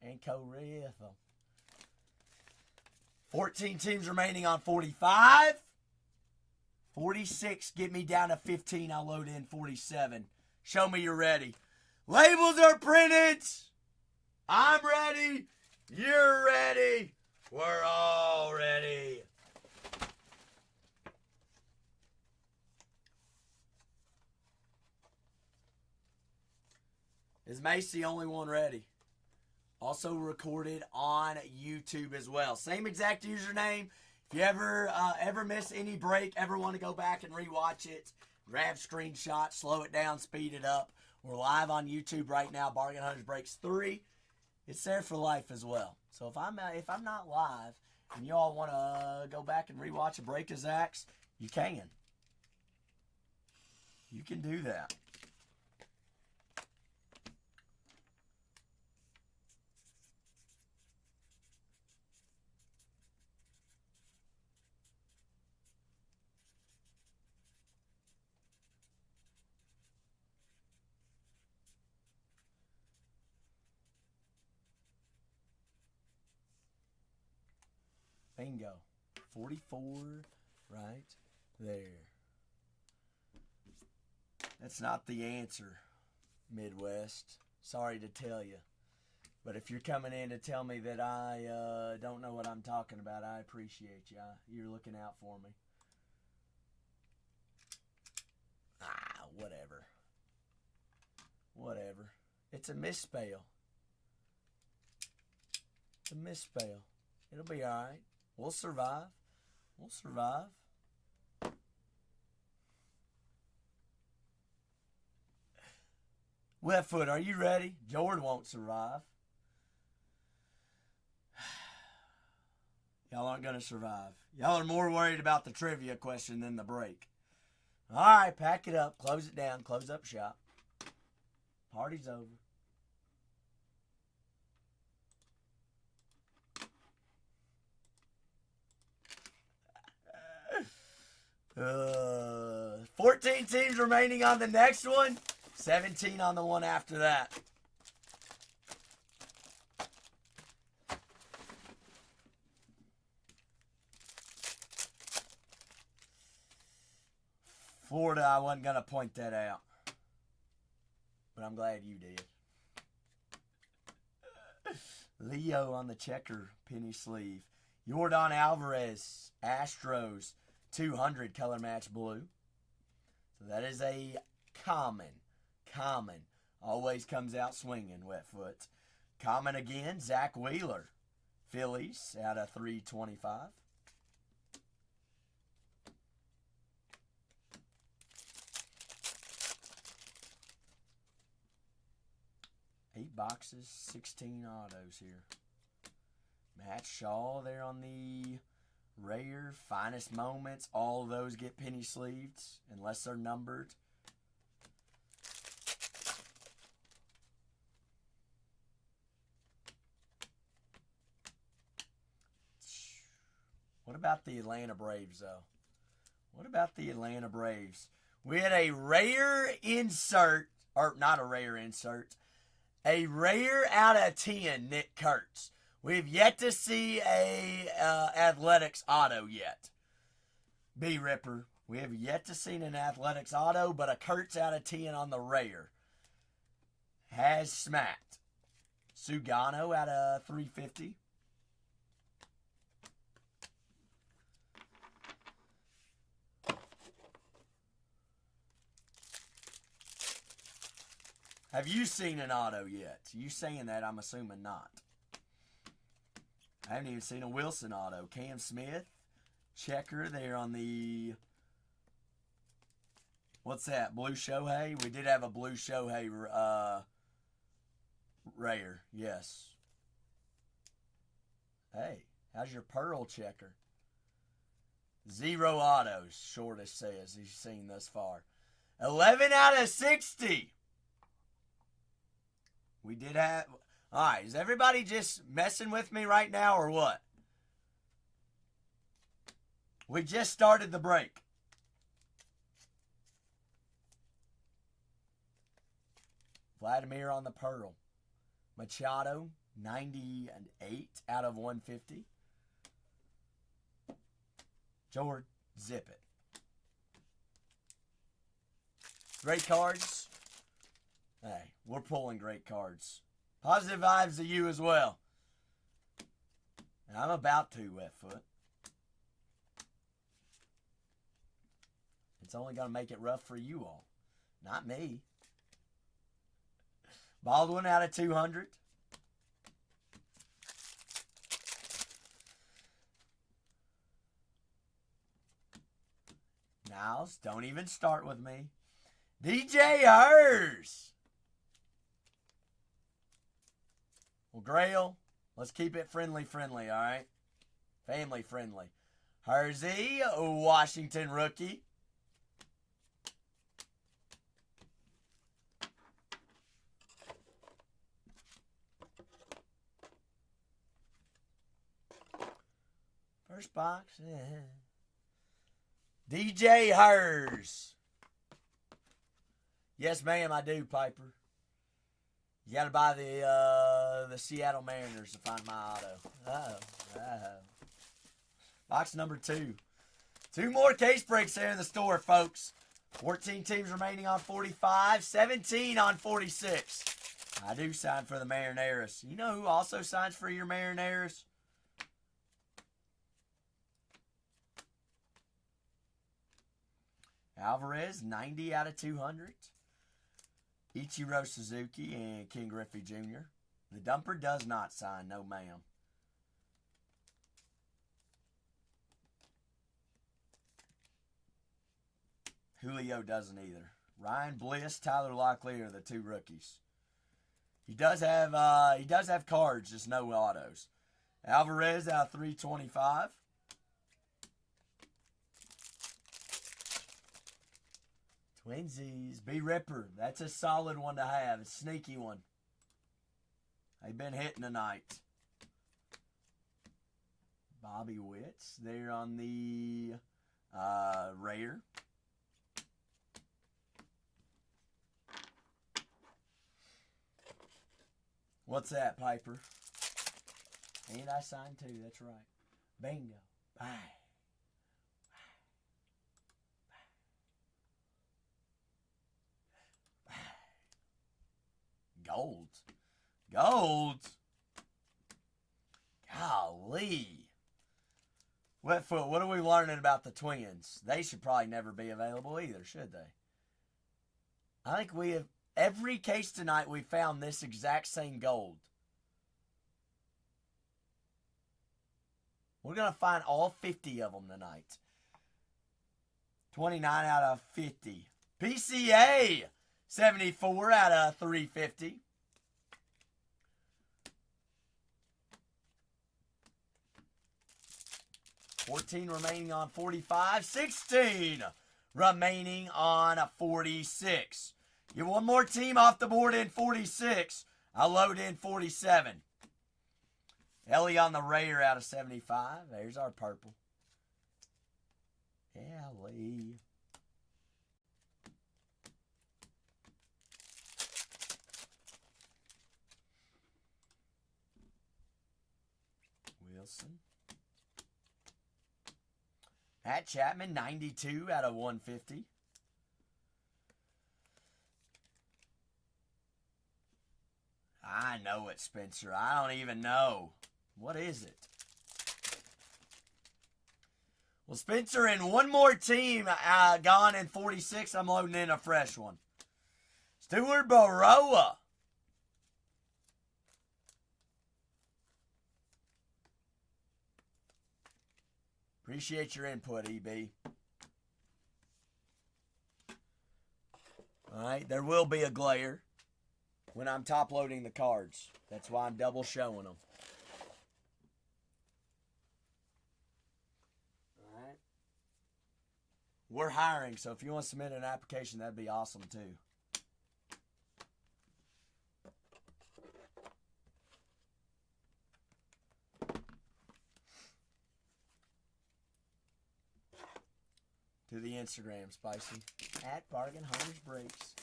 Speaker 1: and Co-Rhythm. 14 teams remaining on 45. 46, get me down to 15. I'll load in 47. Show me you're ready. Labels are printed. I'm ready. You're ready. We're all ready. Is Mace the only one ready? Also recorded on YouTube as well. Same exact username. If you ever miss any break, ever want to go back and rewatch it, grab screenshots, slow it down, speed it up. We're live on YouTube right now. Bargain Hunters Breaks 3. It's there for life as well. So if I'm not live and you all want to go back and rewatch a break of Zach's, you can. You can do that. Bingo. 44 right there. That's not the answer, Midwest. Sorry to tell you. But if you're coming in to tell me that I don't know what I'm talking about, I appreciate you. You're looking out for me. Whatever. Whatever. It's a misspell. It's a misspell. It'll be all right. We'll survive. We'll survive. Wetfoot, are you ready? Jordan won't survive. Y'all aren't going to survive. Y'all are more worried about the trivia question than the break. All right, pack it up. Close it down. Close up shop. Party's over. Uh, 14 teams remaining on the next one. 17 on the one after that. Florida, I wasn't going to point that out. But I'm glad you did. Leo on the checker penny sleeve. Yordan Alvarez, Astros, 200 color match blue. So that is a common. Always comes out swinging, Wetfoot. Common again, Zach Wheeler. Phillies out of 325. Eight boxes, 16 autos here. Matt Shaw there on the rare, finest moments. All of those get penny sleeved unless they're numbered. about the Atlanta Braves, though? What about the Atlanta Braves? We had a rare insert, or not a rare insert, a rare out of 10, Nick Kurtz. We've yet to see a Athletics auto yet. B. Ripper. We have yet to see an Athletics auto, but a Kurtz out of 10 on the rare. Has smacked. Sugano out of 350. Have you seen an auto yet? You saying that, I'm assuming not. I haven't even seen a Wilson auto. Cam Smith, checker there on the... What's that? Blue Shohei? We did have a blue Shohei rare. Yes. Hey, how's your Pearl checker? 0 autos, Shortest says he's seen thus far. 11 out of 60. We did have... All right, is everybody just messing with me right now or what? We just started the break. Vladimir on the Pearl. Machado, 98 out of 150. George, zip it. Great cards. Hey, we're pulling great cards. Positive vibes to you as well. And I'm about to, Wetfoot. It's only going to make it rough for you all. Not me. Baldwin out of 200. Niles, don't even start with me. DJ Hers. Well, Grail, let's keep it friendly, all right? Family friendly. Hersey, Washington rookie. First box. DJ Hers. Yes, ma'am, I do, Piper. You got to buy the Seattle Mariners to find my auto. Box number 2. 2 more case breaks there in the store, folks. 14 teams remaining on 45. 17 on 46. I do sign for the Mariners. You know who also signs for your Mariners? Alvarez, 90 out of 200. Ichiro Suzuki and King Griffey Jr. The Dumper does not sign, no ma'am. Julio doesn't either. Ryan Bliss, Tyler Locklear are the 2 rookies. He does have cards, just no autos. Alvarez out of 325. Twinsies. B. Ripper. That's a solid one to have. A sneaky one. They've been hitting tonight. Bobby Witts there on the rare. What's that, Piper? And I signed 2. That's right. Bingo. Bye. Gold. Golly. Wetfoot, what are we learning about the Twins? They should probably never be available either, should they? I think we have, every case tonight we found this exact same gold. We're going to find all 50 of them tonight. 29 out of 50. PCA. 74 out of 350. $14 remaining on 45. 16 remaining on 46. Get one more team off the board in 46. I'll load in 47. Ellie on the rare out of 75. There's our purple. Golly. Wilson. At Chapman, 92 out of 150. I know it, Spencer. I don't even know. What is it? Well, Spencer, and one more team gone in 46. I'm loading in a fresh one. Stuart Baroa. Appreciate your input, EB. All right, there will be a glare when I'm top loading the cards. That's why I'm double showing them. All right. We're hiring, so if you want to submit an application, that'd be awesome too. To the Instagram, Spicy. At Bargain Hunters Breaks.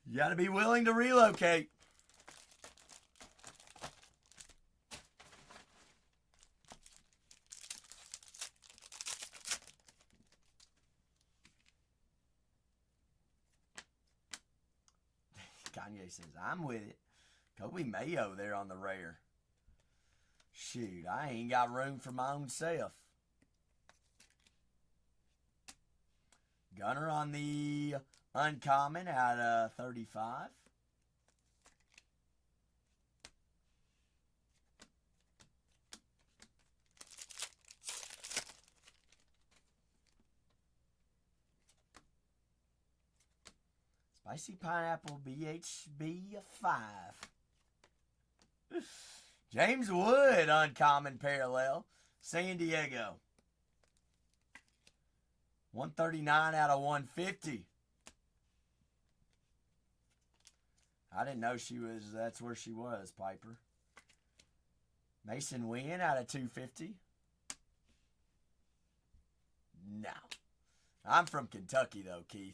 Speaker 1: You got to be willing to relocate. Kanye says, I'm with it. Kobe Mayo there on the rare. Shoot, I ain't got room for my own self. Gunner on the uncommon out of 35. Spicy Pineapple BHB 5. James Wood uncommon parallel. San Diego. 139 out of 150. I didn't know that's where she was, Piper. Mason Wynn out of 250. No. I'm from Kentucky, though, Keith.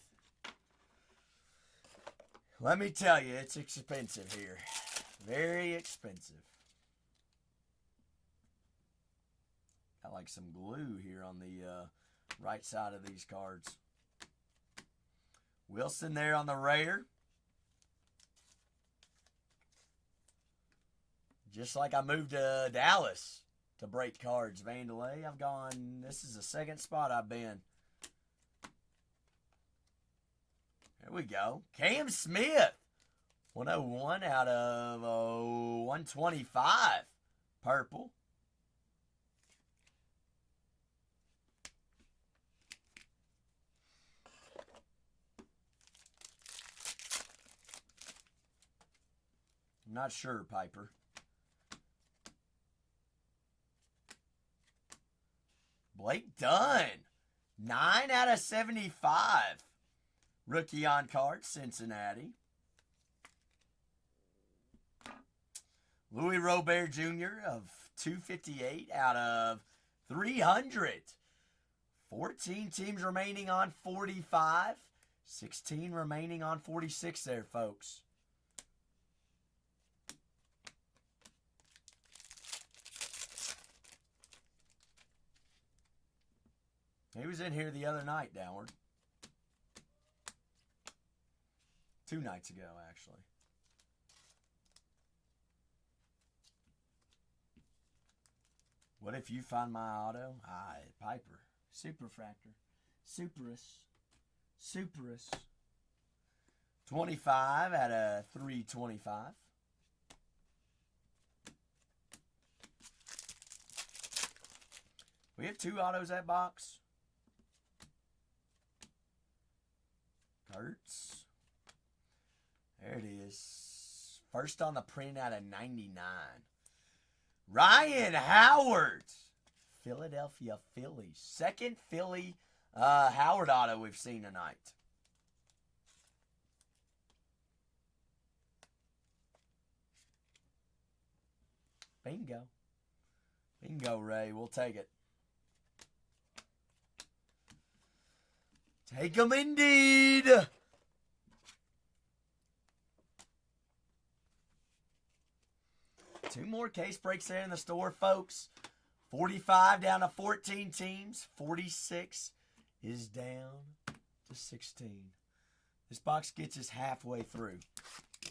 Speaker 1: Let me tell you, it's expensive here. Very expensive. Got like some glue here on the right side of these cards. Wilson there on the rare. Just like I moved to Dallas to break cards. Vandalay, I've gone, this is the second spot I've been. There we go. Cam Smith. 101 out of 125. Purple. I'm not sure, Piper. Blake Dunn. 9 out of 75. Rookie on card, Cincinnati. Louis Robert Jr. of 258 out of 300. 14 teams remaining on 45. 16 remaining on 46 there, folks. He was in here the other night, Downward. 2 nights ago, actually. What if you find my auto? Piper. Superfractor. Superus. 25 out of 325. We have 2 autos that box. Kurtz. There it is. First on the print out of 99. Ryan Howard. Philadelphia Phillies. Second Philly Howard auto we've seen tonight. Bingo. Bingo, Ray. We'll take it. Take them indeed. Two more case breaks there in the store, folks. 45 down to 14 teams. 46 is down to 16. This box gets us halfway through.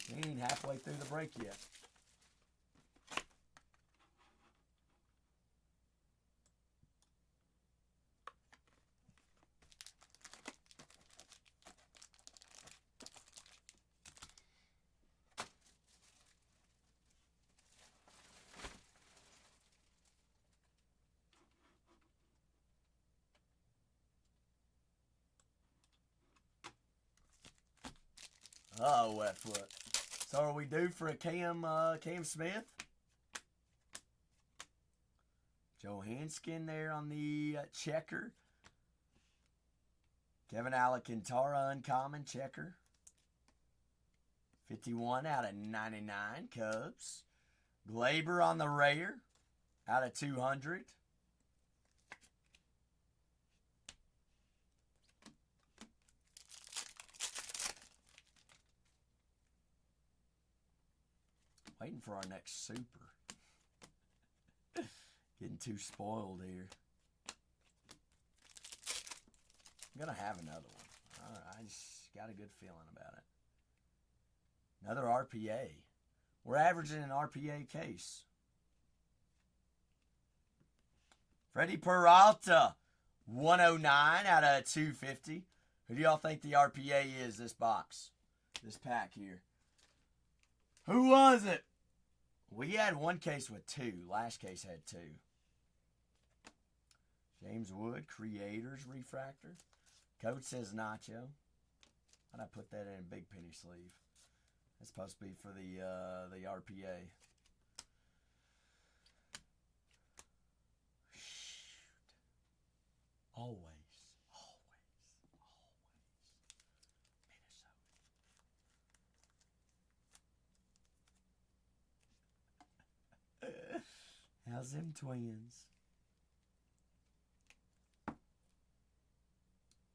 Speaker 1: We ain't halfway through the break yet. Uh-oh, wet foot. So are we due for a Cam Smith? Johansson there on the checker. Kevin Alcantara uncommon checker. 51 out of 99 Cubs. Glaber on the rare out of 200. Waiting for our next super. Getting too spoiled here. I'm going to have another one. I just got a good feeling about it. Another RPA. We're averaging an RPA case. Freddie Peralta. 109 out of 250. Who do y'all think the RPA is this box? This pack here. Who was it? We had one case with two. Last case had two. James Wood, Creators Refractor. Coach says Nacho. How'd I put that in a big penny sleeve? That's supposed to be for the RPA. Shoot. Always. How's them Twins?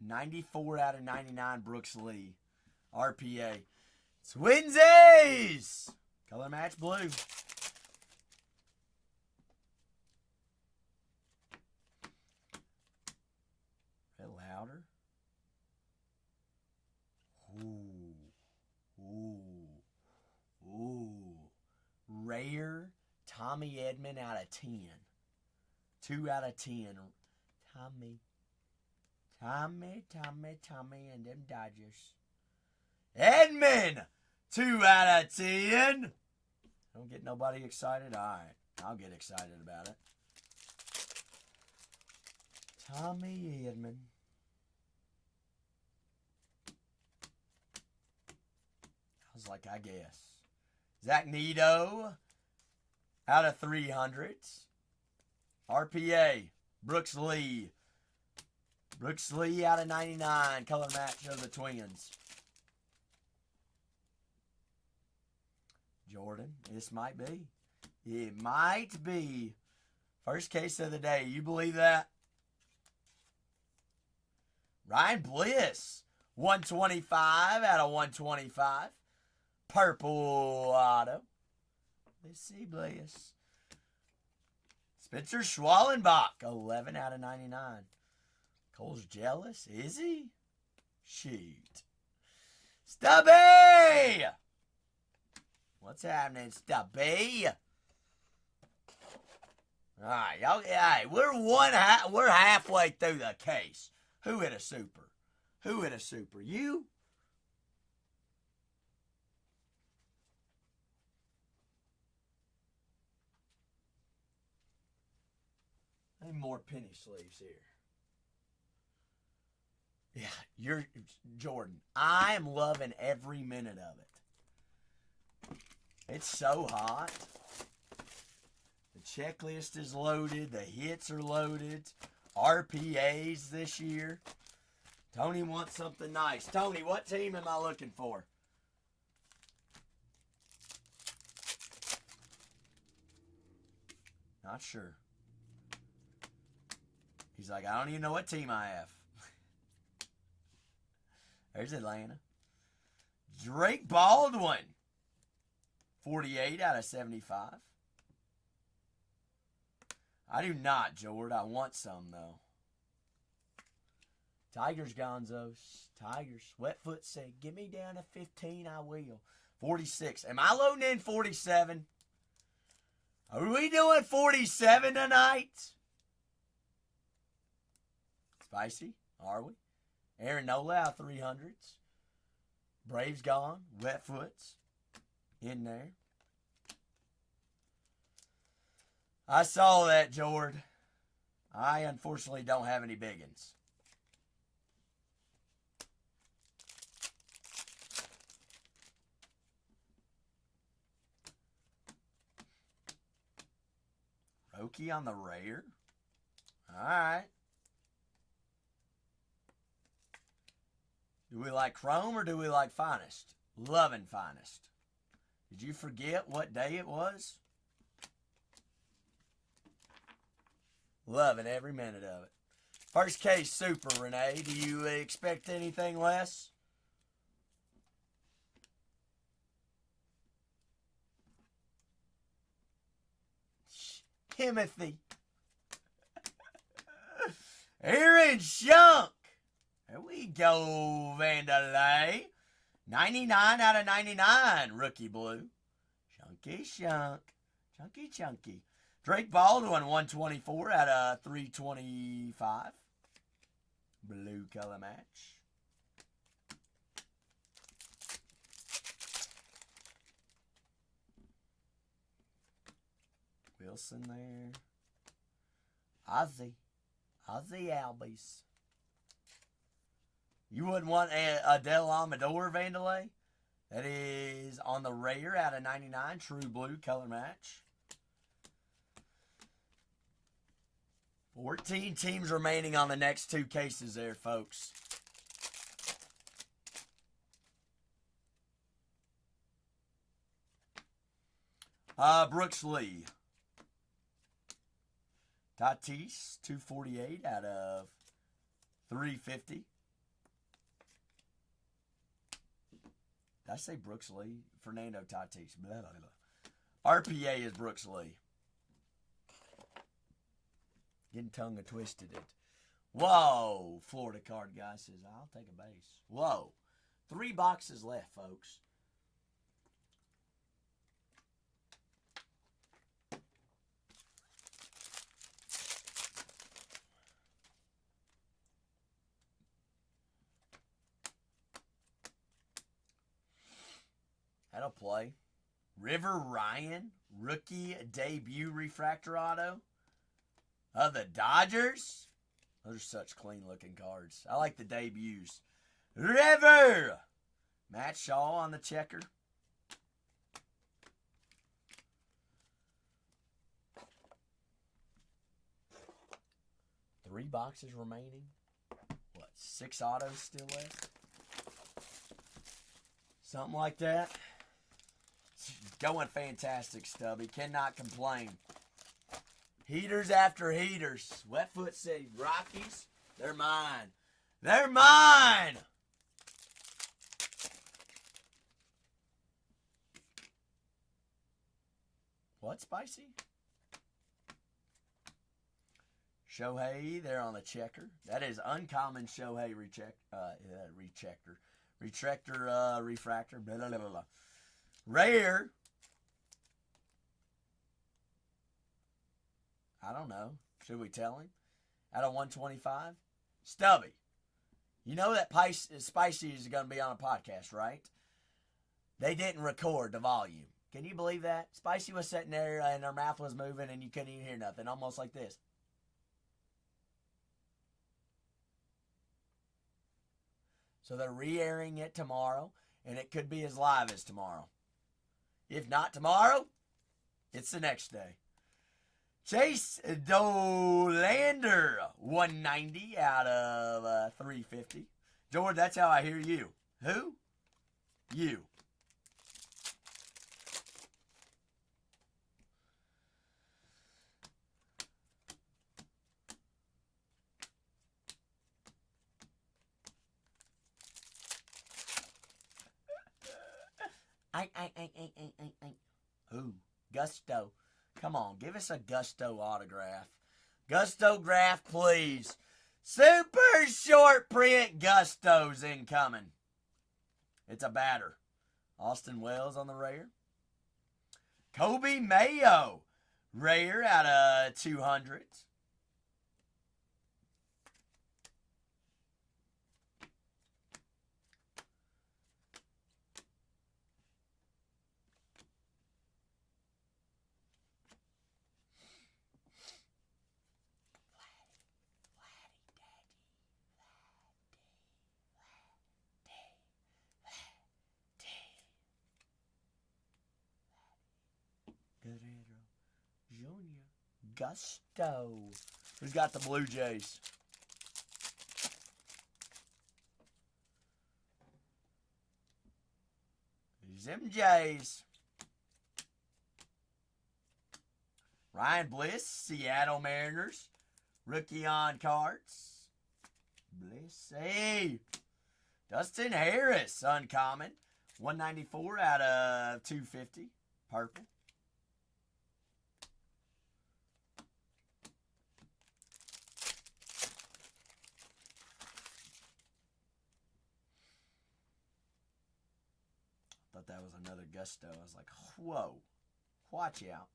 Speaker 1: 94 out of 99, Brooks Lee. RPA. Twinsies! Color match blue. Red Louder. Ooh. Rare. Tommy Edman out of 10. 2 out of 10. Tommy, and them Dodgers. Edman! 2 out of 10. Don't get nobody excited? All right. I'll get excited about it. Tommy Edman. I was like, I guess. Zach Neto. Out of 300. RPA. Brooks Lee. Brooks Lee out of 99. Color match of the Twins. Jordan. This might be. It might be. First case of the day. You believe that? Ryan Bliss. 125 out of 125. Purple auto. Let's see, Bliss. Spencer Schwallenbach, 11 out of 99. Cole's jealous, is he? Shoot. Stubby! What's happening, Stubby? All right, y'all. All right, we're halfway through the case. Who hit a super? Who hit a super? You? Any more penny sleeves here? Yeah, you're Jordan. I am loving every minute of it. It's so hot. The checklist is loaded. The hits are loaded. RPAs this year. Tony wants something nice. Tony, what team am I looking for? Not sure. He's like, I don't even know what team I have. There's Atlanta. Drake Baldwin. 48 out of 75. I do not, Jord. I want some, though. Tigers, Gonzos. Tigers. Wetfoot said, give me down to 15, I will. 46. Am I loading in 47? Are we doing 47 tonight? Spicy. Are we? Aaron Nola out 300s. Braves gone. Wetfoots in there. I saw that, Jord. I unfortunately don't have any biggins. Roki on the rare. All right. Do we like Chrome or do we like Finest? Loving Finest. Did you forget what day it was? Loving every minute of it. First case super, Renee. Do you expect anything less? Timothy. Aaron Shunk. There we go, Vandalay. 99 out of 99, rookie blue. Chunky Shunk. Chunky Chunky. Drake Baldwin, 124 out of 325. Blue color match. Wilson there. Ozzy Albies. You wouldn't want a Del Amador, Vandalay? That is on the rare out of 99. True blue color match. 14 teams remaining on the next two cases there, folks. Brooks Lee. Tatis, 248 out of 350. Did I say Brooks Lee? Fernando Tatis. Blah, blah, blah. RPA is Brooks Lee. Getting tongue twisted it. Whoa. Florida card guy says, I'll take a base. Whoa. 3 boxes left, folks. That'll play. River Ryan, rookie debut refractor auto of the Dodgers. Those are such clean-looking cards. I like the debuts. River! Matt Shaw on the checker. Three boxes remaining. What, 6 autos still left? Something like that. Going fantastic, Stubby. Cannot complain. Heaters after heaters. Wetfoot City Rockies. They're mine. They're mine! What, Spicy? Shohei there on the checker. That is uncommon Shohei refractor. Blah, blah, blah, blah. Rare. I don't know. Should we tell him? Out of 125? Stubby. You know that Spicy is going to be on a podcast, right? They didn't record the volume. Can you believe that? Spicy was sitting there and her mouth was moving and you couldn't even hear nothing. Almost like this. So they're re-airing it tomorrow, and it could be as live as tomorrow. If not tomorrow, it's the next day. Chase Dolander, 190 out of 350. George, that's how I hear you. Who? You. Gusto. Come on, give us a Gusto autograph. Gusto graph, please. Super short print Gusto's incoming. It's a batter. Austin Wells on the rare. Kobe Mayo. Rare out of 200. Guerrero Jr. Gusto. Who's got the Blue Jays? Them Jays. Ryan Bliss, Seattle Mariners. Rookie on cards. Bliss. Hey. Dustin Harris, uncommon. 194 out of 250. Purple. Thought that was another Gusto. I was like, whoa. Watch out.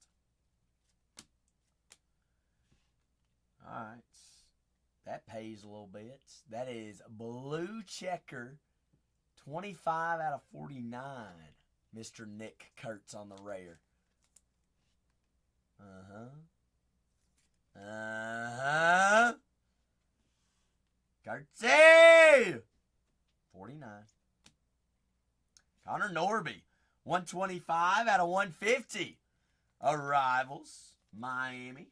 Speaker 1: Alright. That pays a little bit. That is blue checker. 25 out of 49. Mr. Nick Kurtz on the rare. Kurtzy! 49. Connor Norby. 125 out of 150. Arrivals. Miami.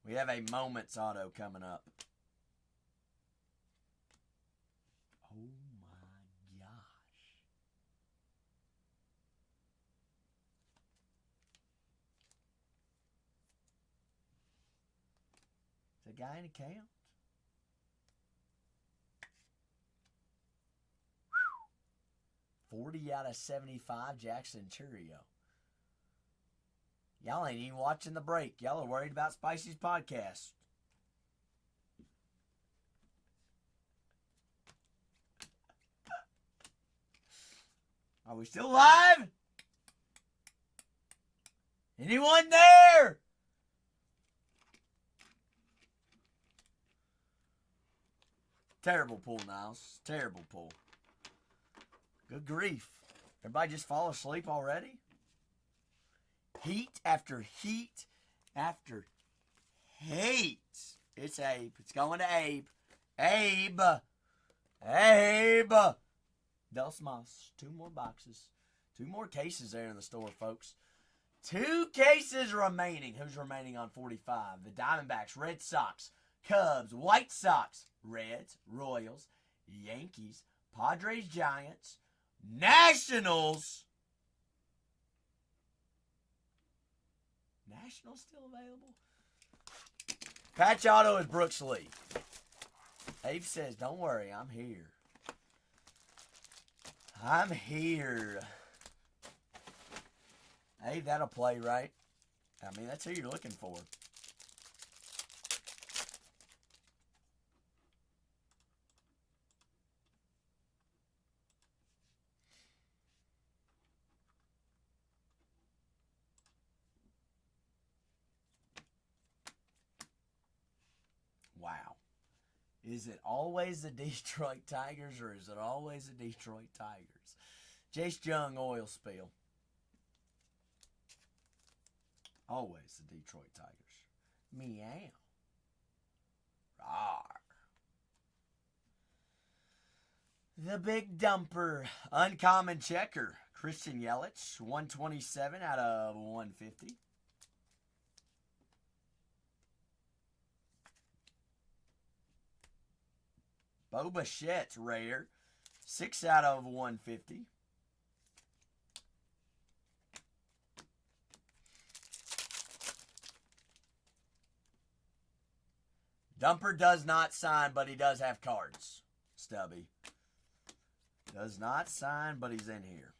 Speaker 1: We have a Moments auto coming up. Oh my gosh. Is the guy in account? Whew. 40 out of 75, Jackson Churio. Y'all ain't even watching the break. Y'all are worried about Spicy's podcast. Are we still live? Anyone there? Terrible pull, Niles. Terrible pull. Good grief. Everybody just fall asleep already? Heat after heat after hate. It's Abe. It's going to Abe. Abe. Abe. Dos Mas. 2 more boxes. 2 more cases there in the store, folks. 2 cases remaining. Who's remaining on 45? The Diamondbacks, Red Sox, Cubs, White Sox, Reds, Royals, Yankees, Padres, Giants, Nationals. Nationals still available? Patch auto is Brooks Lee. Abe says, don't worry, I'm here. I'm here. Abe, that'll play, right? I mean, that's who you're looking for. Wow. Is it always the Detroit Tigers or is it always the Detroit Tigers? Jace Jung oil spill. Always the Detroit Tigers. Meow. Rawr. The Big Dumper. Uncommon checker. Christian Yelich. 127 out of 150. Bo Bichette's rare. 6 out of 150. Dumper does not sign, but he does have cards. Stubby. Does not sign, but he's in here.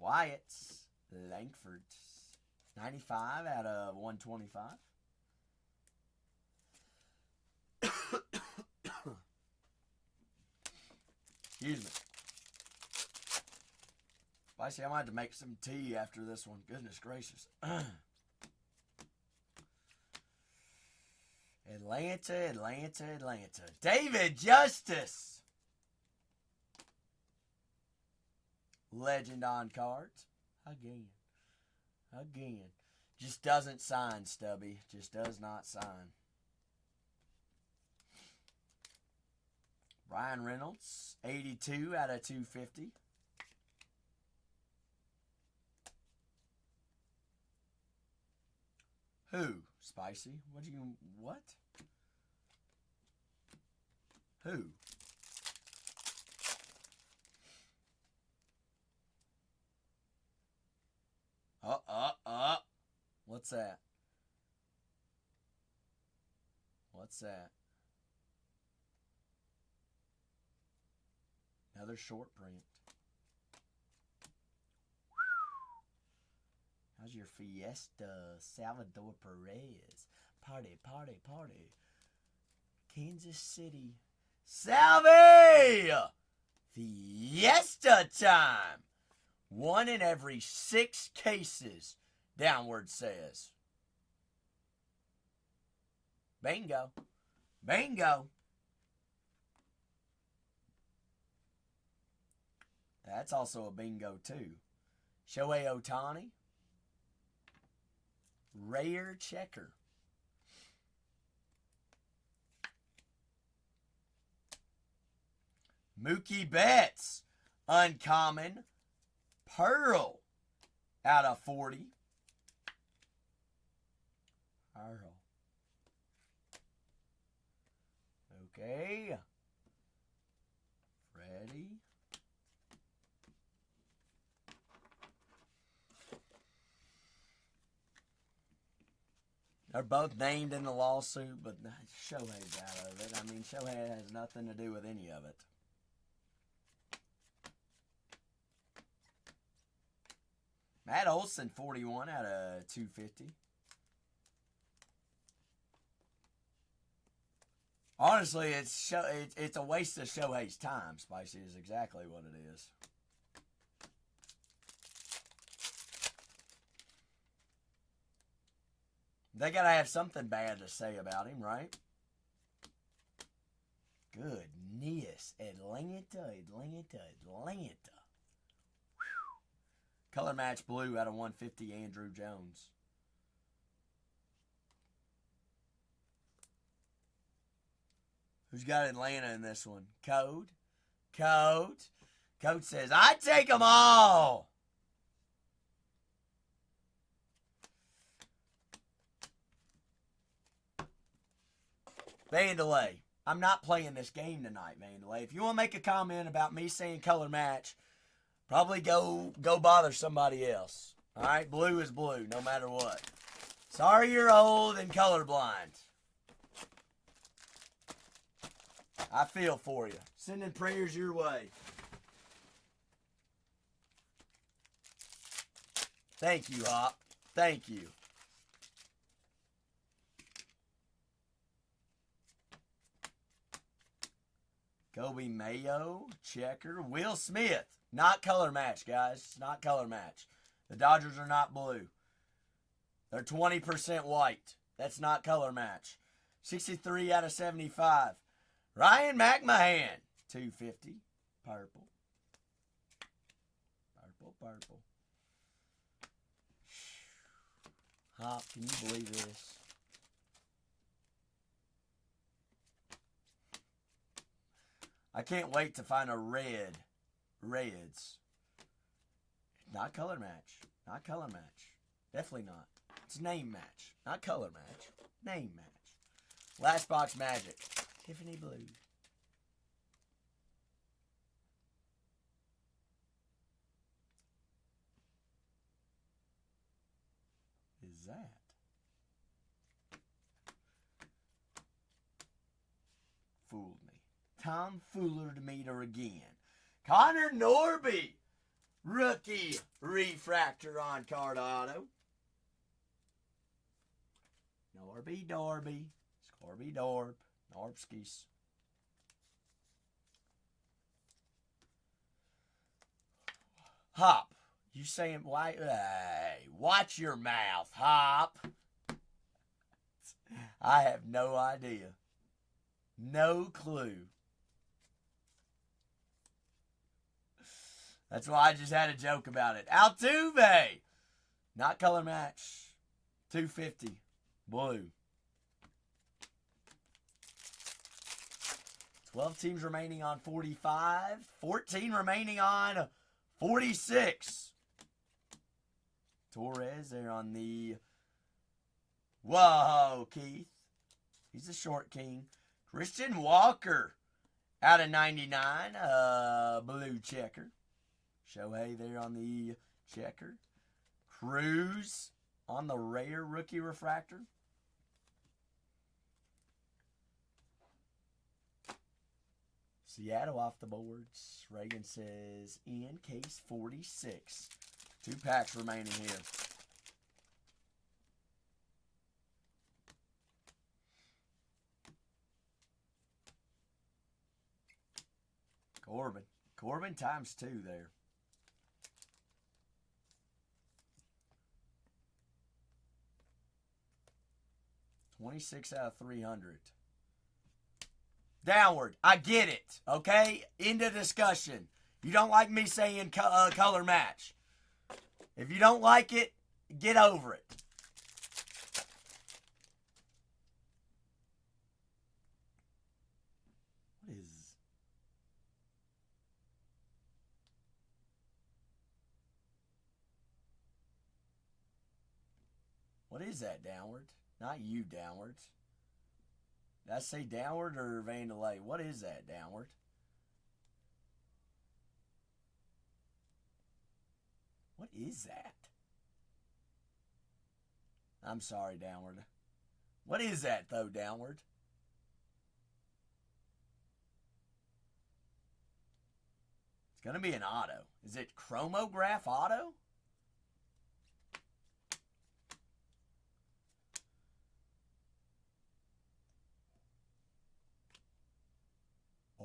Speaker 1: Wyatt's. Langford's. 95 out of 125. Excuse me. Spicy, I might have to make some tea after this one. Goodness gracious. Atlanta. David Justice. Legend on cards. Again. Just doesn't sign, Stubby. Just does not sign. Ryan Reynolds. 82 out of 250. Who? Spicy? What? Who? What's that? What's that? Another short print. How's your Fiesta? Salvador Perez. Party. Kansas City. Salve! Fiesta time! 1 in every 6 cases. Downward says. Bingo. That's also a bingo too. Shohei Ohtani. Rare checker. Mookie Betts. Uncommon. Pearl. Out of 40. Pearl. Okay. Freddie. They're both named in the lawsuit, but Shohei's out of it. I mean, Shohei has nothing to do with any of it. Matt Olson, 41 out of 250. Honestly, it's a waste of Shohei's time, Spicy, is exactly what it is. They got to have something bad to say about him, right? Goodness. Atlanta. Whew. Color match blue out of 150, Andrew Jones. Who's got Atlanta in this one? Code. Code says, I take them all. Vandalay. I'm not playing this game tonight, Vandalay. If you want to make a comment about me saying color match, probably go bother somebody else. All right? Blue is blue, no matter what. Sorry you're old and colorblind. I feel for you. Sending prayers your way. Thank you, Hop. Thank you. Kobe Mayo, checker. Will Smith. Not color match, guys. Not color match. The Dodgers are not blue. They're 20% white. That's not color match. 63 out of 75. Ryan McMahon. 250. Purple. Purple. Hop, can you believe this? I can't wait to find a Reds. Not color match. Not color match. Definitely not. It's name match. Not color match. Name match. Last box Magic. Tiffany Blue. Is that? tomfoolered-meter again. Connor Norby, rookie refractor on card auto. Norby Darby, Scorby Dorb, Norbskis. Hop, you saying why? Hey, watch your mouth, Hop. I have no idea. No clue. That's why I just had a joke about it. Altuve, not color match. 250, blue. 12 teams remaining on 45. 14 remaining on 46. Torres there on the... Whoa, Keith. He's a short king. Christian Walker out of 99. Blue checker. Shohei there on the checker. Cruz on the rare rookie refractor. Seattle off the boards. Reagan says in case 46. 2 packs remaining here. Corbin times 2 there. $26 out of 300. Downward. I get it. Okay? End of discussion. You don't like me saying color match. If you don't like it, get over it. What is that, Downward? Not you, Downward. Did I say Downward or Vandalay? What is that, Downward? What is that? I'm sorry, Downward. What is that, though, Downward? It's going to be an auto. Is it Chromograph auto?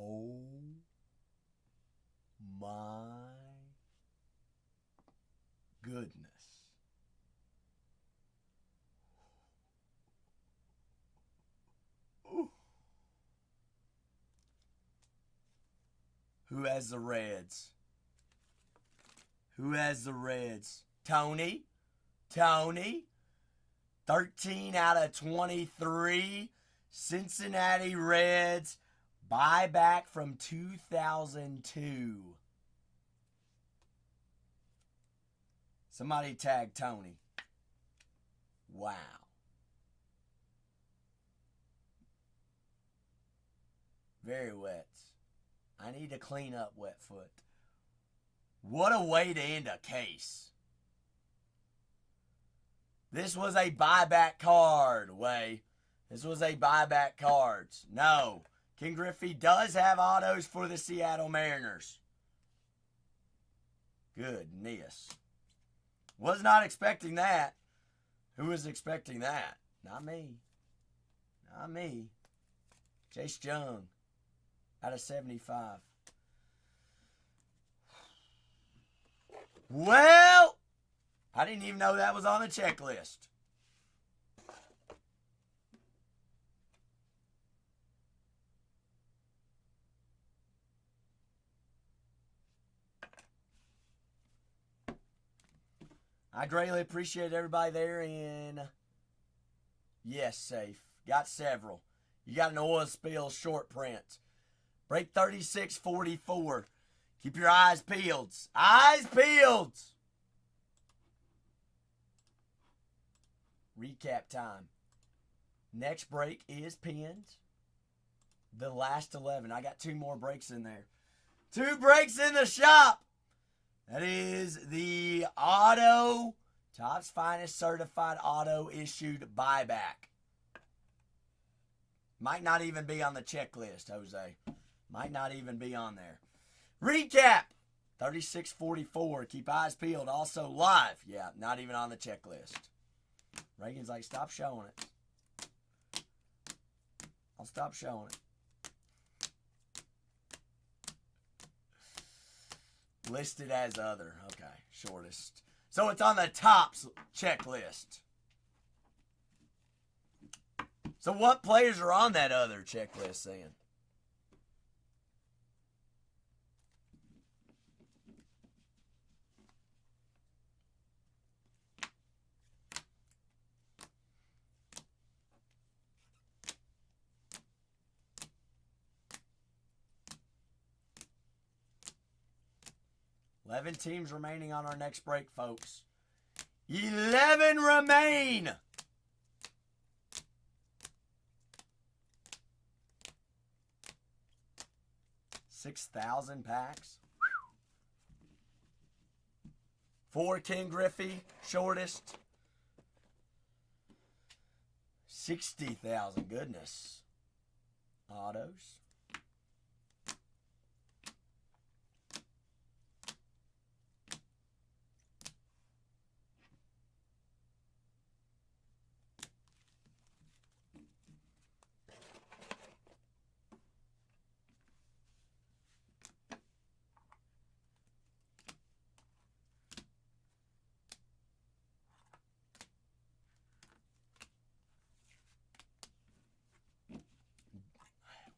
Speaker 1: Oh my goodness. Ooh. Who has the Reds? Who has the Reds? Tony? 13 out of 23. Cincinnati Reds. Buyback from 2002. Somebody tag Tony. Wow. Very wet. I need to clean up wet foot. What a way to end a case. This was a buyback card, Way. This was a buyback cards. No. King Griffey does have autos for the Seattle Mariners. Goodness. Was not expecting that. Who was expecting that? Not me. Not me. Chase Young out of 75. Well, I didn't even know that was on the checklist. I greatly appreciate everybody there, and yes, safe. Got several. You got an oil spill short print. Break 3644. Keep your eyes peeled. Eyes peeled! Recap time. Next break is pinned. The last 11. I got 2 more breaks in there. 2 breaks in the shop. That is the auto, Topps Finest Certified Auto issued buyback. Might not even be on the checklist, Jose. Might not even be on there. Recap. 3644. Keep eyes peeled. Also live. Yeah, not even on the checklist. Reagan's like, stop showing it. I'll stop showing it. Listed as other. Okay, shortest. So it's on the tops checklist. So what players are on that other checklist then? $11 teams remaining on our next break, folks. 11 remain. $6,000 packs. 4 King Griffey, shortest. 60,000, goodness. Autos.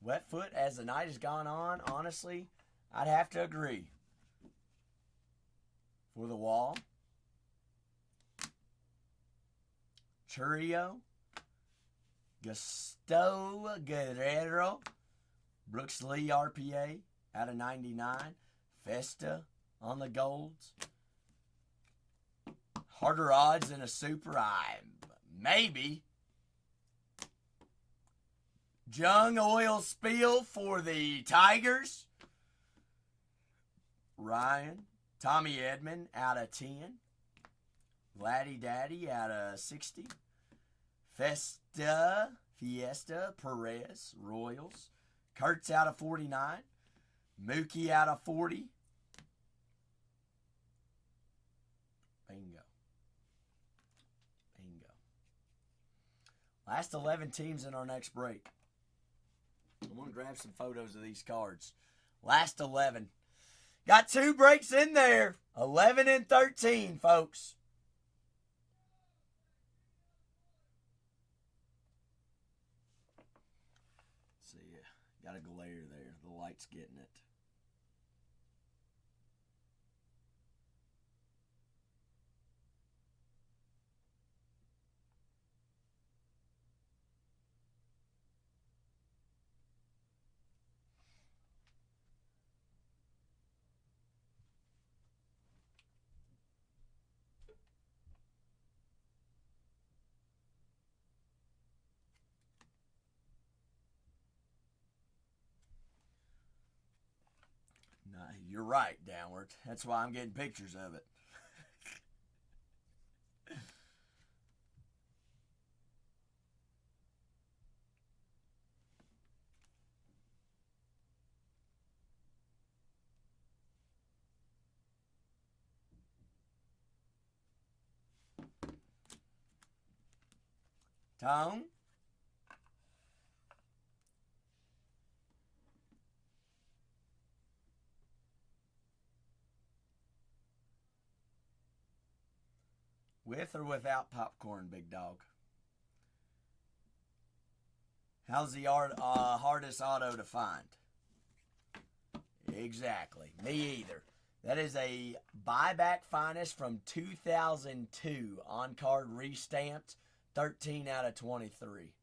Speaker 1: Wet foot as the night has gone on, honestly, I'd have to agree. For the wall. Churio. Gusto Guerrero. Brooks Lee RPA out of 99. Festa on the golds. Harder odds than a super. Maybe. Jung Oil Spill for the Tigers. Ryan. Tommy Edman out of 10. Vladdy Daddy out of 60. Fiesta Perez Royals. Kurtz out of 49. Mookie out of 40. Bingo. Last 11 teams in our next break. I'm going to grab some photos of these cards. Last 11. Got 2 breaks in there. 11 and 13, folks. See ya. Got a glare there. The light's getting it. You're right, Downward. That's why I'm getting pictures of it. Tone? With or without popcorn, big dog? How's the hardest auto to find? Exactly. Me either. That is a buyback finest from 2002. On-card restamped. 13 out of 23.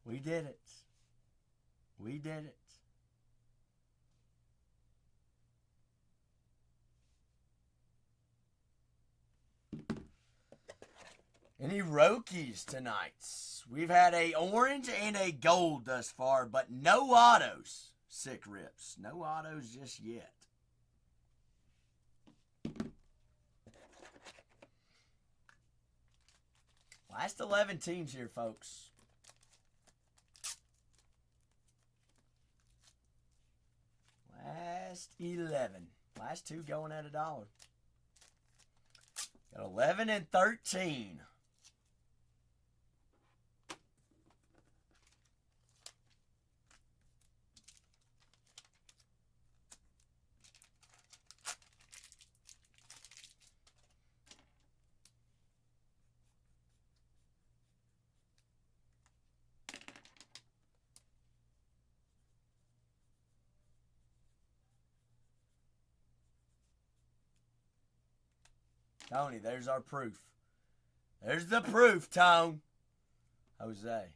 Speaker 1: We did it. We did it. Any Rokies tonight? We've had a orange and a gold thus far, but no autos. Sick rips. No autos just yet. Last 11 teams here, folks. Last 11. Last two going at $1. Got 11 and 13. Tony, there's our proof. There's the proof, Tone. Jose.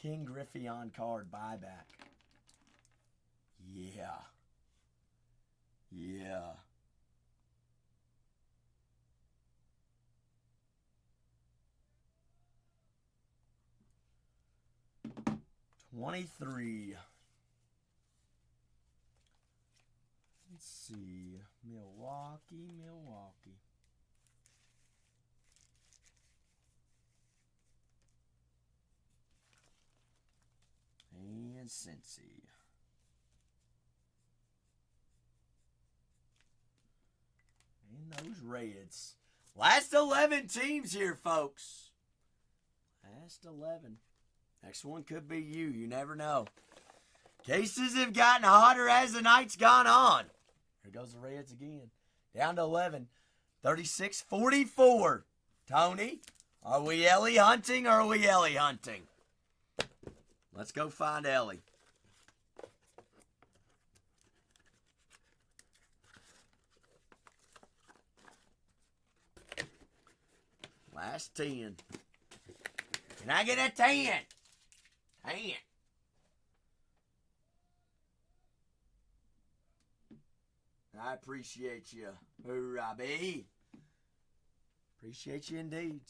Speaker 1: King Griffey on card buyback. Yeah. Yeah. $23. Let's see. Milwaukee. And Cincy. And those Reds. Last 11 teams here, folks. Last 11. Next one could be you. You never know. Cases have gotten hotter as the night's gone on. Here goes the Reds again. Down to 11. 36-44. Tony, are we Ellie hunting or are we Ellie hunting? Let's go find Ellie. Last 10. Can I get a 10? 10. I appreciate you, Robbie. Appreciate you indeed.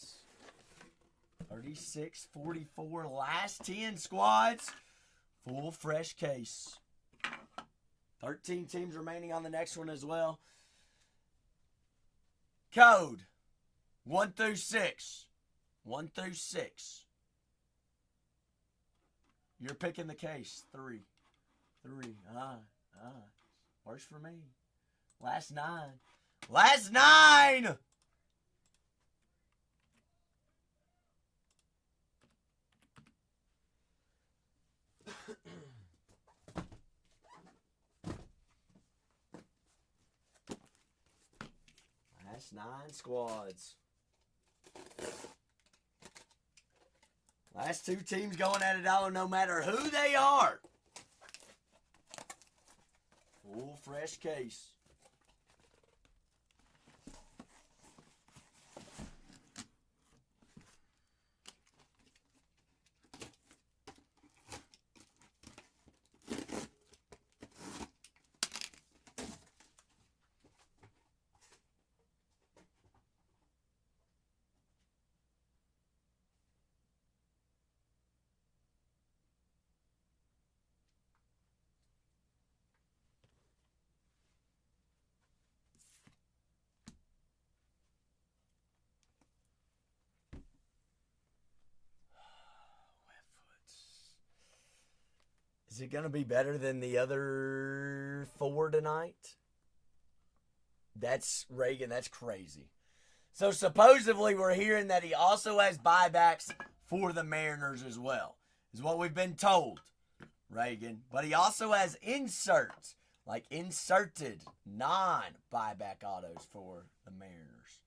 Speaker 1: 36-44. Last 10 squads. Full fresh case. 13 teams remaining on the next one as well. Code 1 through 6. 1 through 6. You're picking the case. 3. Works for me. Last 9. Last 9! Last 9 squads. Last 2 teams going at $1 no matter who they are. Full fresh case. Is it going to be better than the other 4 tonight? That's Reagan. That's crazy. So supposedly we're hearing that he also has buybacks for the Mariners as well, is what we've been told, Reagan. But he also has inserts, like inserted non-buyback autos for the Mariners.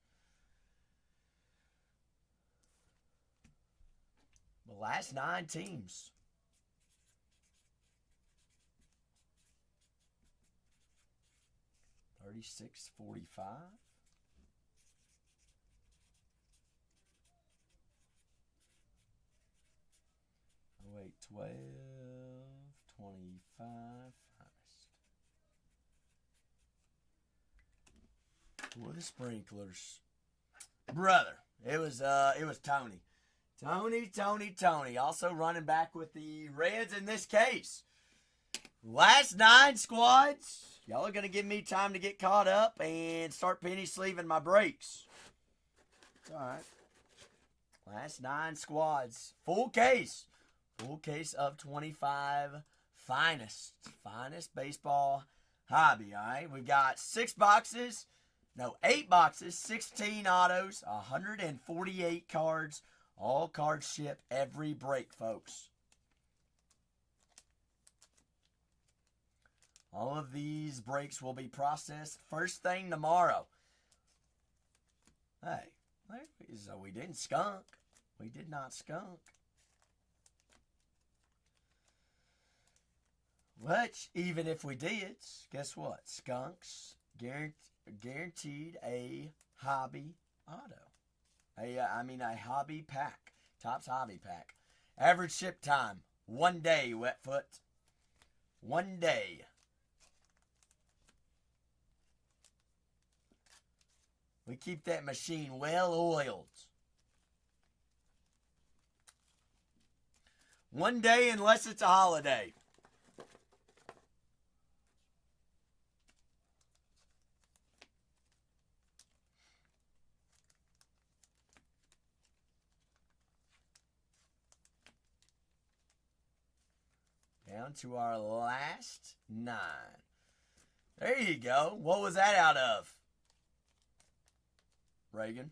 Speaker 1: The last 9 teams. $36.45. 0812 25 for the sprinklers. Brother, it was Tony. Tony. Also running back with the Reds in this case. Last 9 squads. Y'all are going to give me time to get caught up and start penny sleeving my breaks. It's all right. Last 9 squads. Full case. Full case of 25 finest baseball hobby, all right? We've got 8 boxes, 16 autos, 148 cards. All cards ship every break, folks. All of these breaks will be processed first thing tomorrow. Hey, so we didn't skunk. We did not skunk. Which, even if we did, guess what? Skunks guaranteed a hobby auto. A hobby pack. Topps hobby pack. Average ship time, 1 day, Wetfoot. 1 day. We keep that machine well oiled. 1 day unless it's a holiday. Down to our last 9. There you go. What was that out of? Reagan.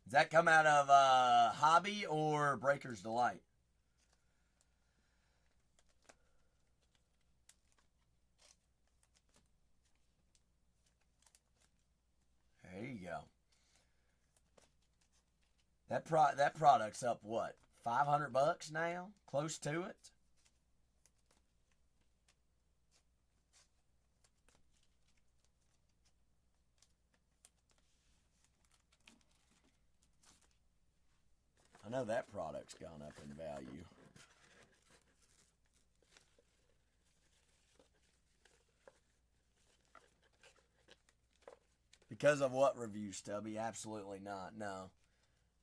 Speaker 1: Does that come out of Hobby or Breaker's Delight? There you go. That product's up what? $500 now? Close to it? I know that product's gone up in value. Because of what review, Stubby? Absolutely not. No.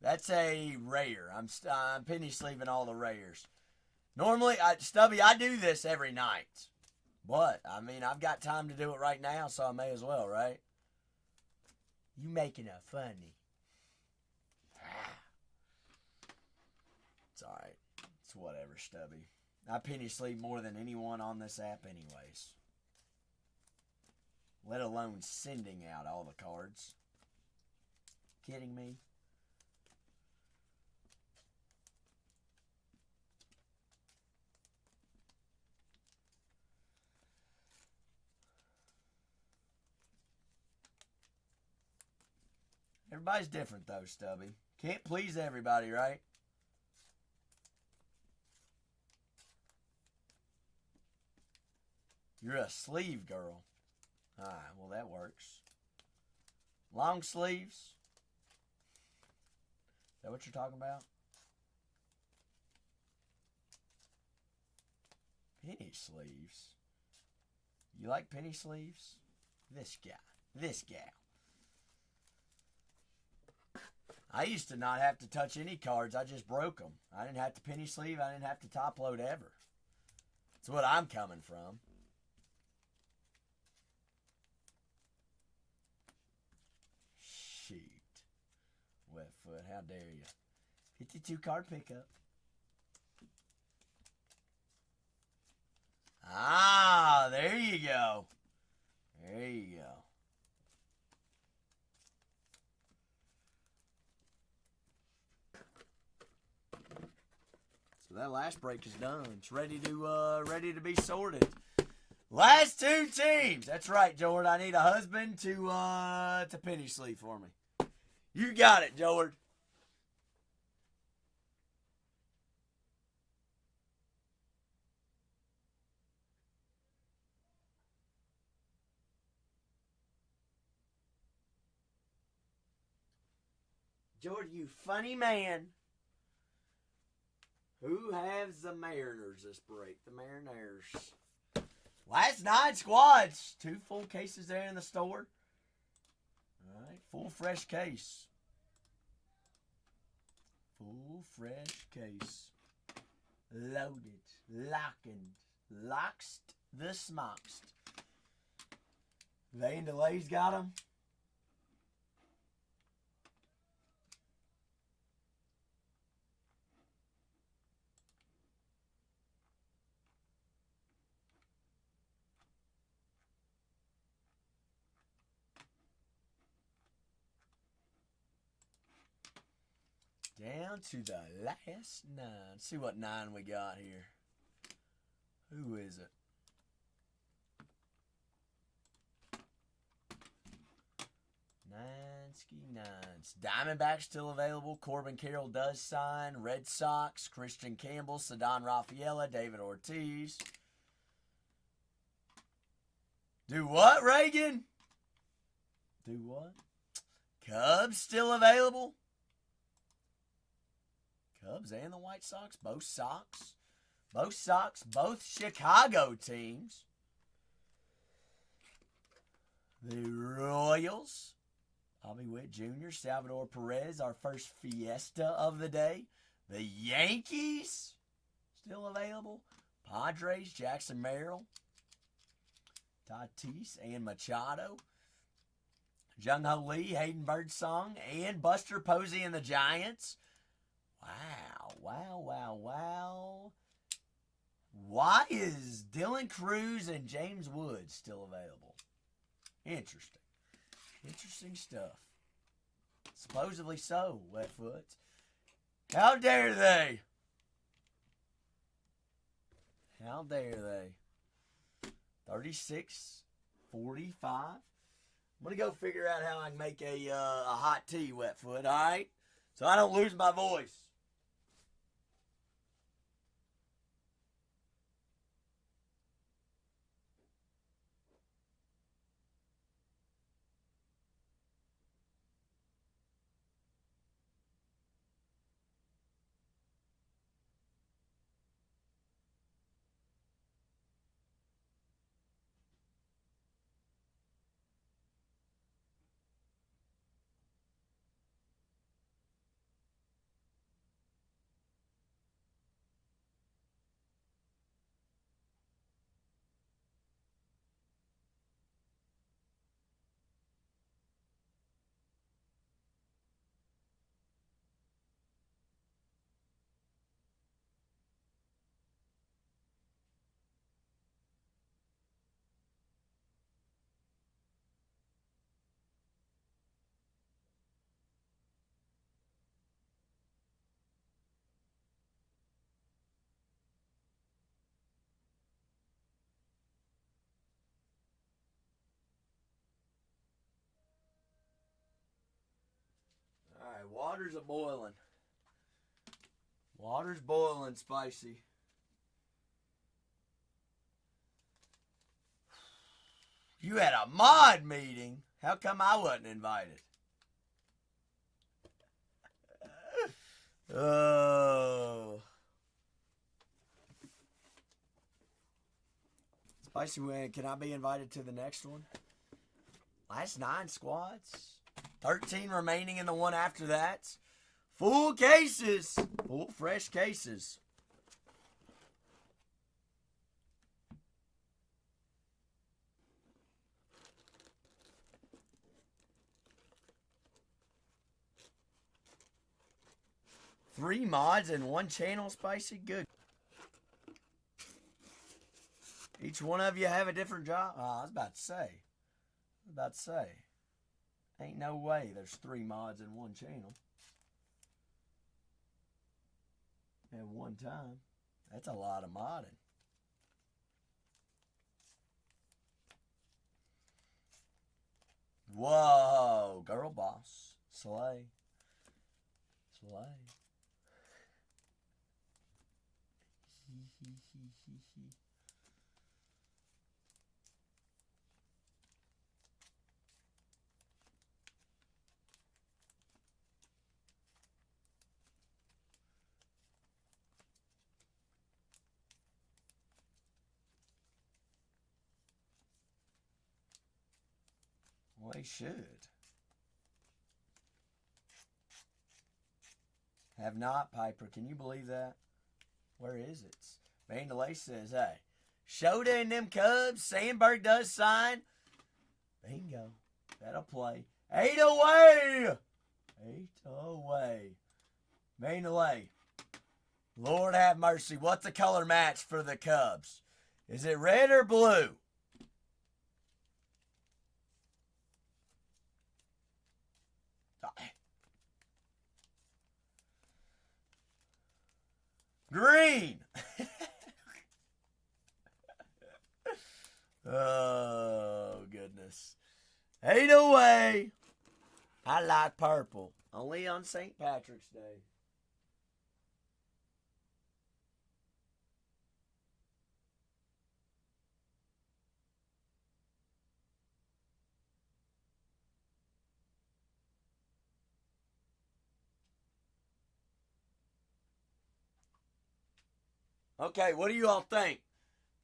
Speaker 1: That's a rare. I'm penny sleeving all the rares. Normally, Stubby, I do this every night. But, I've got time to do it right now, so I may as well, right? You making it funny. It's alright. It's whatever, Stubby. I penny sleeve more than anyone on this app anyways. Let alone sending out all the cards. Kidding me? Everybody's different though, Stubby. Can't please everybody, right? You're a sleeve girl. Alright, well that works. Long sleeves? Is that what you're talking about? Penny sleeves? You like penny sleeves? This guy. This gal. I used to not have to touch any cards. I just broke them. I didn't have to penny sleeve. I didn't have to top load ever. That's what I'm coming from. Shoot. Wetfoot, how dare you. 52 card pickup. Ah, there you go. There you go. So that last break is done. It's ready to be sorted. Last 2 teams. That's right, Jordan. I need a husband to penny sleeve for me. You got it, Jordan. Jordan, you funny man. Who has the Mariners this break? The Mariners. Last 9 squads. 2 full cases there in the store. All right, full fresh case. Full fresh case. Loaded. Locking. Lockst the smockst. They and Delay's got them. Down to the last 9. Let's see what 9 we got here. Who is it? Nines. Diamondback still available. Corbin Carroll does sign. Red Sox. Christian Campbell. Cedon Rafaela. David Ortiz. Do what, Reagan? Do what? Cubs still available. Cubs and the White Sox. Both Sox. Both Chicago teams. The Royals. Bobby Witt Jr., Salvador Perez, our first fiesta of the day. The Yankees, still available. Padres, Jackson Merrill, Tatis, and Machado. Jung Ho Lee, Hayden Birdsong, and Buster Posey and the Giants. Wow. Why is Dylan Cruz and James Woods still available? Interesting stuff. Supposedly so, Wetfoot. How dare they? How dare they? 36-45. I'm going to go figure out how I can make a hot tea, Wetfoot, all right? So I don't lose my voice. All right, water's a-boiling. Water's boiling, Spicy. You had a mod meeting. How come I wasn't invited? Oh. Spicy win. Can I be invited to the next one? Last 9 squads. 13 remaining in the one after that. Full cases. Full fresh cases. Three mods in one channel, Spicy? Good. Each one of you have a different job? Oh, I was about to say. Ain't no way there's 3 mods in one channel. At one time. That's a lot of modding. Whoa. Girl boss. Slay. Well, he should. Have not, Piper. Can you believe that? Where is it? Vandalay says, hey, Shota and them Cubs. Sandberg does sign. Bingo. That'll play. 8 away. 8 away. Vandalay. Lord have mercy. What's the color match for the Cubs? Is it red or blue? Green. Oh, goodness. 8 away. I like purple. Only on St. Patrick's Day. Okay, what do you all think?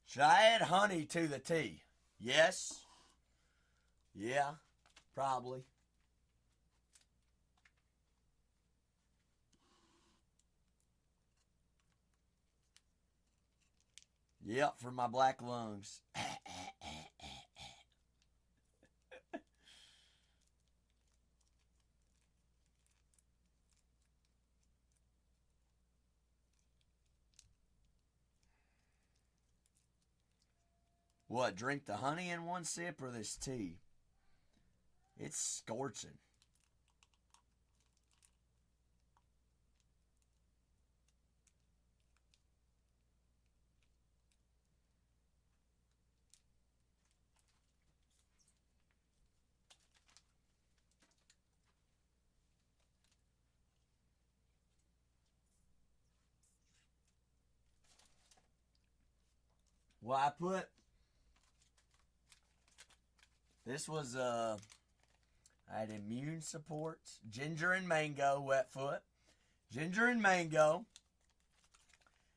Speaker 1: Should I add honey to the tea? Yes. Yeah, probably. Yep, for my black lungs. What, drink the honey in one sip or this tea? It's scorching. Well, this was, I had immune support, ginger and mango, wet foot, ginger and mango,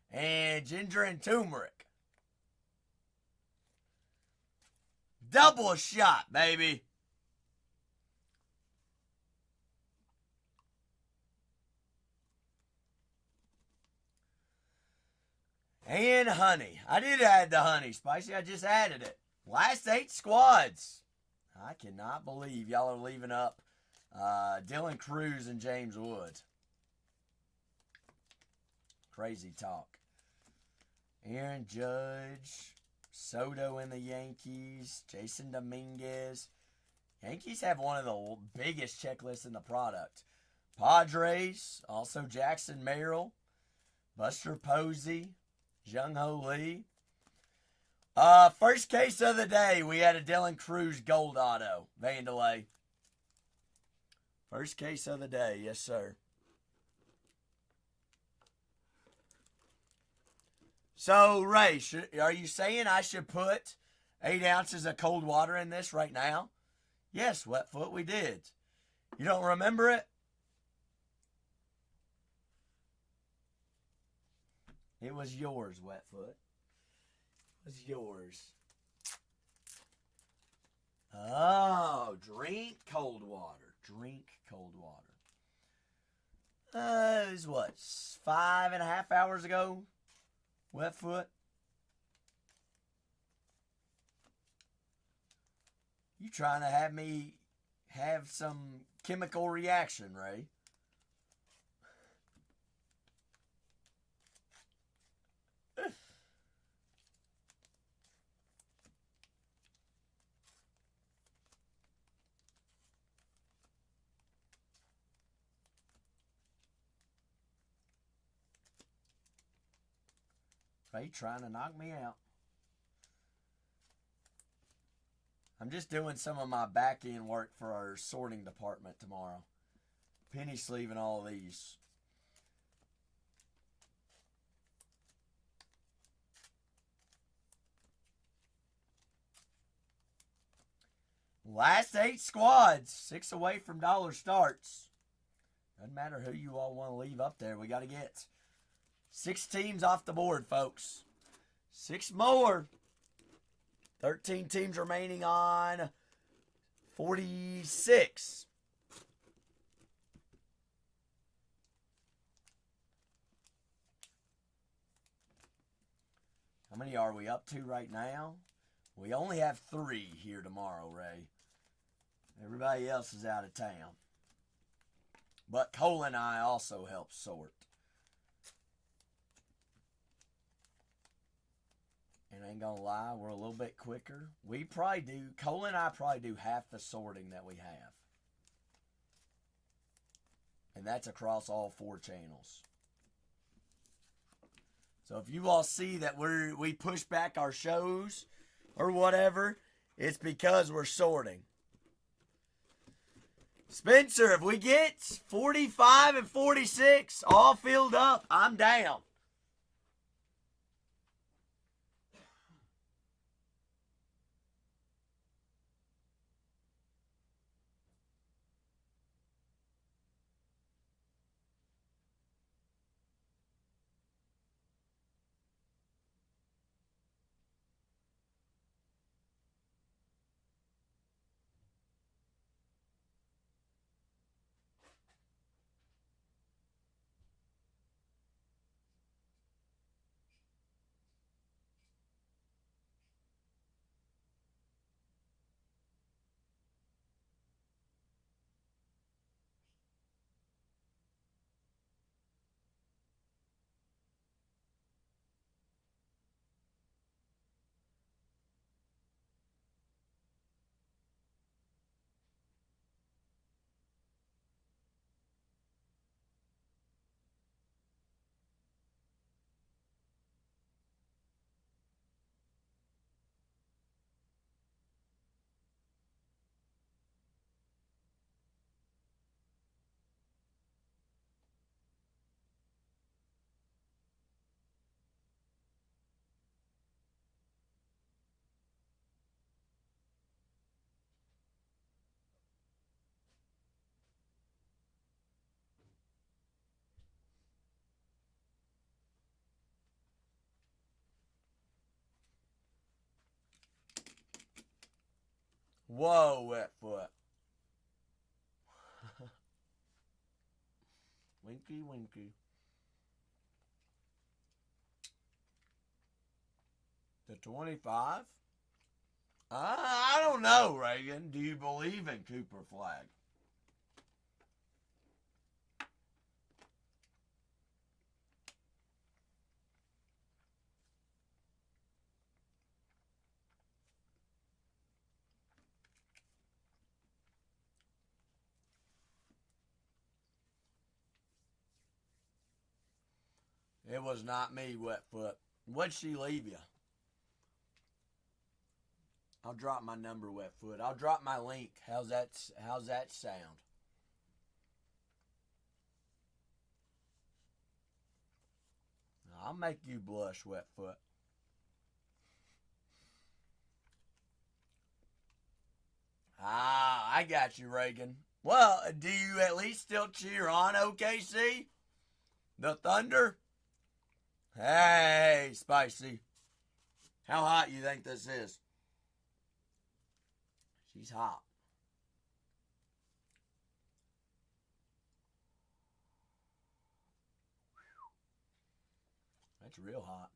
Speaker 1: and ginger and turmeric. Double shot, baby. And honey. I did add the honey, Spicy. I just added it. Last 8 squads. I cannot believe y'all are leaving up Dylan Cruz and James Wood. Crazy talk. Aaron Judge, Soto in the Yankees, Jason Dominguez. Yankees have one of the biggest checklists in the product. Padres, also Jackson Merrill, Buster Posey, Jung-Ho Lee. First case of the day, we had a Dylan Cruz gold auto, Vandalay. First case of the day, yes sir. So, Ray, are you saying I should put 8 ounces of cold water in this right now? Yes, Wetfoot, we did. You don't remember it? It was yours, Wetfoot. It was yours. Oh, drink cold water. Drink cold water. It was what, 5.5 hours ago? Wetfoot? You trying to have me have some chemical reaction, Ray? Ray trying to knock me out. I'm just doing some of my back end work for our sorting department tomorrow. Penny sleeving all these. Last 8 squads, 6 away from dollar starts. Doesn't matter who you all want to leave up there. We got to get 6 teams off the board, folks. 6 more. 13 teams remaining on 46. How many are we up to right now? We only have 3 here tomorrow, Ray. Everybody else is out of town. But Cole and I also help sort. And I ain't gonna lie, we're a little bit quicker. We probably do, Cole and I probably do half the sorting that we have. And that's across all 4 channels. So if you all see that we push back our shows or whatever, it's because we're sorting. Spencer, if we get 45 and 46 all filled up, I'm down. Whoa, wet foot. Winky, winky. The 25? I don't know, Reagan. Do you believe in Cooper Flag? It was not me, Wetfoot. What'd she leave you? I'll drop my number, Wetfoot. I'll drop my link. How's that sound? I'll make you blush, Wetfoot. Ah, I got you, Reagan. Well, do you at least still cheer on OKC? The Thunder? Hey, Spicy. How hot you think this is? She's hot. That's real hot.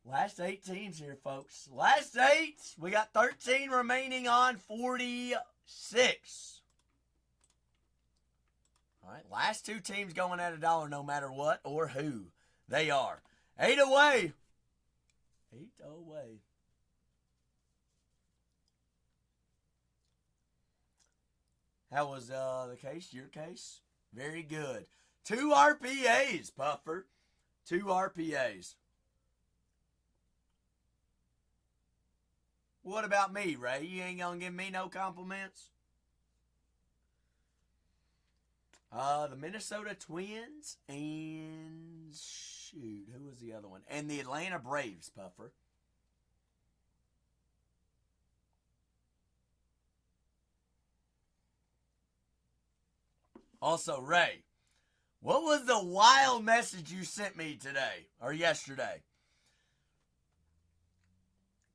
Speaker 1: Last 8 teams here, folks. Last 8. We got 13 remaining on 46. All right, last 2 teams going at $1 no matter what or who they are. 8 away. 8 away. How was the case? Your case? Very good. 2 RPAs, Puffer. 2 RPAs. What about me, Ray? You ain't gonna give me no compliments? The Minnesota Twins and shoot, who was the other one? And the Atlanta Braves, Puffer. Also, Ray, what was the wild message you sent me today or yesterday?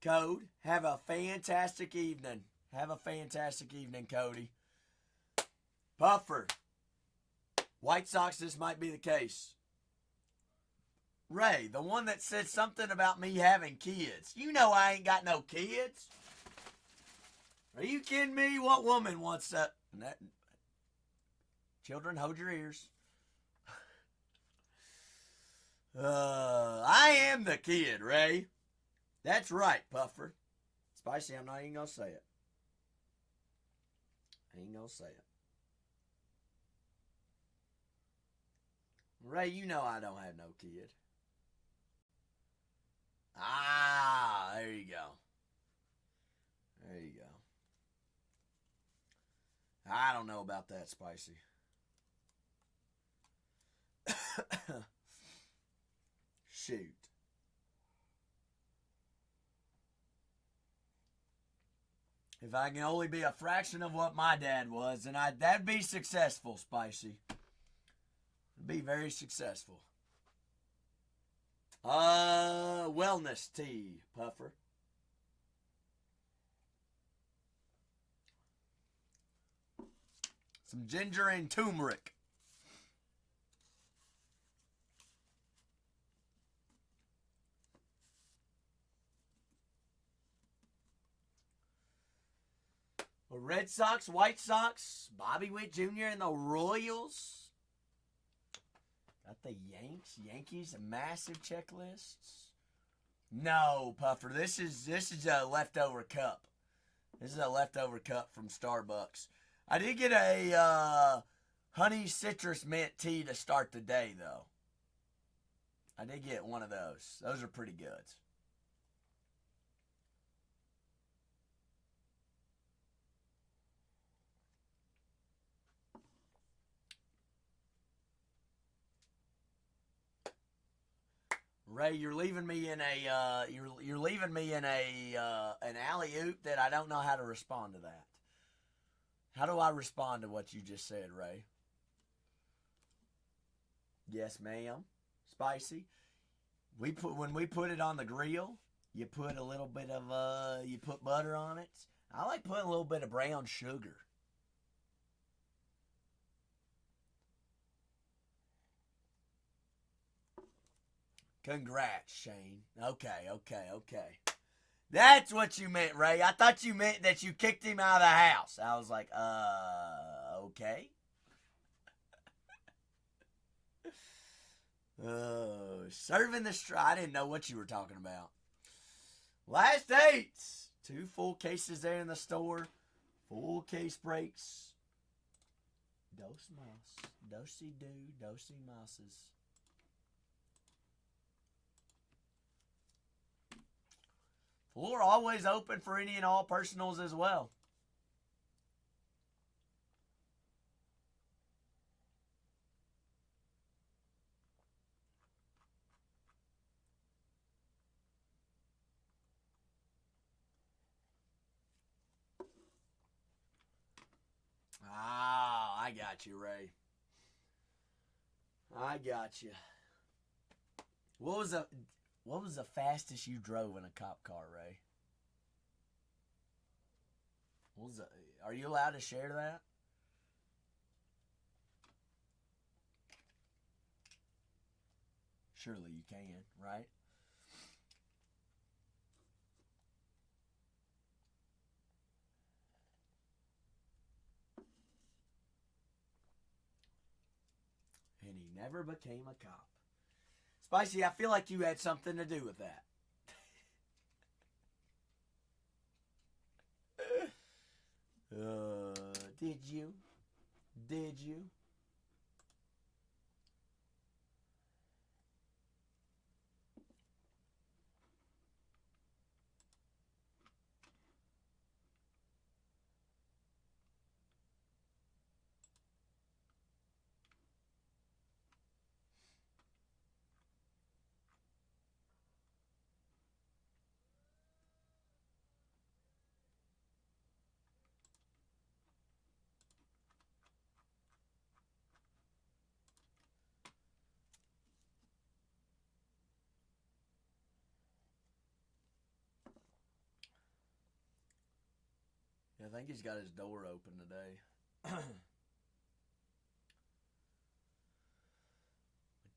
Speaker 1: Code, have a fantastic evening. Have a fantastic evening, Cody. Puffer. White Sox, this might be the case. Ray, the one that said something about me having kids. You know I ain't got no kids. Are you kidding me? What woman wants that? Children, hold your ears. I am the kid, Ray. That's right, Puffer. Spicy, I'm not even going to say it. I ain't going to say it. Ray, you know I don't have no kid. Ah, there you go. There you go. I don't know about that, Spicy. Shoot. If I can only be a fraction of what my dad was, then that'd be successful, Spicy. Be very successful. Wellness tea, Puffer. Some ginger and turmeric. The Red Sox, White Sox, Bobby Witt Jr. and the Royals. Got the Yankees, a massive checklists. No, Puffer, this is a leftover cup. This is a leftover cup from Starbucks. I did get a honey citrus mint tea to start the day, though. I did get one of those. Those are pretty good. Ray, you're leaving me in a you're leaving me in a an alley oop that I don't know how to respond to that. How do I respond to what you just said, Ray? Yes, ma'am. Spicy. When we put it on the grill, you put a little bit of you put butter on it. I like putting a little bit of brown sugar. Congrats, Shane. Okay. That's what you meant, Ray. I thought you meant that you kicked him out of the house. I was like, okay. Serving the I didn't know what you were talking about. Last dates. 2 full cases there in the store. Full case breaks. Dos mas. Dosey do. Dosey masses. Floor always open for any and all personals as well. Ah, I got you, Ray. I got you. What was the fastest you drove in a cop car, Ray? Are you allowed to share that? Surely you can, right? And he never became a cop. Spicy, I feel like you had something to do with that. Did you? Did you? I think he's got his door open today.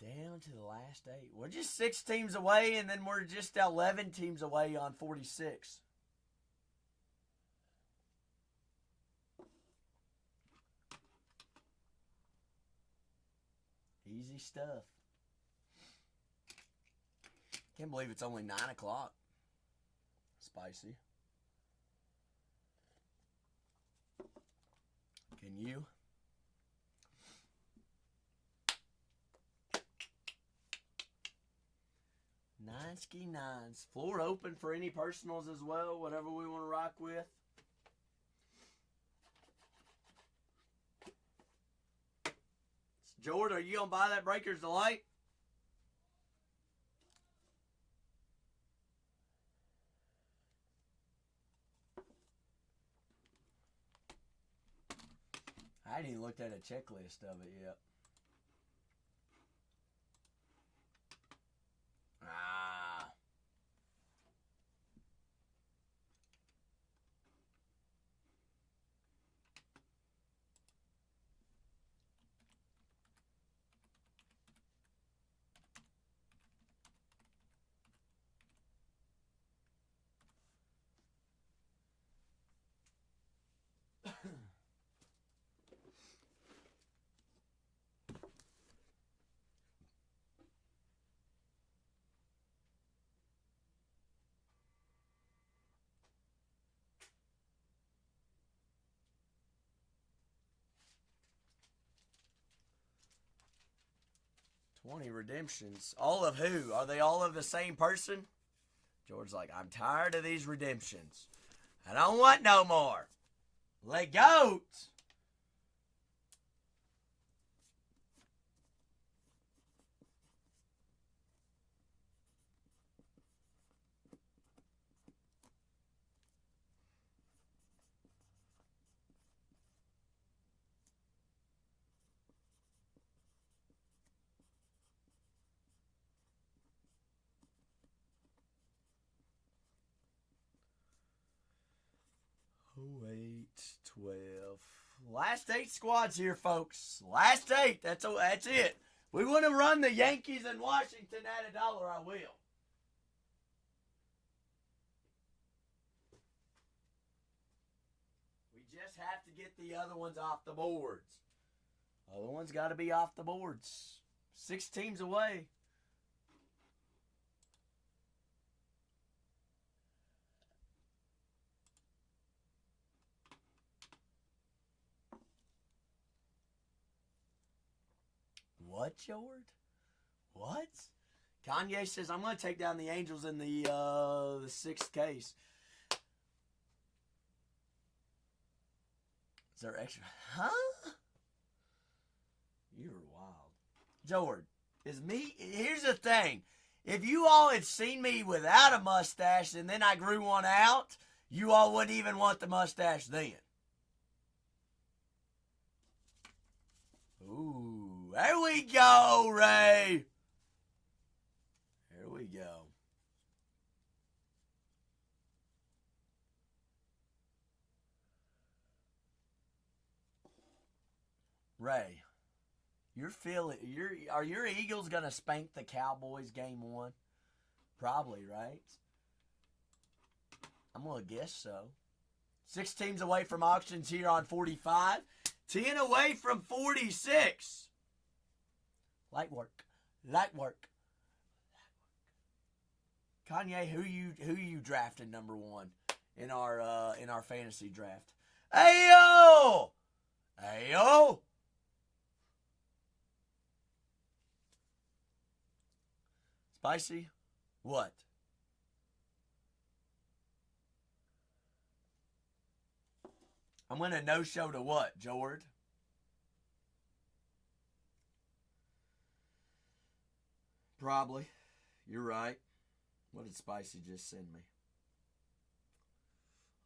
Speaker 1: Down to the last 8. We're just 6 teams away, and then we're just 11 teams away on 46. Easy stuff. Can't believe it's only 9 o'clock. Spicy. Can you? Nine-ski nines. Floor open for any personals as well, whatever we want to rock with. Jordan, are you going to buy that Breaker's Delight? I hadn't even looked at a checklist of it yet. Ah. $20 redemptions. All of who? Are they all of the same person? George's like, I'm tired of these redemptions. I don't want no more. Let go. Oh, 8, 12. Last 8 squads here, folks. Last 8. That's it. We want to run the Yankees and Washington at $1. I will. We just have to get the other ones off the boards. Other ones got to be off the boards. 6 teams away. What, Jord? What? Kanye says, I'm going to take down the Angels in the 6th case. Is there extra? Huh? You're wild. Jord, here's the thing. If you all had seen me without a mustache and then I grew one out, you all wouldn't even want the mustache then. Ooh, there we go, Ray. There we go. Ray, are your Eagles gonna spank the Cowboys game 1? Probably, right? I'm gonna guess so. 6 teams away from auctions here on 45. 10 away from 46. Light work. Kanye, who you drafted number 1 in our fantasy draft? Ayo! Spicy? What? I'm going to no-show to what, Jord? Probably. You're right. What did Spicy just send me?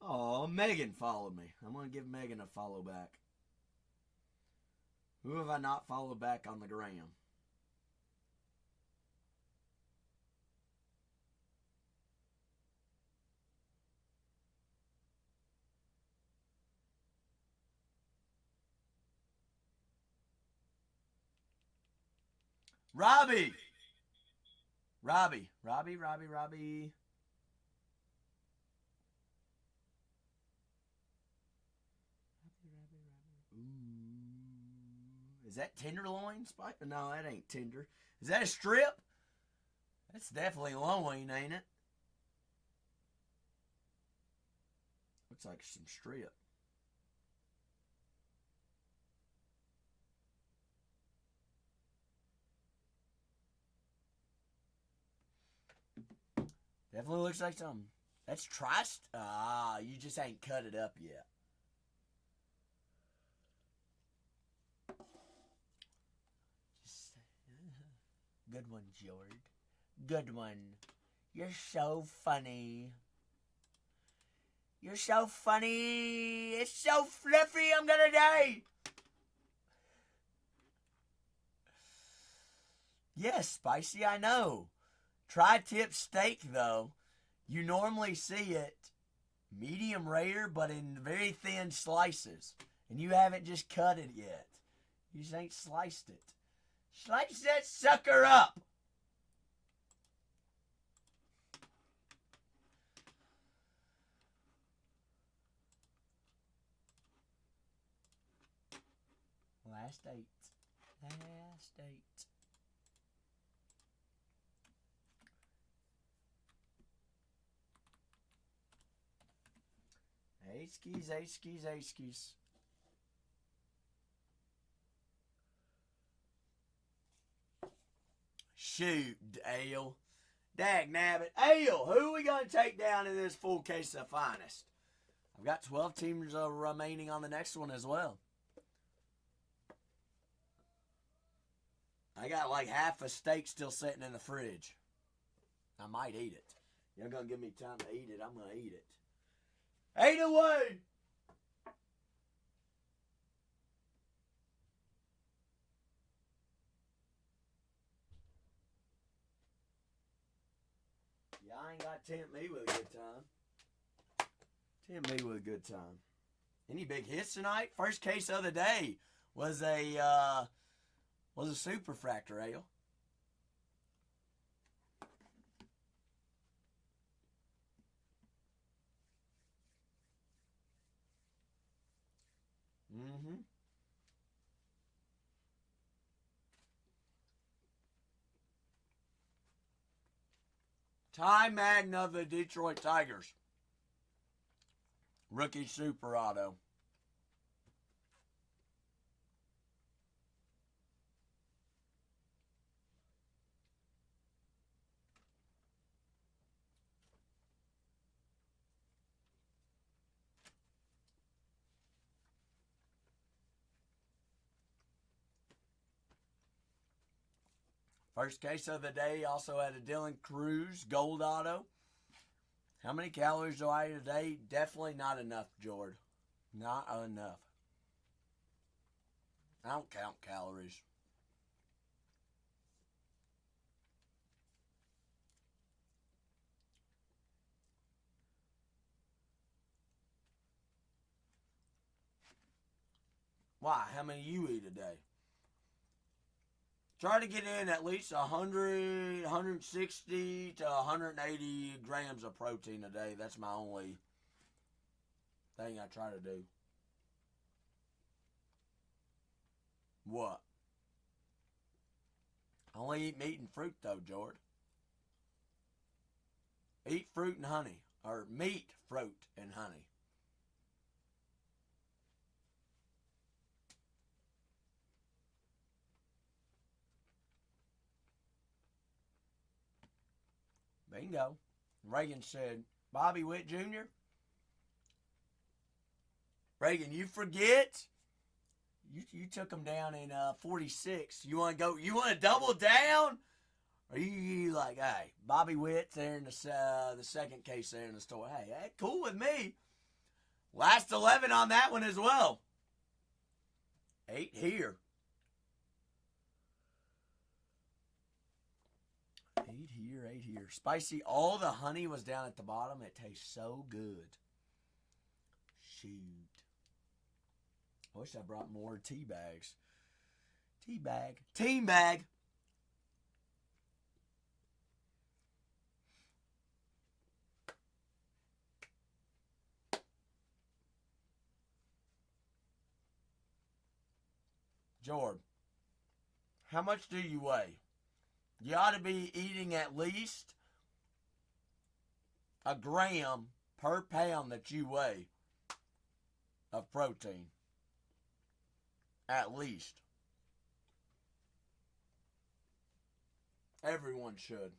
Speaker 1: Oh, Megan followed me. I'm going to give Megan a follow back. Who have I not followed back on the gram? Robbie. Robbie. Is that tenderloin spice? No, that ain't tender. Is that a strip? That's definitely loin, ain't it? Looks like some strip. Definitely looks like something. That's triced. You just ain't cut it up yet. Good one, George. Good one. You're so funny. You're so funny. It's so fluffy. I'm gonna die. Yes, spicy. I know. Tri-tip steak, though, you normally see it medium rare, but in very thin slices. And you haven't just cut it yet. You just ain't sliced it. Slice that sucker up. Last 8. Last 8. Skis. Shoot, Ale. Dag nabbit. Ale, who are we going to take down in this full case of finest? I've got 12 teams remaining on the next one as well. I got like half a steak still sitting in the fridge. I might eat it. You're going to give me time to eat it. I'm going to eat it. 8 away! Y'all ain't got to tempt me with a good time. Tempt me with a good time. Any big hits tonight? First case of the day was a superfractor ale. Mm-hmm. Ty Magna of the Detroit Tigers. Rookie super auto. First case of the day also had a Dylan Cruz gold auto. How many calories do I eat a day? Definitely not enough, Jord. Not enough. I don't count calories. Why? How many you eat a day? Try to get in at least 100, 160 to 180 grams of protein a day. That's my only thing I try to do. What? I only eat meat and fruit though, Jord. Eat fruit and honey. Or meat, fruit, and honey. Bingo. Reagan said, Bobby Witt Jr. Reagan, you forget? You took him down in 46. You want to go? You want to double down? Or you like, hey, Bobby Witt there in the second case there in the store. Hey, cool with me. Last 11 on that one as well. 8 here. 8 here. Spicy. All the honey was down at the bottom. It tastes so good. Shoot. I wish I brought more tea bags. Team bag. Jordan, how much do you weigh? You ought to be eating at least a gram per pound that you weigh of protein. At least. Everyone should.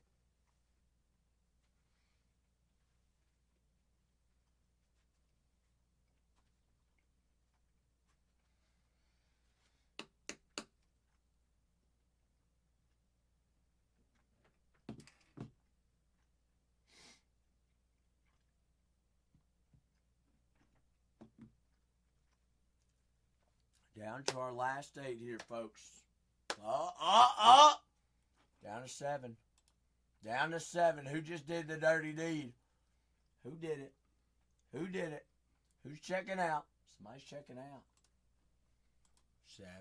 Speaker 1: Down to our last 8 here, folks. Down to 7. Down to 7. Who just did the dirty deed? Who did it? Who did it? Who's checking out? Somebody's checking out. 7.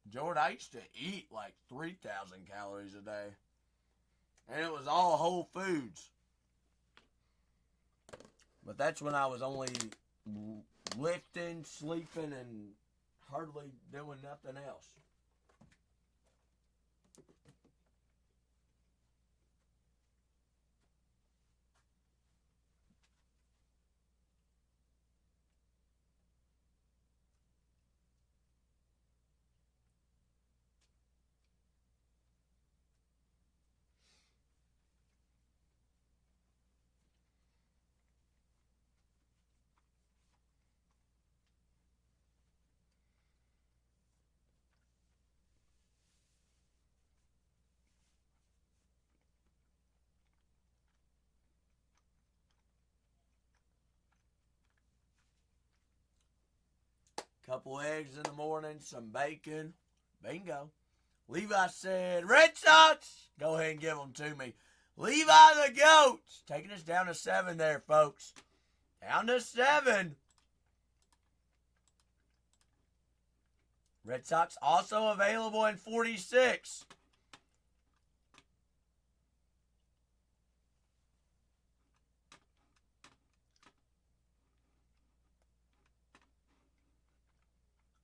Speaker 1: Jordan, I used to eat like 3,000 calories a day. And it was all whole foods. But that's when I was only lifting, sleeping, and hardly doing nothing else. Couple eggs in the morning, some bacon. Bingo. Levi said, Red Sox! Go ahead and give them to me. Levi the Goats! Taking us down to 7 there, folks. Down to 7. Red Sox also available in 46.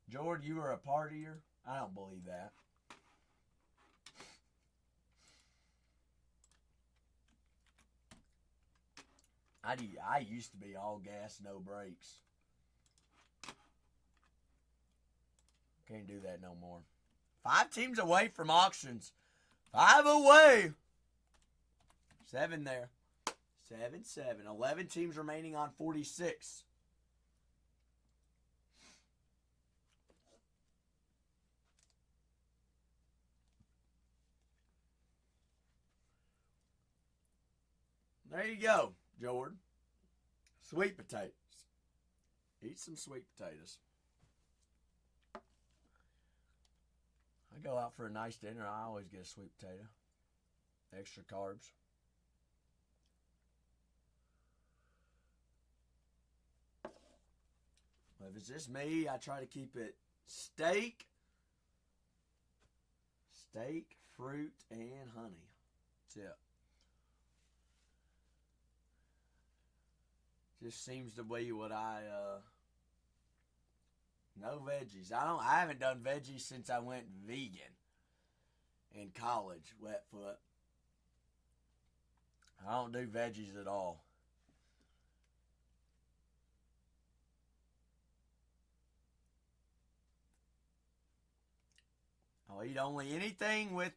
Speaker 1: George, you were a partier? I don't believe that. I used to be all gas, no brakes. Can't do that no more. 5 teams away from auctions. 5 away. 7 there. 7. 11 teams remaining on 46. There you go, Jordan. Sweet potatoes. Eat some sweet potatoes. I go out for a nice dinner, I always get a sweet potato. Extra carbs. But if it's just me, I try to keep it steak, fruit, and honey. That's it. Just seems to be what I no veggies. I haven't done veggies since I went vegan in college, wet foot. I don't do veggies at all. I'll eat only anything with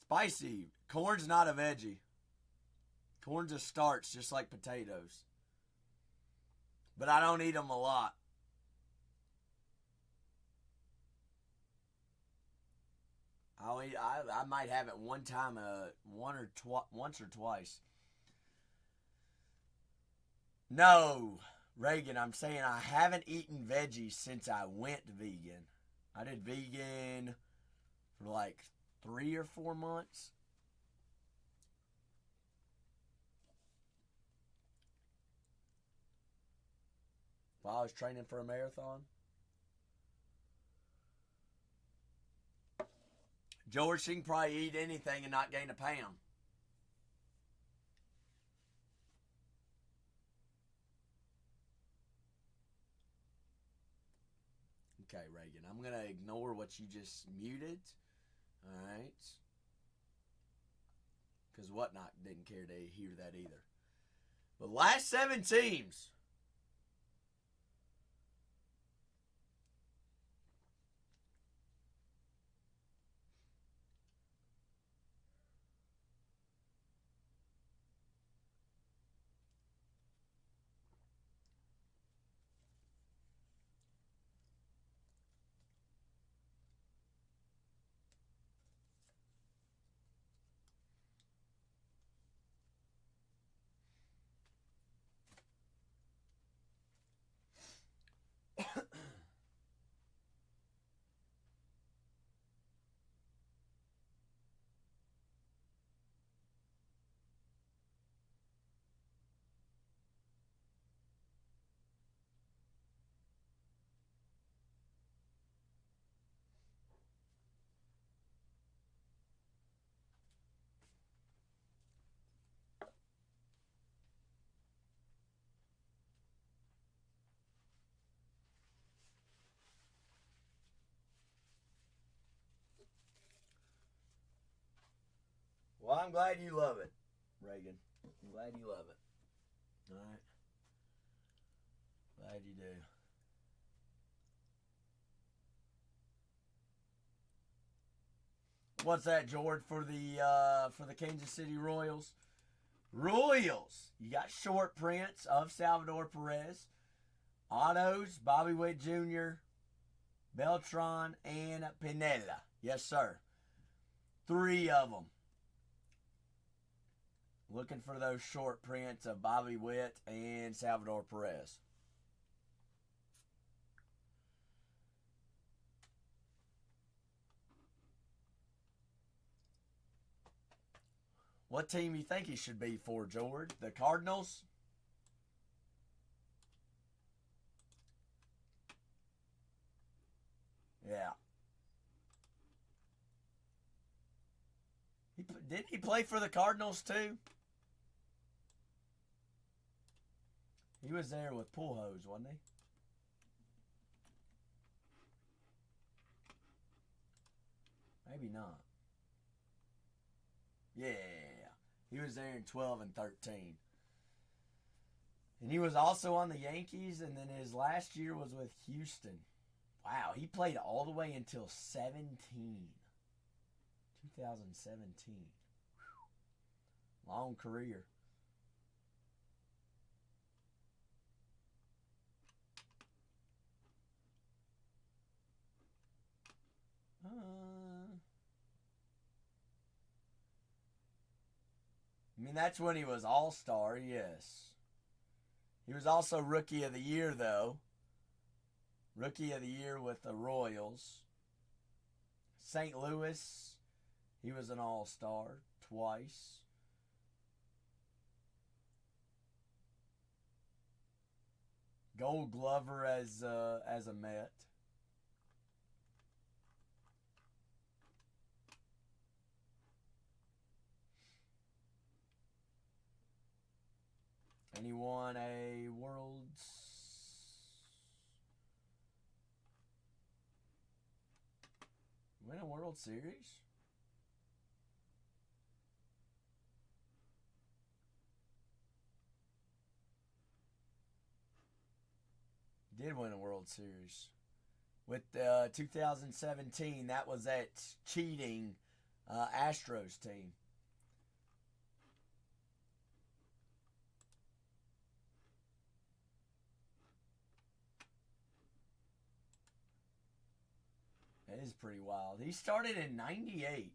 Speaker 1: spicy. Corn's not a veggie. Corn's a starch, just like potatoes. But I don't eat them a lot. I might have it one time, once or twice. No, Reagan, I'm saying I haven't eaten veggies since I went vegan. I did vegan for like 3 or 4 months. while I was training for a marathon. George, she can probably eat anything and not gain a pound. Okay, Reagan, I'm going to ignore what you just muted. All right. Because Whatnot didn't care to hear that either. The last 7 teams. Well, I'm glad you love it, Reagan. I'm glad you love it. All right. Glad you do. What's that, George, for the Kansas City Royals? Royals. You got short prints of Salvador Perez, autos, Bobby Witt Jr., Beltran, and Pineda. Yes, sir. 3 of them. Looking for those short prints of Bobby Witt and Salvador Perez. What team you think he should be for, George? The Cardinals? Yeah. Didn't he play for the Cardinals too? He was there with Pujols, wasn't he? Maybe not. Yeah. He was there in 12 and 13. And he was also on the Yankees, and then his last year was with Houston. Wow, he played all the way until 2017. Whew. Long career. I mean, that's when he was all-star, yes. He was also Rookie of the Year, though. Rookie of the Year with the Royals. St. Louis, he was an all-star twice. Gold Glover as a Met. And he won a World Series? Did win a World Series. With 2017, that was that cheating Astros team. It is pretty wild. He started in 98.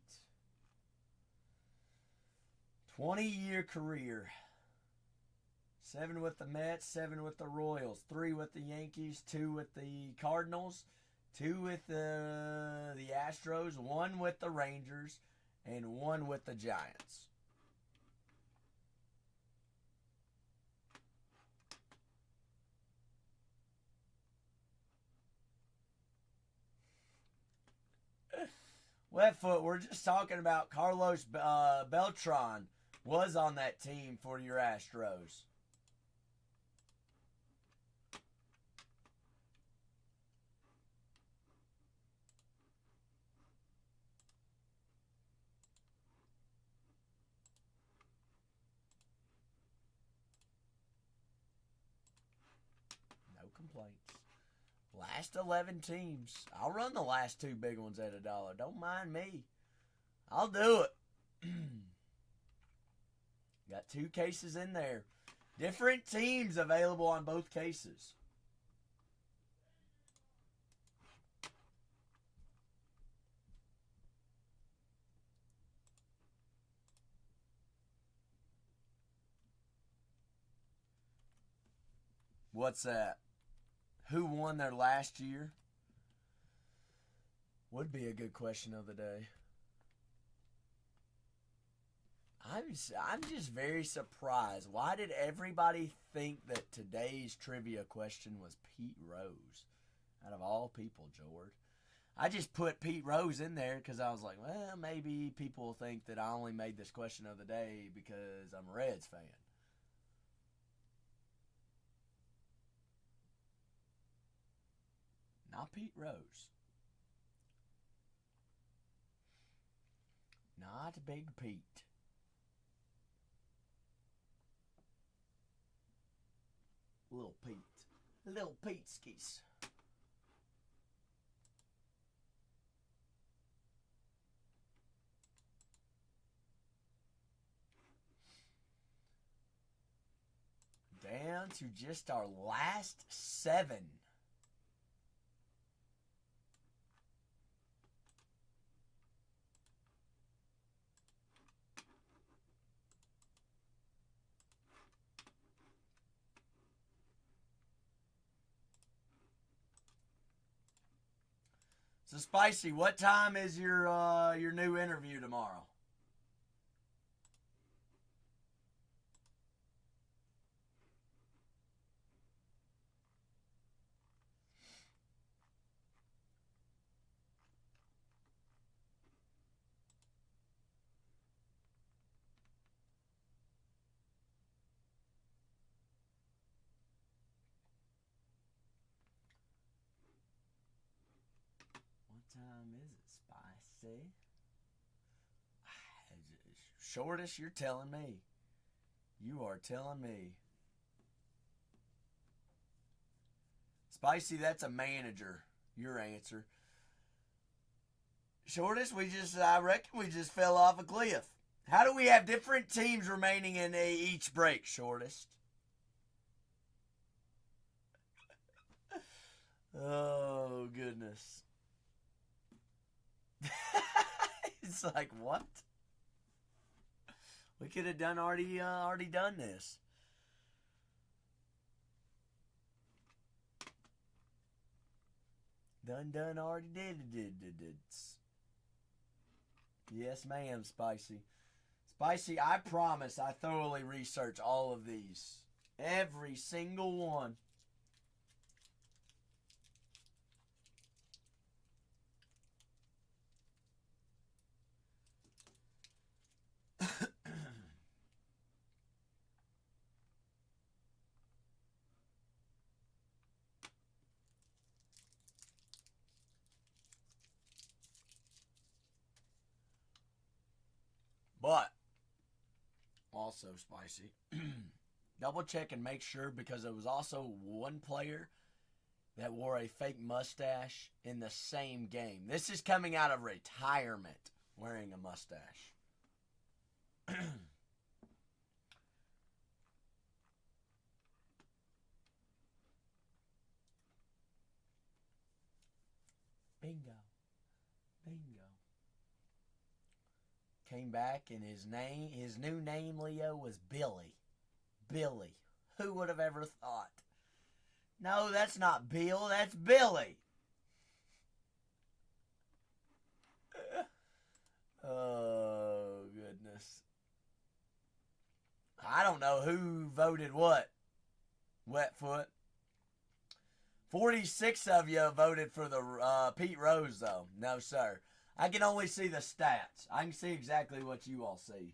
Speaker 1: 20-year career. 7 with the Mets, 7 with the Royals, 3 with the Yankees, 2 with the Cardinals, 2 with the Astros, 1 with the Rangers, and 1 with the Giants. Wetfoot, we're just talking about Carlos Beltran was on that team for your Astros. No complaints. Last 11 teams. I'll run the last 2 big ones at $1. Don't mind me. I'll do it. Got 2 cases in there. Different teams available on both cases. What's that? Who won their last year? Would be a good question of the day. I'm just very surprised. Why did everybody think that today's trivia question was Pete Rose? Out of all people, George. I just put Pete Rose in there because I was like, well, maybe people will think that I only made this question of the day because I'm a Reds fan. Not Pete Rose. Not Big Pete. Little Pete. Little Pete-skis. Down to just our last 7. So Spicy, what time is your new interview tomorrow? Time is it, Spicy? Shortest, you're telling me. You are telling me. Spicy, that's a manager. Your answer. Shortest, I reckon we just fell off a cliff. How do we have different teams remaining in each break, Shortest? Oh, goodness. It's like, what? We could have already done this. Already did. Yes, ma'am, Spicy. Spicy, I promise I thoroughly research all of these. Every single one. But, also, Spicy, double check and make sure, because there was also one player that wore a fake mustache in the same game. This is coming out of retirement wearing a mustache. Bingo. Came back and his new name, Leo, was Billy. Billy. Who would have ever thought? No, that's not Bill, that's Billy. Oh, goodness. I don't know who voted what, Wetfoot. 46 of you voted for the Pete Rose, though. No, sir. I can only see the stats. I can see exactly what you all see.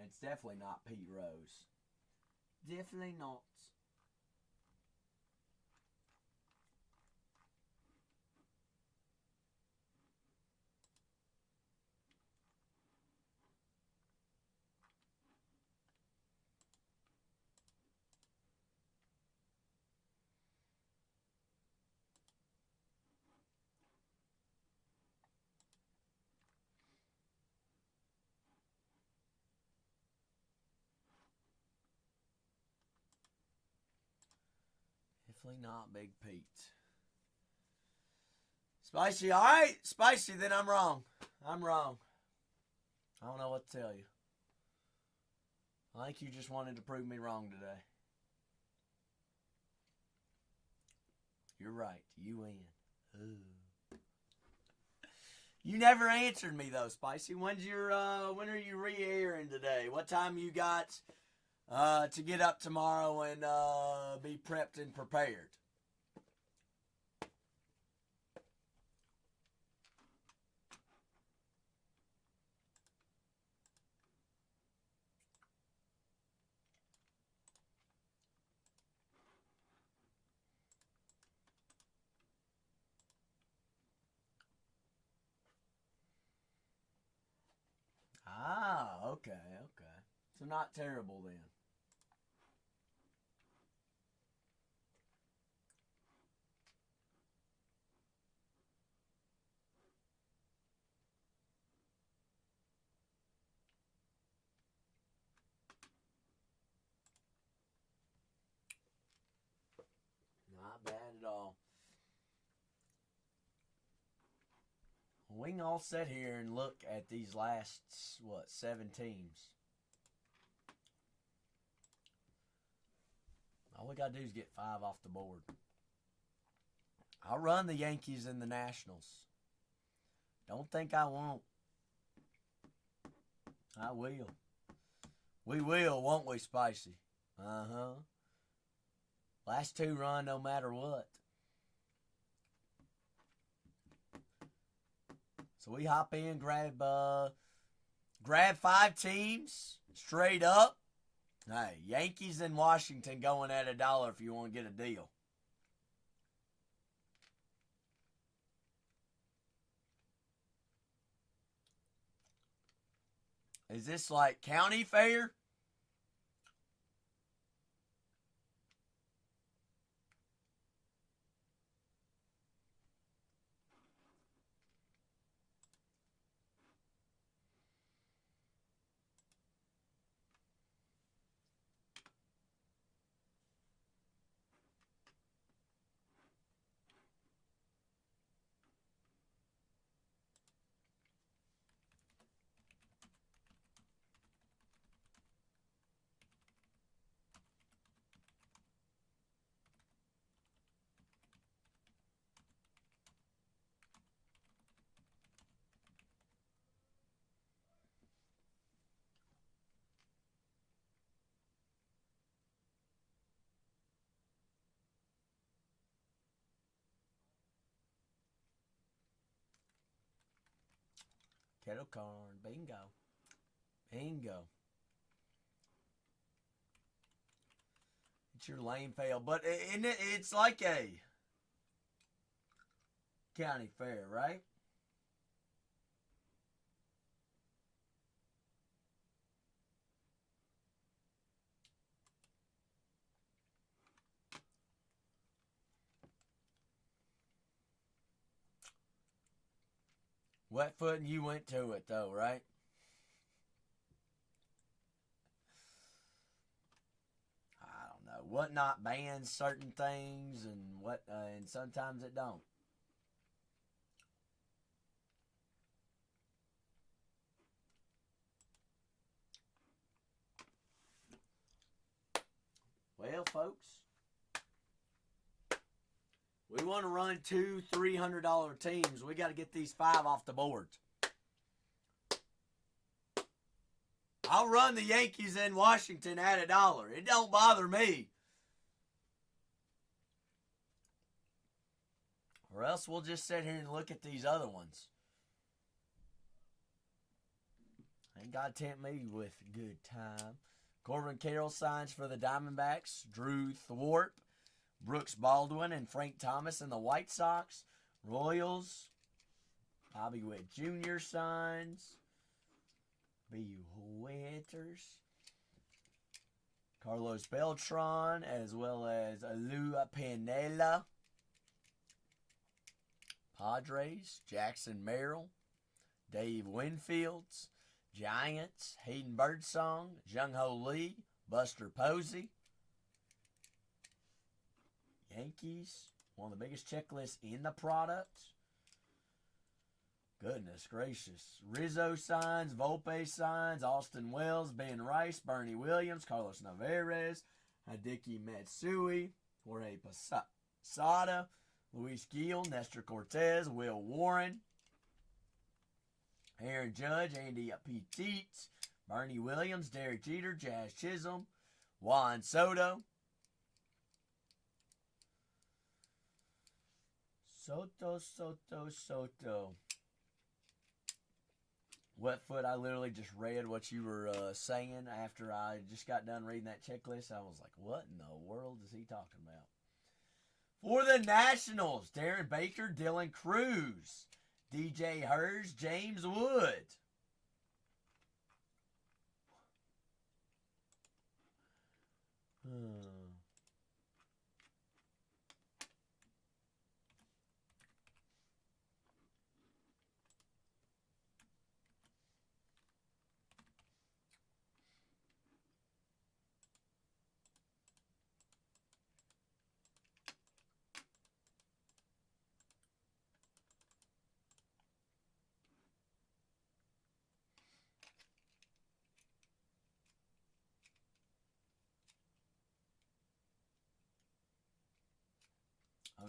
Speaker 1: It's definitely not Pete Rose. Definitely not. Definitely not Big Pete. Spicy, alright. Spicy, then I'm wrong. I'm wrong. I don't know what to tell you. I think you just wanted to prove me wrong today. You're right. You win. Ooh. You never answered me though, Spicy. When are you re-airing today? What time you got to get up tomorrow and be prepped and prepared? Ah, okay. So not terrible then. Not bad at all. We can all sit here and look at these last, 7 teams. All we got to do is get 5 off the board. I'll run the Yankees and the Nationals. Don't think I won't. I will. We will, won't we, Spicy? Uh-huh. Last 2 run no matter what. So we hop in, grab 5 teams straight up. Hey, Yankees and Washington going at $1 if you want to get a deal. Is this like county fair? Kettle corn. Bingo. Bingo. It's your lame fail. But it's like a county fair, right? Wet foot and you went to it, though, right? I don't know. What not bans certain things and what, and sometimes it don't. Well, folks, We want to run $200, $300 teams. We got to get these 5 off the board. I'll run the Yankees in Washington at $1. It don't bother me. Or else we'll just sit here and look at these other ones. Ain't God tempt me with good time. Corbin Carroll signs for the Diamondbacks. Drew Thorpe, Brooks Baldwin, and Frank Thomas in the White Sox. Royals. Bobby Witt Jr. signs. BU Hitters. Carlos Beltran, as well as Alua Pinella. Padres, Jackson Merrill, Dave Winfields, Giants, Hayden Birdsong, Jung-Ho Lee, Buster Posey. Yankees, one of the biggest checklists in the product. Goodness gracious. Rizzo signs, Volpe signs, Austin Wells, Ben Rice, Bernie Williams, Carlos Navarez, Hideki Matsui, Jorge Posada, Luis Gil, Nestor Cortez, Will Warren, Aaron Judge, Andy Petit, Bernie Williams, Derek Jeter, Jazz Chisholm, Juan Soto, Soto. Wetfoot, I literally just read what you were saying after I just got done reading that checklist. I was like, what in the world is he talking about? For the Nationals, Darren Baker, Dylan Cruz, DJ Hurst, James Wood.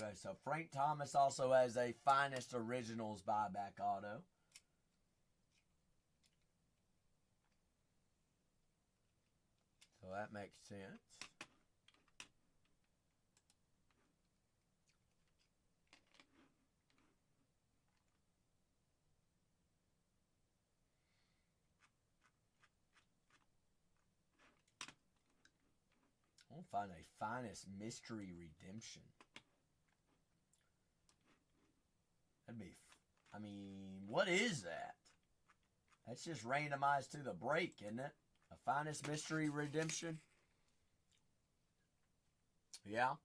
Speaker 1: Okay, so Frank Thomas also has a Finest Originals buyback auto. So that makes sense. I'll find a Finest Mystery Redemption. That'd be, I mean, what is that? That's just randomized to the break, isn't it? A Finest Mystery Redemption? Yeah.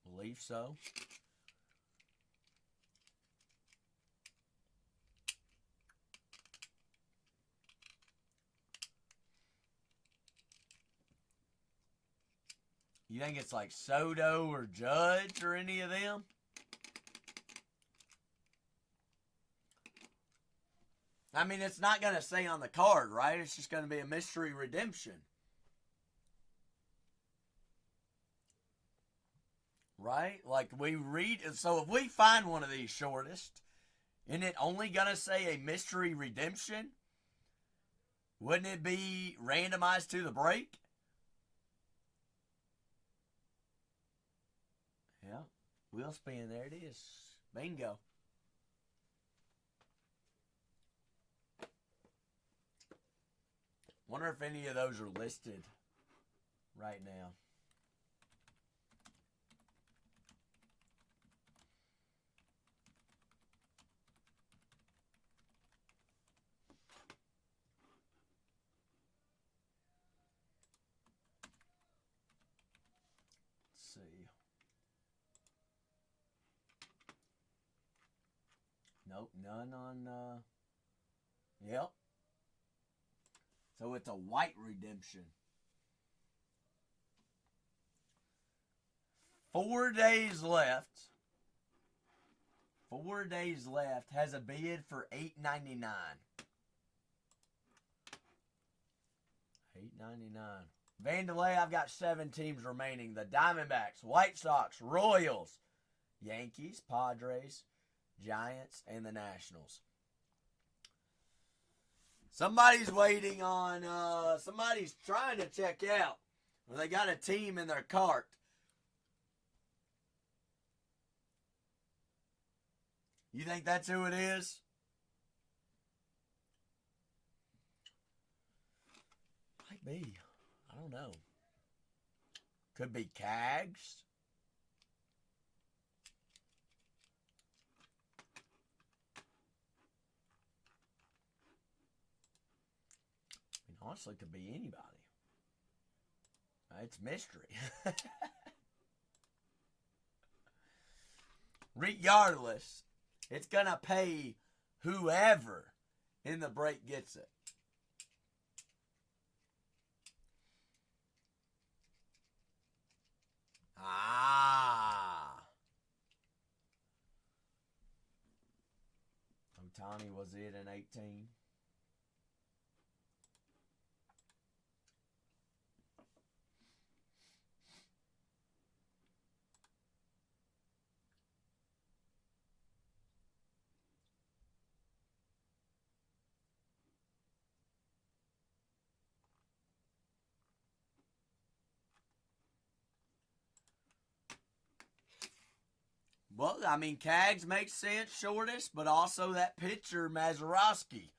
Speaker 1: Believe so. You think it's like Soto or Judge or any of them? I mean, it's not going to say on the card, right? It's just going to be a mystery redemption. Right? Like we read, so if we find one of these shortest, isn't it only going to say a mystery redemption? Wouldn't it be randomized to the break? Yeah, wheel spin, there it is. Bingo. Wonder if any of those are listed right now. Let's see. Nope, none on, yep. So it's a white redemption. 4 days left. 4 days left. Has a bid for $8.99. $8.99. Vandelay, I've got 7 teams remaining. The Diamondbacks, White Sox, Royals, Yankees, Padres, Giants, and the Nationals. Somebody's waiting on, somebody's trying to check out. Or they got a team in their cart. You think that's who it is? Might be. I don't know. Could be Cags. I mean, honestly, it could be anybody. It's mystery. Regardless, it's going to pay whoever in the break gets it. Otani was it in 18? Well, I mean, Cags makes sense, shortest, but also that pitcher, Mazeroski,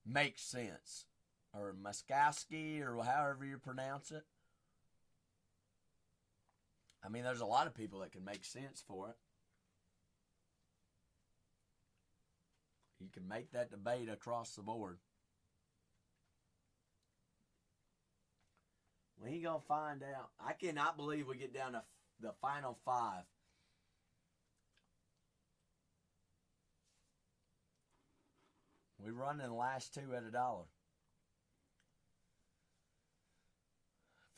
Speaker 1: makes sense. Or Muskowski, or however you pronounce it. I mean, there's a lot of people that can make sense for it. You can make that debate across the board. We ain't going to find out. I cannot believe we get down to the final 5. We run in the last 2 at $1.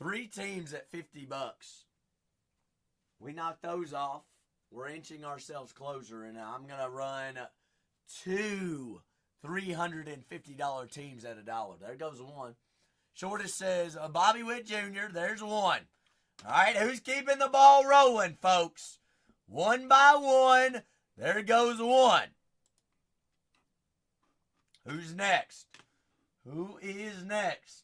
Speaker 1: 3 teams at $50. We knocked those off. We're inching ourselves closer, and I'm going to run 2 $350 teams at $1. There goes one. Shortest says Bobby Witt Jr. There's one. All right, who's keeping the ball rolling, folks? One by one. There goes one. Who's next? Who is next?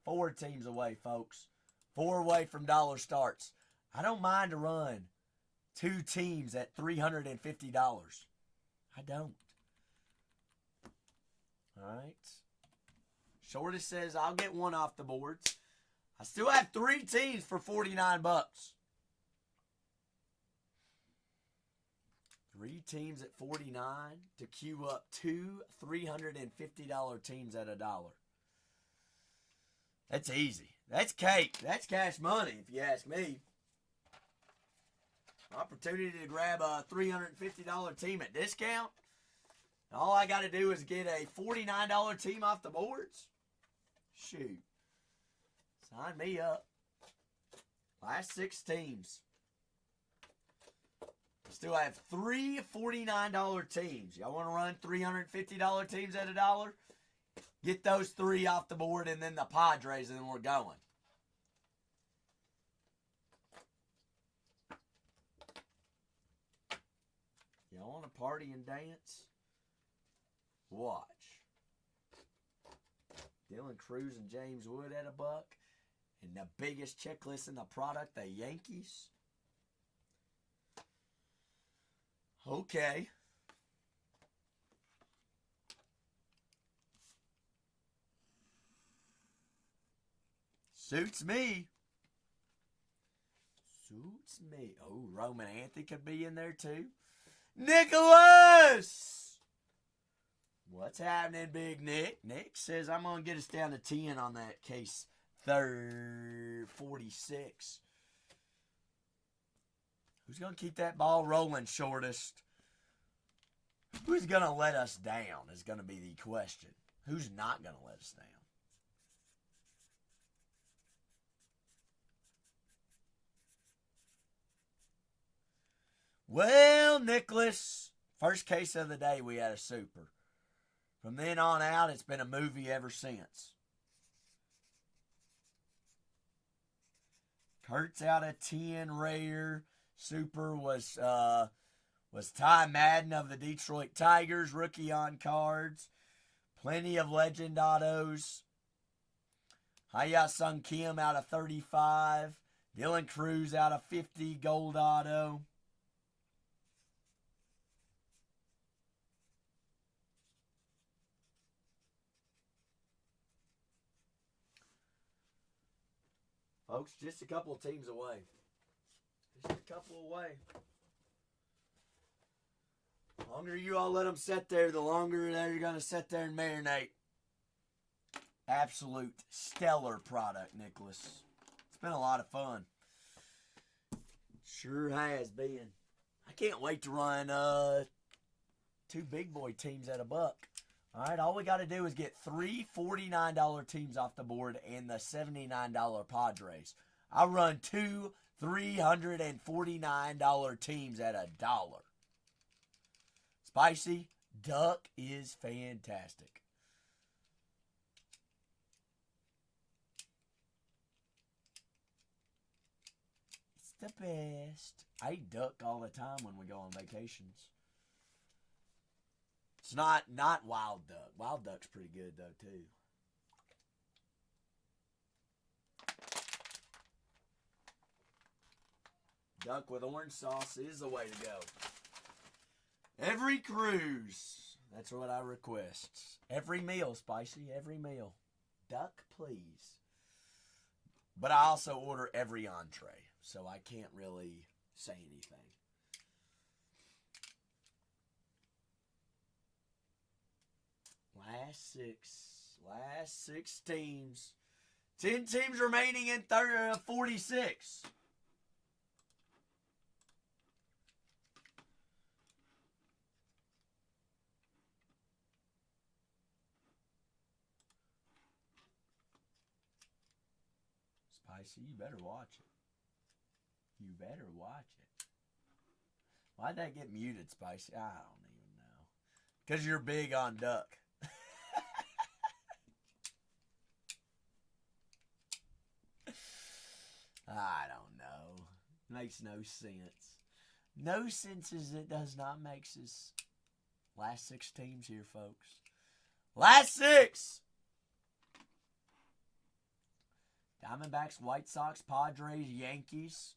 Speaker 1: 4 teams away, folks. 4 away from dollar starts. I don't mind to run 2 teams at $350. I don't. All right. Shortest says I'll get one off the boards. I still have 3 teams for $49. 3 teams at $49 to queue up 2 $350 teams at $1. That's easy. That's cake. That's cash money, if you ask me. Opportunity to grab a $350 team at discount. All I got to do is get a $49 team off the boards. Shoot. Sign me up. Last 6 teams. Still have 3 $49 teams. Y'all want to run $350 teams at $1? Get those 3 off the board and then the Padres, and then we're going. Y'all want to party and dance? Watch. Dylan Cruz and James Wood at $1. And the biggest checklist in the product, the Yankees. Okay. Suits me. Suits me. Oh, Roman Anthony could be in there too. Nicholas! What's happening, Big Nick? Nick says I'm going to get us down to 10 on that case. 46. Who's going to keep that ball rolling, shortest? Who's going to let us down is going to be the question. Who's not going to let us down? Well, Nicholas, first case of the day, we had a super. From then on out, it's been a movie ever since. Kurtz out of 10 rare. Super was Ty Madden of the Detroit Tigers, rookie on cards. Plenty of legend autos. Haya Sung Kim out of 35. Dylan Cruz out of 50, gold auto. Folks, just a couple of teams away. Just a couple away. The longer you all let them sit there, the longer they're going to sit there and marinate. Absolute stellar product, Nicholas. It's been a lot of fun. Sure has been. I can't wait to run 2 big boy teams at $1. All right, all we got to do is get 3 $49 teams off the board and the $79 Padres. I'll run 2 $349 teams at $1. Spicy Duck is fantastic. It's the best. I eat duck all the time when we go on vacations. It's not wild duck. Wild duck's pretty good though too. Duck with orange sauce is the way to go. Every cruise. That's what I request. Every meal, Spicy. Every meal. Duck, please. But I also order every entree, so I can't really say anything. Last six teams. 10 teams remaining in 46. Spicy, you better watch it. You better watch it. Why'd that get muted, Spicy? I don't even know. Because you're big on duck. I don't know. Makes no sense. No sense as it does not make sense. Last 6 teams here, folks. Last 6! Diamondbacks, White Sox, Padres, Yankees.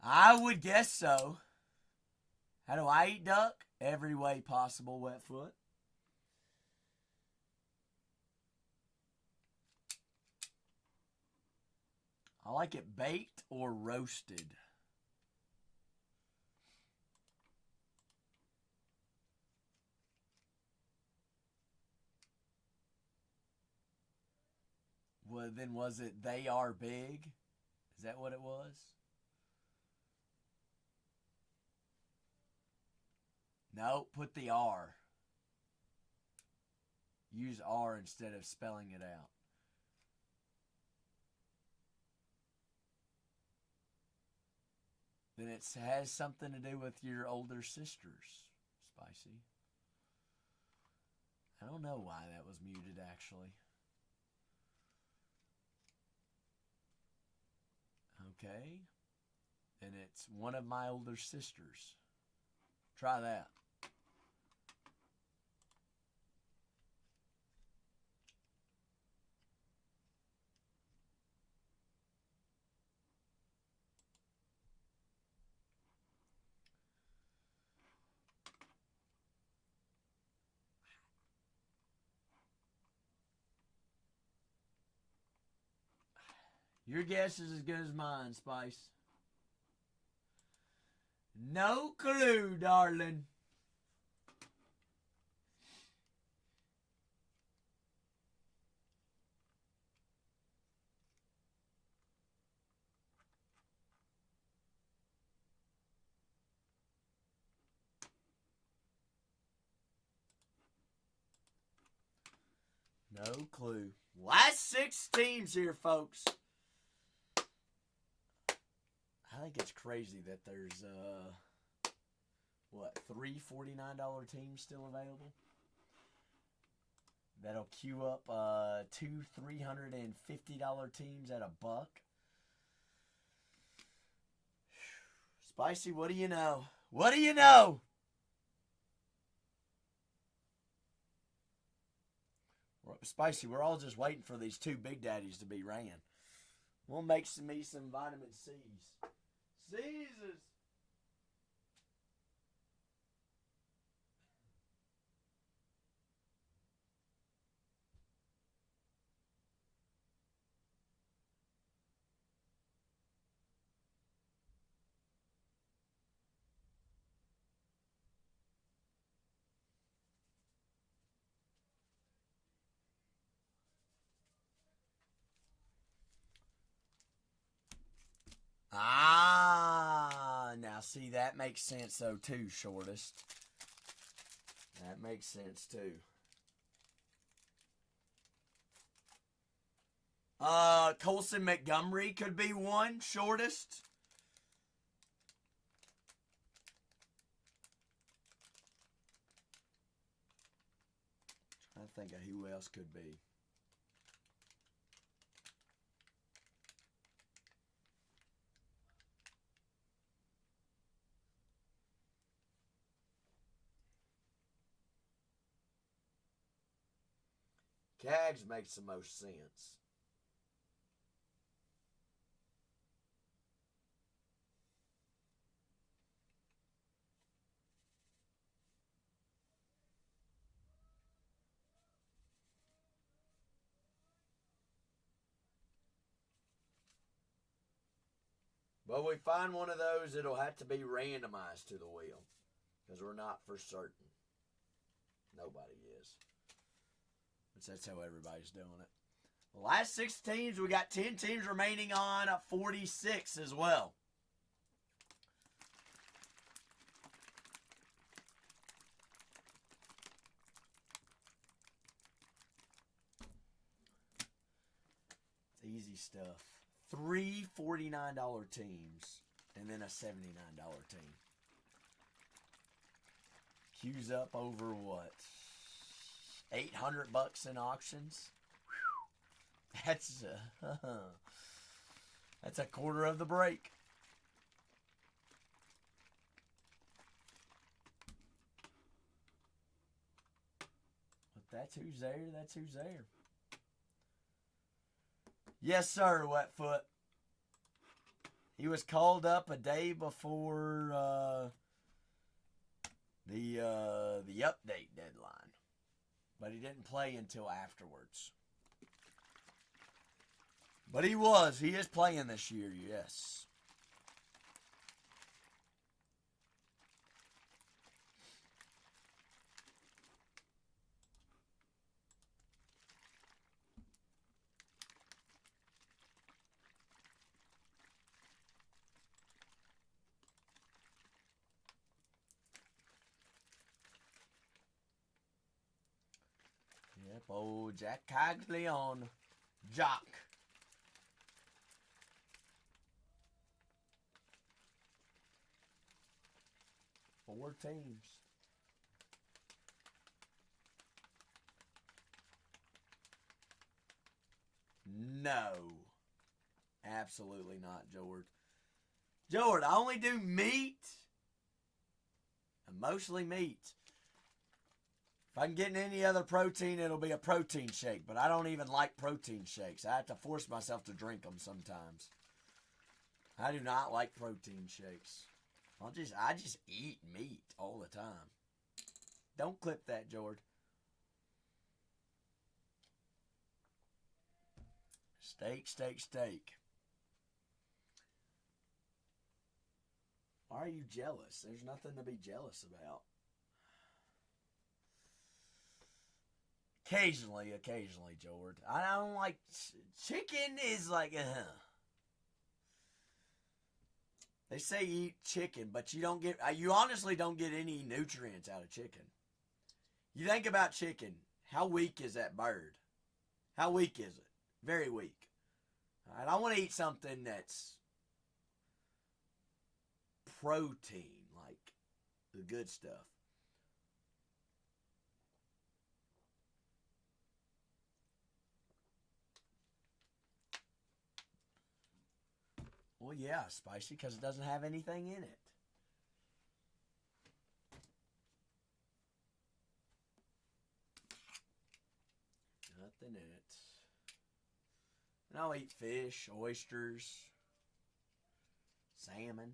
Speaker 1: I would guess so. How do I eat duck? Every way possible, wet foot. I like it baked or roasted. Well, then was it They Are Big? Is that what it was? No, put the R. Use R instead of spelling it out. Then it has something to do with your older sisters, Spicy. I don't know why that was muted, actually. Okay. And it's one of my older sisters. Try that. Your guess is as good as mine, Spice. No clue, darling. No clue. Last 6 teams here, folks. I think it's crazy that there's, 3 $49 teams still available? That'll queue up two $350 teams at $1. Spicy, what do you know? What do you know? Spicy, we're all just waiting for these two Big Daddies to be ran. We'll make me some vitamin C's. Caesars. Now see, that makes sense though too, Shortest. That makes sense too. Colson Montgomery could be one, Shortest. I think of who else could be. Cags makes the most sense. But we find one of those, it'll have to be randomized to the wheel. Because we're not for certain. Nobody is. But that's how everybody's doing it. The last 6 teams, we got 10 teams remaining on 46 as well. It's easy stuff. 3 $49 teams and then a $79 team. Queues up over what? $800 in auctions. Whew. That's a quarter of the break. But that's who's there. That's who's there. Yes, sir, Wetfoot. He was called up a day before the update deadline, but he didn't play until afterwards. But he is playing this year, yes. Yep, old Jack Caglione. Jock. Four teams. No. Absolutely not, Jord. Jord, I only do meat. And mostly meat. If I can get any other protein, it'll be a protein shake. But I don't even like protein shakes. I have to force myself to drink them sometimes. I do not like protein shakes. I just eat meat all the time. Don't clip that, Jord. Steak, steak, steak. Why are you jealous? There's nothing to be jealous about. Occasionally, Jord. I don't like chicken. Is like, They say eat chicken, but you honestly don't get any nutrients out of chicken. You think about chicken. How weak is that bird? How weak is it? Very weak. All right, I want to eat something that's protein, like the good stuff. Well, yeah, spicy because it doesn't have anything in it. Nothing in it. And I'll eat fish, oysters, salmon.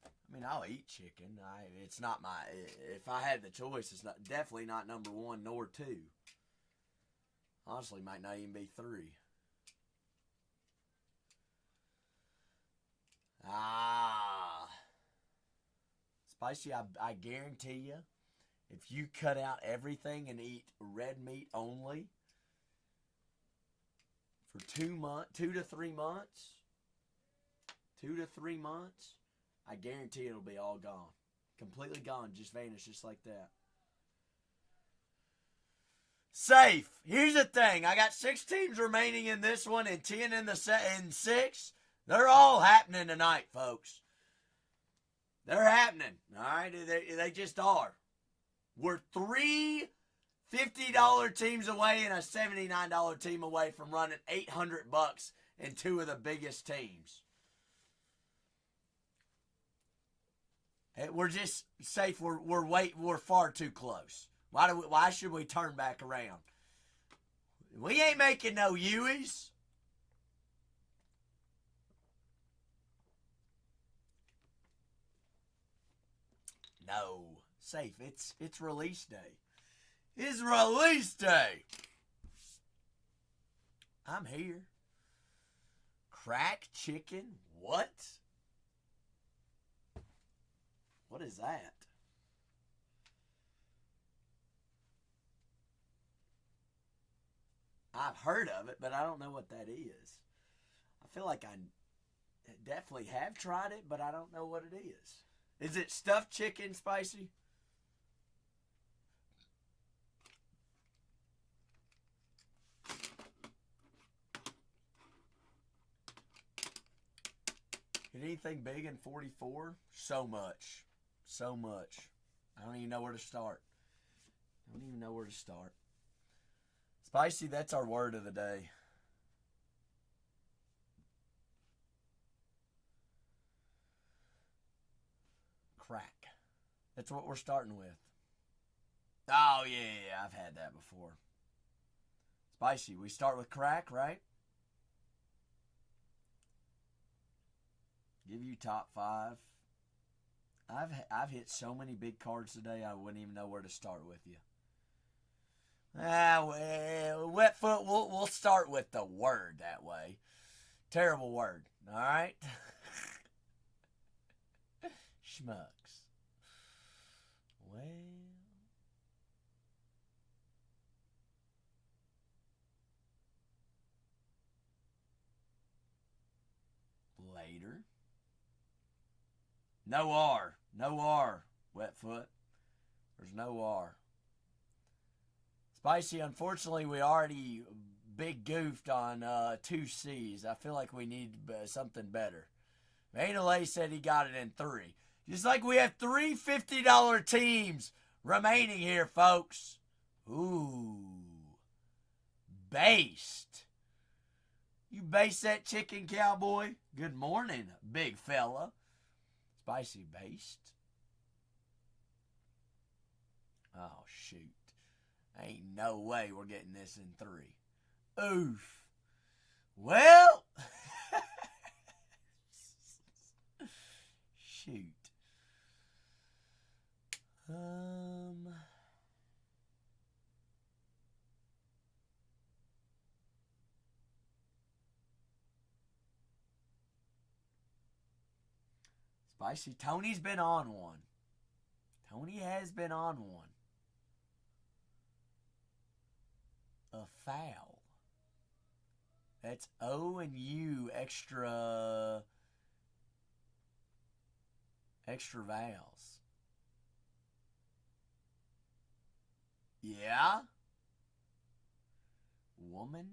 Speaker 1: I mean, I'll eat chicken. It's not my. If I had the choice, it's not definitely not number one nor two. Honestly, might not even be three. Spicy. I guarantee you, if you cut out everything and eat red meat only for 2 to 3 months, 2 to 3 months, I guarantee it'll be all gone. Completely gone. Just vanish just like that. Safe. Here's the thing. I got 6 teams remaining in this one and 10 in 6. They're all happening tonight, folks. They're happening. All right? They just are. We're 3 $50 teams away and a $79 team away from running $800 in 2 of the biggest teams. We're just safe. We're far too close. Why should we turn back around? We ain't making no U's. No. Safe. It's release day. It's release day. I'm here. Crack chicken? What? What is that? I've heard of it, but I don't know what that is. I feel like I definitely have tried it, but I don't know what it is. Is it stuffed chicken, Spicy? Get anything big in 44? So much. So much. I don't even know where to start. Spicy, that's our word of the day. Crack. That's what we're starting with. Oh, yeah, I've had that before. Spicy, we start with crack, right? Give you top 5. I've hit so many big cards today, I wouldn't even know where to start with you. Wet foot. We'll start with the word that way. Terrible word. All right. Schmucks. Well. Later. No R. No R. Wet foot. There's no R. Spicy, unfortunately, we already big goofed on 2 C's. I feel like we need something better. Mainolay said he got it in 3. Just like we have 3 $50 teams remaining here, folks. Ooh. Based. You based that chicken, cowboy? Good morning, big fella. Spicy based. Oh, shoot. Ain't no way we're getting this in 3. Oof. Well. Shoot. Spicy. Tony's been on one. Tony has been on one. A foul. That's O and U extra vowels. Yeah? Woman?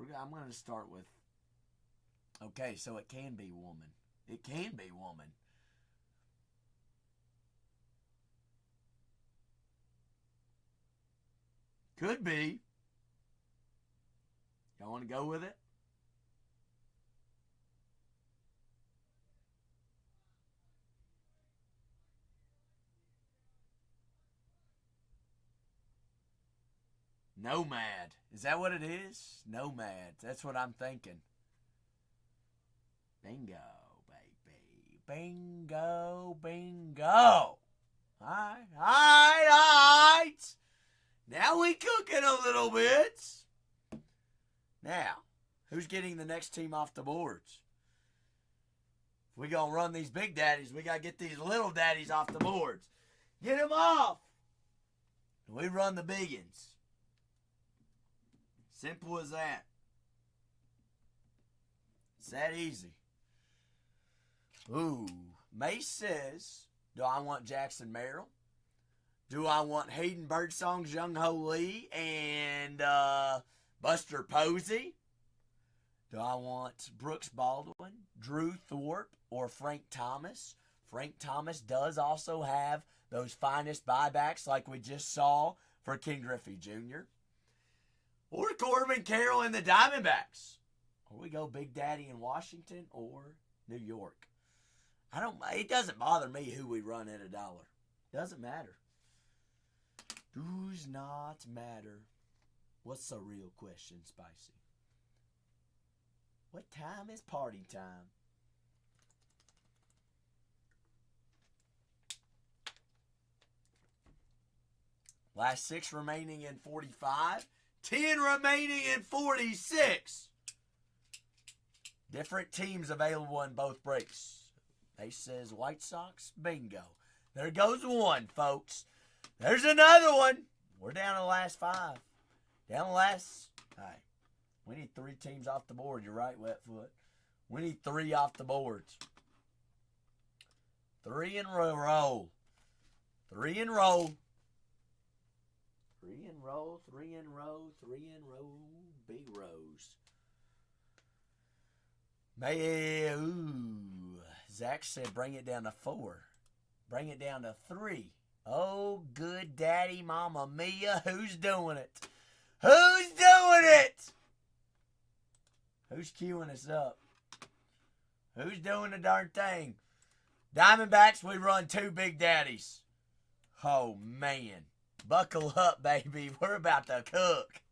Speaker 1: I'm going to start with... Okay, so it can be woman. It can be woman. Could be. Y'all want to go with it? Nomad. Is that what it is? Nomad. That's what I'm thinking. Bingo, baby. Bingo, bingo. All right. Now we cooking a little bit. Now, who's getting the next team off the boards? If we gonna run these big daddies, we gotta get these little daddies off the boards. Get them off. And we run the biggins. Simple as that. It's that easy. Ooh. Mace says, do I want Jackson Merrill? Do I want Hayden Birdsong, Jung Ho Lee, and Buster Posey? Do I want Brooks Baldwin, Drew Thorpe, or Frank Thomas? Frank Thomas does also have those finest buybacks like we just saw for Ken Griffey Jr. Or Corbin Carroll and the Diamondbacks. Or we go Big Daddy in Washington or New York. It doesn't bother me who we run at $1. Doesn't matter. Does not matter. What's the real question, Spicy? What time is party time? Last 6 remaining in 45. 10 remaining in 46. Different teams available in both breaks. They says White Sox, bingo. There goes one, folks. There's another one. We're down to the last 5. Down the last. All right. We need 3 teams off the board. You're right, Wetfoot. We need 3 off the boards. 3 in a row. 3 in a row. 3 in a row, 3 in a row, 3 in a row, big rows. Zach said bring it down to 4. Bring it down to 3. Oh, good daddy, mama mia, who's doing it? Who's doing it? Who's queuing us up? Who's doing the darn thing? Diamondbacks, we run 2 big daddies. Oh, man. Buckle up, baby. We're about to cook.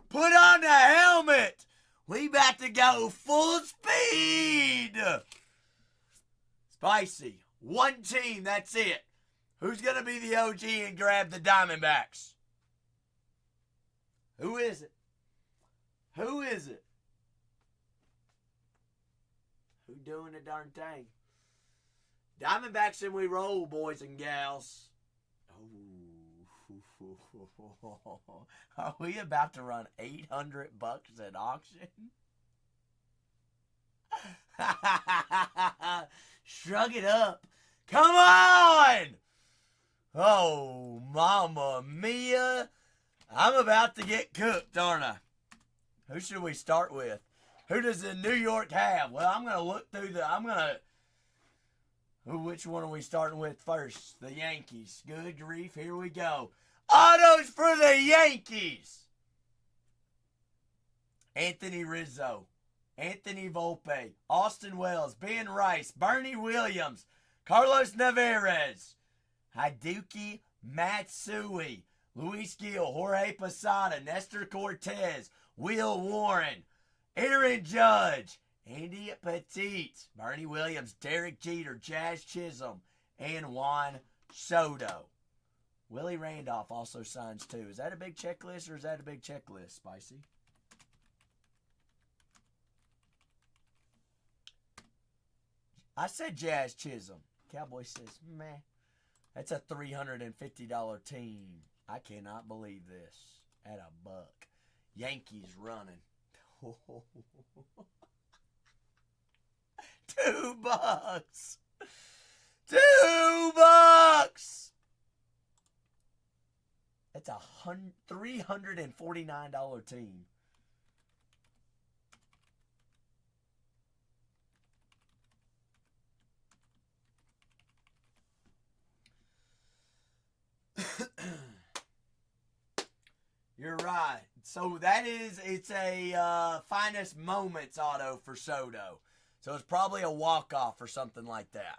Speaker 1: Put on the helmet. We about to go full speed. Spicy. 1 team, that's it. Who's going to be the OG and grab the Diamondbacks? Who is it? Who is it? Who doing the darn thing? Diamondbacks and we roll, boys and gals. Oh. Are we about to run $800 at auction? Shrug it up. Come on! Oh, mama mia. I'm about to get cooked, aren't I? Who should we start with? Who does the New York have? Well, I'm going to look through which one are we starting with first? The Yankees. Good grief, here we go. Autos for the Yankees. Anthony Rizzo. Anthony Volpe. Austin Wells. Ben Rice. Bernie Williams. Carlos Nevarez. Hideki Matsui. Luis Gil. Jorge Posada. Nestor Cortez. Will Warren. Aaron Judge. Andy Pettit, Bernie Williams, Derek Jeter, Jazz Chisholm, and Juan Soto. Willie Randolph also signs too. Is that a big checklist or is that a big checklist, Spicy? I said Jazz Chisholm. Cowboy says, meh. That's a $350 team. I cannot believe this. At $1. Yankees running. $2. $2. That's a $349 team. You're right. So it's a finest moments auto for Soto. So it's probably a walk-off or something like that.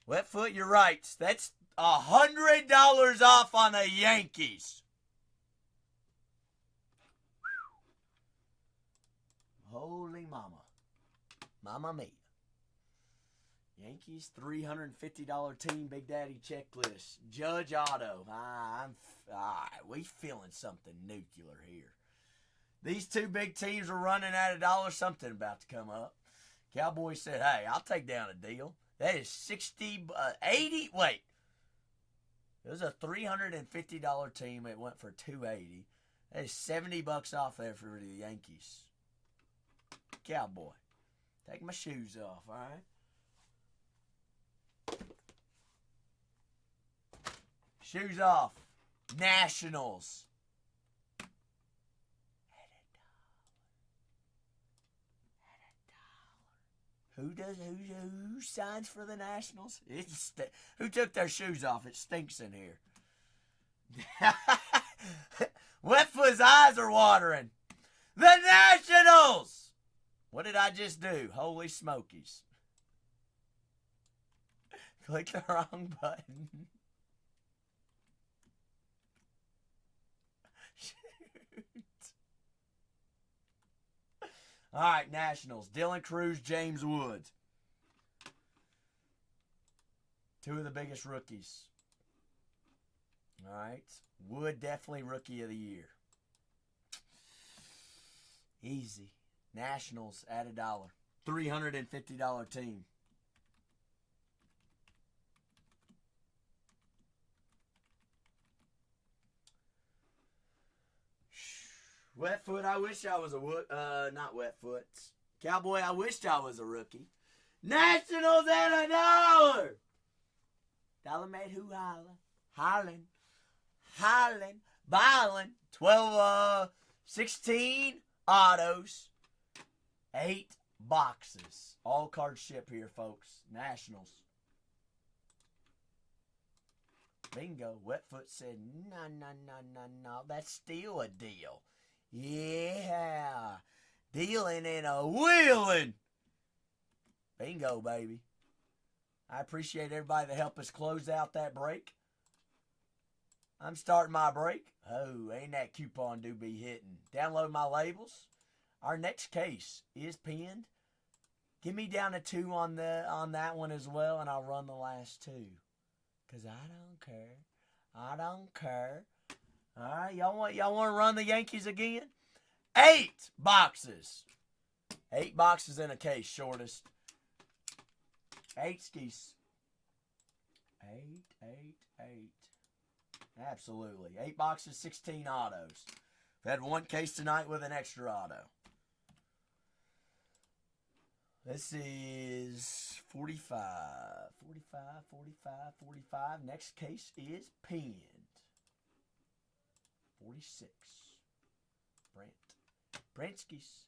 Speaker 1: Wetfoot, you're right. That's $100 off on the Yankees. Holy mama. Mama mia. Yankees $350 team Big Daddy checklist. Judge Auto. We feeling something nuclear here. These two big teams are running at $1. Something about to come up. Cowboys said, hey, I'll take down a deal. That is 80. Wait. It was a $350 team. It went for $280. That is $70 off there for the Yankees. Cowboy. Take my shoes off, all right? Shoes off. Nationals. Who signs for the Nationals? Who took their shoes off? It stinks in here. Wetfoot's eyes are watering. The Nationals! What did I just do? Holy smokies. Click the wrong button. Shoot. All right, Nationals. Dylan Cruz, James Woods. Two of the biggest rookies. All right. Wood definitely Rookie of the Year. Easy. Nationals at $1. $350 team. Wetfoot, I wish I was not Wetfoot. Cowboy, I wished I was a rookie. Nationals at $1. Dollar made who hollin'. Hollin'. Ballin'. 16 autos. 8 boxes. All card ship here, folks. Nationals. Bingo. Wetfoot said, no. That's still a deal. Yeah. Dealing and a wheeling. Bingo, baby. I appreciate everybody that helped us close out that break. I'm starting my break. Oh, ain't that coupon do be hitting. Download my labels. Our next case is pinned. Give me down a 2 on that one as well, and I'll run the last 2. Because I don't care. I don't care. All right, y'all want to run the Yankees again? 8 boxes. 8 boxes in a case, shortest. 8 skis. 8. Absolutely. 8 boxes, 16 autos. We've had 1 case tonight with an extra auto. This is 45. Next case is pinned. 46. Brentskis.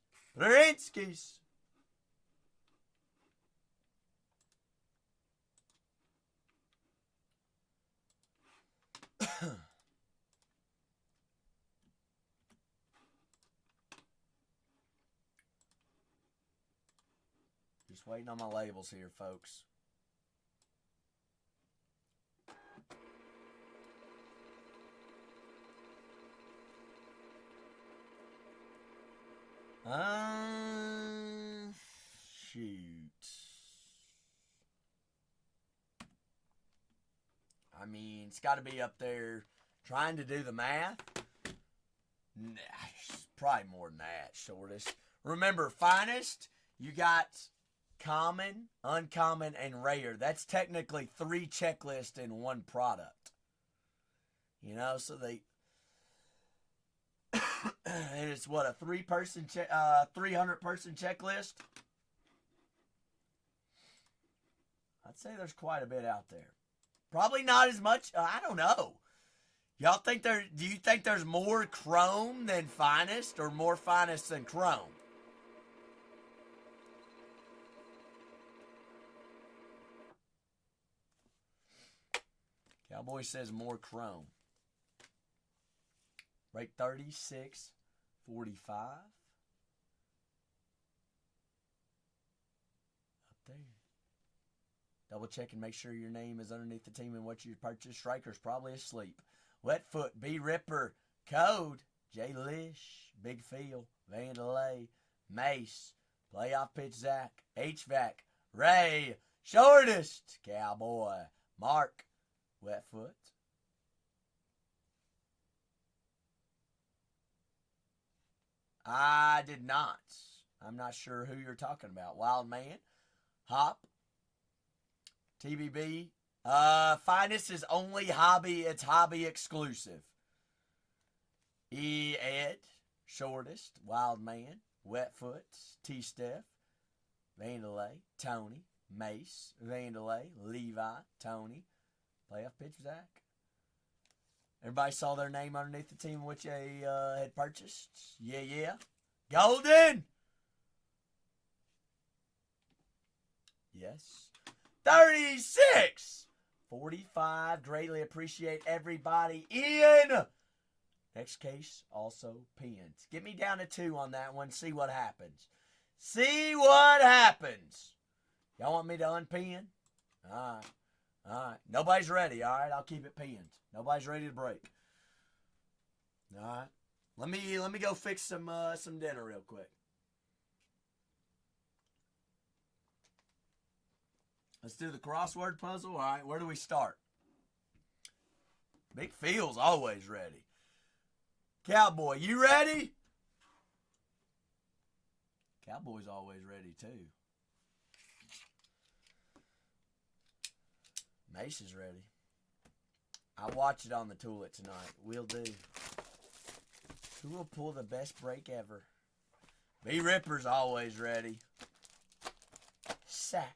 Speaker 1: Just waiting on my labels here, folks. Shoot. I mean, it's got to be up there. Trying to do the math. Nah, probably more than that, shortest. Remember, finest, you got common, uncommon, and rare. That's technically 3 checklists in 1 product. You know, so they... it's what, a 300-person checklist? I'd say there's quite a bit out there. Probably not as much. I don't know. Y'all think do you think there's more Chrome than Finest or more Finest than Chrome? Cowboy says more Chrome. Break 36, 45. Up there. Double check and make sure your name is underneath the team and what you purchased. Striker's probably asleep. Wetfoot, B. Ripper, Code, J. Lish, Big Phil, Vandalay, Mace, Playoff Pitch Zach, HVAC, Ray, Shortest, Cowboy, Mark, Wetfoot. I did not. I'm not sure who you're talking about. Wild Man, Hop, TBB. Finest is only hobby. It's hobby exclusive. E. Ed, Shortest, Wild Man, Wetfoot, T. Steph, Vandalay, Tony, Mace, Vandalay, Levi, Tony, Playoff Pitch Zach. Everybody saw their name underneath the team which they had purchased. Yeah. Golden! Yes. 36! 45. Greatly appreciate everybody in. Next case, also pins. Get me down to 2 on that one. See what happens. See what happens. Y'all want me to unpin? All right. Nobody's ready. All right, I'll keep it pinned. Nobody's ready to break. All right. Let me go fix some dinner real quick. Let's do the crossword puzzle. All right, where do we start? Big Phil's always ready. Cowboy, you ready? Cowboy's always ready too. Mace is ready. I'll watch it on the toilet tonight. We'll do. Who will pull the best break ever? B. Ripper's always ready. Sack.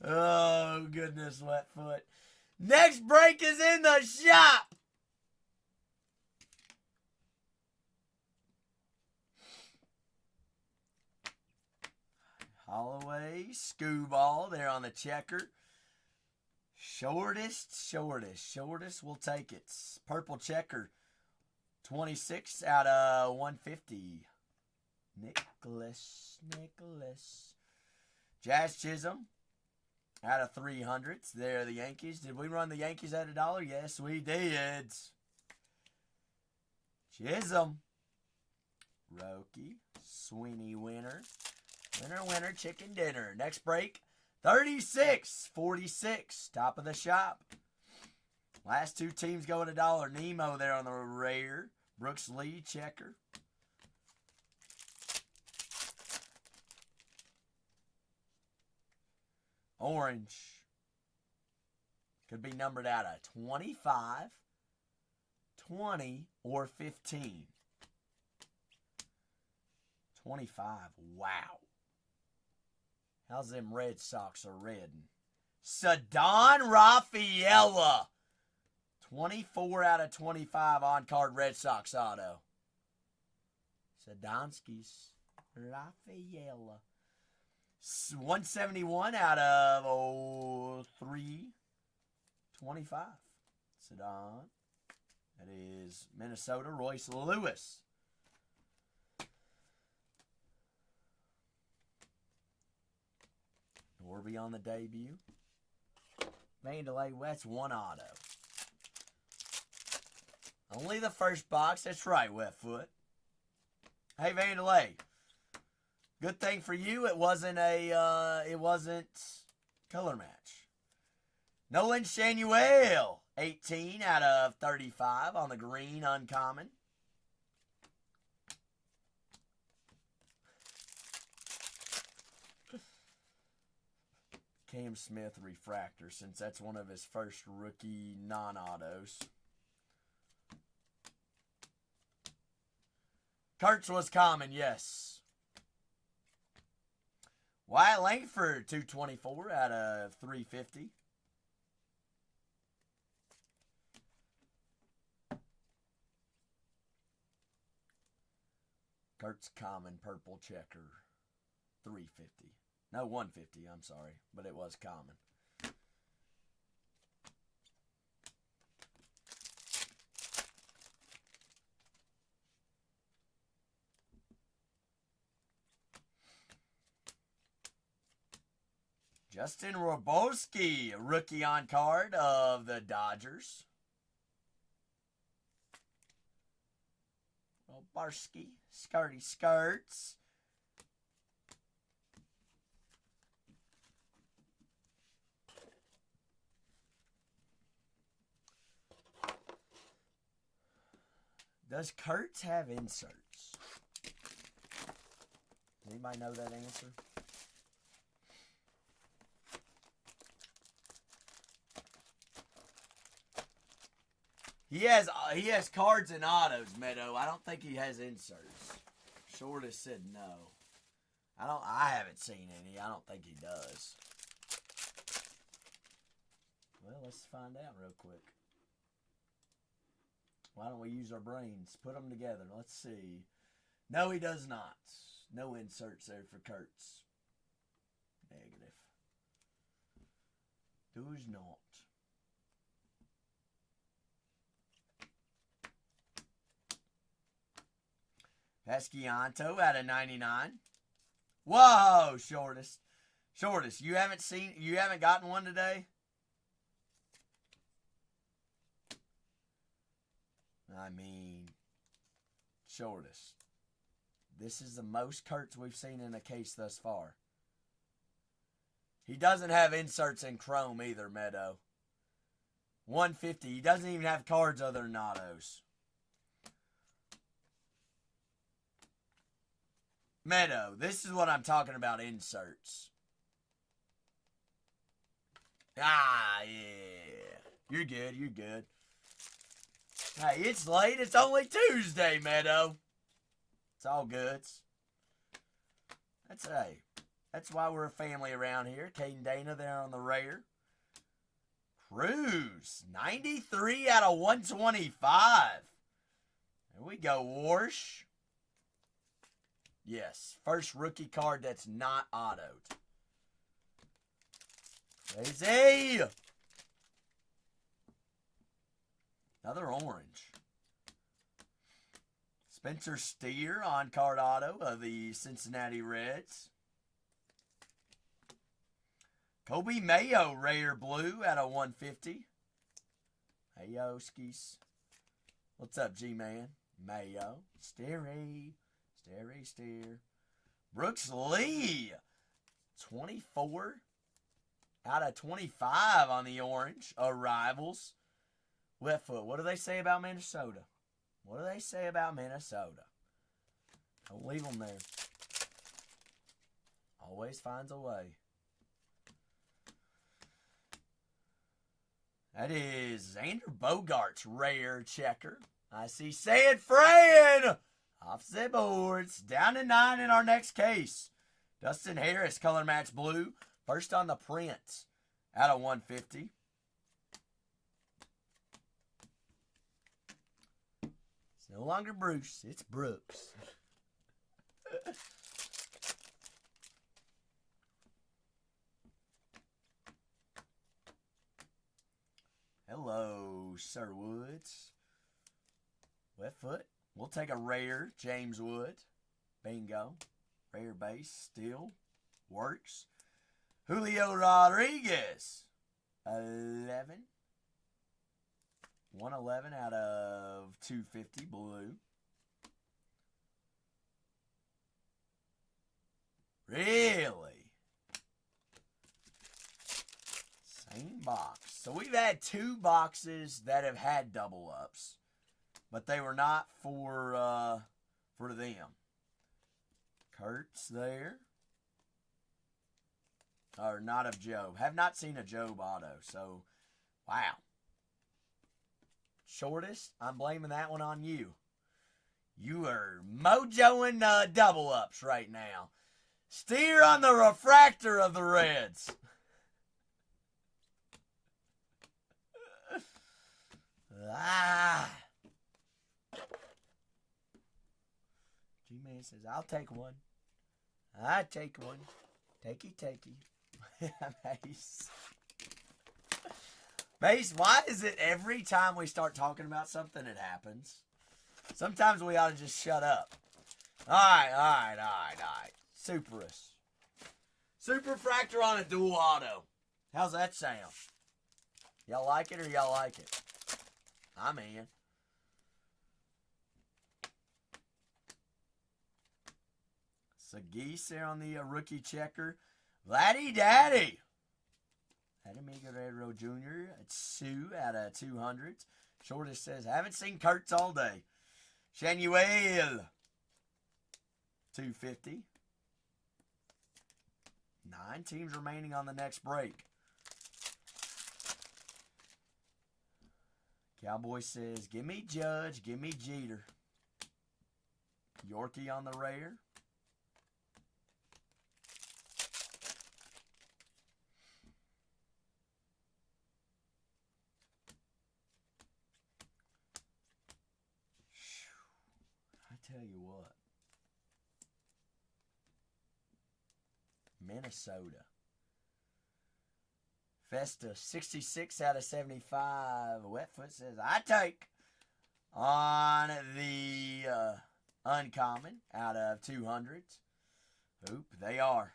Speaker 1: Oh, goodness, Wetfoot. Next break is in the shop. Holloway, Scooball, there on the checker. Shortest. We'll take it. Purple checker, 26 out of 150. Nicholas. Jazz Chisholm, out of 300s. There are the Yankees. Did we run the Yankees at $1? Yes, we did. Chisholm. Roki. Sweeney winner. Winner, chicken dinner. Next break, 36-46. Top of the shop. Last 2 teams go at $1. Nemo there on the rare. Brooks Lee, checker. Orange. Could be numbered out of 25, 20, or 15. 25. Wow. How's them Red Sox are redding? Ceddanne Rafaela. 24 out of 25 on-card Red Sox auto. Ceddanski's Rafaela. 171 out of 325. Ceddanne. That is Minnesota, Royce Lewis. Orby on the debut. Vandalay West, 1 auto. Only the first box. That's right, Wetfoot. Hey, Vandalay. Good thing for you, it wasn't color match. Nolan Shanuel, 18 out of 35 on the green uncommon. Cam Smith refractor, since that's one of his first rookie non-autos. Kurtz was common, yes. Wyatt Langford, 224 out of 350. Kurtz common purple checker, 350. No, 150, I'm sorry, but it was common. Justin Robolski, rookie on card of the Dodgers. Robolski, Skirty Skirts. Does Kurtz have inserts? Anybody know that answer? He has cards and autos, Meadow. I don't think he has inserts. Shortest said no. I haven't seen any. I don't think he does. Well, let's find out real quick. Why don't we use our brains? Put them together. Let's see. No, he does not. No inserts there for Kurtz. Negative. Does not. Pescianto out of 99. Whoa, shortest. Shortest, you haven't gotten one today? I mean, shortest. This is the most Kurtz we've seen in a case thus far. He doesn't have inserts in chrome either, Meadow. 150. He doesn't even have cards other than autos. Meadow, this is what I'm talking about, inserts. Ah, yeah. You're good, you're good. Hey, it's late. It's only Tuesday, Meadow. It's all good. That's why we're a family around here. Kate and Dana there on the rare. Cruz, 93 out of 125. There we go, Warsh. Yes, first rookie card that's not autoed. Crazy. Another orange. Spencer Steer on card auto of the Cincinnati Reds. Kobe Mayo rare blue out of 150. Mayo skis. What's up, G-Man? Mayo. Steer. Brooks Lee. 24 out of 25 on the orange. Arrivals. Left foot. What do they say about Minnesota? What do they say about Minnesota? Don't leave them there. Always finds a way. That is Xander Bogaerts rare checker. I see Sayed Frayin off the boards. Down to 9 in our next case. Dustin Harris color match blue. First on the print out of 150. No longer Bruce, it's Brooks. Hello, Sir Woods. Left foot. We'll take a rare James Wood. Bingo. Rare base still works. Julio Rodriguez. 111 out of 250 blue. Really? Same box. So we've had 2 boxes that have had double ups, but they were not for them. Kurtz there. Or not of Job. Have not seen a Job auto. So, wow. Shortest, I'm blaming that one on you. You are mojoing double ups right now. Steer on the refractor of the Reds. G-Man says, I'll take one. I take one. Takey. Mace. Mace, why is it every time we start talking about something, it happens? Sometimes we ought to just shut up. All right. Superus. Super Fractor on a dual auto. How's that sound? Y'all like it or y'all like it? I'm in. Geese there on the rookie checker. Vladdy Daddy. Adamigo Guerrero Jr. It's Sue out of 200s. Shortest says, haven't seen Kurtz all day. Shanuel. 250. 9 teams remaining on the next break. Cowboy says, give me Judge, give me Jeter. Yorkie on the rare. I tell you what. Minnesota. Festa, 66 out of 75. Wetfoot says, I take on the uncommon out of 200s. Oop, they are.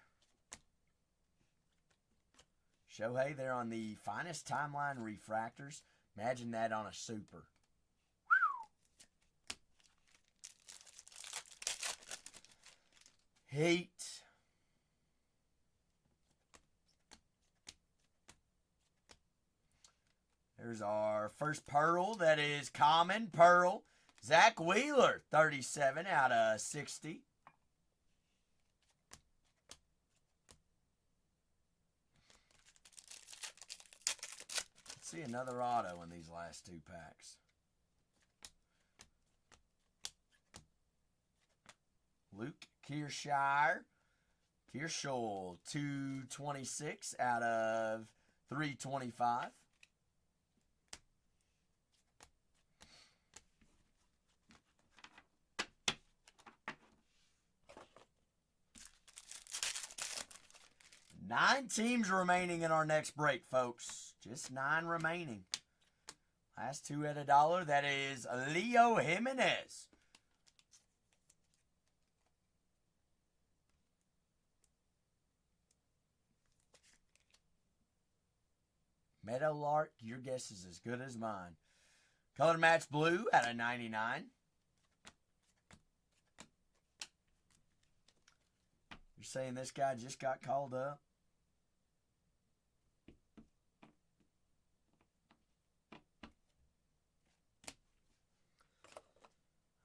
Speaker 1: Shohei, they're on the finest timeline refractors. Imagine that on a super. Heat. There's our first Pearl. That is common Pearl. Zach Wheeler, 37 out of 60. Let's see another auto in these last 2 packs. Luke Kearshire. Kearshole, 226 out of 325. Nine teams remaining in our next break, folks. Just 9 remaining. Last 2 at $1. That is Leo Jimenez. Meadowlark, your guess is as good as mine. Color match blue out of 99. You're saying this guy just got called up?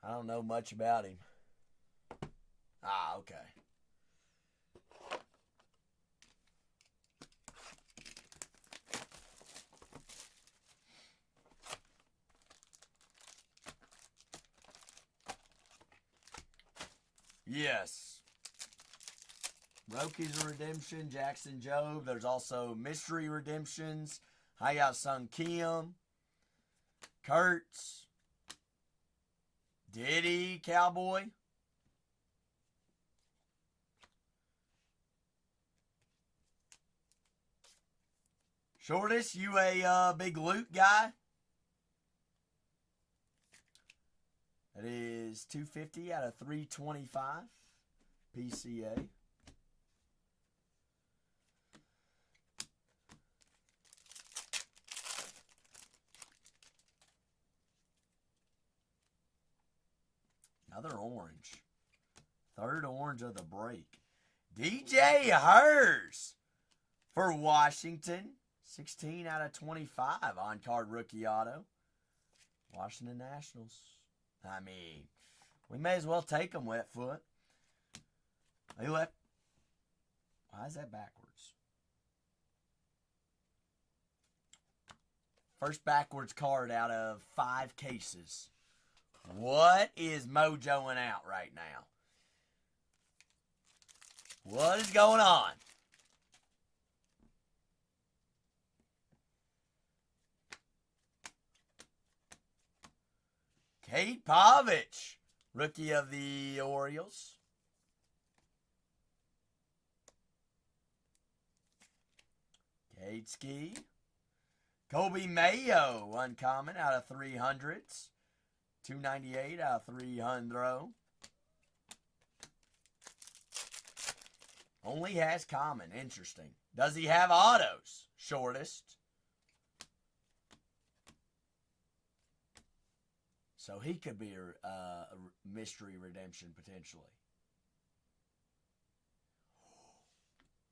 Speaker 1: I don't know much about him. Ah, okay. Yes. Roki's a redemption. Jackson Jobe. There's also mystery redemptions. Hayat Sung Kim. Kurtz. Diddy Cowboy. Shortest, you a big loot guy? That is 250 out of 325 PCA. Another orange. Third orange of the break. DJ Hers for Washington. 16 out of 25 on card rookie auto. Washington Nationals. I mean, we may as well take them, Wetfoot. They left. Why is that backwards? First backwards card out of 5 cases. What is mojoing out right now? What is going on? Kate Pavich, rookie of the Orioles. Kate Ski. Kobe Mayo, uncommon out of 300s. 298 out of 300. Only has common. Interesting. Does he have autos? Shortest. So he could be a mystery redemption potentially.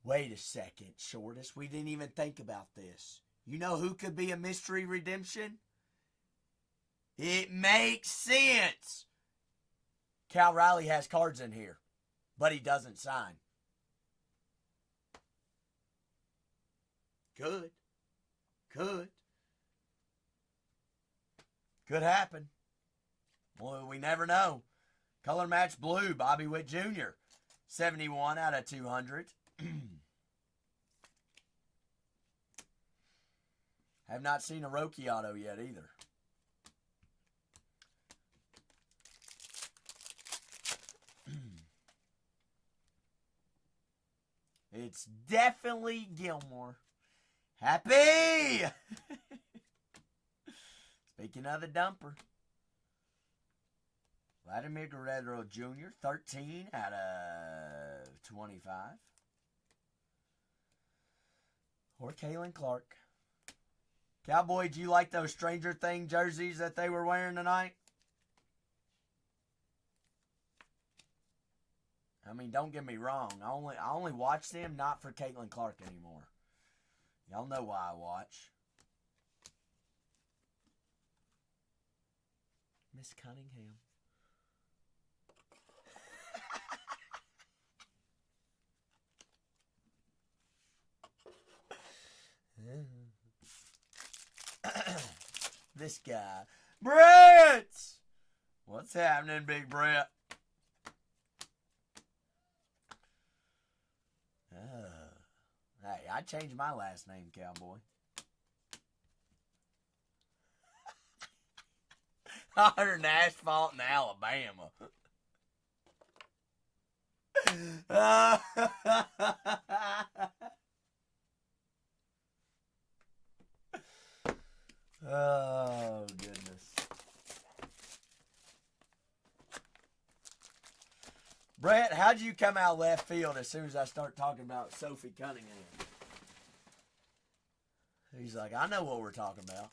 Speaker 1: Wait a second, Shortest. We didn't even think about this. You know who could be a mystery redemption? It makes sense. Cal Riley has cards in here, but he doesn't sign. Could happen. Well, we never know. Color match blue, Bobby Witt Jr. 71 out of 200. Have not seen a Roki auto yet either. It's definitely Gilmore. Happy! Speaking of the dumper. Vladimir Guerrero Jr., 13 out of 25. Or Kalen Clark. Cowboy, do you like those Stranger Things jerseys that they were wearing tonight? I mean, don't get me wrong. I only watch them not for Caitlin Clark anymore. Y'all know why I watch. Miss Cunningham. This guy. Brett! What's happening, Big Brett? Hey, I changed my last name, Cowboy. Hotter than asphalt in Alabama. Oh, goodness. Brett, how'd you come out left field as soon as I start talking about Sophie Cunningham? He's like, I know what we're talking about.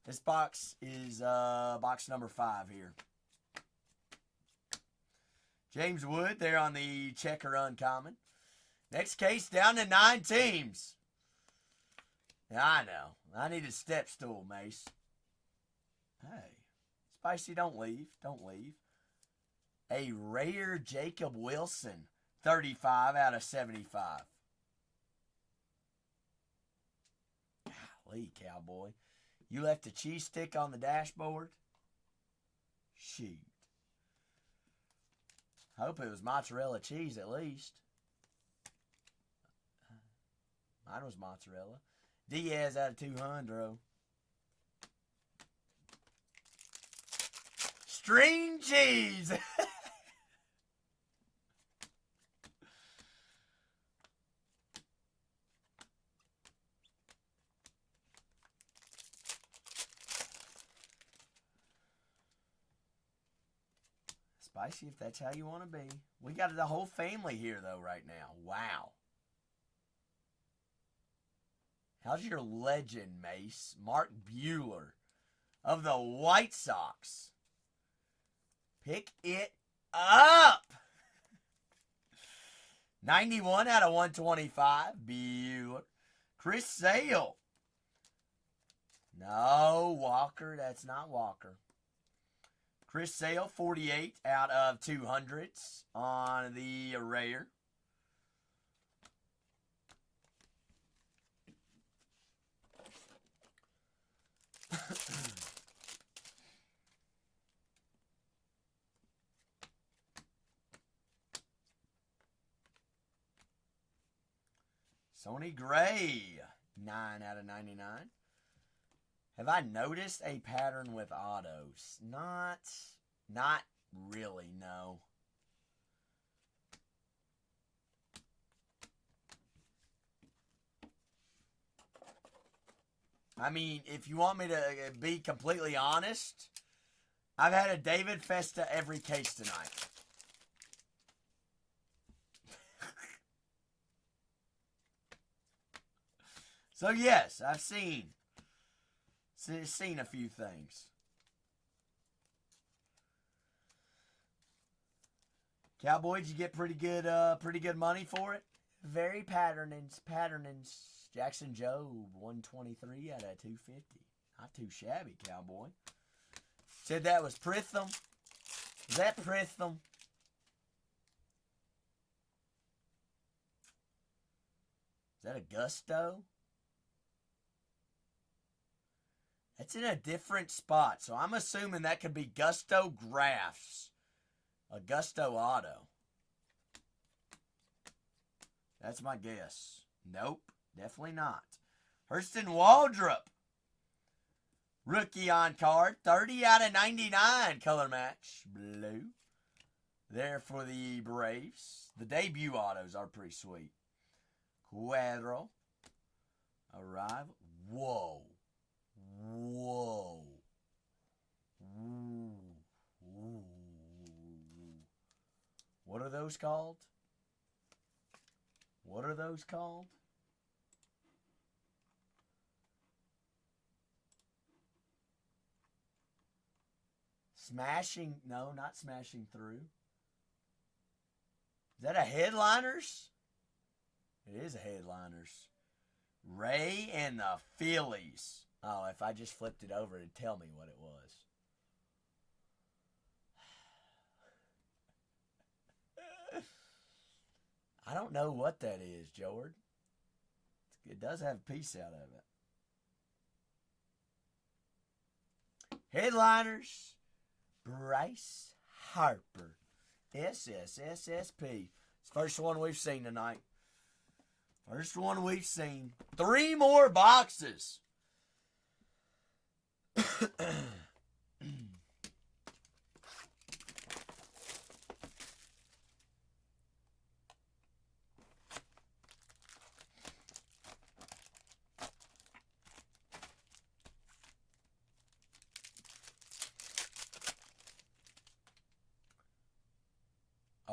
Speaker 1: This box is box number 5 here. James Wood there on the checker uncommon. Next case down to 9 teams. Yeah, I know. I need a step stool, Mace. Hey, Spicy, don't leave. Don't leave. A rare Jacob Wilson, 35 out of 75. Golly, Cowboy. You left a cheese stick on the dashboard? Shoot. Hope it was mozzarella cheese at least. Mine was mozzarella. Diaz out of 200. String cheese. Spicy if that's how you want to be. We got the whole family here though right now. Wow. How's your legend, Mace? Mark Bueller of the White Sox. Pick it up. 91 out of 125. Bueller. Chris Sale. No, Walker. That's not Walker. Chris Sale, 48 out of 200s on the rare. Sony Gray, 9 out of 99. Have I noticed a pattern with autos? Not really, no. I mean, if you want me to be completely honest, I've had a David Festa every case tonight. So yes, I've seen a few things. Cowboys, you get pretty good money for it. Very patternings. Jackson Job, 123 out of 250. Not too shabby, Cowboy. Said that was Pritham. Is that Pritham? Is that Augusto? That's in a different spot, so I'm assuming that could be Gusto Graphs. Augusto Auto. That's my guess. Nope, definitely not. Hurston Waldrop. Rookie on card. 30 out of 99 color match. Blue. There for the Braves. The debut autos are pretty sweet. Cuadro. Arrival. Whoa. Whoa. Ooh. Ooh. What are those called? What are those called? Smashing, no, not smashing through. Is that a Headliners? It is a Headliners. Ray and the Phillies. Oh, if I just flipped it over, it'd tell me what it was. I don't know what that is, Jord. It does have a piece out of it. Headliners. Bryce Harper. SSSSP. It's the first one we've seen tonight. First one we've seen. 3 more boxes.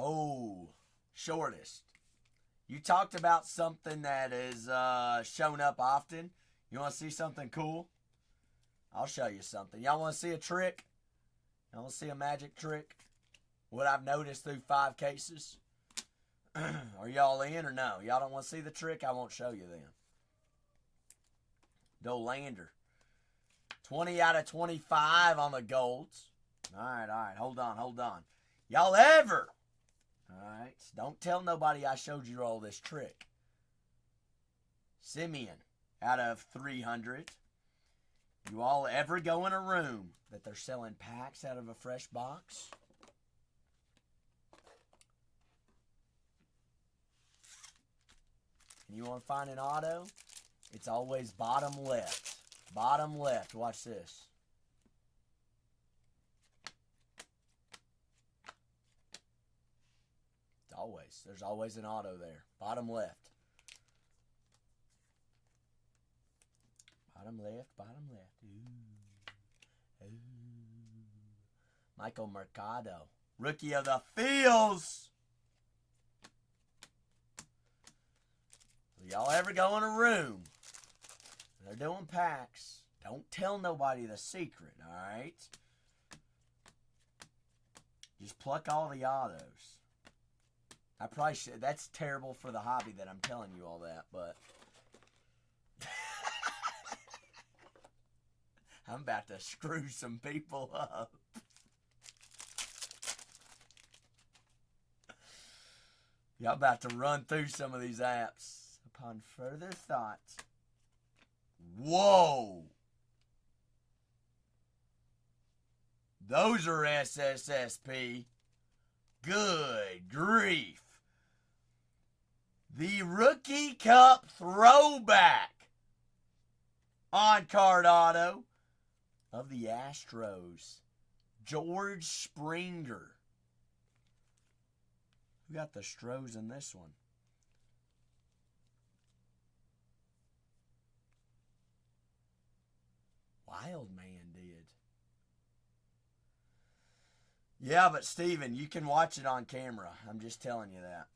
Speaker 1: Oh, shortest. You talked about something that is shown up often. You want to see something cool? I'll show you something. Y'all want to see a trick? Y'all want to see a magic trick? What I've noticed through 5 cases? Are y'all in or no? Y'all don't want to see the trick? I won't show you then. Dolander. 20 out of 25 on the golds. All right. Hold on. Y'all ever... Alright, don't tell nobody I showed you all this trick. Simeon, out of 300. You all ever go in a room that they're selling packs out of a fresh box? And you want to find an auto? It's always bottom left. Bottom left, watch this. Always. There's always an auto there. Bottom left. Bottom left. Ooh. Michael Mercado. Rookie of the Fields. Y'all ever go in a room? They're doing packs. Don't tell nobody the secret, alright? Just pluck all the autos. I probably should. That's terrible for the hobby that I'm telling you all that, but I'm about to screw some people up. Y'all about to run through some of these apps. Upon further thought. Whoa! Those are SSSP. Good grief. The Rookie Cup throwback on card auto of the Astros. George Springer. Who got the Stros in this one? Wild Man did. Yeah, but Steven, you can watch it on camera. I'm just telling you that.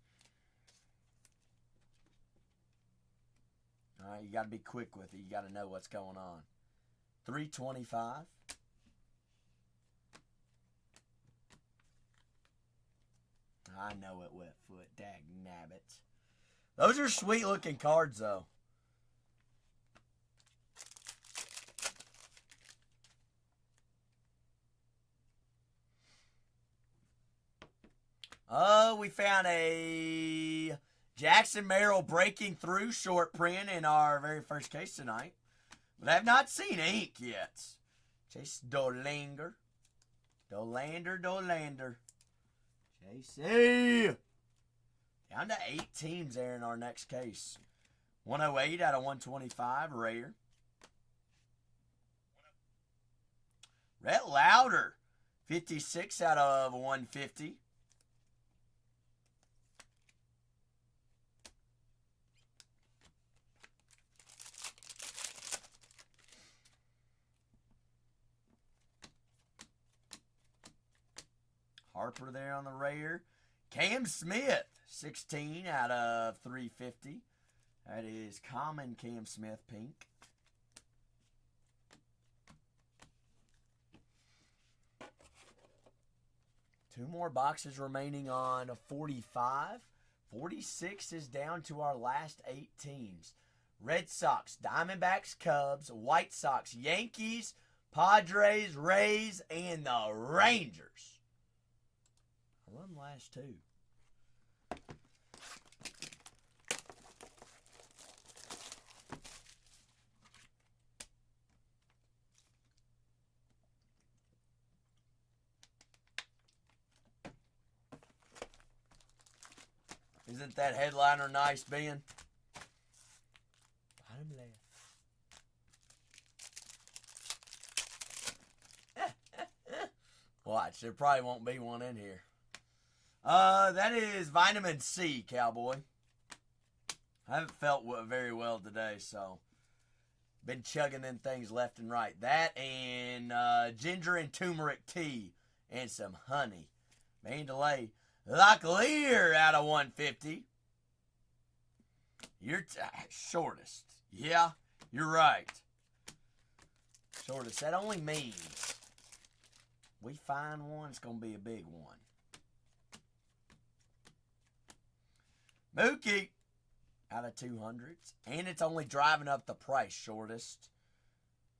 Speaker 1: All right, you got to be quick with it. You got to know what's going on. 325. I know it, wet foot. Dag nabbit. Those are sweet looking cards, though. Oh, we found a Jackson Merrill breaking through short print in our very first case tonight. But I have not seen ink yet. Chase Dolander. Dolander. JC. Down to 8 teams there in our next case. 108 out of 125, rare. Rhett Louder. 56 out of 150. Harper there on the rare. Cam Smith, 16 out of 350. That is common Cam Smith pink. Two more boxes remaining on 45. 46 is down to our last 8 teams. Red Sox, Diamondbacks, Cubs, White Sox, Yankees, Padres, Rays, and the Rangers. Run last 2. Isn't that headliner nice, Ben? Bottom left. Watch, there probably won't be one in here. That is vitamin C, cowboy. I haven't felt very well today, so been chugging them things left and right. That and ginger and turmeric tea and some honey. Mandalay Locklear out of 150. You're shortest. Yeah, you're right. Shortest. That only means we find one, it's going to be a big one. Mookie out of 200s. And it's only driving up the price, shortest,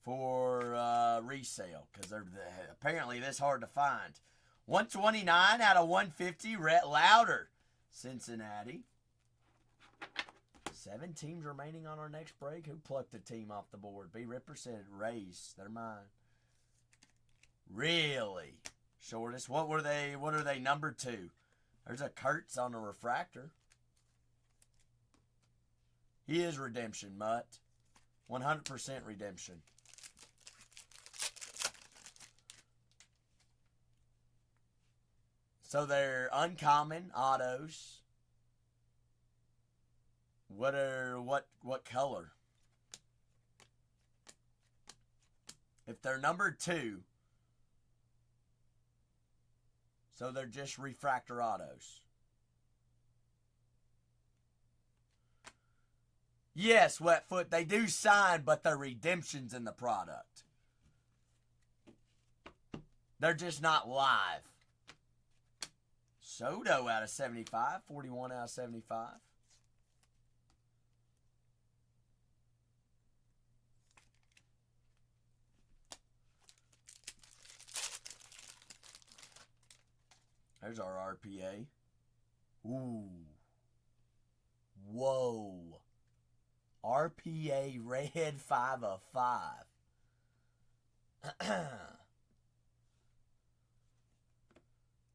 Speaker 1: for resale. Because they're apparently this hard to find. 129 out of 150. Rhett Louder, Cincinnati. 7 teams remaining on our next break. Who plucked a team off the board? B. Ripper said Rays. They're mine. Really? Shortest. What are they number 2? There's a Kurtz on the refractor. He is redemption, Mutt. 100% redemption. So they're uncommon autos. What color? If they're number 2, so they're just refractor autos. Yes, Wetfoot, they do sign, but they're redemptions in the product. They're just not live. Soto out of 75, 41 out of 75. There's our RPA. Ooh. Whoa. RPA red 5 of 5.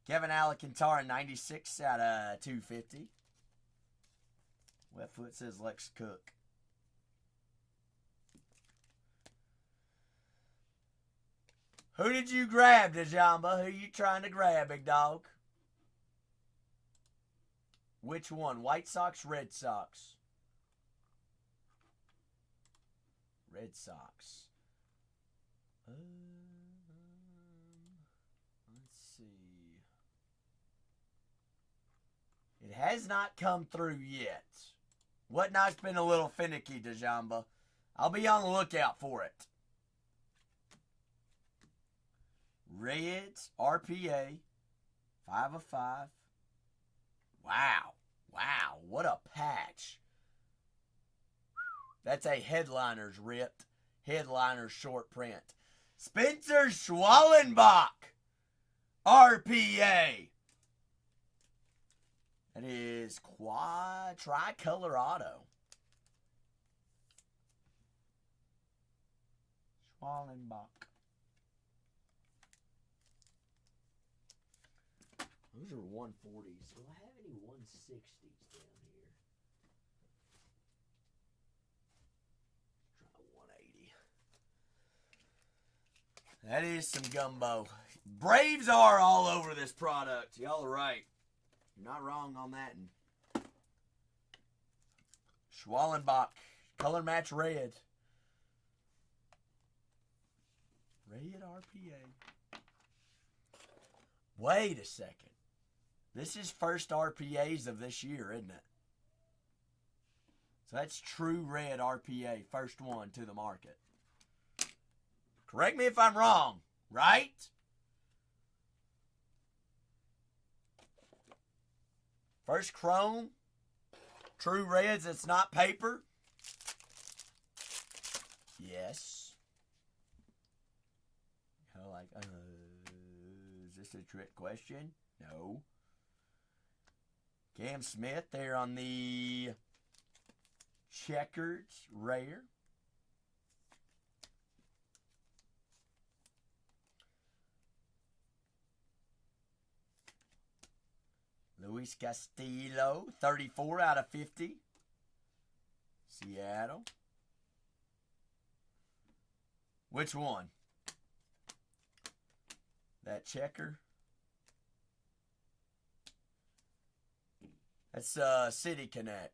Speaker 1: Kevin Alcantara 96 out of 250. Wetfoot says Lex Cook. Who did you grab, Dajamba? Who you trying to grab, big dog? Which one? White Sox, Red Sox? Red Sox. Let's see. It has not come through yet. Whatnot's been a little finicky, DeJamba. I'll be on the lookout for it. Reds, RPA, 5 of 5. Wow. Wow, what a patch. That's a headliner's ripped. Headliner's short print. Spencer Schwallenbach, RPA. That is tricolor auto. Schwallenbach. Those are 140s. Do I have any 160s down here? Try 180. That is some gumbo. Braves are all over this product. Y'all are right. You're not wrong on that. Schwallenbach. Color match red. Red RPA. Wait a second. This is first RPAs of this year, isn't it? So that's true red RPA, first one to the market. Correct me if I'm wrong, right? First chrome, true reds, it's not paper. Yes. You know, like, is this a trick question? No. Cam Smith there on the checkered rare. Luis Castillo, 34 out of 50. Seattle. Which one? That checker? That's City Connect.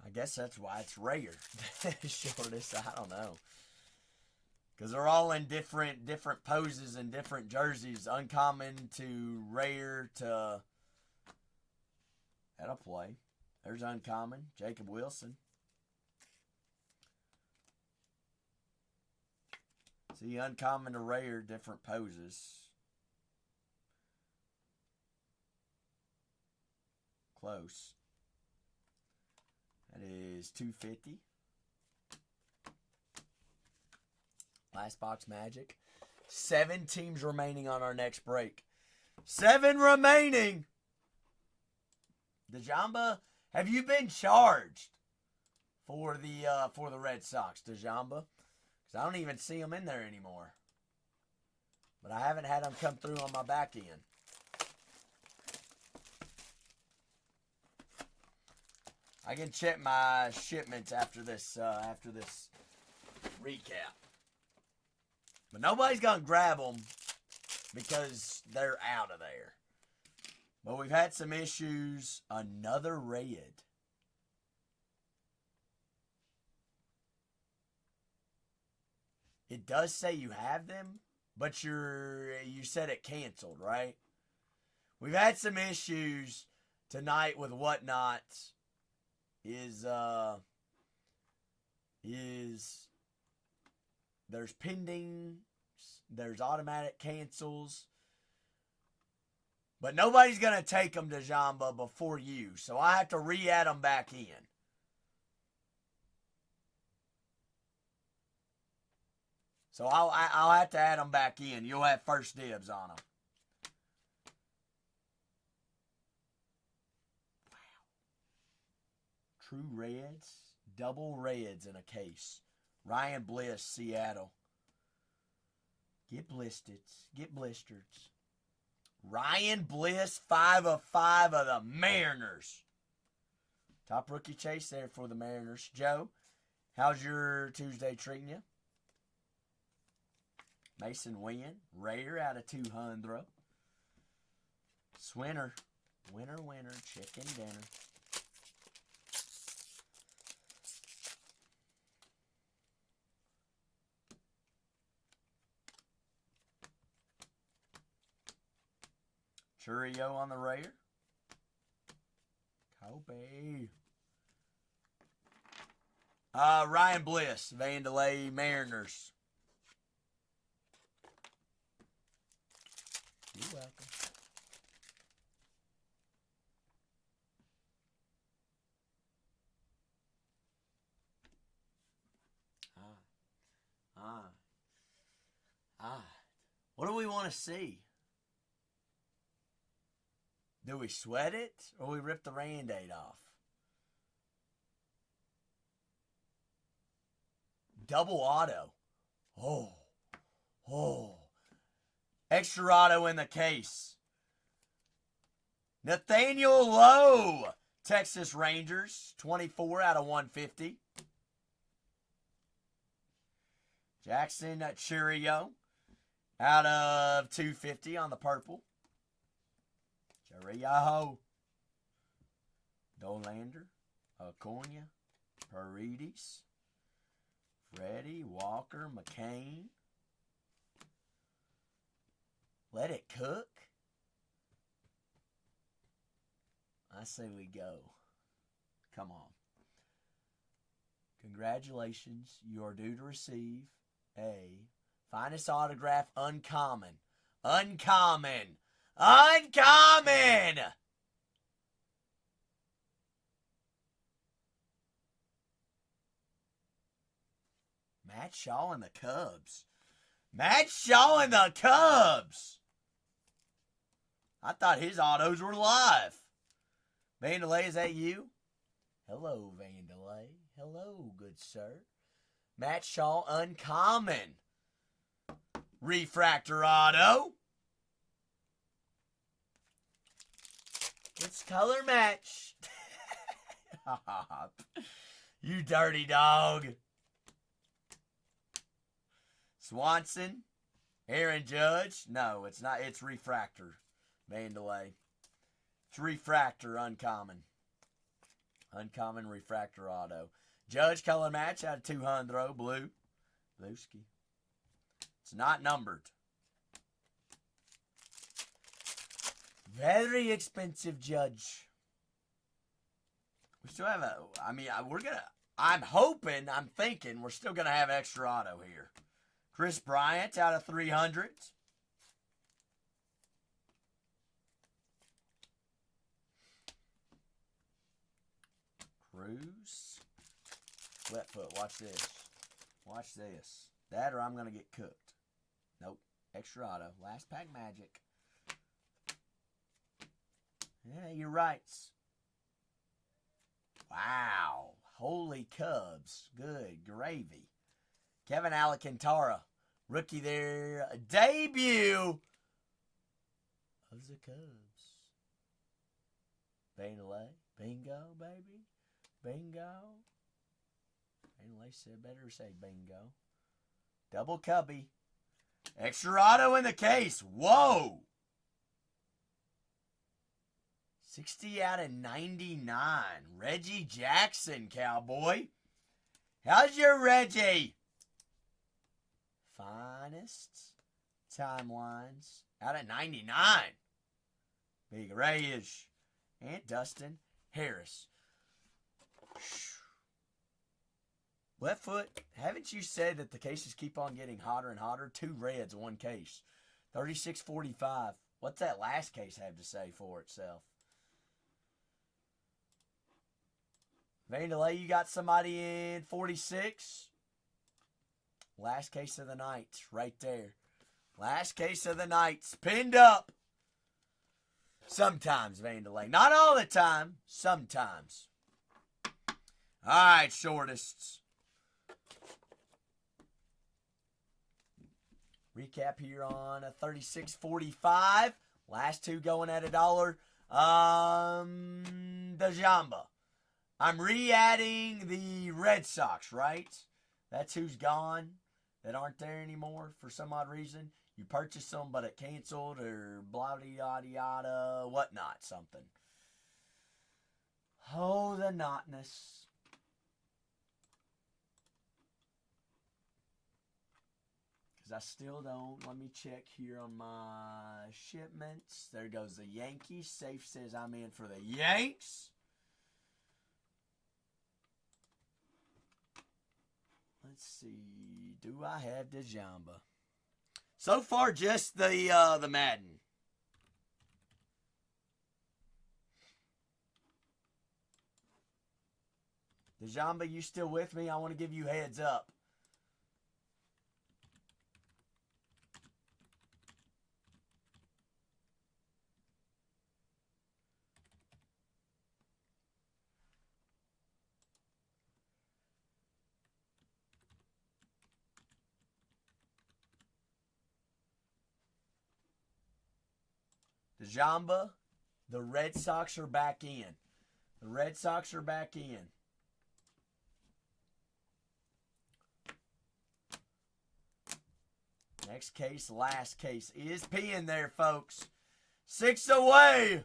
Speaker 1: I guess that's why it's rare. Shortest, I don't know. Because they're all in different poses and different jerseys. Uncommon to rare to... That'll play. There's uncommon. Jacob Wilson. See, uncommon to rare, different poses. Close. That is $250. Last box magic. 7 teams remaining on our next break. 7 remaining. DeJamba, have you been charged for the Red Sox, DeJamba? Because I don't even see them in there anymore. But I haven't had them come through on my back end. I can check my shipments after this recap. But nobody's going to grab them because they're out of there. But we've had some issues. Another red. It does say you have them, but you said it canceled, right? We've had some issues tonight with Whatnot. There's pending, there's automatic cancels, but nobody's going to take them to Jamba before you, so I have to re-add them back in. So I'll have to add them back in. You'll have first dibs on them. Wow. True reds, double reds in a case. Ryan Bliss, Seattle. Get blistered. Get blistered. Ryan Bliss, 5 of 5 of the Mariners. Top rookie chase there for the Mariners. Joe, how's your Tuesday treating you? Mason Wynn, rare out of 200. Swinner, winner, chicken dinner. Churio on the rare. Kobe. Ryan Bliss, Vandalay Mariners. You're welcome. What do we want to see? Do we sweat it or we rip the Band-Aid off? Double auto. Oh. Extra auto in the case. Nathaniel Lowe, Texas Rangers, 24 out of 150. Jackson Churio, out of 250 on the purple. Churio. Dolander, Acuna, Paredes, Freddie, Walker, McCain. Let it cook. I say we go. Come on. Congratulations. You are due to receive a finest autograph uncommon. Uncommon. Uncommon! Matt Shaw and the Cubs. Matt Shaw and the Cubs. I thought his autos were live. Vandalay, is that you? Hello, Vandalay. Hello, good sir. Matt Shaw, uncommon. Refractor auto. It's color match. You dirty dog. Swanson. Aaron Judge. No, it's not. It's refractor. Vandalay. It's refractor, uncommon. Uncommon refractor auto. Judge color match out of 200. Blue. Blueski. It's not numbered. Very expensive, Judge. We still have I'm thinking we're still going to have extra auto here. Chris Bryant out of 300. Cruz. Left foot. Watch this. Watch this. That or I'm going to get cooked. Nope. Extra auto. Last pack magic. Yeah, you're right. Wow. Holy Cubs. Good gravy. Kevin Alcantara. Rookie there. Debut of the Cubs. Vandalay. Bingo, baby. Bingo. Vandalay said better say bingo. Double Cubby. Extra auto in the case. Whoa. 60 out of 99. Reggie Jackson, cowboy. How's your Reggie? Finest timelines out of 99. Big Rayish. And Dustin Harris. Left foot. Haven't you said that the cases keep on getting hotter and hotter? 2 reds, 1 case. 36.45. What's that last case have to say for itself? Vandalay, you got somebody in 46. Last case of the night, right there. Last case of the night, pinned up. Sometimes, Vandalay. Not all the time, sometimes. All right, shortists. Recap here on a 36.45. Last 2 going at $1. Dejamba. I'm re-adding the Red Sox, right? That's who's gone, that aren't there anymore for some odd reason. You purchased them, but it canceled or blah, yada, yada, whatnot, something. Oh, the notness. Because I still don't. Let me check here on my shipments. There goes the Yankees. Safe says I'm in for the Yanks. Let's see. Do I have DeJamba? So far, just the Madden. DeJamba, you still with me? I want to give you heads up. DeJamba, the Red Sox are back in. The Red Sox are back in. Next case, last case. Is P in there, folks? 6 away.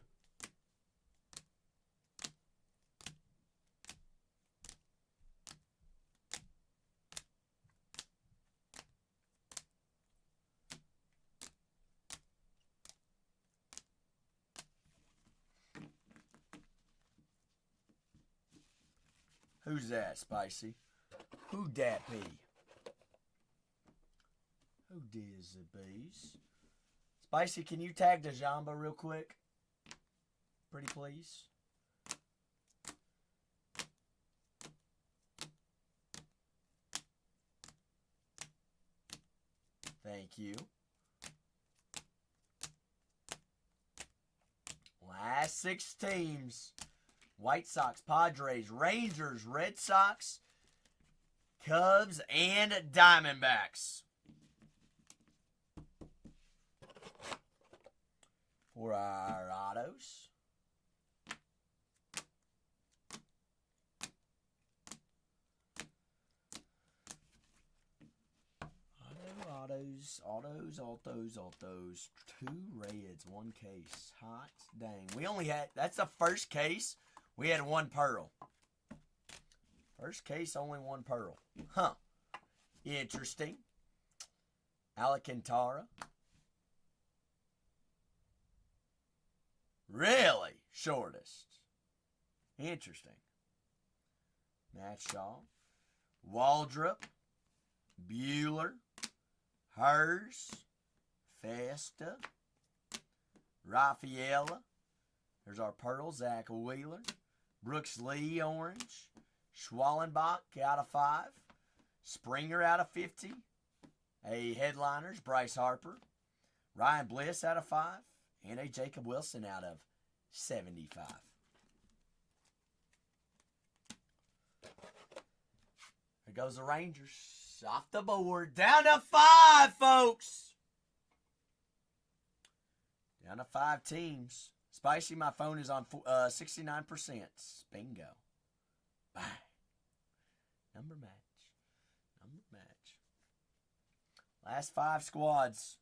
Speaker 1: Who's that, Spicy? Who dat be? Who dis the bees? Spicy, can you tag DeJamba real quick? Pretty please. Thank you. Last 6 teams. White Sox, Padres, Rangers, Red Sox, Cubs, and Diamondbacks. For our autos. Autos. 2 reds, 1 case. Hot dang. We only had, that's the first case. We had 1 pearl. First case, only 1 pearl. Huh. Interesting. Alcantara. Really? Shortest. Interesting. Matt Shaw. Waldrop. Bueller. Hers. Festa. Rafaela. There's our pearl, Zach Wheeler. Brooks Lee, orange. Schwallenbach out of 5. Springer out of 50. A headliners, Bryce Harper. Ryan Bliss out of 5. And a Jacob Wilson out of 75. There goes the Rangers. Off the board. Down to 5, folks. Down to 5 teams. Spicy, my phone is on 69%. Bingo. Bye. Number match. Last 5 squads.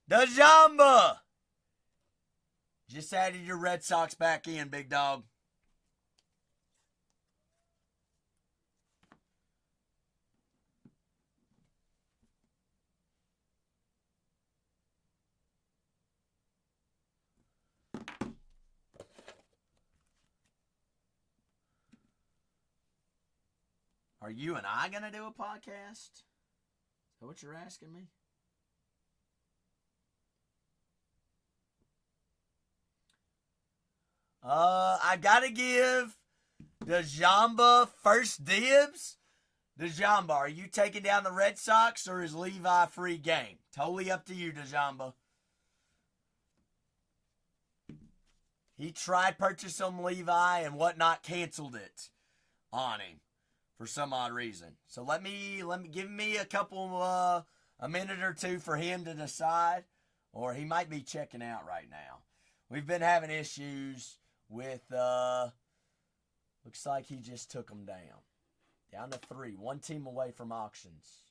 Speaker 1: DeJamba. Just added your Red Sox back in, big dog. Are you and I going to do a podcast? Is that what you're asking me? I got to give DeJamba first dibs. DeJamba, are you taking down the Red Sox or is Levi free game? Totally up to you, DeJamba. He tried purchasing Levi and whatnot, canceled it on him for some odd reason. So let me give me a couple, a minute or two for him to decide, or he might be checking out right now. We've been having issues with, looks like he just took them down. Down to 3, 1 team away from auctions.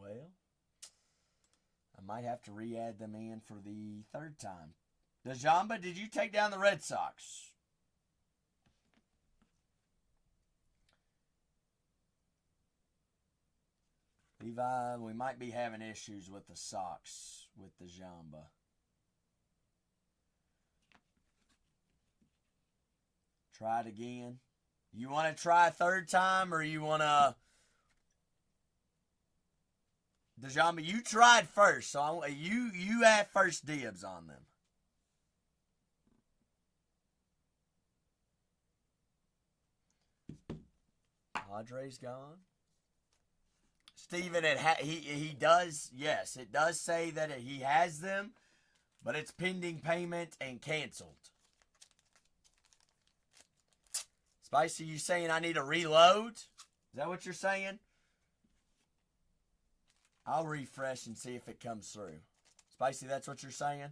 Speaker 1: Well, I might have to re-add them in for the third time. Dejamba, did you take down the Red Sox? Levi, we might be having issues with the Sox with Dejamba. Try it again. You want to try a third time, or you want to... Dejamba, you tried first, so you had first dibs on them. Padres gone. Steven, he does, yes, it does say that he has them, but it's pending payment and canceled. Spicy, you saying I need to reload? Is that what you're saying? I'll refresh and see if it comes through. Spicy, that's what you're saying?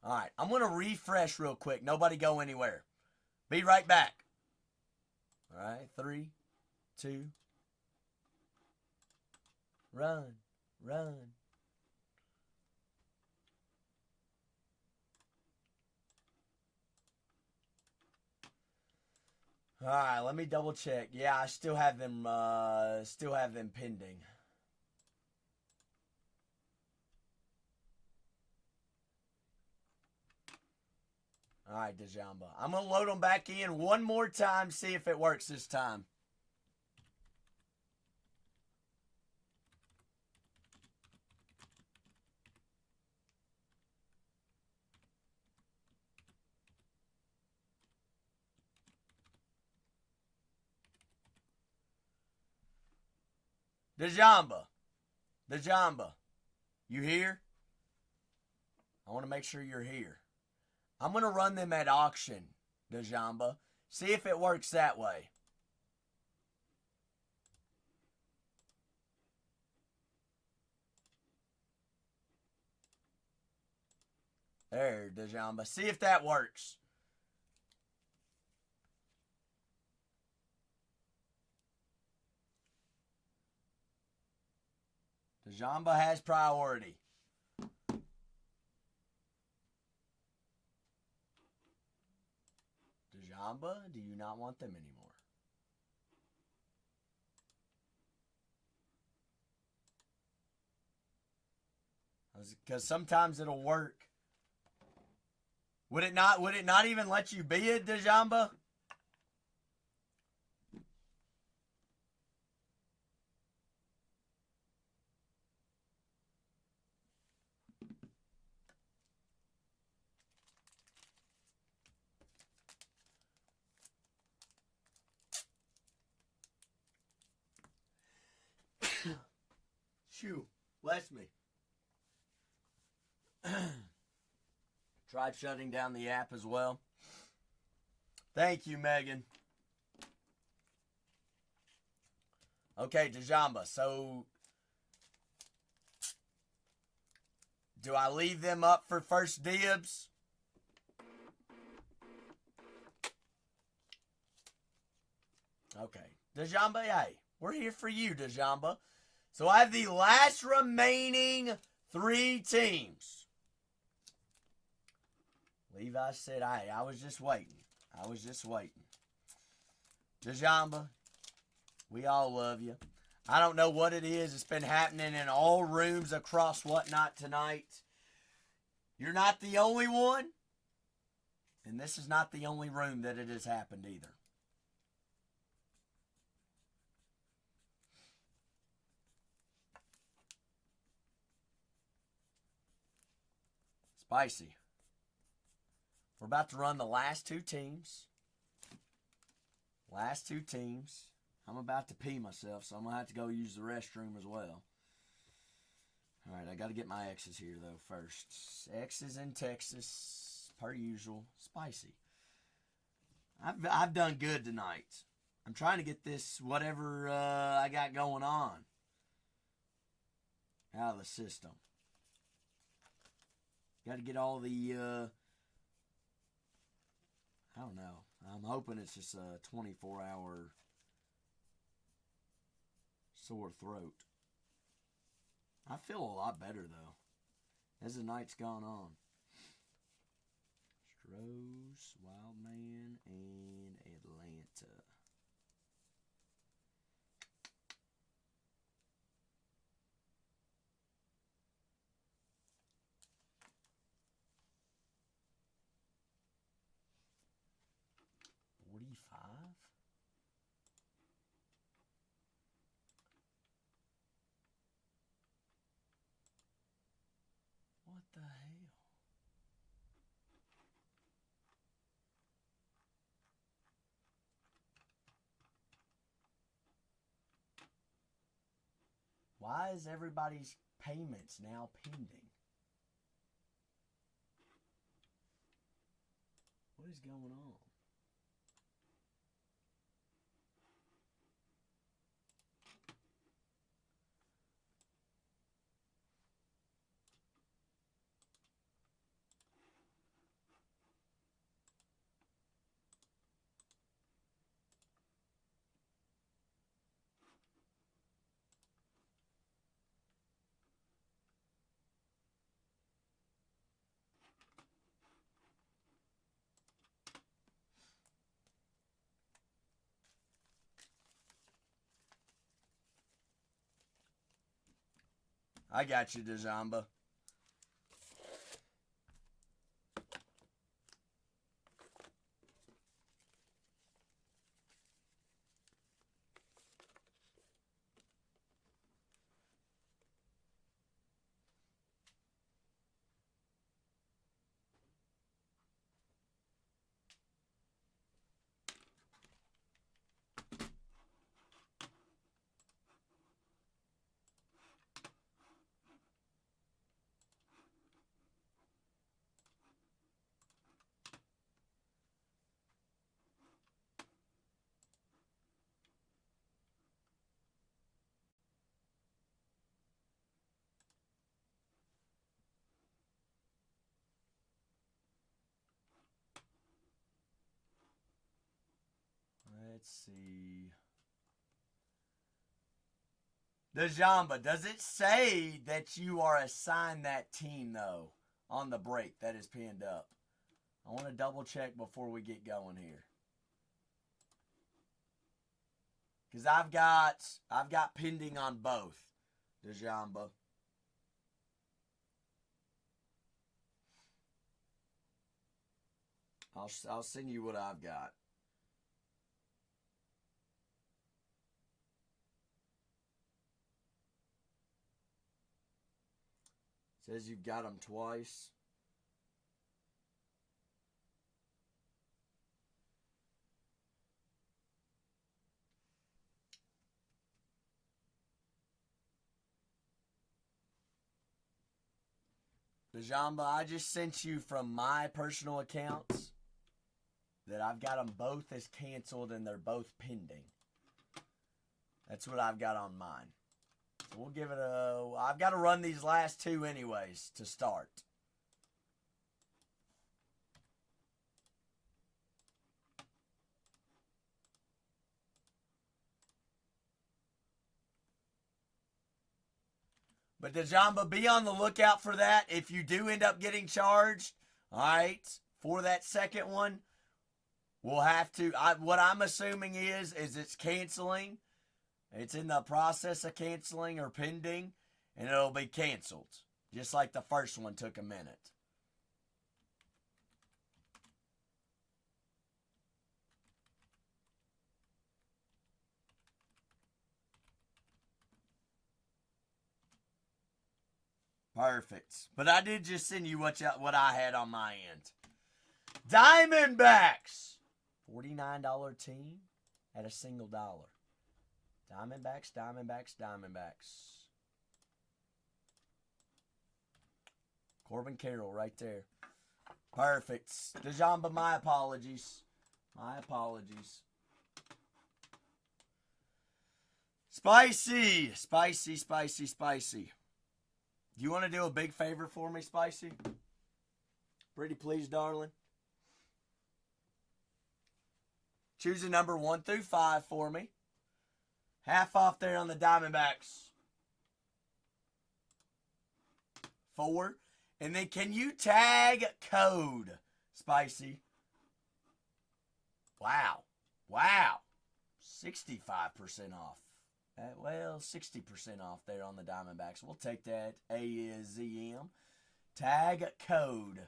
Speaker 1: Alright, I'm going to refresh real quick. Nobody go anywhere. Be right back. Alright, 3, 2, run, run. Alright, let me double check. Yeah, I still have them pending. Alright, Dejamba. I'm going to load them back in one more time, see if it works this time. Dejamba. Dejamba. You here? I want to make sure you're here. I'm going to run them at auction, Dejamba. See if it works that way. There, Dejamba. See if that works. Dejamba has priority. Dejamba, do you not want them anymore? Because sometimes it'll work. Would it not even let you bid, Dejamba? Shoo, bless me. Tried shutting down the app as well. Thank you, Megan. Okay, Dejamba, so do I leave them up for first dibs? Okay. Dejamba, hey, we're here for you, Dejamba. So I have the last remaining 3 teams. Levi said, hey, I was just waiting. I was just waiting. Dejamba, we all love you. I don't know what it is. It's been happening in all rooms across whatnot tonight. You're not the only one. And this is not the only room that it has happened either. Spicy. We're about to run the last 2 teams. Last 2 teams. I'm about to pee myself, so I'm going to have to go use the restroom as well. All right, I got to get my X's here, though, first. X's in Texas, per usual. Spicy. I've done good tonight. I'm trying to get this, whatever I got going on, out of the system. Got to get all the, I don't know. I'm hoping it's just a 24-hour sore throat. I feel a lot better, though, as the night's gone on. Stros, Wildman, and Atlanta. What the hell? Why is everybody's payments now pending? What is going on? I got you, Dejamba. Let's see. Dejamba, does it say that you are assigned that team, though, on the break that is pinned up? I want to double check before we get going here. Because I've got pending on both, Dejamba. I'll send you what I've got. Says you've got them twice. Dejamba, I just sent you from my personal accounts that I've got them both as canceled and they're both pending. That's what I've got on mine. So we'll give it a... I've got to run these last two anyways to start. But Dejamba, be on the lookout for that. If you do end up getting charged, all right, for that second one, we'll have to... what I'm assuming is it's canceling. It's in the process of canceling or pending, and it'll be canceled. Just like the first one took a minute. Perfect. But I did just send you what I had on my end. Diamondbacks. $49 team at a single dollar. Diamondbacks, Diamondbacks, Diamondbacks. Corbin Carroll right there. Perfect. Dejamba, my apologies. My apologies. Spicy. Spicy, spicy, spicy. Do you want to do a big favor for me, Spicy? Pretty please, darling. Choose a number 1 through 5 for me. Half off there on the Diamondbacks. 4. And then can you tag code, Spicy? Wow. 65% off. Well, 60% off there on the Diamondbacks. We'll take that. AZM. Tag code.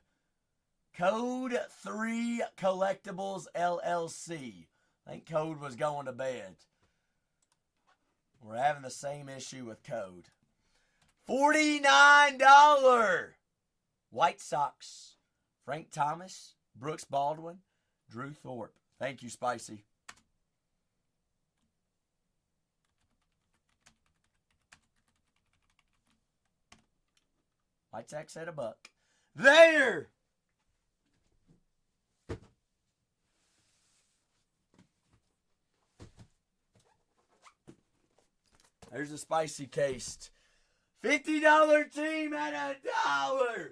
Speaker 1: Code 3 Collectibles LLC. I think Code was going to bed. We're having the same issue with Code. $49. White Sox. Frank Thomas, Brooks Baldwin, Drew Thorpe. Thank you, Spicy. White Sox at $1. There! There's a Spicy cased. $50 team at $1.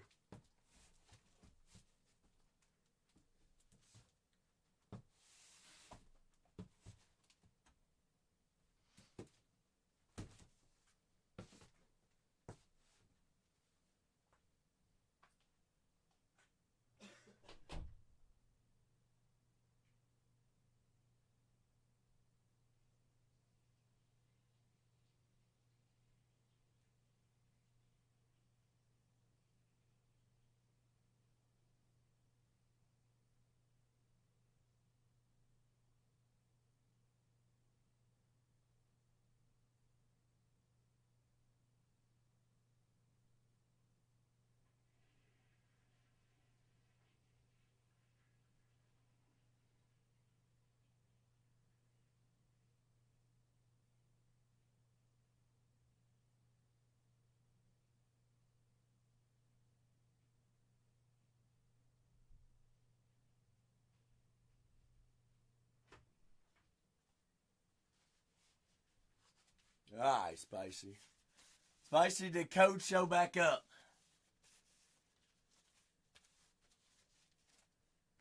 Speaker 1: All right, Spicy. Spicy, did Code show back up?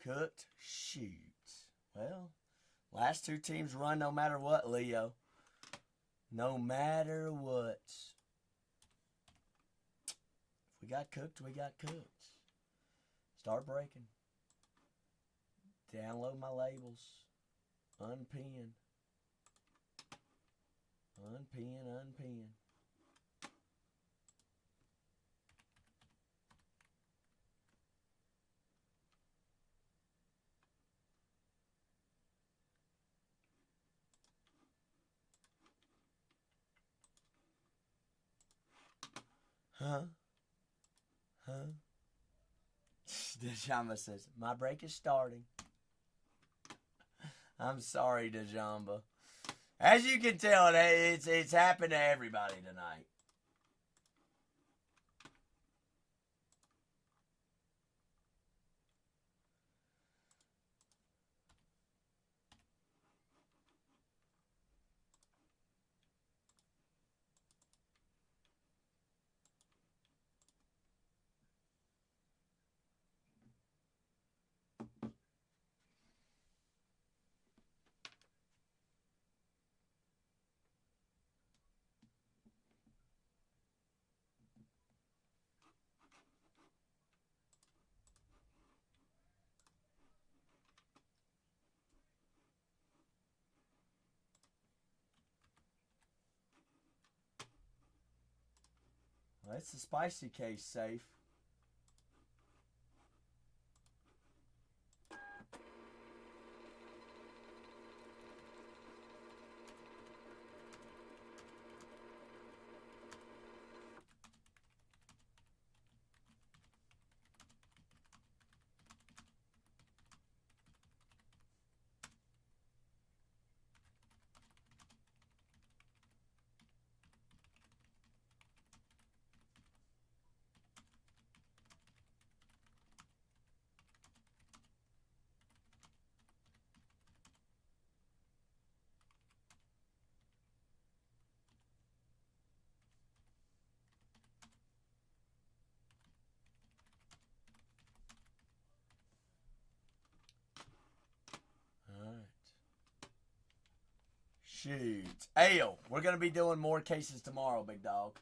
Speaker 1: Cooked? Shoot. Well, last two teams run no matter what, Leo. No matter what. If we got cooked, we got cooked. Start breaking. Download my labels. Unpin. Unpin. Huh? Dejamba says, my break is starting. I'm sorry, Dejamba. As you can tell, it's happened to everybody tonight. Well, that's the Spicy case safe. Shoot. Ale, we're going to be doing more cases tomorrow, big dog.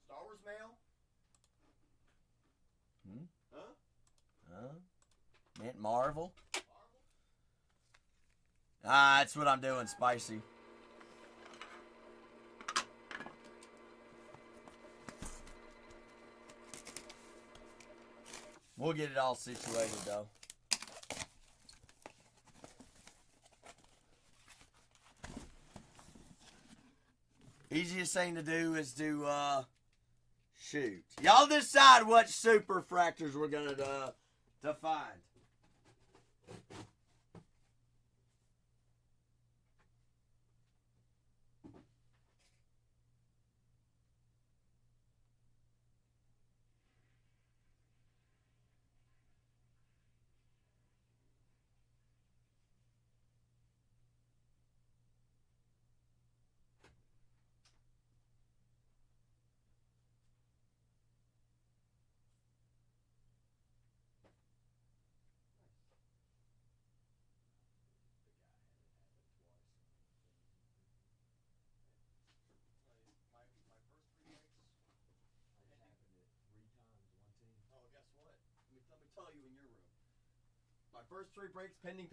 Speaker 3: Star Wars mail? Huh?
Speaker 1: Mint Marvel. Ah, that's what I'm doing, spicy. We'll get it all situated, though. Easiest thing to do is to, shoot. Y'all decide what super fractors we're going to find.
Speaker 3: Tell you in your room. My first 3 breaks, pending,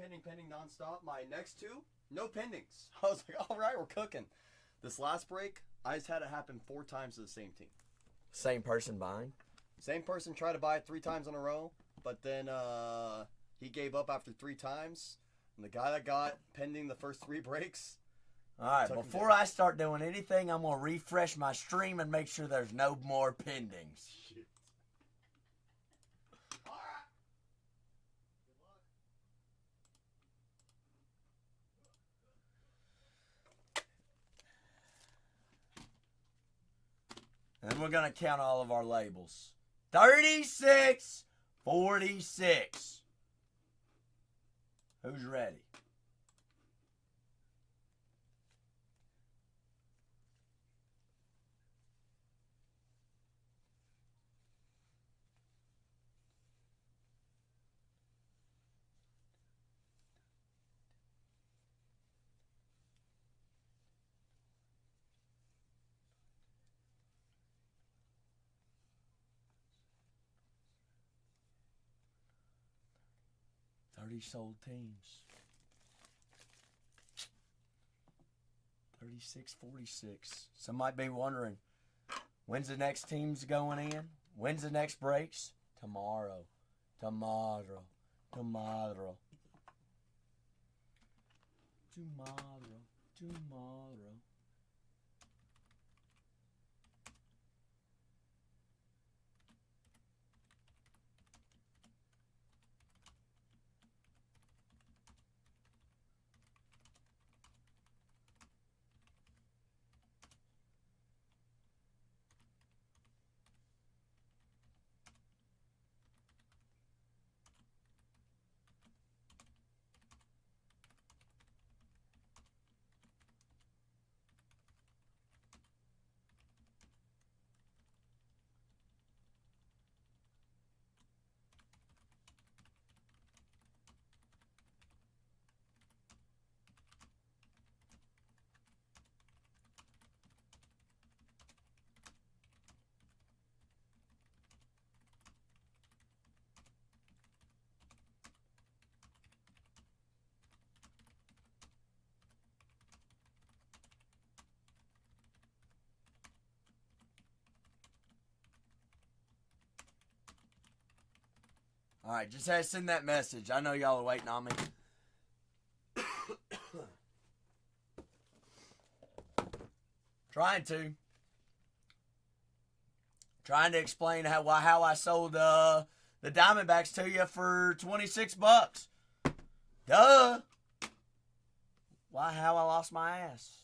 Speaker 3: nonstop. My next 2, no pendings. I was like, all right, we're cooking. This last break, I just had it happen 4 times to the same team.
Speaker 1: Same person buying?
Speaker 3: Same person tried to buy it 3 times in a row, but then he gave up after 3 times. And the guy that got pending the first 3 breaks.
Speaker 1: All right, before I start doing anything, I'm going to refresh my stream and make sure there's no more pendings.
Speaker 3: Shit.
Speaker 1: And we're going to count all of our labels. 36, 46. Who's ready? Sold teams. 36, 46. Some might be wondering, when's the next team's going in? When's the next breaks? Tomorrow. Tomorrow. Tomorrow. Tomorrow. Tomorrow. All right, just had to send that message. I know y'all are waiting on me. Trying to explain how I sold the Diamondbacks to you for $26. Duh. How I lost my ass.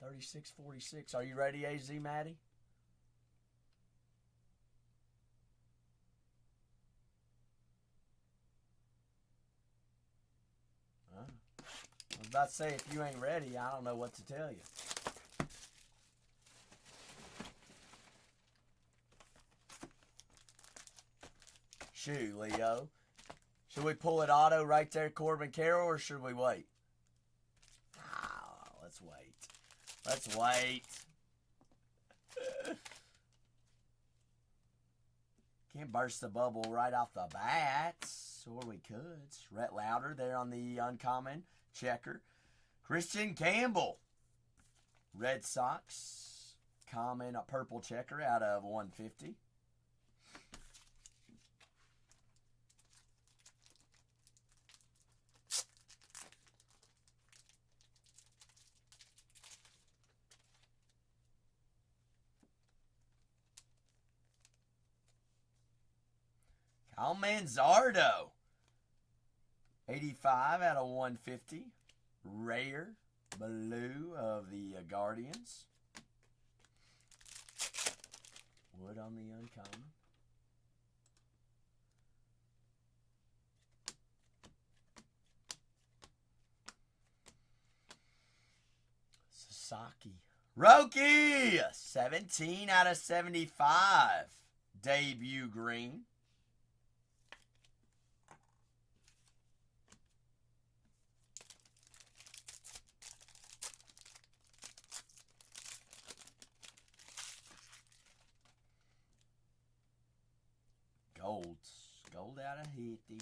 Speaker 1: 36-46. Are you ready, AZ Maddie? I was about to say, if you ain't ready, I don't know what to tell you. Shoot, Leo. Should we pull it auto right there, Corbin Carroll, or should we wait? Let's wait. Let's wait. Can't burst the bubble right off the bat. Or we could. Rhett Louder there on the uncommon checker. Christian Campbell. Red Sox. Common, a purple checker out of 150. Kyle Manzardo. 85 out of 150. Rare blue of the Guardians. Wood on the uncommon. Sasaki. Roki! 17 out of 75. Debut green. Gold out of Hitty.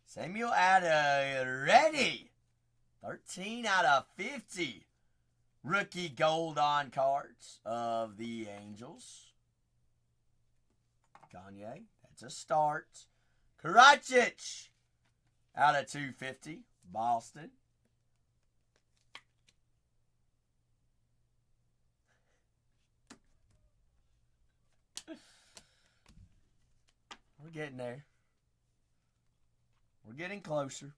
Speaker 1: Samuel Ready. 13 out of 50. Rookie gold on cards of the Angels. Kanye, that's a start. Karacic out of 250. Boston. We're getting there. We're getting closer.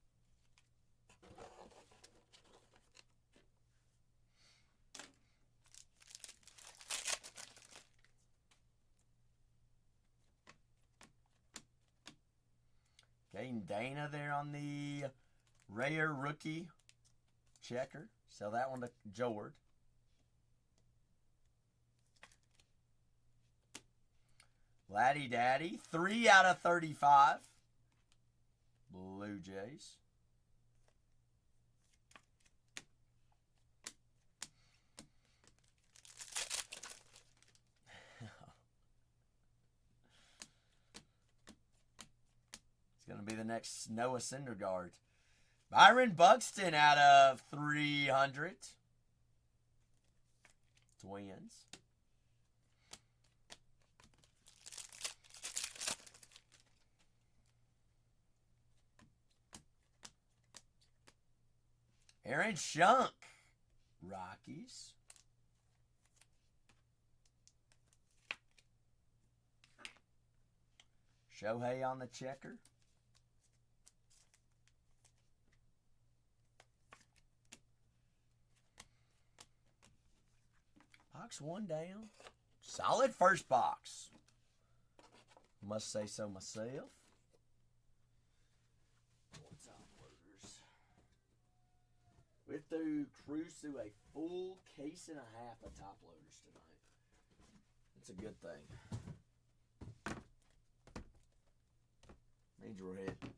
Speaker 1: Getting Dana there on the rare rookie checker. Sell that one to Jord. Laddie Daddy, 3 out of 35. Blue Jays. It's going to be the next Noah Syndergaard. Byron Buxton out of 300. Twins. Aaron Shunk, Rockies. Shohei on the checker. Box one down. Solid first box. Must say so myself. We cruise through a full case and a half of top loaders tonight. It's a good thing. Means we're hitting.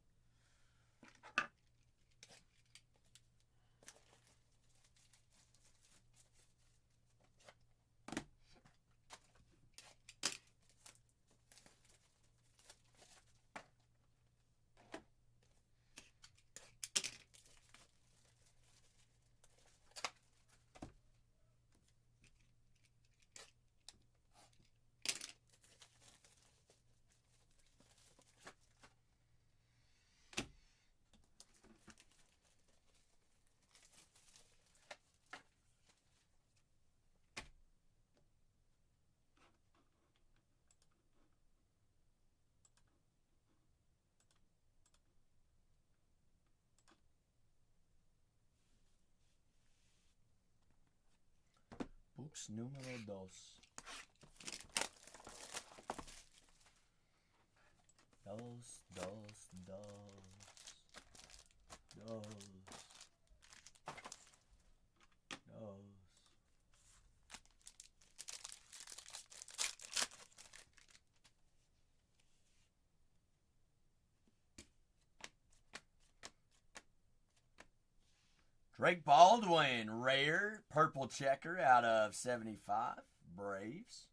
Speaker 1: Box número 2. Dos. Drake Baldwin, rare, purple checker out of 75, Braves.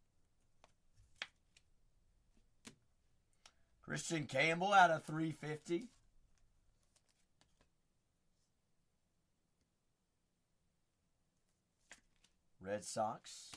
Speaker 1: Christian Campbell out of 350. Red Sox.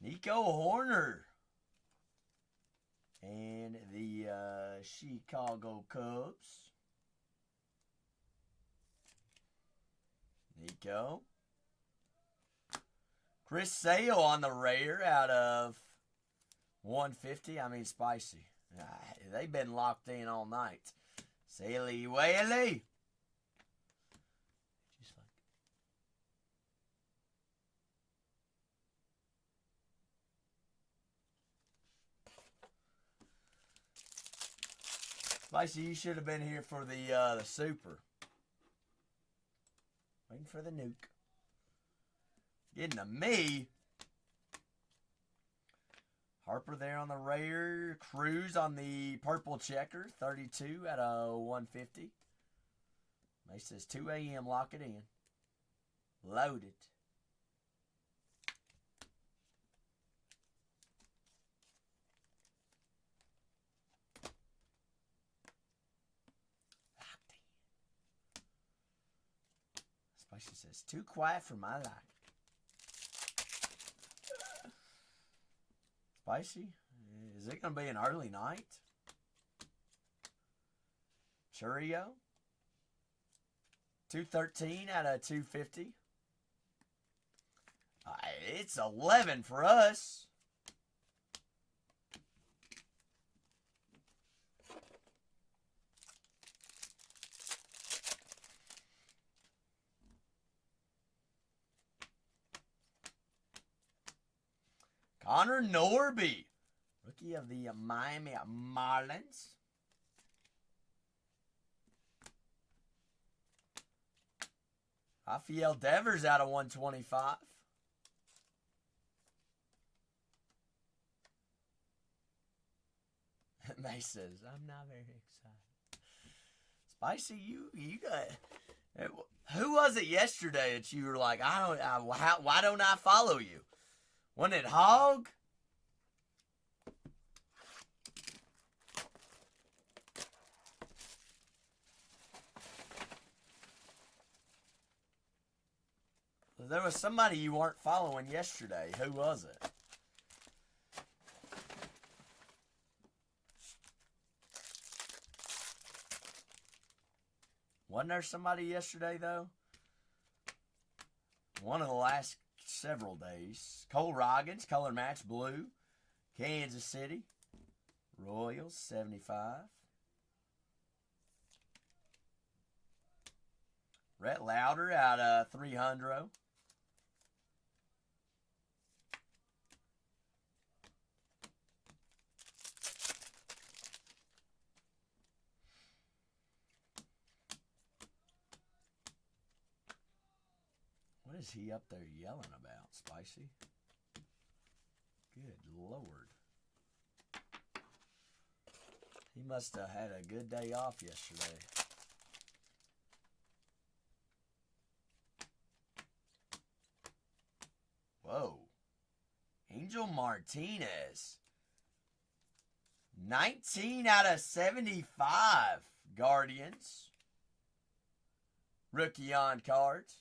Speaker 1: Nico Horner. And the Chicago Cubs. Nico. Chris Sale on the rare out of 150. I mean, spicy. They've been locked in all night. Saley Whaley. Spicy, you should have been here for the super. Waiting for the nuke. Getting to me. Harper there on the rare. Cruz on the purple checker. 32 out of 150. They says 2 a.m. Lock it in. Loaded. Spicy says, too quiet for my liking. Spicy, is it going to be an early night? Churio, 213 out of 250. It's 11 for us. Connor Norby, rookie of the Miami Marlins. Rafael Devers out of 125. May says, I'm not very excited. Spicy, you got. Who was it yesterday that you were like, why don't I follow you? Wasn't it Hog? There was somebody you weren't following yesterday. Who was it? Wasn't there somebody yesterday, though? One of the last several days. Cole Roggins, color match blue. Kansas City. Royals, 75. Rhett Lauder out of 300. What is he up there yelling about, Spicy? Good Lord. He must have had a good day off yesterday. Whoa. Angel Martinez. 19 out of 75. Guardians. Rookie on cards.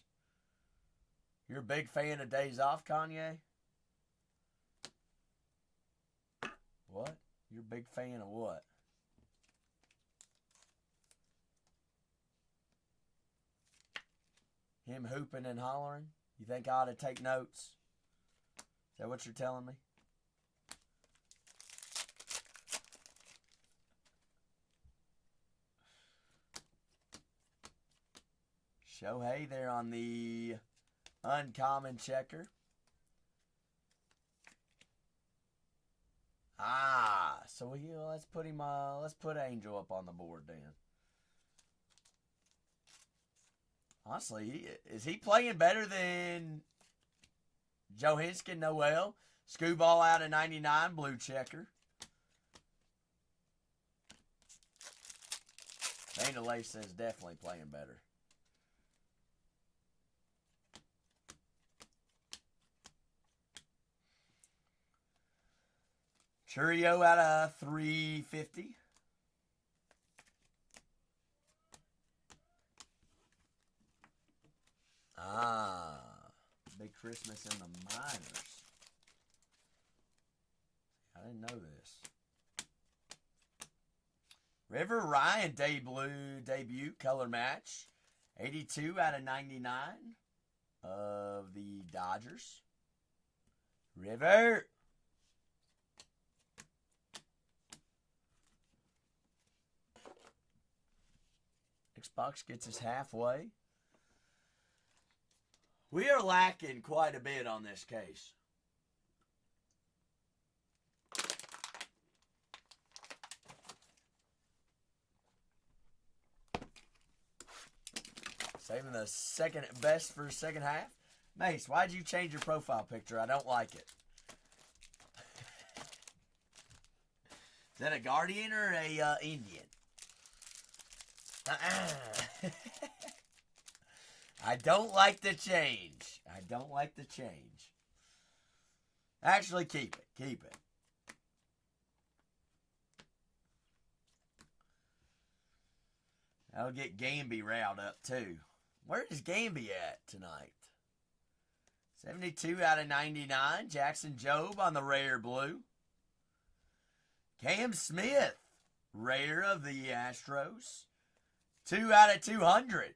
Speaker 1: You're a big fan of days off, Kanye? What? You're a big fan of what? Him hooping and hollering? You think I ought to take notes? Is that what you're telling me? Shohei there on the uncommon checker. So let's put him. Let's put Angel up on the board then. Honestly, is he playing better than Johansson Noel? Screwball out of 99, blue checker. Vandelay says definitely playing better. Churio out of 350. Big Christmas in the minors. I didn't know this. River Ryan debut color match. 82 out of 99 of the Dodgers. River. Xbox gets us halfway. We are lacking quite a bit on this case. Saving the second best for second half. Mace, why'd you change your profile picture? I don't like it. Is that a Guardian or a Indian? I don't like the change. I don't like the change. Actually, keep it. Keep it. That'll get Gamby riled up, too. Where is Gamby at tonight? 72 out of 99. Jackson Jobe on the rare blue. Cam Smith, rare of the Astros. 2 out of 200.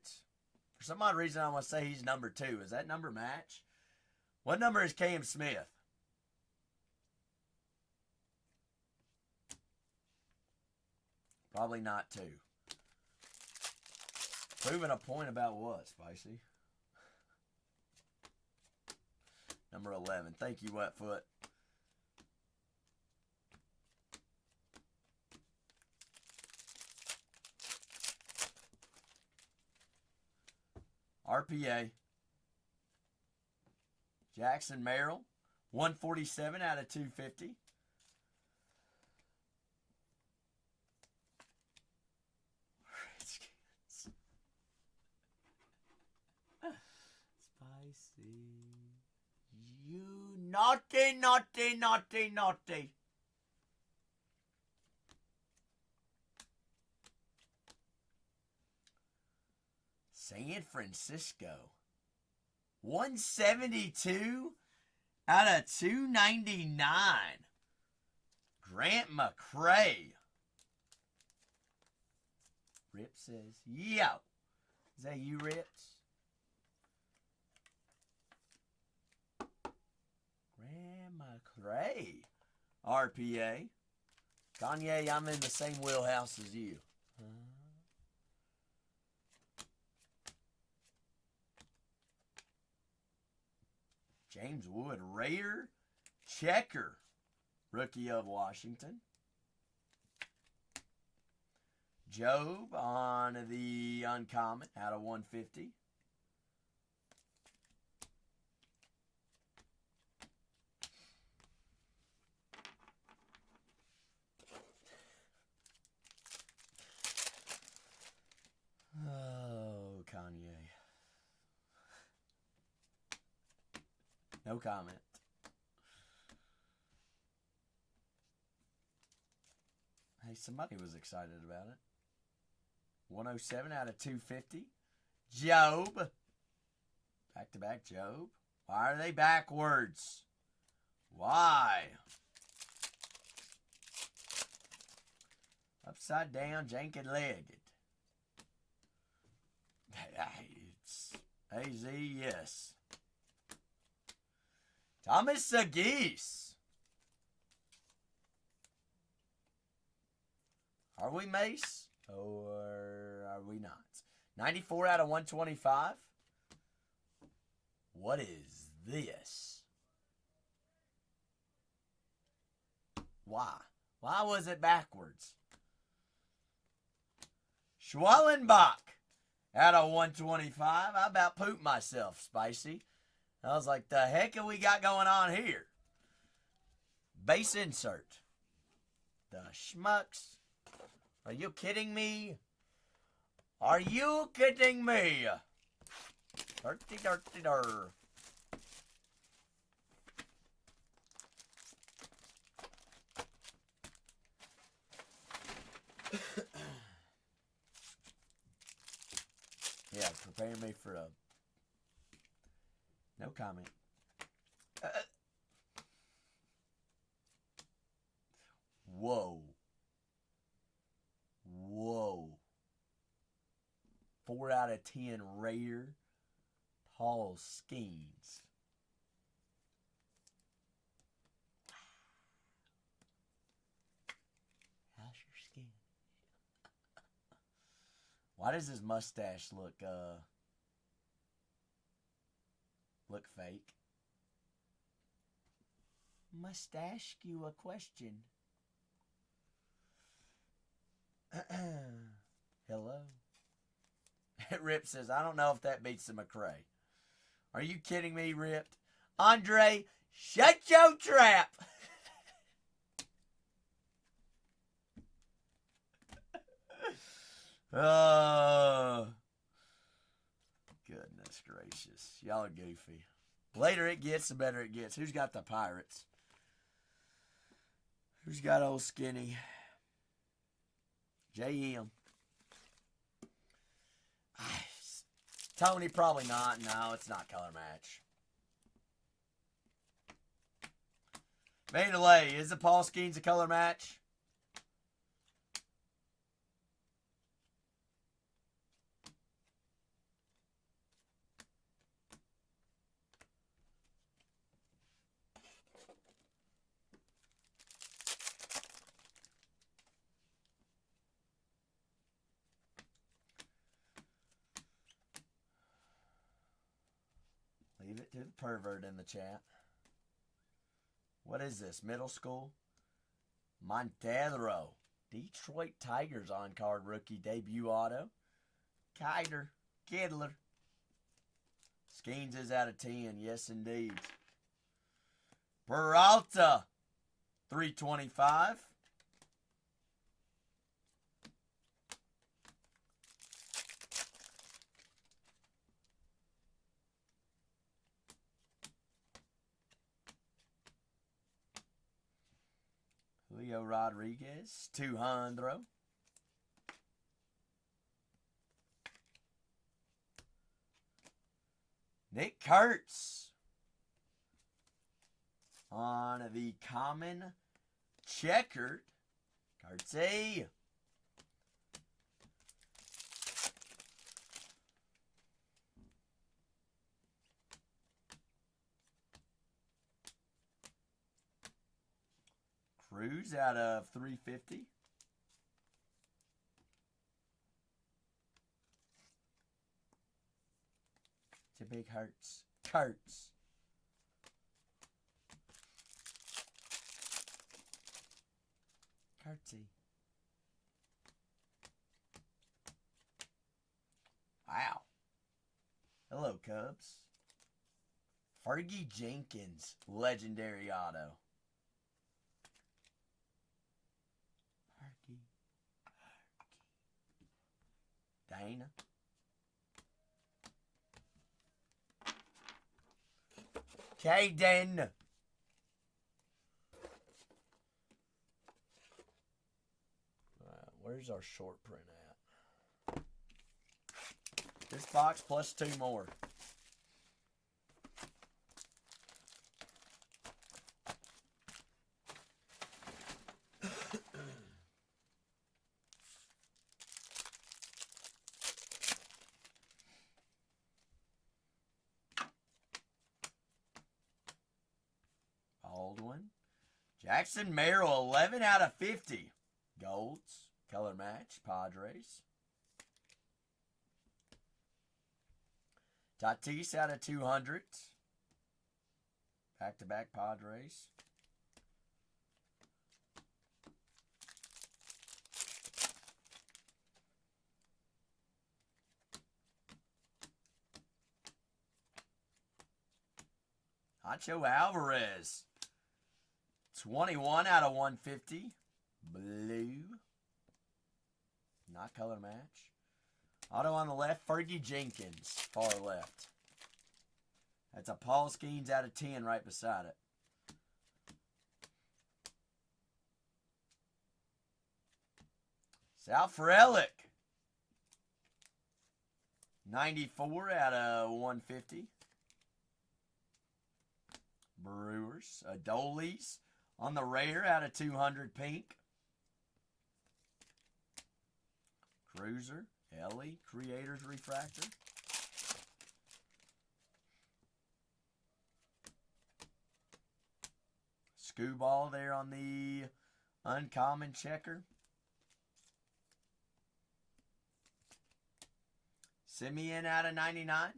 Speaker 1: For some odd reason, I want to say he's number 2. Is that number match? What number is Cam Smith? Probably not 2. Proving a point about what, Spicy? Number 11. Thank you, Wetfoot. RPA. Jackson Merrill. 147 out of 250. Spicy. You naughty, naughty, naughty, naughty. San Francisco. 172 out of 299. Grant McCray. Rip says, yo. Is that you, Rips? Grant McCray. RPA. Kanye, I'm in the same wheelhouse as you. James Wood, rare checker, rookie of Washington. Job on the uncommon, out of 150. Oh, Kanye. No comment. Hey, somebody was excited about it. 107 out of 250. Job. Back-to-back Job. Why are they backwards? Why? Upside down, janky-legged. It's AZ, yes. Thomas Sagis. Are we Mace? Or are we not? 94 out of 125. What is this? Why? Why was it backwards? Schwellenbach out of 125. I about pooped myself, Spicy. I was like, the heck have we got going on here? Base insert. The schmucks. Are you kidding me? Are you kidding me? Dirty, dirty, dir. Yeah, prepare me for a... No comment. Whoa. Whoa. 4 out of 10 rare. Paul Skeens. How's your skin? Why does his mustache look fake? Must ask you a question. Hello. Rip says, I don't know if that beats the McRae. Are you kidding me, Ripped? Andre, shut your trap. Oh, goodness gracious. Y'all are goofy. The later it gets, the better it gets. Who's got the Pirates? Who's got old Skinny? JM. Tony, probably not. No, it's not color match. Delay, is the Paul Skeens a color match? Leave it to the pervert in the chat. What is this? Middle school? Montero. Detroit Tigers on-card rookie debut auto. Kider. Kidler. Skeens is out of 10. Yes, indeed. Peralta. 325. Leo Rodriguez, 200. Nick Kurtz on the common checkered. Kurtzy. Cruz out of 350. It's a big Hurts. Kurtz. Kurtzy. Wow. Hello, Cubs. Fergie Jenkins, legendary auto. Dana. Caden. Where's our short print at? This box plus 2 more. Baldwin. Jackson Merrill, 11 out of 50. Golds. Color match. Padres. Tatis out of 200. Back-to-back Padres. Nacho Alvarez. 21 out of 150. Blue. Not color match. Auto on the left. Fergie Jenkins. Far left. That's a Paul Skeens out of 10 right beside it. Sal Frelick. 94 out of 150. Brewers. Adolis on the rare out of 200 pink. Cruiser. Ellie. Creators Refractor. Screwball there on the uncommon checker. Simeon out of 99.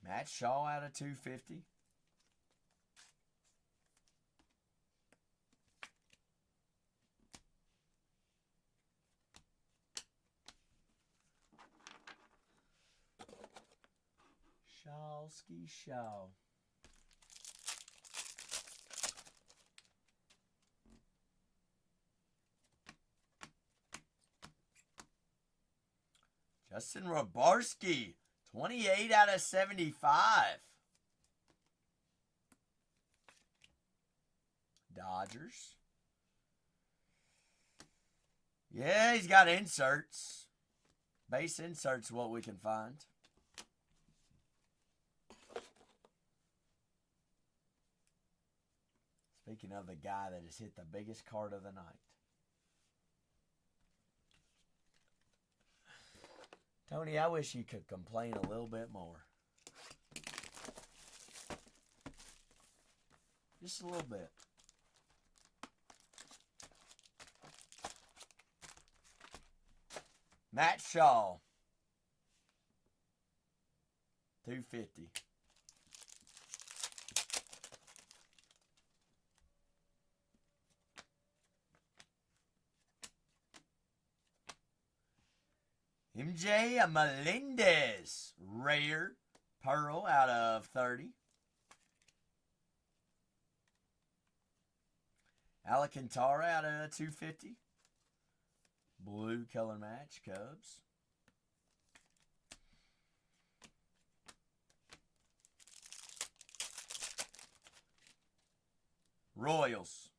Speaker 1: Matt Shaw out of 250. Shawski Shaw. Justin Robarski. 28 out of 75. Dodgers. Yeah, he's got inserts. Base inserts what we can find. Speaking of the guy that has hit the biggest card of the night. Tony, I wish you could complain a little bit more. Just a little bit. Matt Shaw. 250. MJ Melendez. Rare. Pearl out of 30. Alcantara out of 250. Blue color match. Cubs. Royals.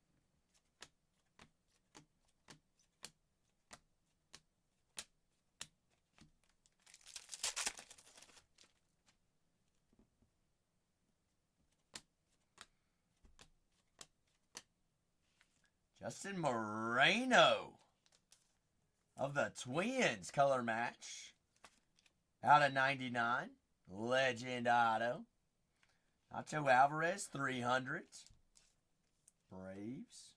Speaker 1: Justin Moreno of the Twins color match. Out of 99. Legend auto. Nacho Alvarez, 300. Braves.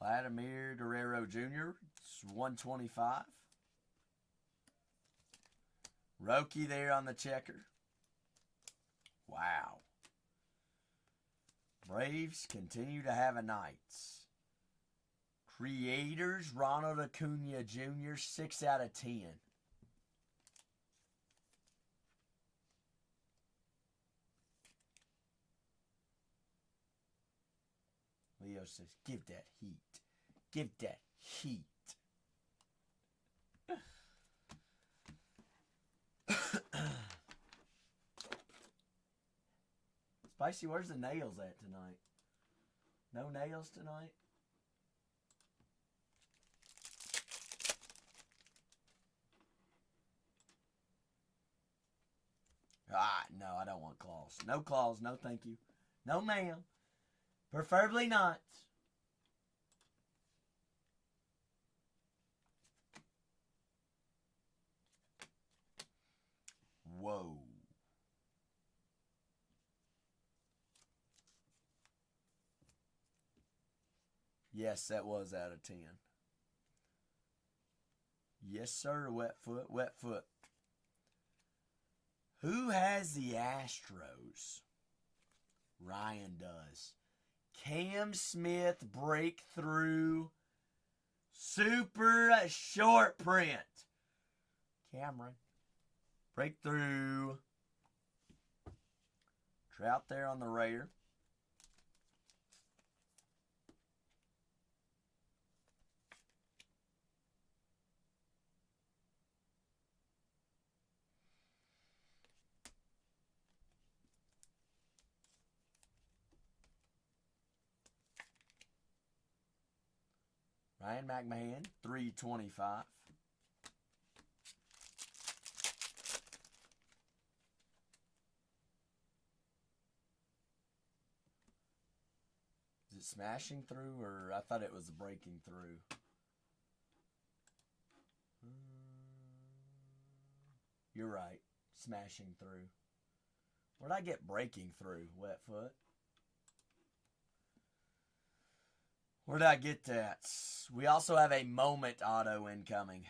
Speaker 1: Vladimir Guerrero Jr. It's 125. Roki there on the checker. Wow. Braves continue to have a night. Creators, Ronald Acuna Jr., 6 out of 10. Leo says, give that heat. Give that heat. Spicy, where's the nails at tonight? No nails tonight? Ah, no, I don't want claws. No claws, no thank you. No ma'am. Preferably not. Whoa. Yes, that was out of 10. Yes, sir, wet foot, wet foot. Who has the Astros? Ryan does. Cam Smith breakthrough. Super short print. Cameron. Breakthrough. Trout there on the radar. Ryan McMahon, 325. Is it smashing through, or I thought it was breaking through? You're right. Smashing through. Where'd I get breaking through, wet foot? Where did I get that? We also have a moment auto incoming.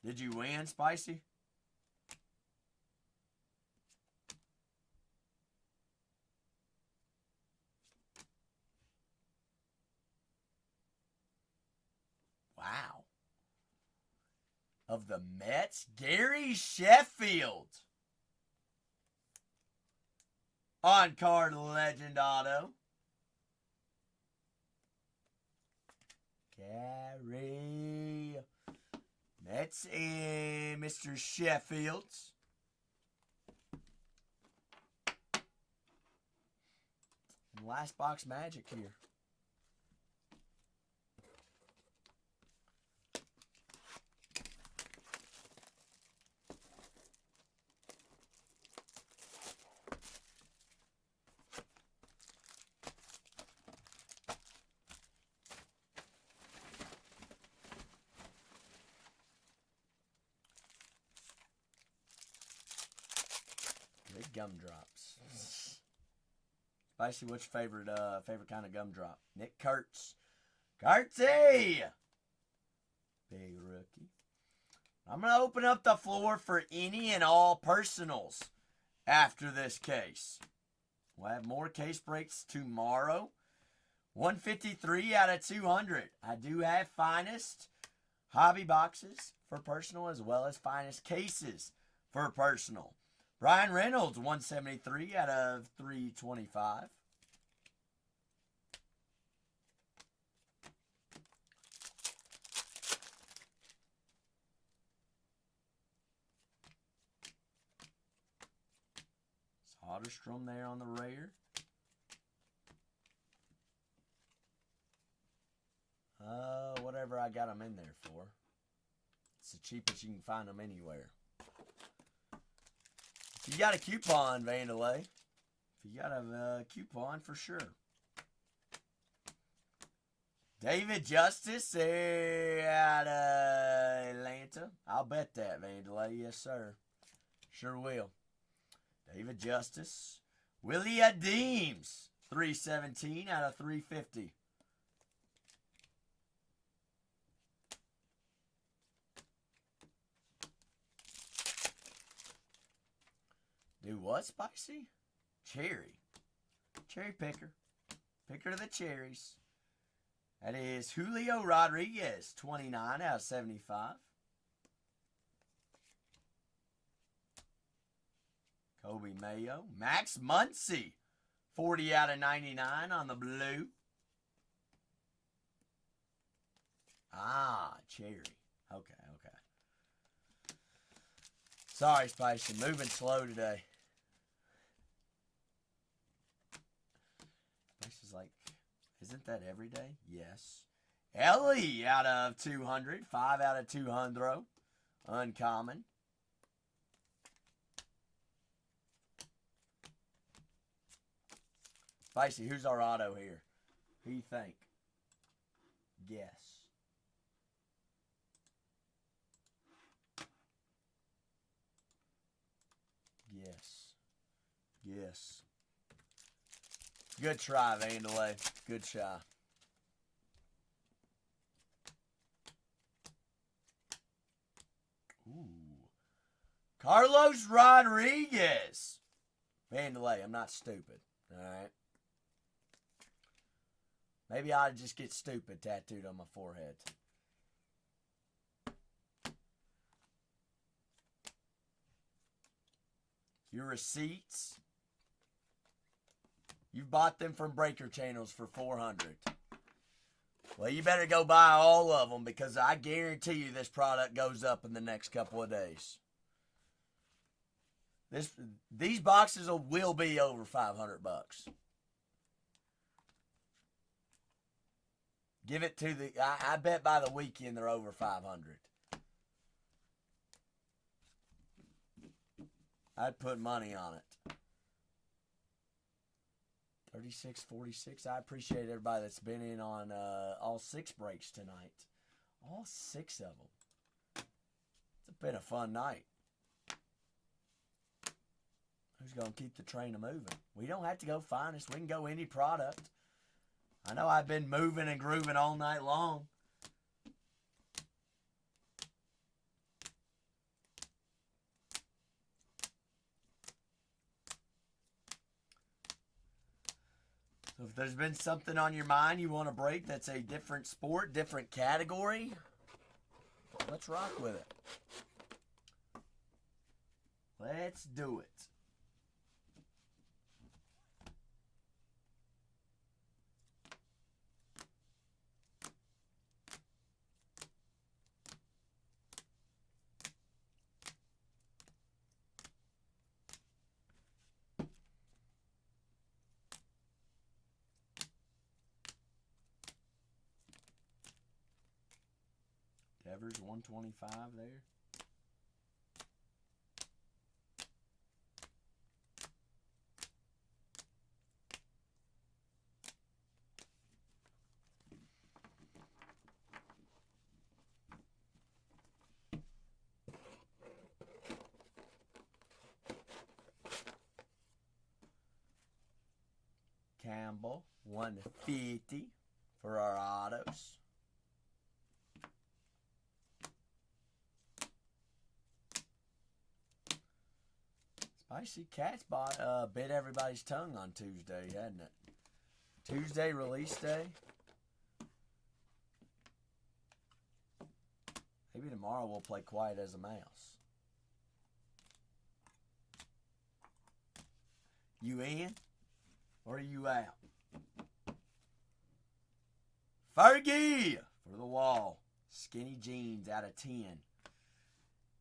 Speaker 1: Did you win, Spicy? Wow. Of the Mets, Gary Sheffield. On card legend auto. Gary. Mets and Mr. Sheffield. And last box magic here. Big gumdrops. Spicy, what's your favorite kind of gumdrop? Nick Kurtz. Kurtzy! Big rookie. I'm going to open up the floor for any and all personals after this case. We'll have more case breaks tomorrow. 153 out of 200. I do have finest hobby boxes for personal as well as finest cases for personal. Brian Reynolds, 173 out of 325. Soderstrom there on the rear. Whatever I got them in there for. It's the cheapest you can find them anywhere. If you got a coupon, Vandalay. If you got a coupon, for sure. David Justice out of Atlanta. I'll bet that, Vandalay. Yes, sir. Sure will. David Justice. Willie Adeems. 317 out of 350. Do what, Spicy? Cherry. Cherry picker. Picker of the cherries. That is Julio Rodriguez, 29 out of 75. Kobe Mayo. Max Muncy, 40 out of 99 on the blue. Ah, cherry. Okay. Sorry, Spicy. Moving slow today. Spicy's like, isn't that every day? Yes. Ellie out of 200. 5 out of 200. Uncommon. Spicy, who's our auto here? Who you think? Guess. Yes. Good try, Vandalay. Good try. Ooh. Carlos Rodriguez. Vandalay, I'm not stupid. Alright. Maybe I just get stupid tattooed on my forehead. Your receipts. You bought them from Breaker Channels for $400. Well, you better go buy all of them because I guarantee you this product goes up in the next couple of days. These boxes will be over $500. Give it to the. I bet by the weekend they're over 500. I'd put money on it. 36.46. I appreciate everybody that's been in on all 6 breaks tonight. All 6 of them. It's been a fun night. Who's going to keep the train moving? We don't have to go finest. We can go any product. I know I've been moving and grooving all night long. So if there's been something on your mind you want to break that's a different sport, different category, let's rock with it. Let's do it. Devers 125 there. Campbell 150 for our autos. Spicy Cat's bit everybody's tongue on Tuesday, hadn't it? Tuesday release day. Maybe tomorrow we'll play quiet as a mouse. You in? Or are you out? Fergie for the wall. Skinny jeans out of 10.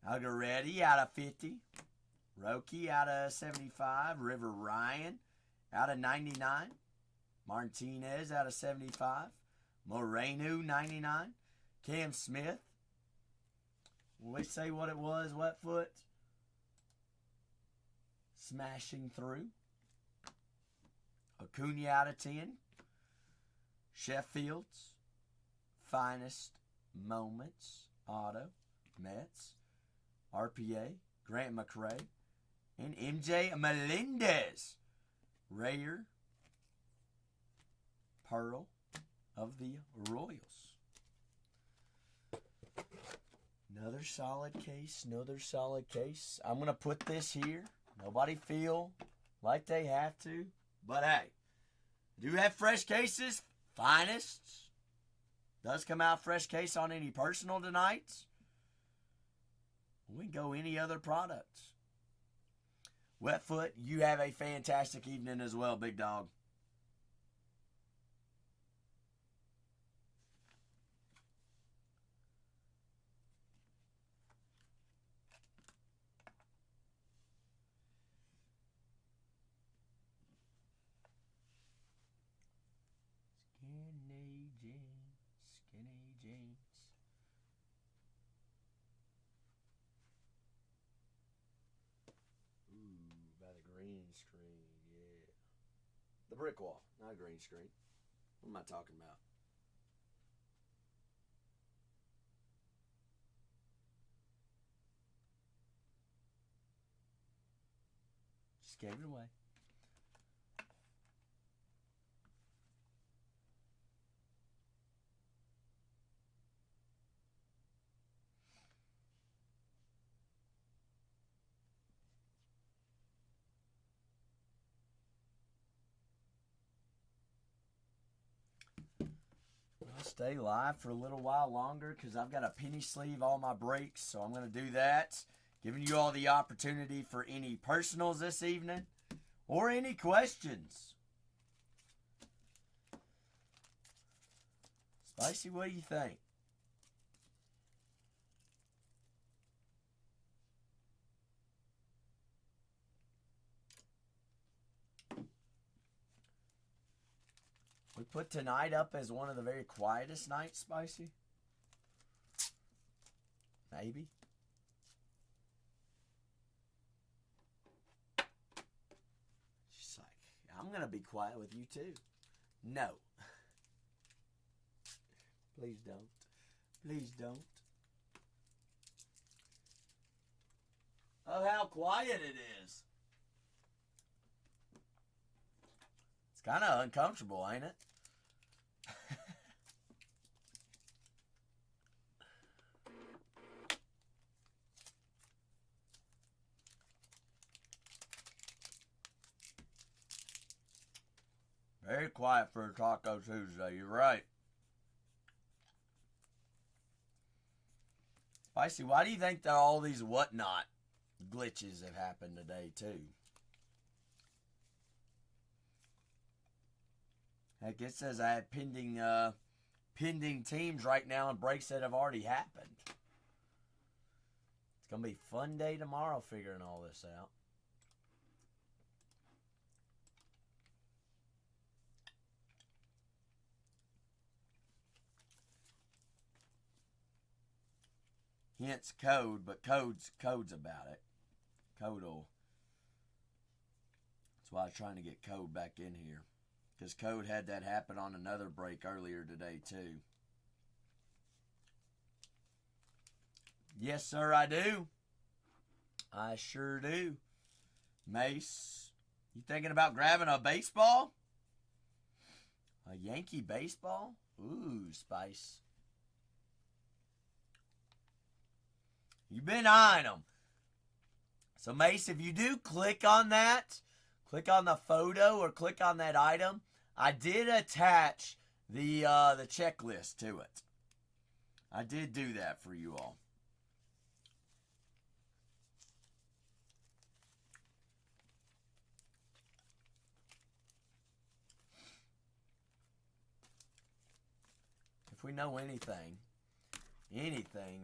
Speaker 1: Algaretti out of 50. Roki out of 75. River Ryan out of 99. Martinez out of 75. Moreno 99. Cam Smith. Will we say what it was, Wetfoot? Smashing through. Acuna out of 10. Sheffield's Finest Moments Auto. Mets. RPA. Grant McRae. And MJ Melendez. Rare Pearl of the Royals. Another solid case. Another solid case. I'm going to put this here. Nobody feel like they have to. But hey, do have fresh cases. Finest. Does come out fresh case on any personal tonight. We can go any other products. Wetfoot, you have a fantastic evening as well, big dog. The brick wall, not a green screen. What am I talking about? Just gave it away. I'll stay live for a little while longer because I've got a penny sleeve all my breaks, so I'm going to do that. Giving you all the opportunity for any personals this evening or any questions. Spicy, what do you think? We put tonight up as one of the very quietest nights, Spicy. Maybe. She's like, I'm going to be quiet with you too. No. Please don't. Please don't. Oh, how quiet it is. It's kind of uncomfortable, ain't it? Very quiet for a Taco Tuesday, you're right. Spicy, why do you think that all these whatnot glitches have happened today, too? Heck, it says I have pending teams right now and breaks that have already happened. It's going to be a fun day tomorrow figuring all this out. Hence code, but code's about it. Code will. That's why I was trying to get code back in here. Because code had that happen on another break earlier today, too. Yes, sir, I do. I sure do. Mace, you thinking about grabbing a baseball? A Yankee baseball? Ooh, Spice. You've been eyeing them. So, Mace, if you do click on that, click on the photo or click on that item, I did attach the checklist to it. I did do that for you all. If we know anything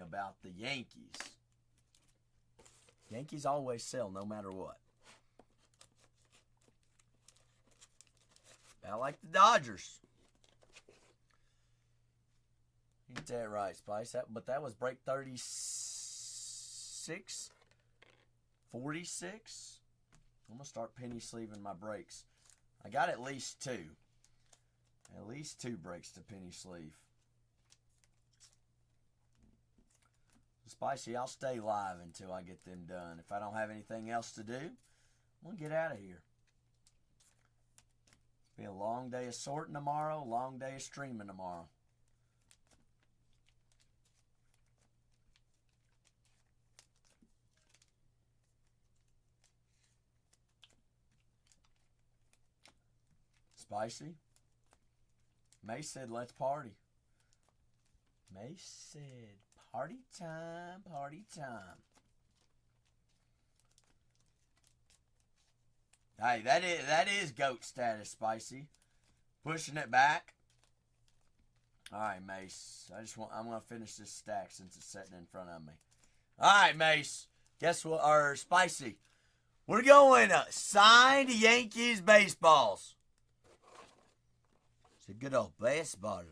Speaker 1: about the Yankees, Yankees always sell no matter what. I like the Dodgers. Ain't that right, Spice? But that was break 36, 46. I'm going to start penny sleeving my breaks. I got at least two. At least two breaks to penny sleeve. Spicy, I'll stay live until I get them done. If I don't have anything else to do, I'm going to get out of here. Be a long day of sorting tomorrow, a long day of streaming tomorrow. Spicy? Mace said, let's party. Mace said, party time, party time. Hey, that is GOAT status, Spicy. Pushing it back. All right, Mace. I'm gonna finish this stack since it's sitting in front of me. All right, Mace. Guess what? Or Spicy. We're going signed Yankees baseballs. It's a good old baseball.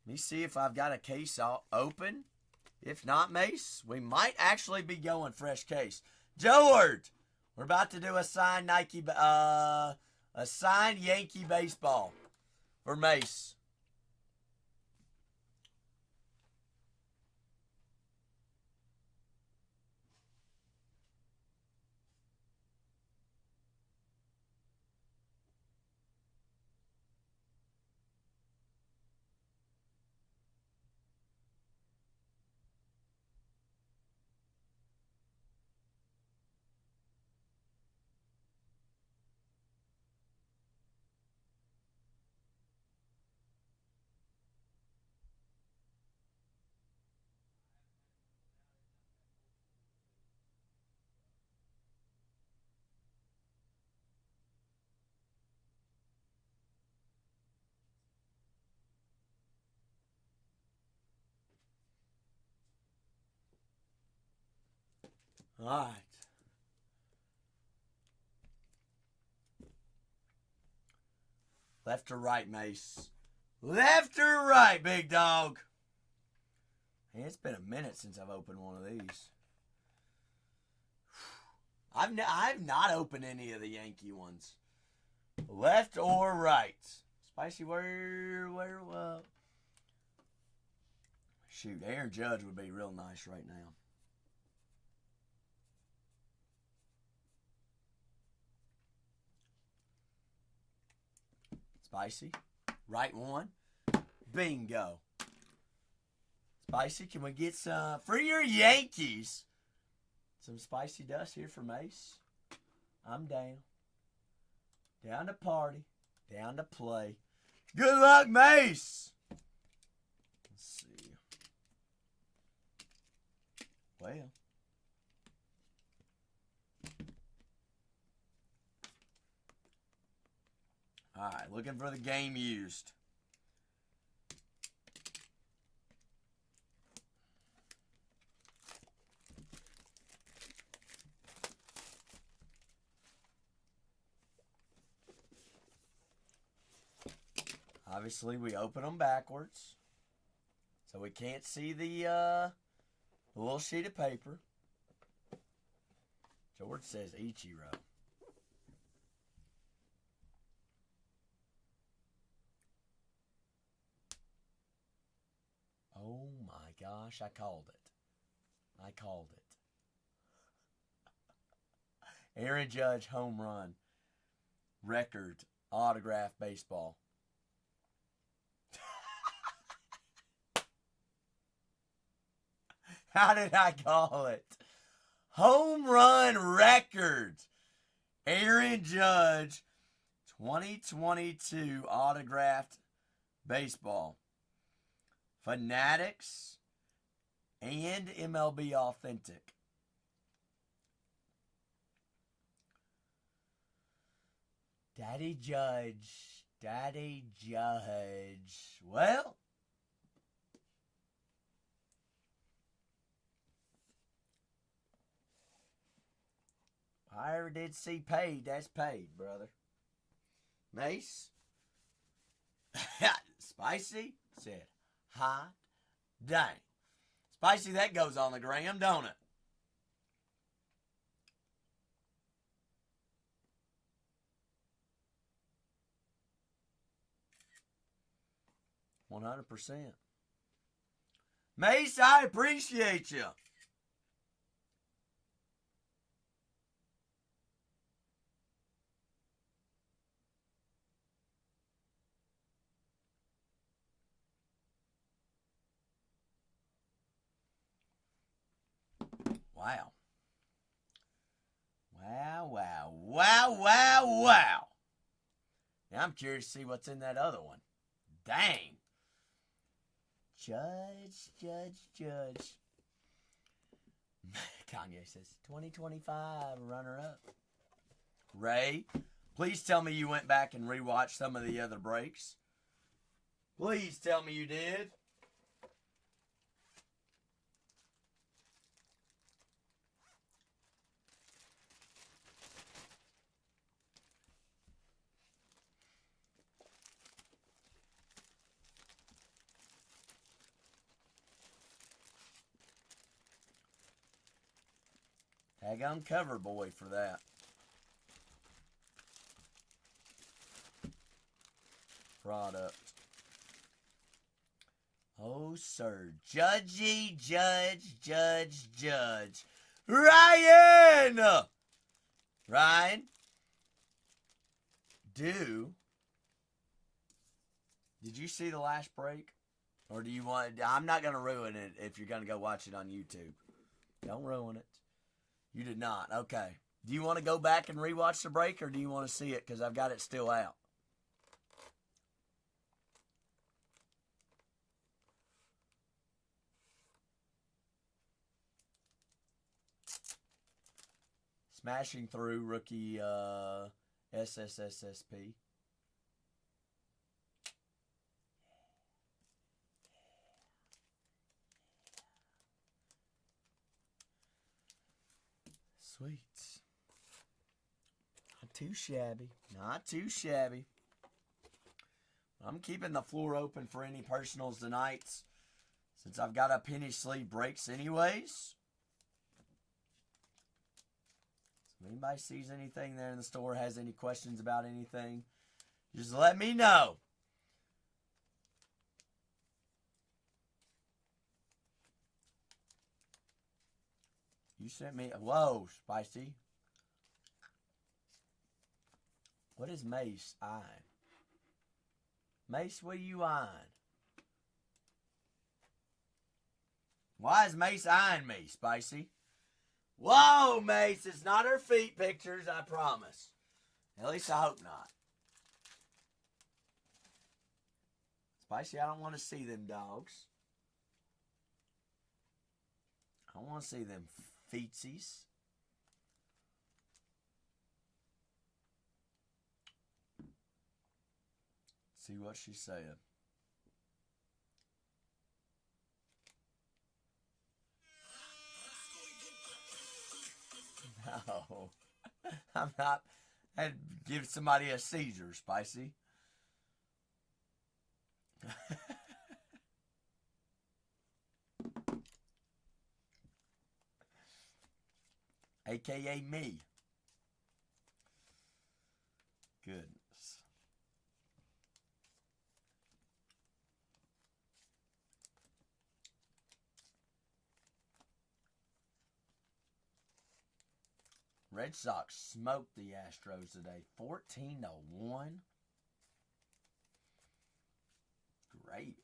Speaker 1: Let me see if I've got a case open. If not, Mace, we might actually be going fresh case. George, We're about to do a signed a signed Yankee baseball for Mace. All right. Left or right, Mace? Left or right, big dog? Hey, it's been a minute since I've opened one of these. I've not opened any of the Yankee ones. Left or right? Spicy, shoot, Aaron Judge would be real nice right now. Spicy, right one. Bingo. Spicy, can we get some, for your Yankees, some spicy dust here for Mace? I'm down. Down to party. Down to play. Good luck, Mace! Let's see. Well. Alright, looking for the game used. Obviously, we open them backwards, so we can't see the little sheet of paper. George says Ichiro. Oh my gosh, I called it. I called it. Aaron Judge home run. Record autograph baseball. How did I call it? Home run record. Aaron Judge 2022 autographed baseball. Fanatics and MLB Authentic. Daddy Judge. Daddy Judge. Well, I ever did see paid, that's paid, brother. Mace. Spicy said, hot dang. Spicy, that goes on the gram, don't it? $100%. Mace, I appreciate you. Wow. Wow. Now I'm curious to see what's in that other one. Dang. Judge. Kanye says 2025 runner-up. Ray, please tell me you went back and rewatched some of the other breaks. Please tell me you did. Tag on cover boy for that. product. Oh, sir. Judgy, judge. Ryan! Ryan? Did you see the last break? Or do you want... I'm not going to ruin it if you're going to go watch it on YouTube. Don't ruin it. You did not. Okay. Do you want to go back and rewatch the break, or do you want to see it because I've got it still out? Smashing through rookie SSSSP. Sweet. Not too shabby. Not too shabby. I'm keeping the floor open for any personals tonight, since I've got a penny sleeve breaks anyways. So if anybody sees anything there in the store, has any questions about anything, just let me know. You sent me... Whoa, Spicy. What is Mace eyeing? Mace, what are you eyeing? Why is Mace eyeing me, Spicy? Whoa, Mace, it's not her feet pictures, I promise. At least I hope not. Spicy, I don't want to see them dogs. I don't want to see them feetsies. See what she said. No. I'm not. I'd give somebody a seizure, Spicy. AKA me. Goodness. Red Sox smoked the Astros today, 14-1. Gravy.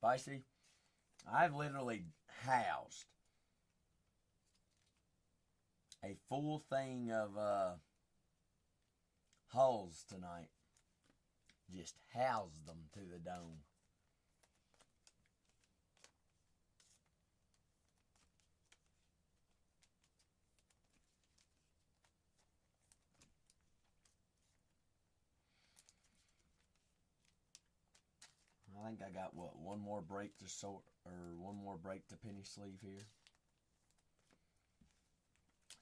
Speaker 1: Spicy, I've literally housed a full thing of hulls tonight. Just housed them to the dome. I think I got, what, one more break to sort, or one more break to penny sleeve here.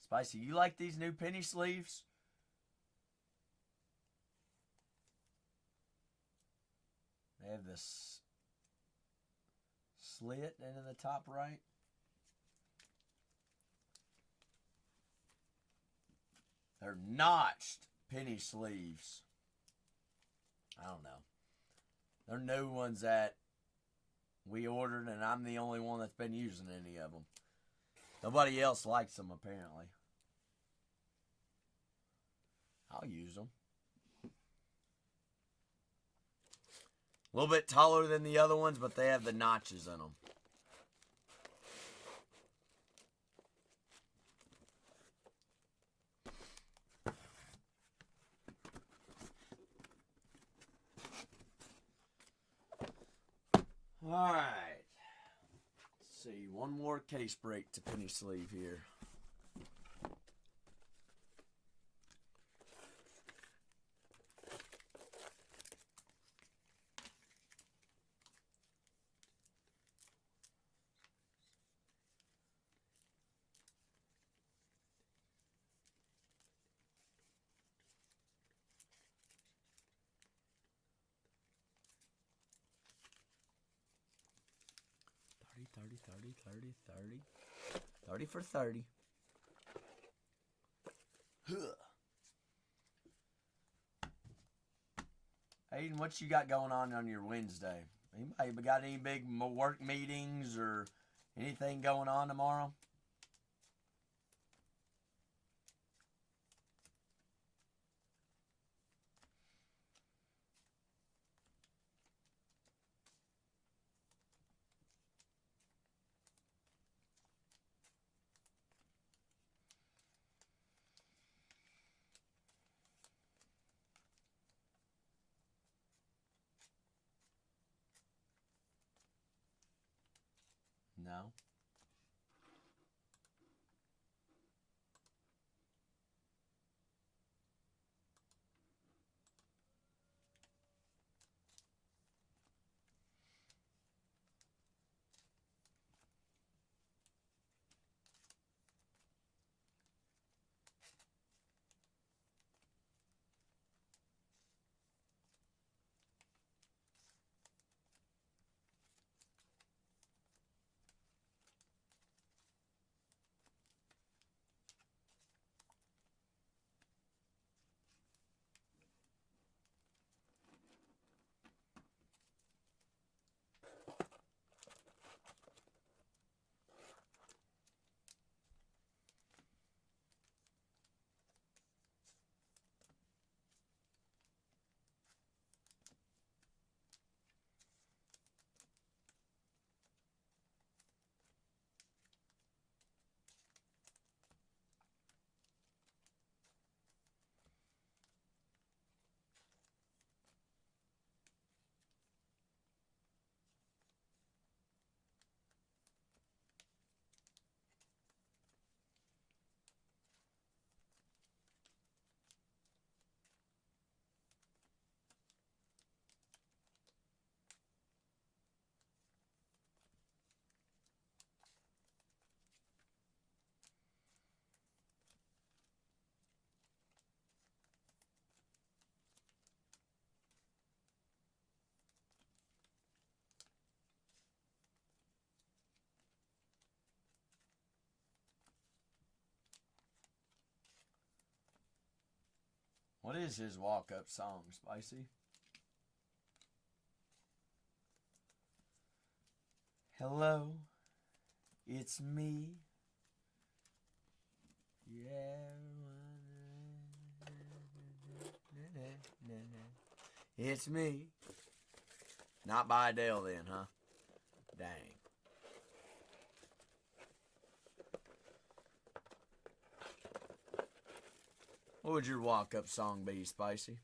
Speaker 1: Spicy, you like these new penny sleeves? They have this slit into the top right. They're notched penny sleeves. I don't know. They're new ones that we ordered, and I'm the only one that's been using any of them. Nobody else likes them, apparently. I'll use them. A little bit taller than the other ones, but they have the notches in them. All right. Let's see, one more case break to penny sleeve here. Thirty for 30. Hayden, what you got going on your Wednesday? Anybody got any big work meetings or anything going on tomorrow? No. What is his walk-up song, Spicy? Hello, it's me. Yeah. It's me. Not by Adele then, huh? Dang. What would your walk-up song be, Spicy?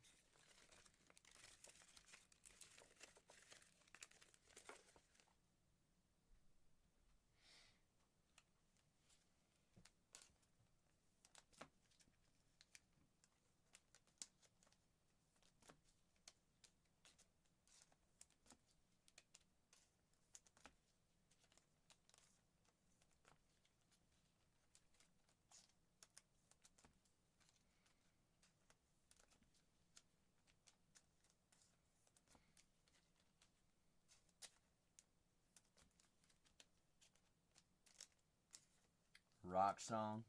Speaker 1: Rock song?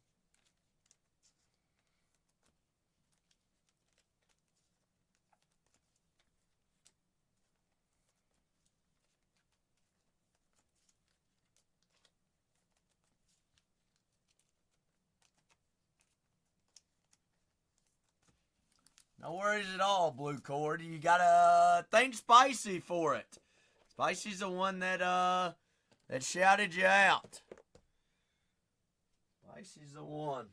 Speaker 1: No worries at all, Blue Cord. You gotta thank Spicy for it. Spicy's the one that shouted you out. Spicy's the one.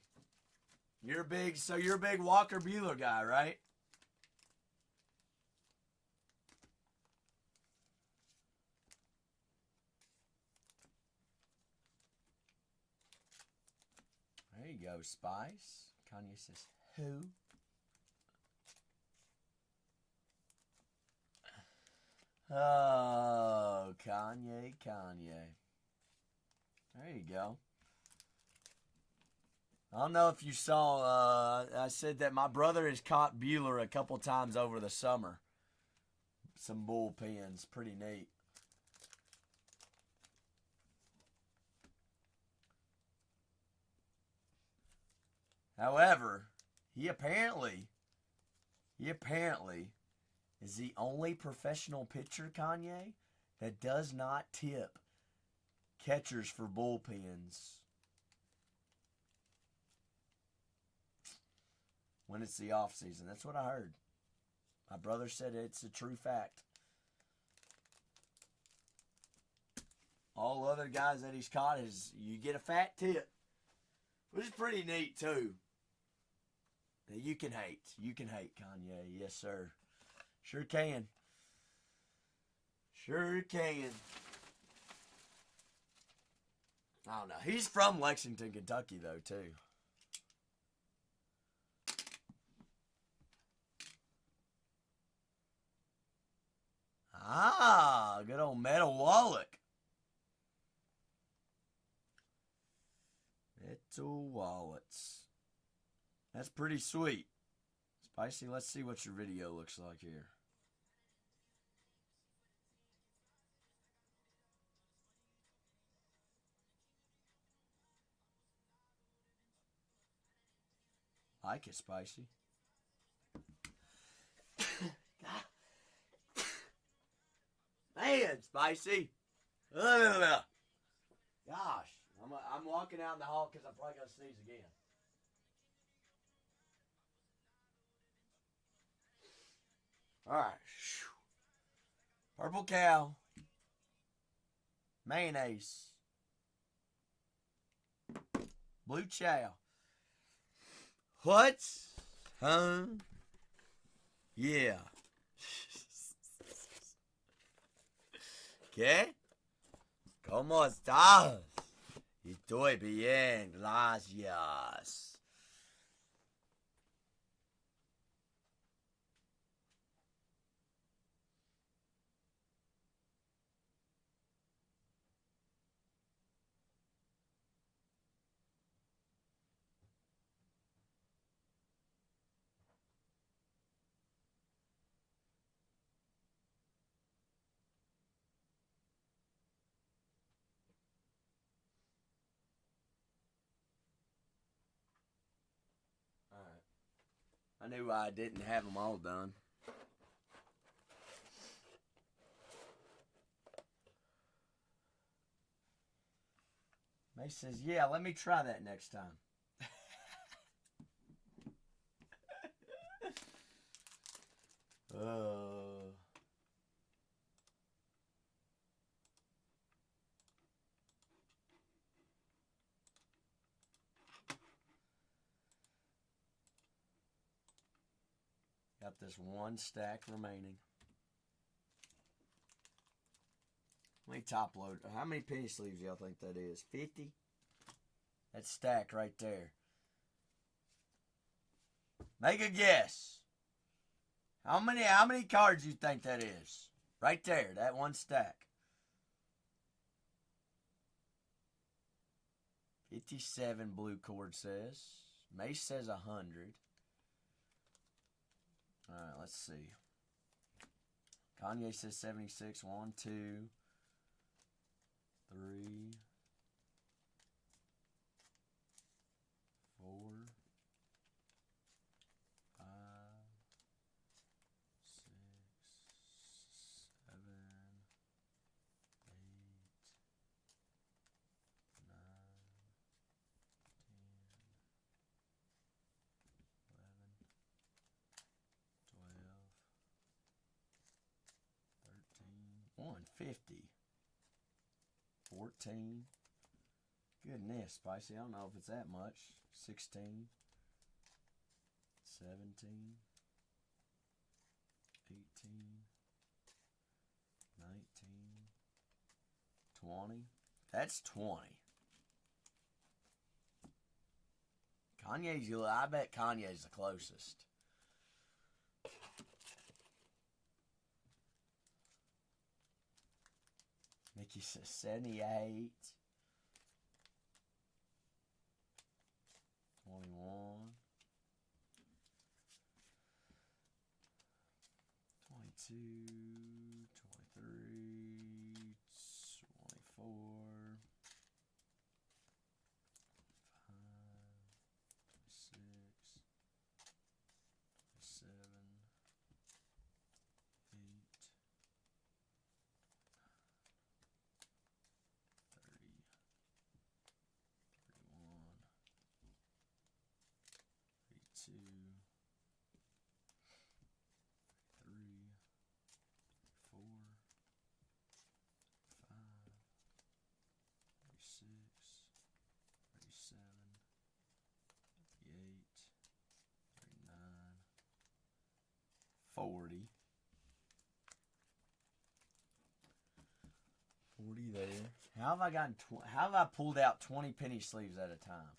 Speaker 1: You're a big Walker Bueller guy, right? There you go, Spice. Kanye says, who? Oh, Kanye. There you go. I don't know if you saw, I said that my brother has caught Bueller a couple times over the summer. Some bullpens. Pretty neat. However, he apparently is the only professional pitcher, Kanye, that does not tip catchers for bullpens when it's the off season. That's what I heard. My brother said it's a true fact. All other guys that he's caught is you get a fat tip, which is pretty neat too. You can hate. You can hate, Kanye. Yes, sir. Sure can. Sure can. I don't know. He's from Lexington, Kentucky, though, too. Ah, good old Metal Wallach. Metal Wallets. That's pretty sweet. Spicy, let's see what your video looks like here. Like it, Spicy. Man, Spicy. Gosh, I'm walking out in the hall because I'm probably going to sneeze again. All right. Purple cow. Mayonnaise. Blue chow. What? Huh? Yeah. ¿Qué? ¿Cómo estás? Estoy bien, gracias. I knew I didn't have them all done. May says, yeah, let me try that next time. Got this one stack remaining. How many top load? How many penny sleeves y'all think that is? 50? That's stacked right there. Make a guess. How many cards you think that is? Right there, that one stack. 57 Blue Cord says. Mace says 100. All right, let's see. Kanye says 76. 1, 2, 3, 4, 5, 6, 7, 8, 9, 10, 11, 150. 14. Goodness, Spicy. I don't know if it's that much. 16. 17. 18. 19. 20. That's 20. Kanye's, I bet Kanye's the closest. Mickey says 78. 21. 22. 23. 24. 2, 3, 4, 5, 36, 37, 38, 39, 40. 40 there. How have I pulled out 20 penny sleeves at a time?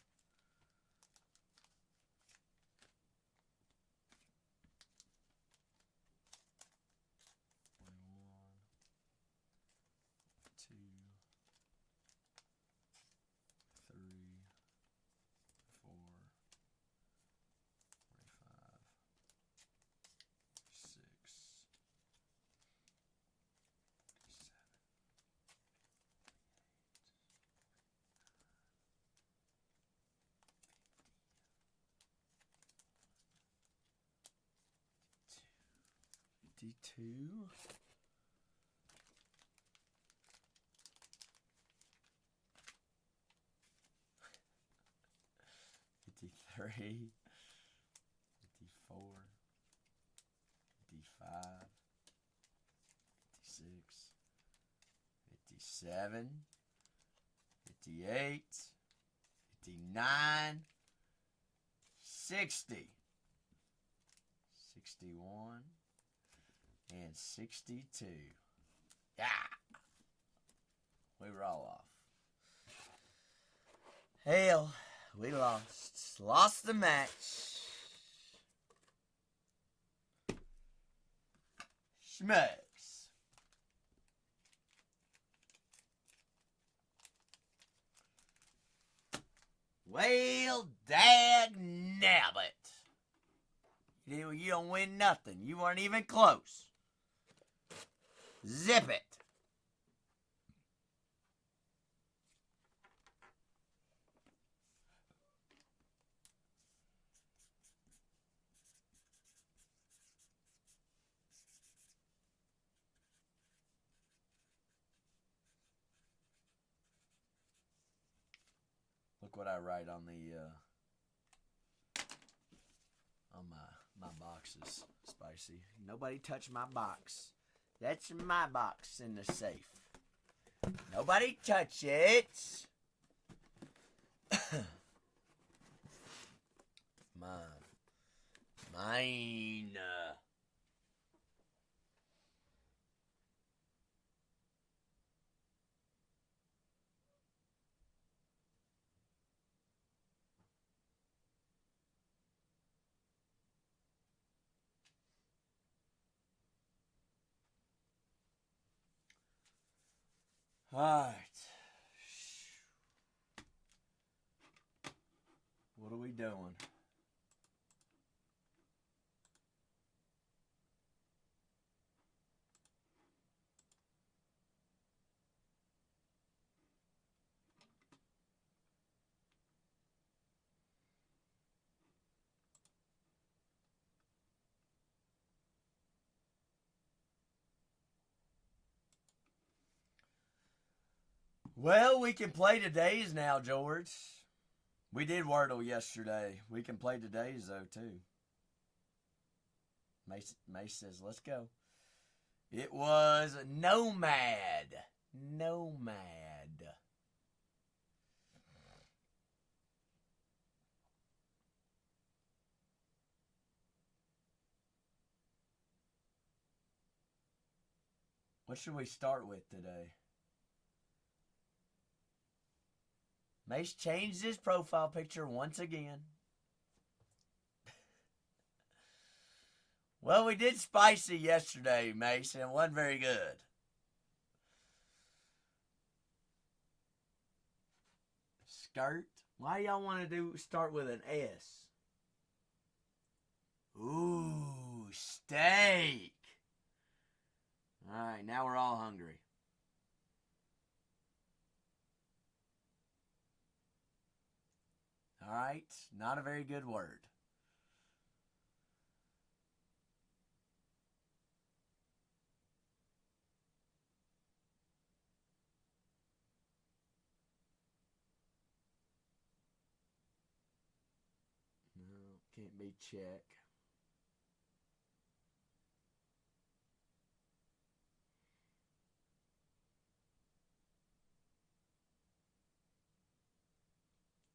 Speaker 1: D2. $53, $54, $55, $56, $57, $58, $59, $60, $61, and $62. Yeah. We roll off. Hell, we lost. Lost the match. Schmucks. Well, dag nabbit. You don't win nothing. You weren't even close. Zip it. Look what I write on the on my boxes, Spicy. Nobody touch my box. That's my box in the safe. Nobody touch it. Mine. All right. What are we doing? Well, we can play today's now, George. We did Wordle yesterday. We can play today's, though, too. Mace says, let's go. It was Nomad. Nomad. What should we start with today? Mace changed his profile picture once again. Well, we did spicy yesterday, Mace, and it wasn't very good. Skirt? Why y'all want to start with an S? Ooh, steak. All right, now we're all hungry. All right, not a very good word. No, can't be check.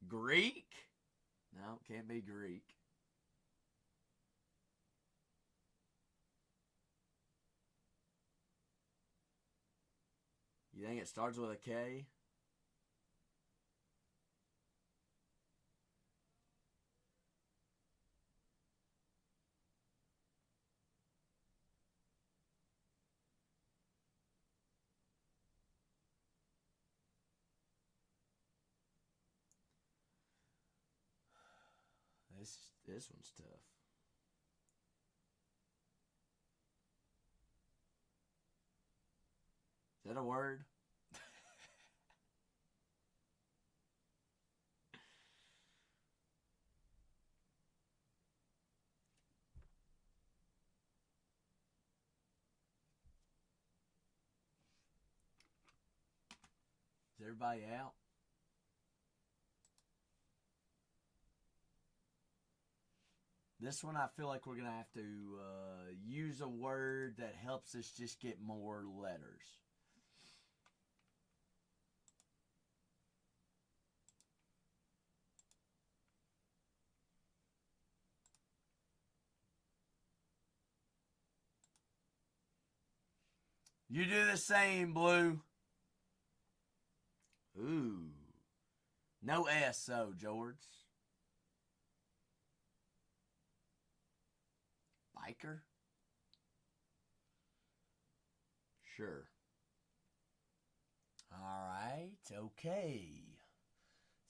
Speaker 1: Greek? No, can't be Greek. You think it starts with a K? This one's tough. Is that a word? Is everybody out? This one I feel like we're going to have to use a word that helps us just get more letters. You do the same, Blue. Ooh. No S, though, George. Biker? Sure. All right, okay.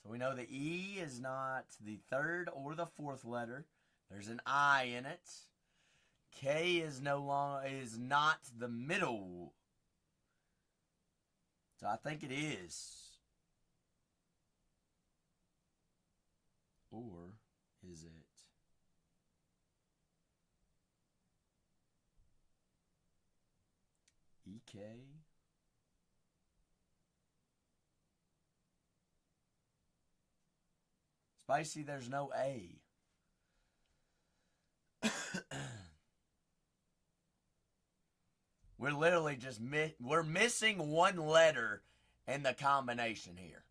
Speaker 1: So we know the E is not the third or the fourth letter. There's an I in it. K is not the middle. So I think it is. Or is it? EK? Spicy, there's no A. We're literally just we're missing one letter in the combination here.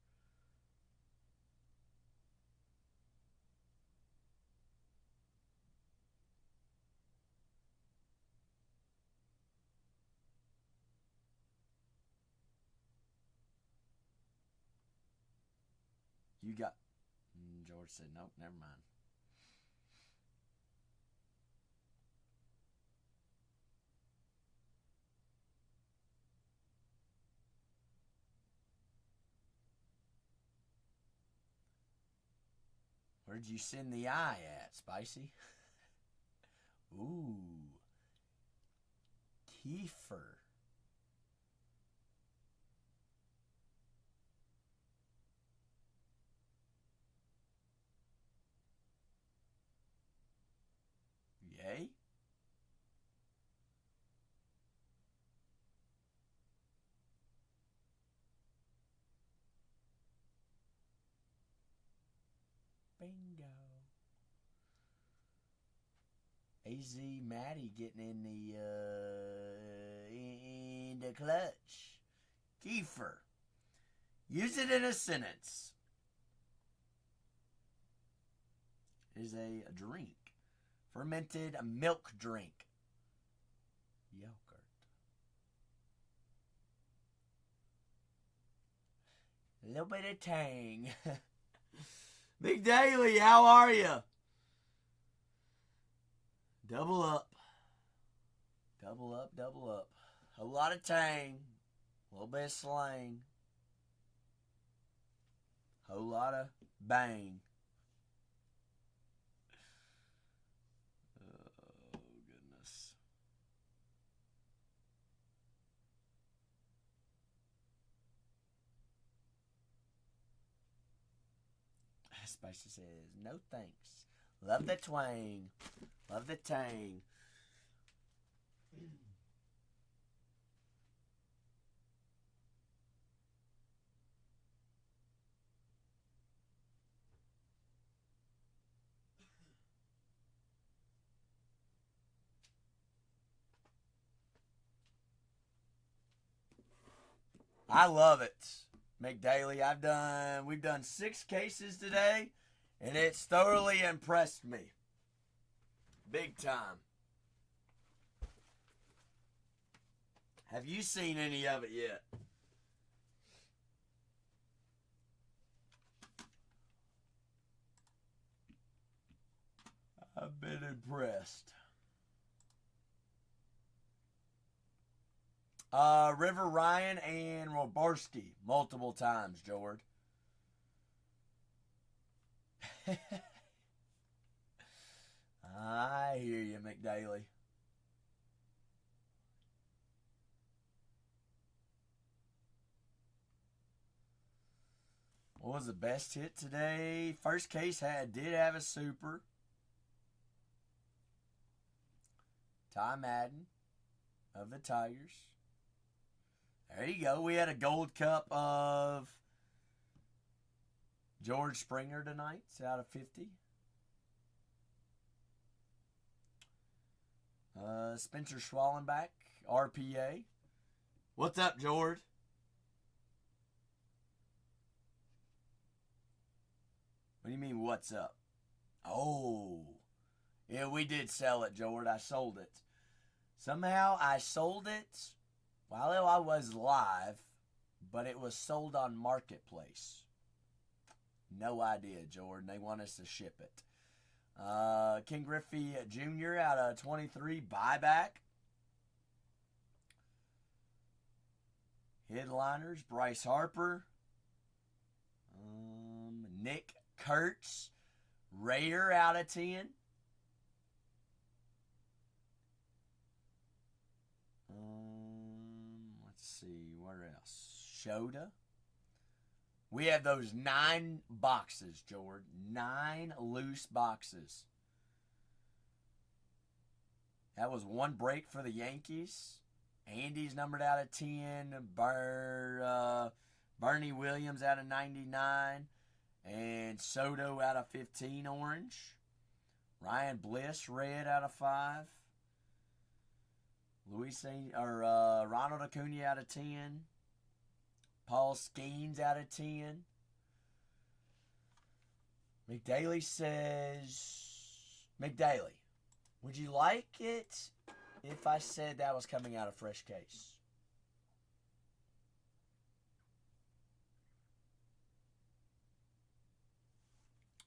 Speaker 1: You got... George said, nope, never mind. Where'd you send the I at, Spicy? Ooh. Kiefer. Yay? Bingo. AZ Maddie getting in the in the clutch. Kefir. Use it in a sentence. It is a drink. Fermented milk drink. Yogurt. A little bit of tang. Big Daily, how are you? Double up. Double up, double up. A lot of tang. A little bit of slang. Whole lot of bang. Oh, goodness. Spicy says, no thanks. Love the twang. Love the tang. I love it. McDaily, we've done 6 cases today, and it's thoroughly impressed me. Big time. Have you seen any of it yet? I've been impressed. River Ryan and Robarski multiple times, Jord. I hear you, McDaily. What was the best hit today? First case did have a super. Ty Madden of the Tigers. There you go. We had a gold cup of George Springer tonight. It's out of 50. Spencer Schwallenbach, RPA. What's up, George? What do you mean, what's up? Oh. Yeah, we did sell it, George. I sold it. Somehow I sold it while I was live, but it was sold on Marketplace. No idea, Jordan. They want us to ship it. King Griffey Jr. out of 23, buyback. Headliners, Bryce Harper. Nick Kurtz, Raider out of 10. Let's see, where else? Shoda. We have those 9 boxes, George. 9 loose boxes. That was 1 break for the Yankees. Andy's numbered out of 10. Bernie Williams out of 99. And Soto out of 15 orange. Ryan Bliss red out of 5. Ronald Acuna out of 10. Paul Skeens out of 10. McDaily says, McDaily, would you like it if I said that was coming out of fresh case?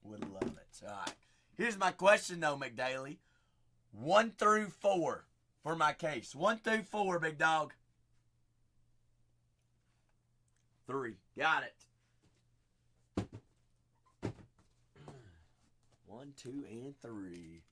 Speaker 1: Would love it. All right. Here's my question, though, McDaily. 1 through 4 for my case. 1 through 4, big dog. 3. Got it. 1, 2, and 3.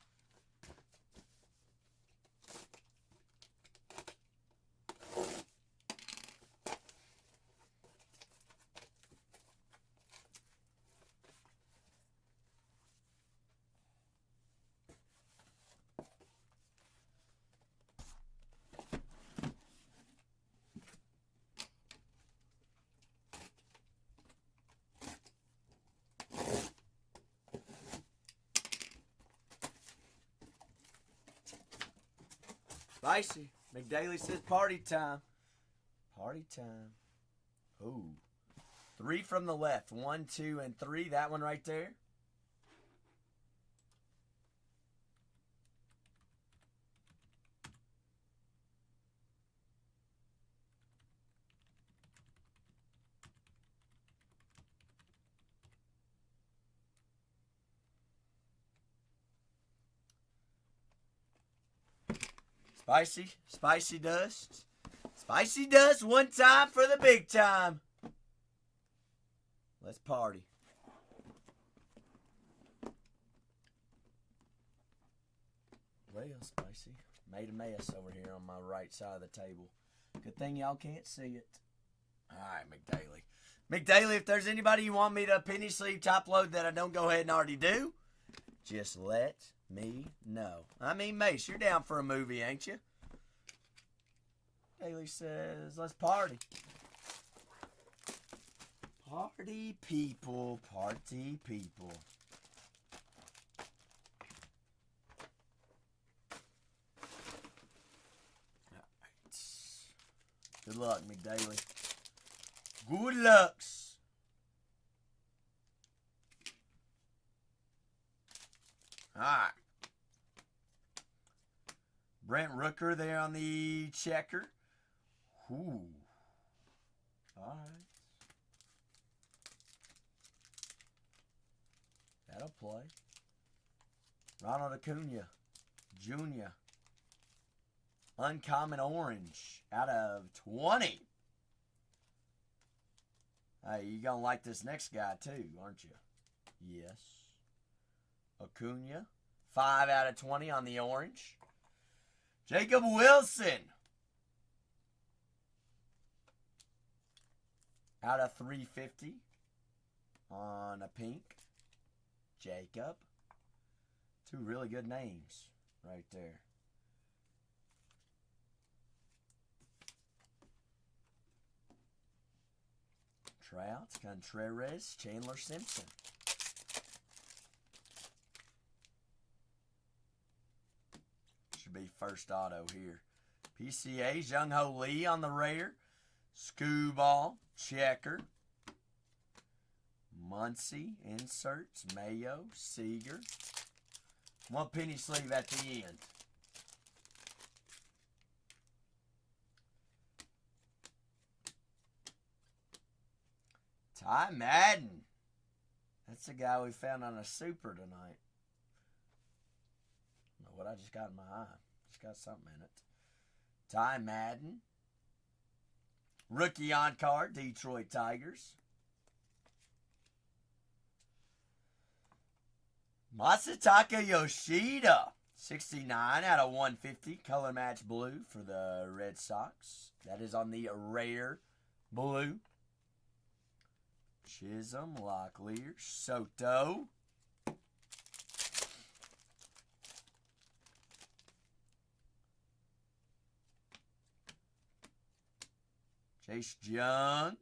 Speaker 1: Spicy. McDaily says party time. Party time. Ooh. 3 from the left. 1, 2, and 3. That one right there. Spicy dust. Spicy dust one time for the big time. Let's party. Well, Spicy. Made a mess over here on my right side of the table. Good thing y'all can't see it. Alright, McDaily. McDaily, if there's anybody you want me to penny sleeve top load that I don't go ahead and already do, just let me know. I mean, Mace, you're down for a movie, ain't you? Daly says, let's party. Party people, party people. All right. Good luck, McDaily. Good lucks. All right. Brent Rooker there on the checker. Ooh. All right. That'll play. Ronald Acuna Jr. Uncommon orange out of 20. Hey, you gonna like this next guy too, aren't you? Yes. Acuna. 5 out of 20 on the orange. Jacob Wilson. Out of 350 on a pink. Jacob. 2 really good names right there. Trout, Contreras, Chandler Simpson. Should be first auto here. PCA, Jung Ho Lee on the rare. Scooball, checker. Muncie, inserts, Mayo, Seager. 1 penny sleeve at the end. Ty Madden. That's the guy we found on a super tonight. I don't know what I just got in my eye. Just got something in it. Ty Madden. Rookie on card, Detroit Tigers. Masataka Yoshida. 69 out of 150. Color match blue for the Red Sox. That is on the rare blue. Chisholm, Locklear, Soto. Chase Junk.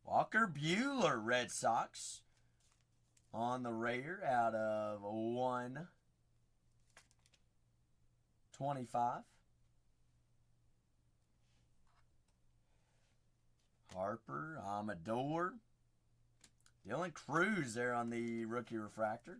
Speaker 1: Walker Buehler, Red Sox. On the rare out of 125. Harper, Amador. Dylan Cruz there on the rookie refractor.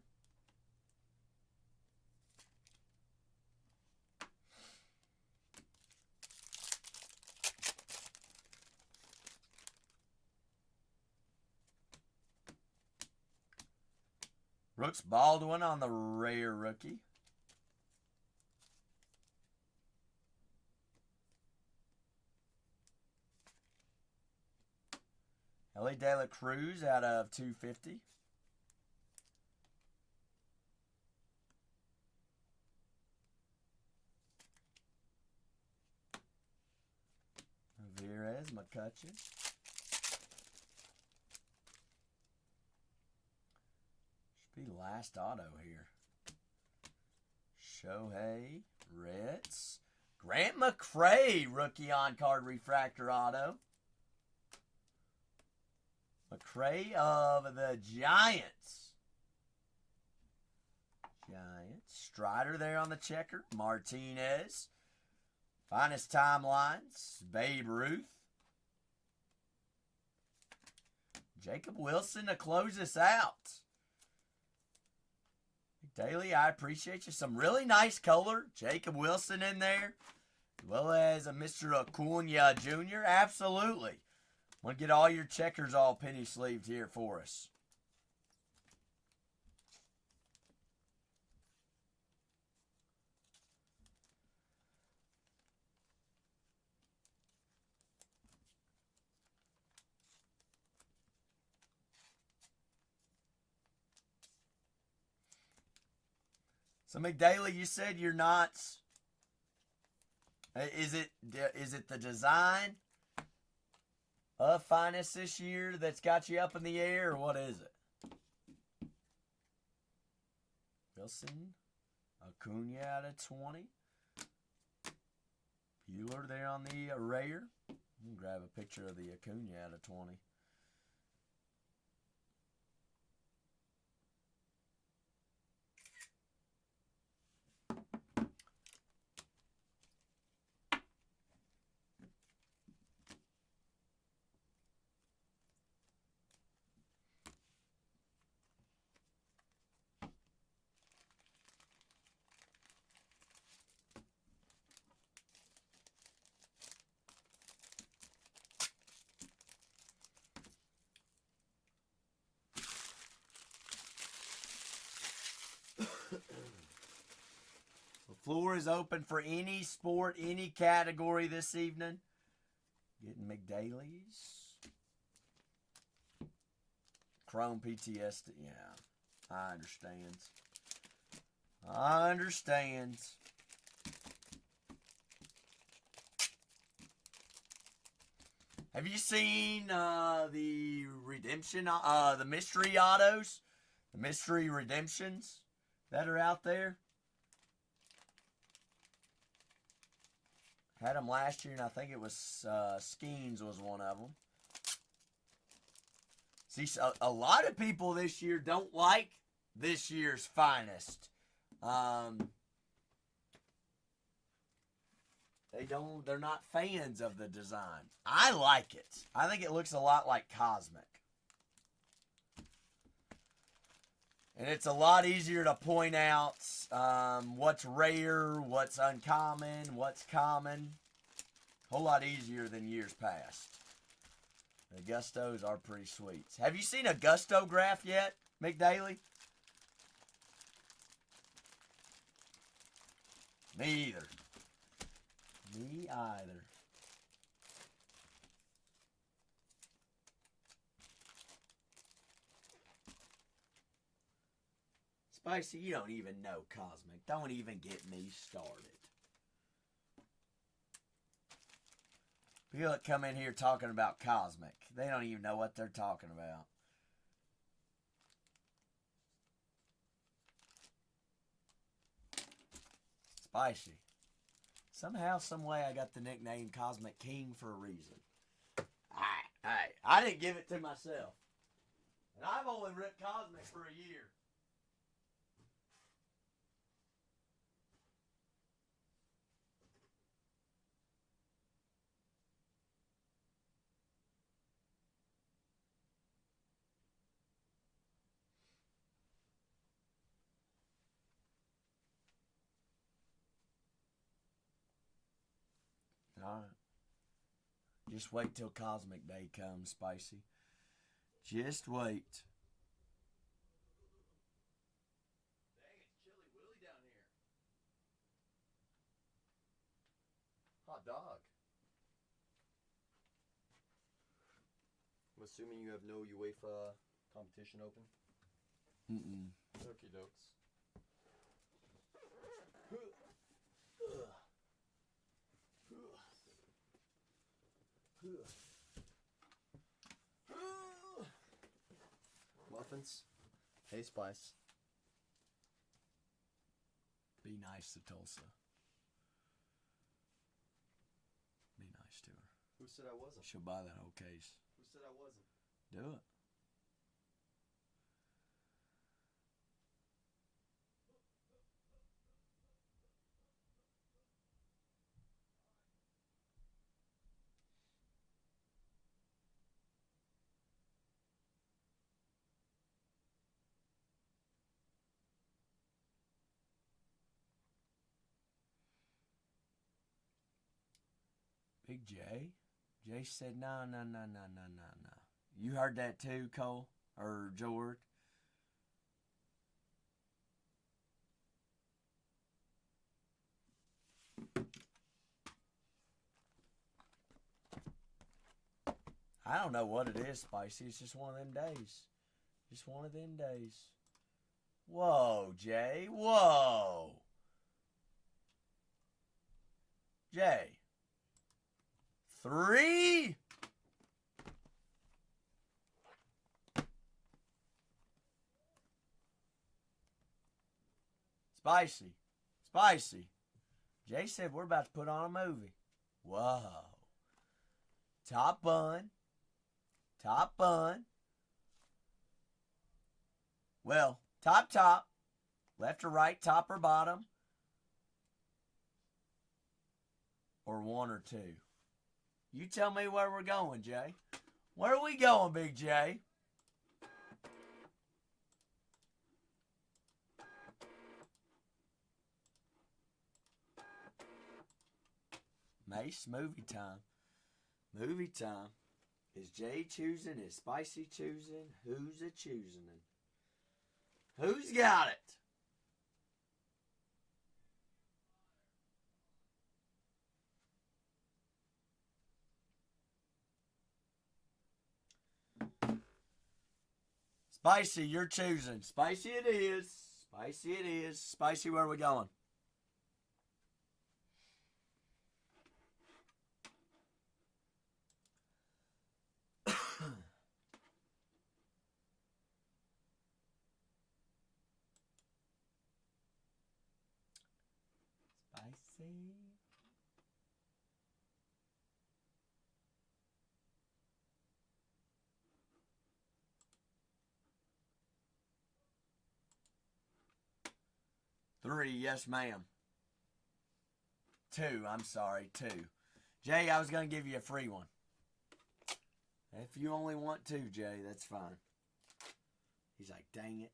Speaker 1: Brooks Baldwin on the rare rookie. Ellie De La Cruz out of 250. Ramirez, McCutcheon. Should be last auto here. Shohei, Ritz. Grant McCray, rookie on card refractor auto. McCray of the Giants. Strider there on the checker. Martinez. Finest timelines, Babe Ruth. Jacob Wilson to close us out. Daly, I appreciate you. Some really nice color. Jacob Wilson in there. As well as a Mr. Acuna Jr. Absolutely. Want to get all your checkers all penny sleeved here for us. So McDaly, you said you're not. Is it the design of finest this year that's got you up in the air, or what is it? Wilson, Acuna out of 20. Bueller there on the rare. I'm gonna grab a picture of the Acuna out of 20. The floor is open for any sport, any category this evening. Getting McDaly's. Chrome PTSD. Yeah, I understand. I understand. Have you seen the redemption, the mystery autos? The mystery redemptions that are out there? Had them last year, and I think it was Skeens was one of them. See, a lot of people this year don't like this year's finest. They're not fans of the design. I like it. I think it looks a lot like Cosmic. And it's a lot easier to point out what's rare, what's uncommon, what's common. A whole lot easier than years past. The Gustos are pretty sweet. Have you seen a Gusto graph yet, McDaly? Me either. Me either. Spicy, you don't even know Cosmic. Don't even get me started. People that come in here talking about Cosmic, they don't even know what they're talking about. Spicy. Somehow, someway, I got the nickname Cosmic King for a reason. Hey, I didn't give it to myself. And I've only ripped Cosmic for a year. Alright. Just wait till Cosmic Day comes, Spicy. Just wait.
Speaker 3: Dang, it's Chili Willy down here. Hot dog. I'm assuming you have no UEFA competition open?
Speaker 1: Mm-mm.
Speaker 3: Okie dokes. Muffins. Hey, Spice.
Speaker 1: Be nice to Tulsa. Be nice to her.
Speaker 3: Who said I wasn't?
Speaker 1: She'll buy that whole case.
Speaker 3: Who said I wasn't?
Speaker 1: Do it. Big J? Jay said, no. You heard that too, Cole? Or George? I don't know what it is, Spicy. It's just one of them days. Just one of them days. Whoa, Jay. Whoa. Jay. 3. Spicy. Spicy. Jay said we're about to put on a movie. Whoa. Top bun. Top bun. Well, top. Left or right, top or bottom. Or 1 or 2. You tell me where we're going, Jay. Where are we going, Big J? Mace, movie time. Movie time. Is Jay choosing? Is Spicy choosing? Who's a choosing? Who's got it? Spicy, you're choosing. Spicy it is. Spicy it is. Spicy, where are we going? Spicy. Three, yes, ma'am. 2, I'm sorry, 2. Jay, I was going to give you a free one. If you only want 2, Jay, that's fine. He's like, dang it.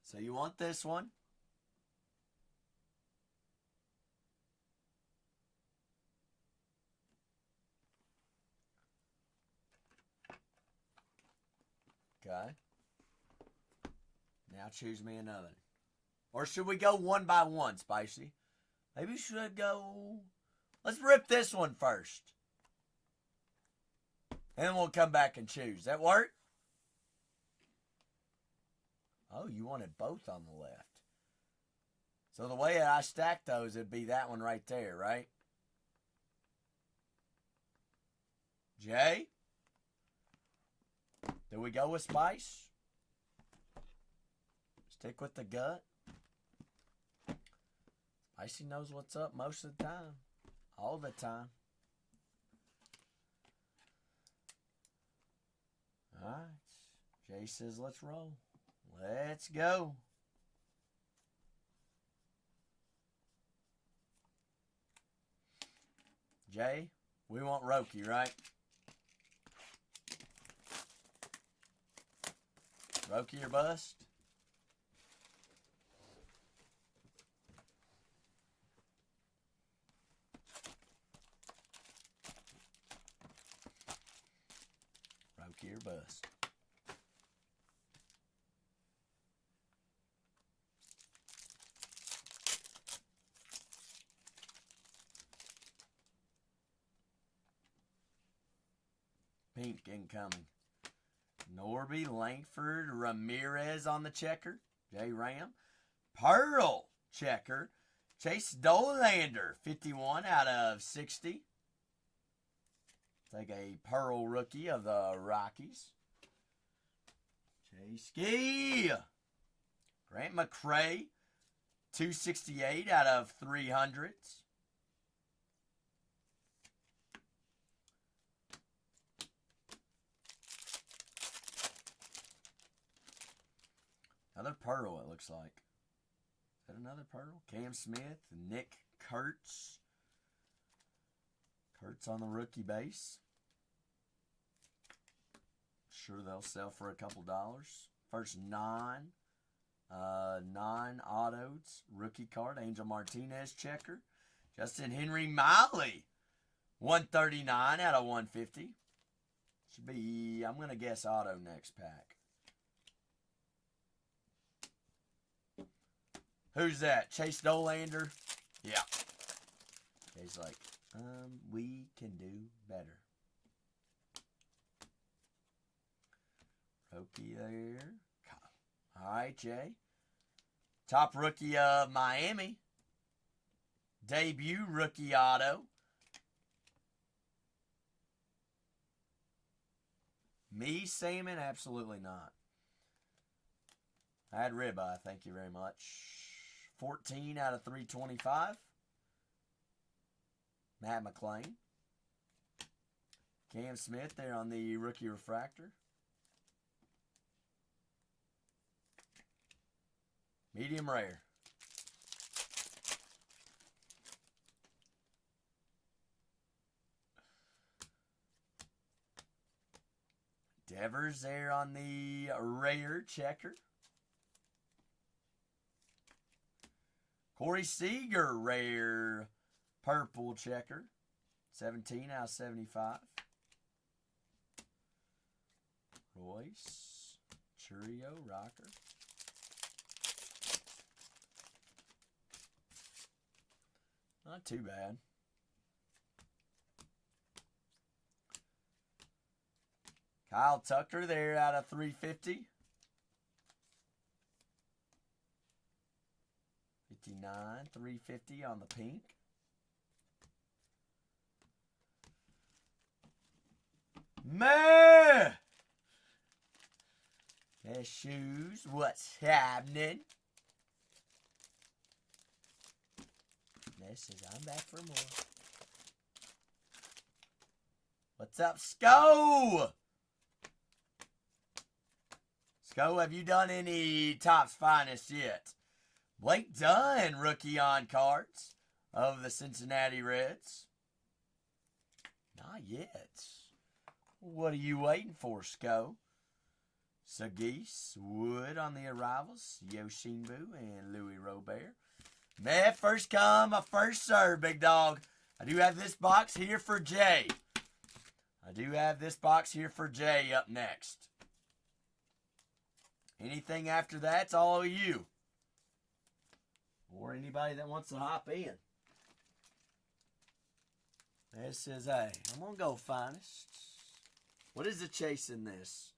Speaker 1: So you want this one? Okay. Now choose me another. Or should we go one by one, Spicy? Maybe we should go... Let's rip this one first. And then we'll come back and choose. That work? Oh, you wanted both on the left. So the way I stack those, it'd be that one right there, right? Jay? Do we go with Spice? Stick with the gut? Spicy knows what's up most of the time. All the time. Alright. Jay says let's roll. Let's go. Jay, we want Roki, right? Roki or bust? Roki or bust? Pink incoming. Norby, Langford, Ramirez on the checker. J. Ram. Pearl checker. Chase Dolander, 51 out of 60. Take a Pearl rookie of the Rockies. Chase Ski. Grant McCray, 268 out of 300s. Another Pearl, it looks like. Is that another Pearl? Cam Smith, Nick Kurtz. Kurtz on the rookie base. Sure they'll sell for a couple dollars. First 9 Non-autos rookie card, Angel Martinez checker. Justin Henry Miley, 139 out of 150. Should be, I'm going to guess auto next pack. Who's that? Chase Dolander? Yeah. He's like, we can do better. Rookie there. All right, Jay. Top rookie of Miami. Debut rookie auto. Me, Salmon? Absolutely not. I had ribeye. Thank you very much. 14 out of 325. Matt McClain. Cam Smith there on the rookie refractor. Medium rare. Devers there on the rare checker. Corey Seager rare purple checker. 17 out of 75. Royce. Churio rocker. Not too bad. Kyle Tucker there out of 350. 59, 350 on the pink. Man! There's shoes. What's happening? This is I'm back for more. What's up, Sco? Sco, have you done any Topps Finest yet? Blake Dunn, rookie on cards of the Cincinnati Reds. Not yet. What are you waiting for, Sco? Sagis, Wood on the arrivals. Yoshinbu and Louis Robert. Man, first come, first serve, big dog. I do have this box here for Jay. Up next. Anything after that's all of you. Or anybody that wants to hop in. This is I'm going to go Finest. What is the chase in this?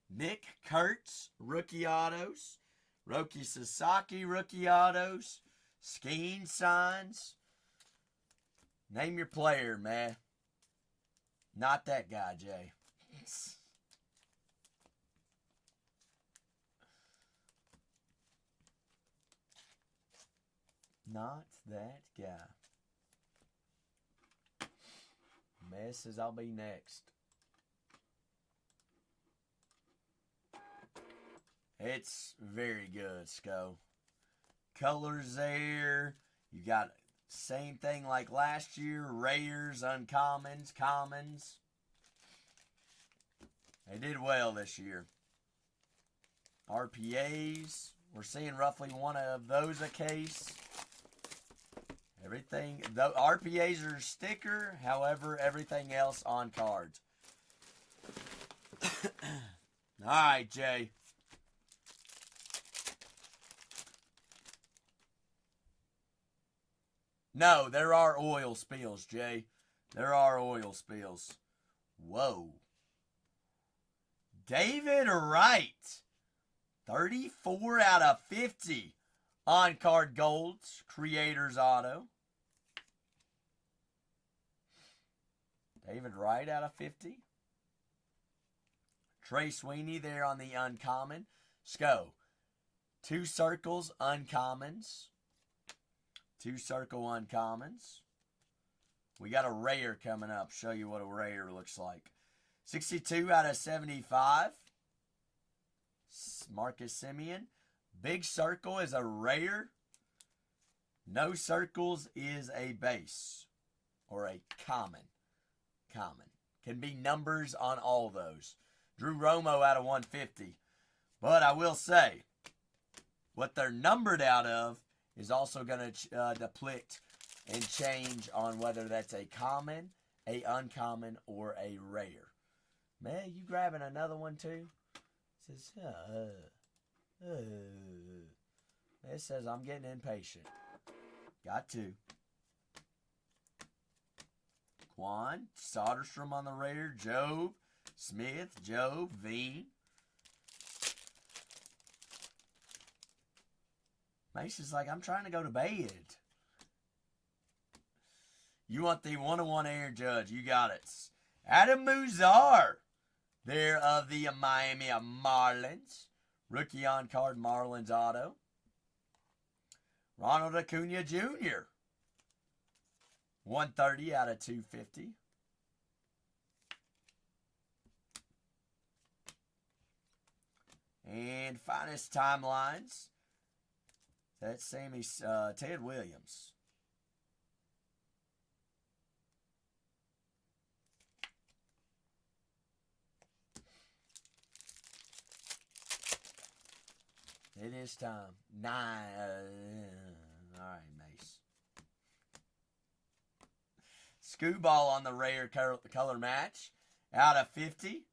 Speaker 1: Nick Kurtz, rookie autos. Roki Sasaki, rookie autos. Skeen signs. Name your player, man. Not that guy, Jay. Not that guy. Mess says I'll be next. It's very good, Sco. Colors there. You got same thing like last year. Rares, uncommons, commons. They did well this year. RPAs. We're seeing roughly one of those a case. Everything. The RPAs are sticker. However, everything else on cards. All right, Jay. No, there are oil spills, Jay. There are oil spills. Whoa. David Wright. 34 out of 50. On-card golds. Creators auto. David Wright out of 50. Trey Sweeney there on the uncommon. Sco. 2 circles, uncommons. 2 circle uncommons. We got a rare coming up. Show you what a rare looks like. 62 out of 75. Marcus Simeon. Big circle is a rare. No circles is a base. Or a common. Common. Can be numbers on all those. Drew Romo out of 150. But I will say, what they're numbered out of is also going to deplete and change on whether that's a common, a uncommon, or a rare. Man, you grabbing another one too? It says, it says I'm getting impatient. Got two. Quan, Soderstrom on the rare, Job, Smith, Job, V. Mason's like, I'm trying to go to bed. You want the 101 Aaron Judge. You got it. Adam Muzar. There of the Miami Marlins. Rookie on card Marlins auto. Ronald Acuna Jr. 130 out of 250. And finest timelines. That's Ted Williams. It is time. 9. All right, Mace. Screwball on the rare color match. Out of 50.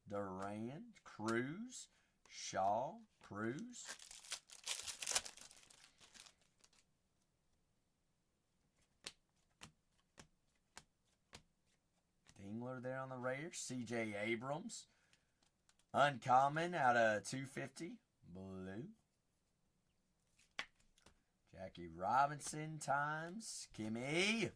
Speaker 1: Durant, Cruz, Shaw, Cruz. Dingler there on the rare. C.J. Abrams. Uncommon out of 250. Blue. Jackie Robinson times. Kimmy.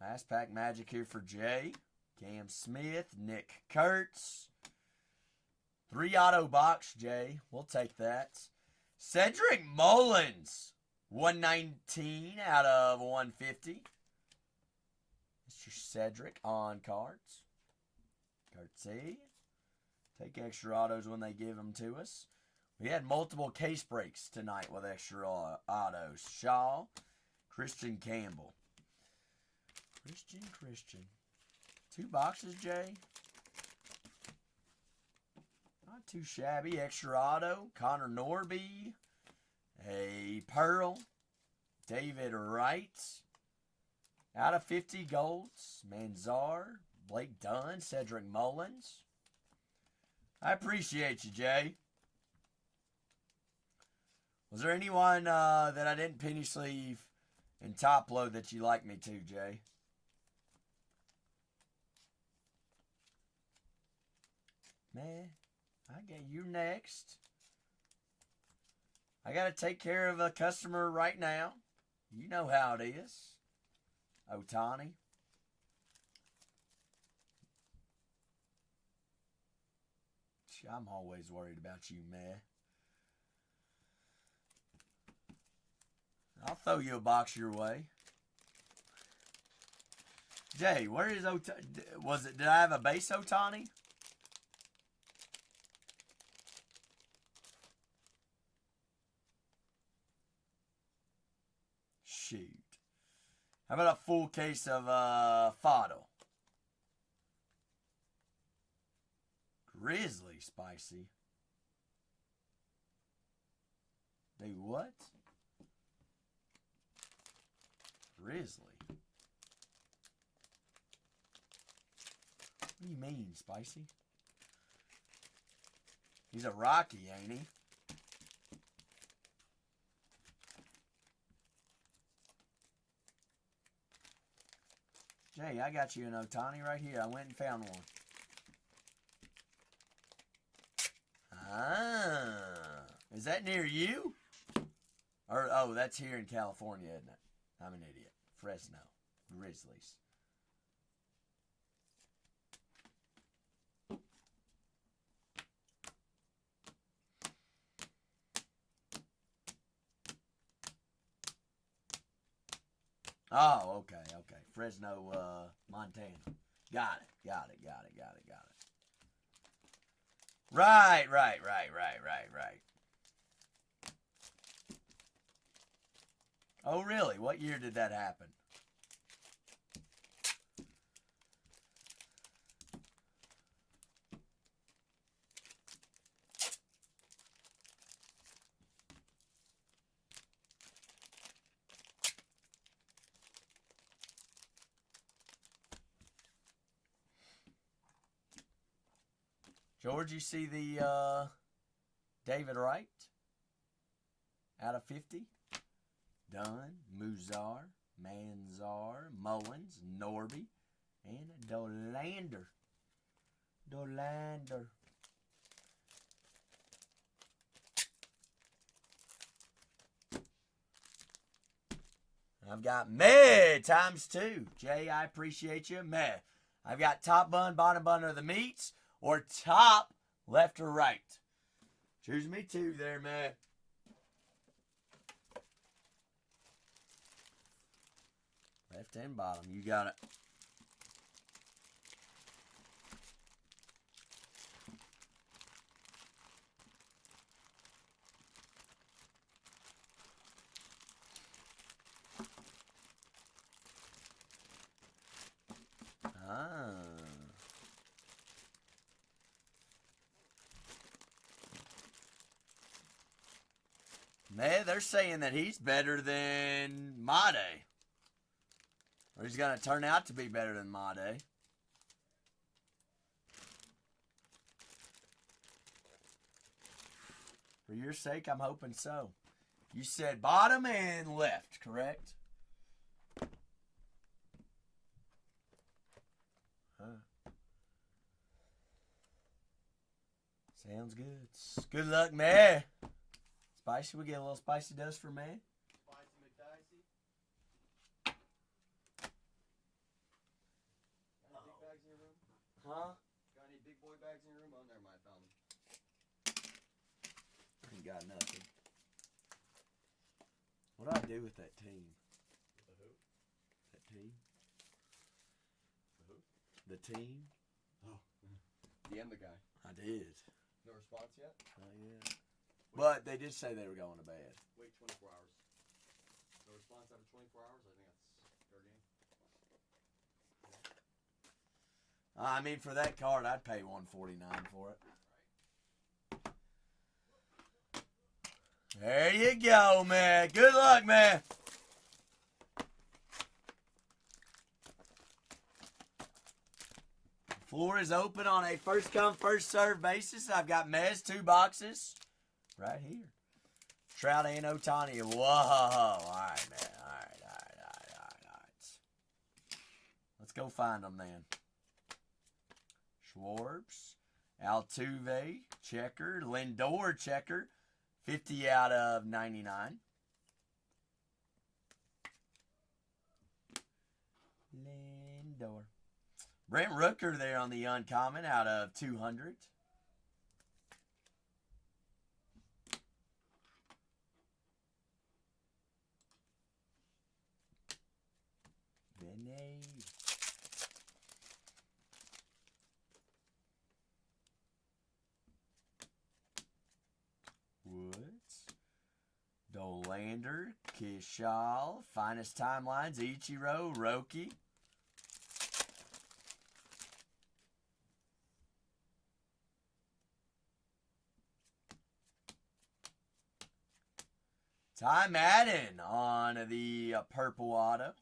Speaker 1: Last pack magic here for Jay. Cam Smith. Nick Kurtz. 3 auto box, Jay. We'll take that. Cedric Mullins. 119 out of 150. Mr. Cedric on cards. Curtsy. Take extra autos when they give them to us. We had multiple case breaks tonight with extra autos. Shaw. Christian Campbell. Christian. 2 boxes, Jay. Not too shabby. Extra auto. Connor Norby. A Pearl. David Wright. Out of 50 golds. Manzar. Blake Dunn. Cedric Mullins. I appreciate you, Jay. Was there anyone that I didn't penny sleeve and top load that you like me to, Jay? Man, I get you next. I got to take care of a customer right now. You know how it is. Otani. I'm always worried about you, man. I'll throw you a box your way. Jay, where is Otani? Did I have a base Otani? Shoot. How about a full case of Fado? Grizzly spicy. They what? Grizzly. What do you mean, spicy? He's a Rocky, ain't he? Jay, I got you an Otani right here. I went and found one. Ah. Is that near you? Or, oh, that's here in California, isn't it? I'm an idiot. Fresno. Grizzlies. Oh, okay. Fresno, Montana. Got it. Right. Oh, really? What year did that happen? George, you see the David Wright out of 50? Dunn, Muzar, Manzar, Mullins, Norby, and Dolander. Dolander. I've got meh times 2. Jay, I appreciate you. Meh. I've got top bun, bottom bun of the meats, or top, left or right. Choose me 2 there, meh. Left and bottom. You got it. Man, they're saying that he's better than Made. Or he's going to turn out to be better than Made. For your sake, I'm hoping so. You said bottom and left, correct? Sounds good. Good luck, man. Spicy, we get a little spicy dust for man.
Speaker 3: Spicy McDicey. Got any big bags in your room?
Speaker 1: Huh?
Speaker 3: Got any big boy bags in your room? Oh, never mind, found them.
Speaker 1: Ain't got nothing. What do I do with that team?
Speaker 3: The who?
Speaker 1: That team?
Speaker 3: The who?
Speaker 1: The team?
Speaker 3: Oh. DM the guy.
Speaker 1: I did.
Speaker 3: No response yet?
Speaker 1: Not yet. But they did say they were going to bed.
Speaker 3: Wait 24 hours. No response after 24 hours? I think that's fair game.
Speaker 1: I mean, for that card, I'd pay $149 for it. There you go, man. Good luck, man. Floor is open on a first come, first serve basis. I've got Mez, 2 boxes right here. Trout and Otani. Whoa. All right, man. All right. Let's go find them then. Schwartz, Altuve, checker, Lindor, checker, 50 out of 99. Lindor. Brent Rooker there on the uncommon out of 200. Vinay. Woods. Dolander. Kishal. Finest timelines. Ichiro. Roki. Ty Madden on the purple auto.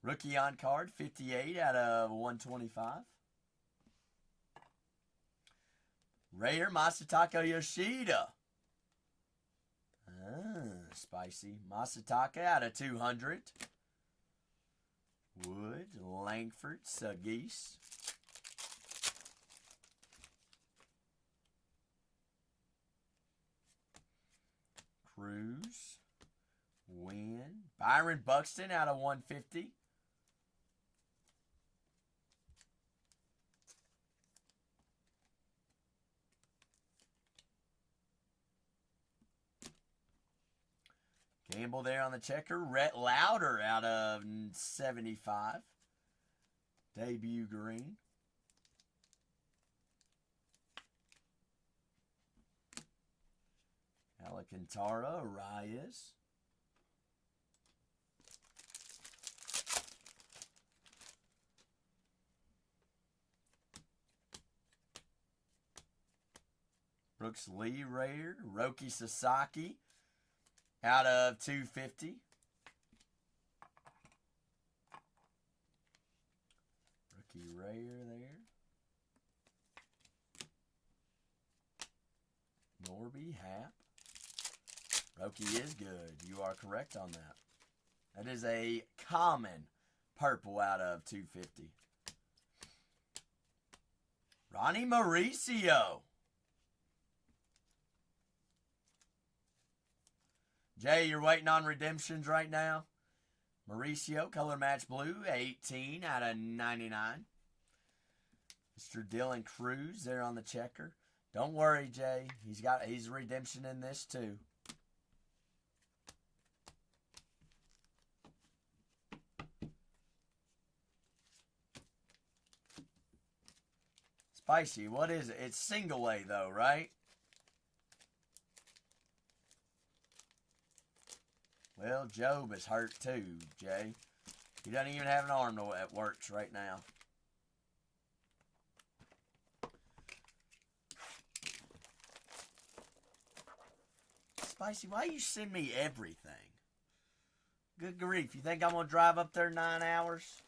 Speaker 1: Rookie on card, 58 out of 125. Raider Masataka Yoshida. Spicy. Masataka out of 200. Wood, Langford, Sagis. Cruz. Win. Byron Buxton out of 150. Campbell there on the checker. Rhett Lauder out of 75. Debut green. Alcantara, Arias. Brooks Lee rare. Roki Sasaki out of 250. Rookie rare there. Norby Hap. Roki is good. You are correct on that. That is a common purple out of 250. Ronnie Mauricio. Jay, you're waiting on redemptions right now. Mauricio, color match blue, 18 out of 99. Mr. Dylan Cruz there on the checker. Don't worry, Jay. He's a redemption in this too. Spicy, what is it? It's single A though, right? Well, Job is hurt too, Jay. He doesn't even have an arm that works right now. Spicy, why you send me everything? Good grief, you think I'm going to drive up there 9 hours?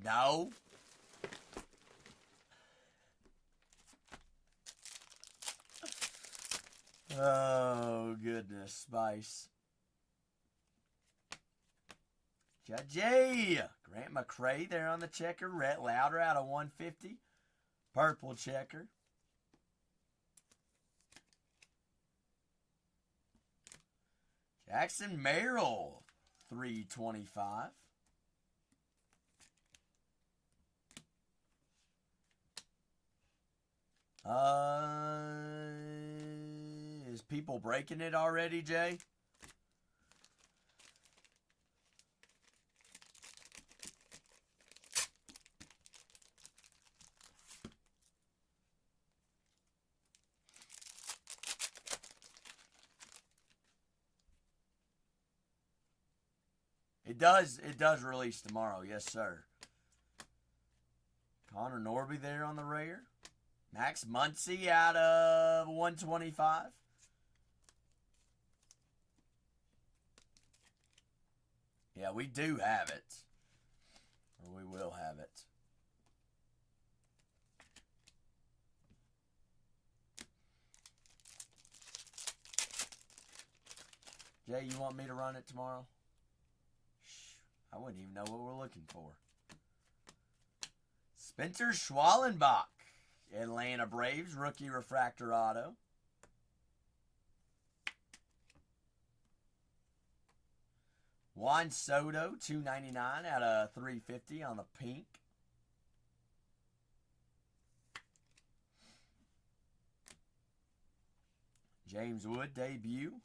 Speaker 1: No. Oh, goodness, Spice. Judge Grant McCray there on the checker. Rhett Lauder out of 150. Purple checker. Jackson Merrill, 325. Is people breaking it already, Jay? It does release tomorrow, yes, sir. Connor Norby there on the rare. Max Muncy out of 125. Yeah, we do have it. Or we will have it. Jay, you want me to run it tomorrow? I wouldn't even know what we're looking for. Spencer Schwallenbach, Atlanta Braves, rookie refractor auto. Juan Soto, $2.99 out of $3.50 on the pink. James Wood debut.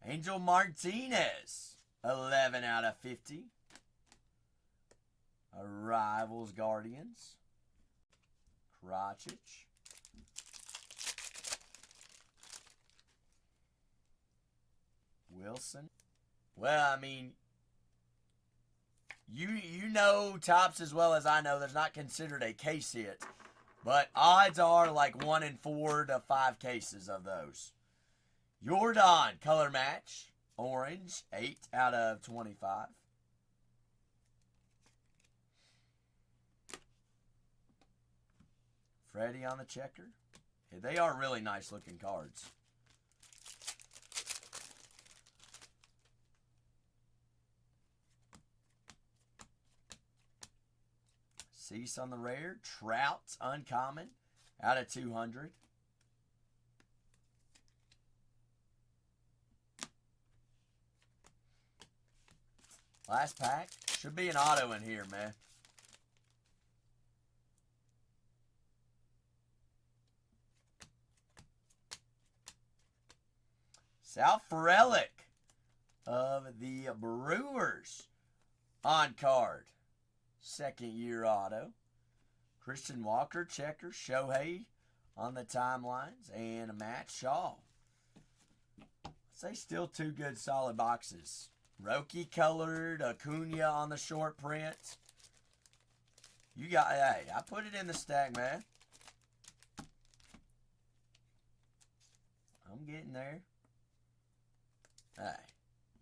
Speaker 1: Angel Martinez, 11 out of 50. Rivals Guardians. Krocic. Wilson. Well, I mean, you know Topps as well as I know there's not considered a case hit. But odds are like 1 in 4 to 5 cases of those. Jordan, color match. Orange, 8 out of 25. Freddie on the checker. Yeah, they are really nice looking cards. Cease on the rare. Trout, uncommon, out of 200. Last pack. Should be an auto in here, man. Sal Frelick of the Brewers on card. Second year auto. Christian Walker, checker. Shohei on the timelines. And Matt Shaw. I'd say still 2 good solid boxes. Roki colored. Acuna on the short print. You got, hey, I put it in the stack, man. I'm getting there. Hey,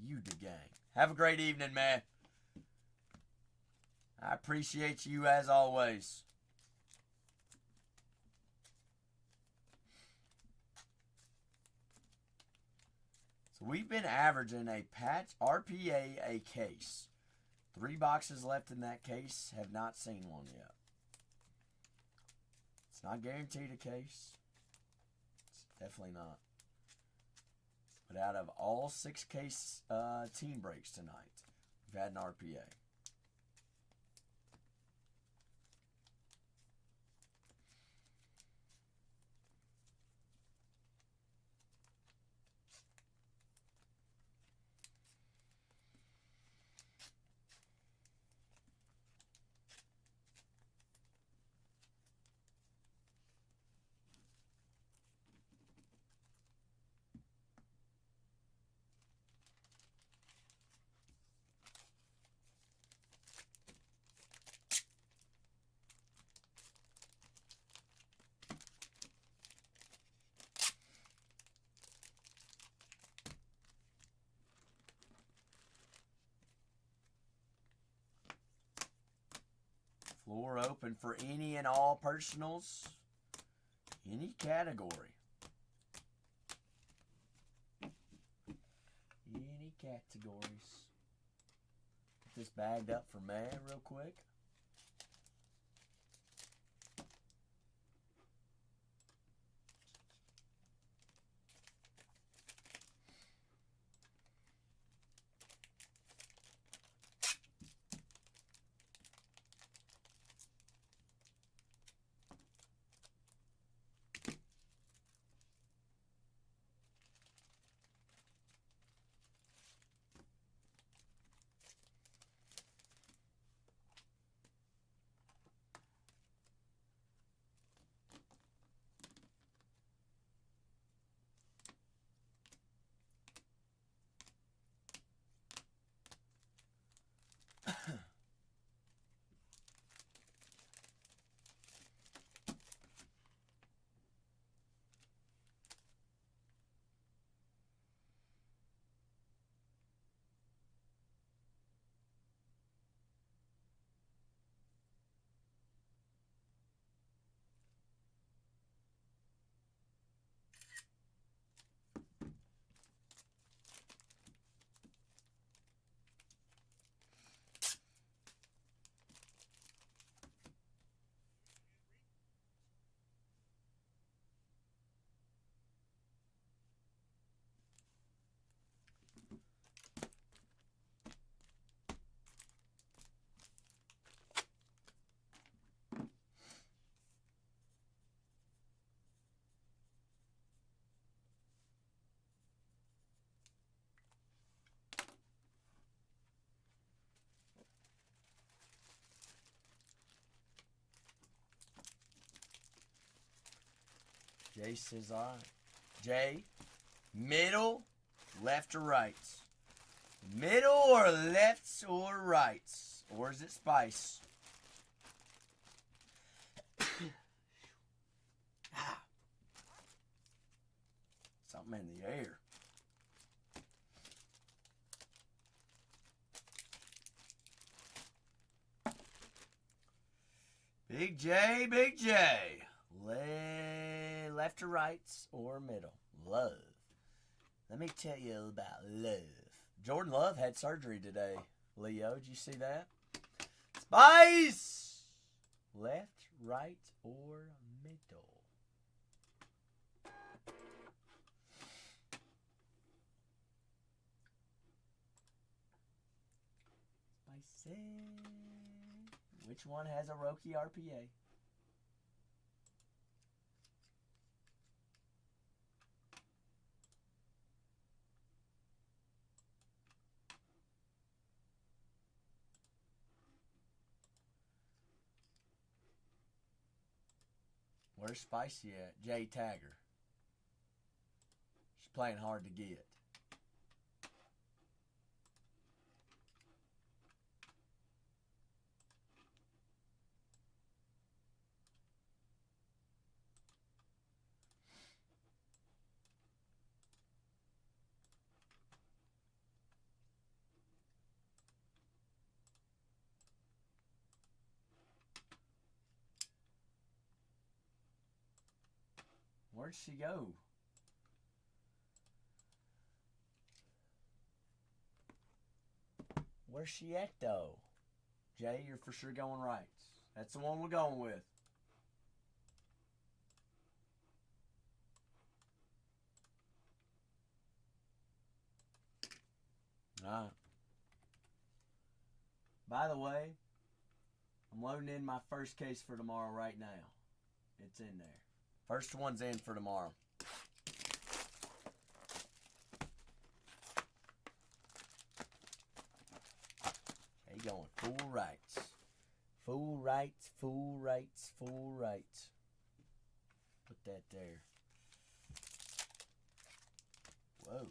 Speaker 1: you the gang. Have a great evening, man. I appreciate you as always. So we've been averaging a patch RPA a case. 3 boxes left in that case. Have not seen one yet. It's not guaranteed a case. It's definitely not. But out of all 6 case team breaks tonight, we've had an RPA. Floor open for any and all personals, any category. Any categories. Get this bagged up for May real quick. Jay says, all right. Jay, middle, left or right? Middle or left or right? Or is it spice? Something in the air. Big J, Big J. Left or right or middle? Love. Let me tell you about love. Jordan Love had surgery today. Leo, did you see that? Spice! Left, right, or middle? Spice. Which one has a Roki RPA? Where's Spicy at? Jay Tagger. She's playing hard to get. Where'd she go? Where's she at, though? Jay, you're for sure going right. That's the one we're going with. All right. By the way, I'm loading in my first case for tomorrow right now. It's in there. First one's in for tomorrow. Okay, going full rights. Full rights, full rights, full rights. Put that there. Whoa.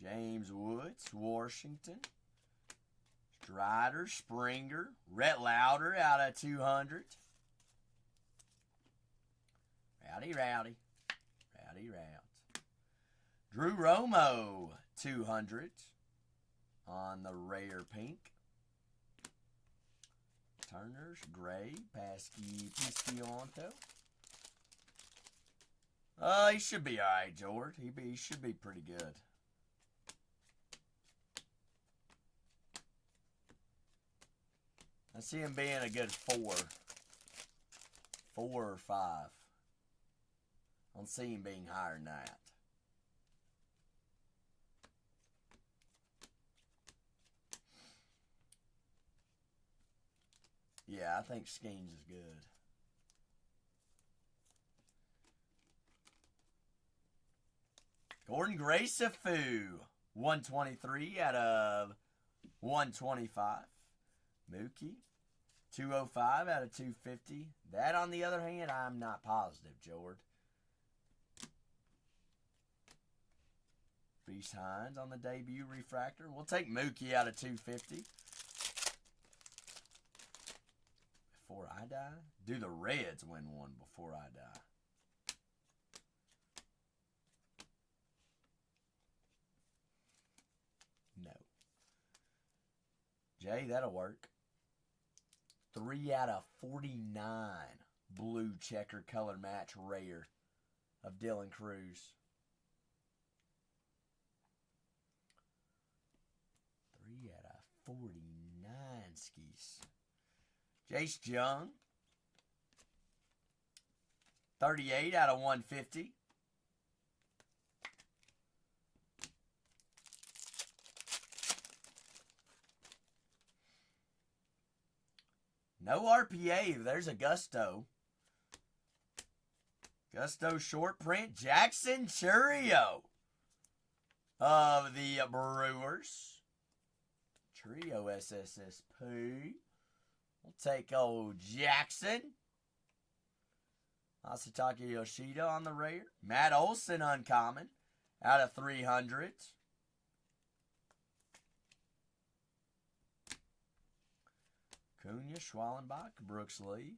Speaker 1: James Woods, Washington. Strider, Springer, Rhett Lauder out of 200. Rowdy. Rowdy. Drew Romo, 200 on the rare pink. Turner's gray, Pasky Piscianto. He should be all right, George. He should be pretty good. I see him being a good 4 or 5. I don't see him being higher than that. Yeah, I think Skeens is good. Gordon Gracefu, 123 out of 125. Mookie, 205 out of 250. That, on the other hand, I'm not positive, George. Reese Hines on the debut refractor. We'll take Mookie out of 250. Before I die? Do the Reds win one before I die? No. Jay, that'll work. 3 out of 49 blue checker color match rare of Dylan Cruz. 3 out of 49 skis. Jace Young. 38 out of 150. No RPA. There's a Gusto. Gusto short print. Jackson Churio of the Brewers. Churio SSSP. We'll take old Jackson. Masataka Yoshida on the rare. Matt Olson uncommon out of 300. Cunha, Schwallenbach, Brooks Lee.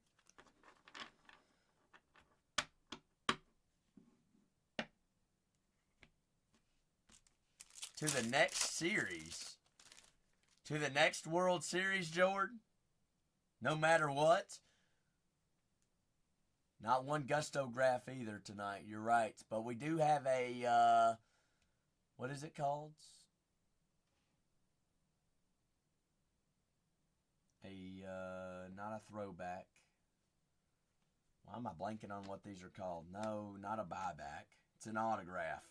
Speaker 1: To the next series. To the next World Series, Jordan. No matter what. Not one Gusto graph either tonight. You're right. But we do have a, what is it called? Not a throwback. Why am I blanking on what these are called? No, not a buyback. It's an autograph.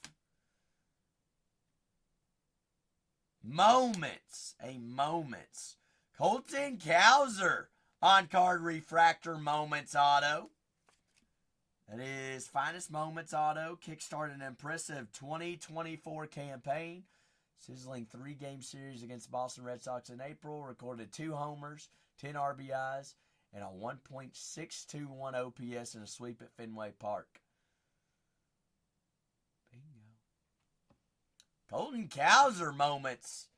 Speaker 1: Moments. A Moments. Colton Cowser on card refractor Moments auto. That is Finest Moments auto. Kickstarted an impressive 2024 campaign. Sizzling 3-game series against Boston Red Sox in April. Recorded 2 homers, 10 RBIs, and a 1.621 OPS in a sweep at Fenway Park. Bingo. Colton Cowser Moments.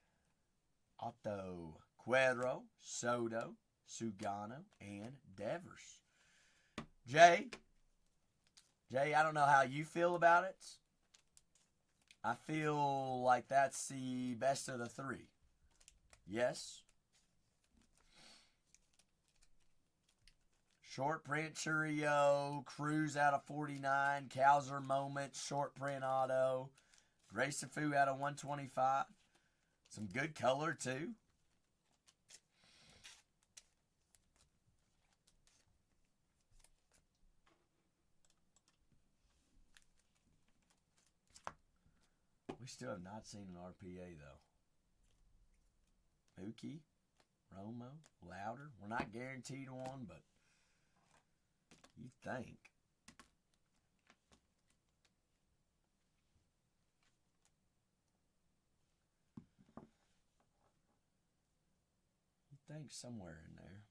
Speaker 1: Otto, Cuero, Soto, Sugano, and Devers. Jay, I don't know how you feel about it. I feel like that's the best of the 3. Yes? Short print Churio, Cruz out of 49, Kowser Moments, short print auto, Grayson Fu out of 125. Some good color too. We still have not seen an RPA though. Mookie, Romo, Louder. We're not guaranteed one, but you think. You think somewhere in there.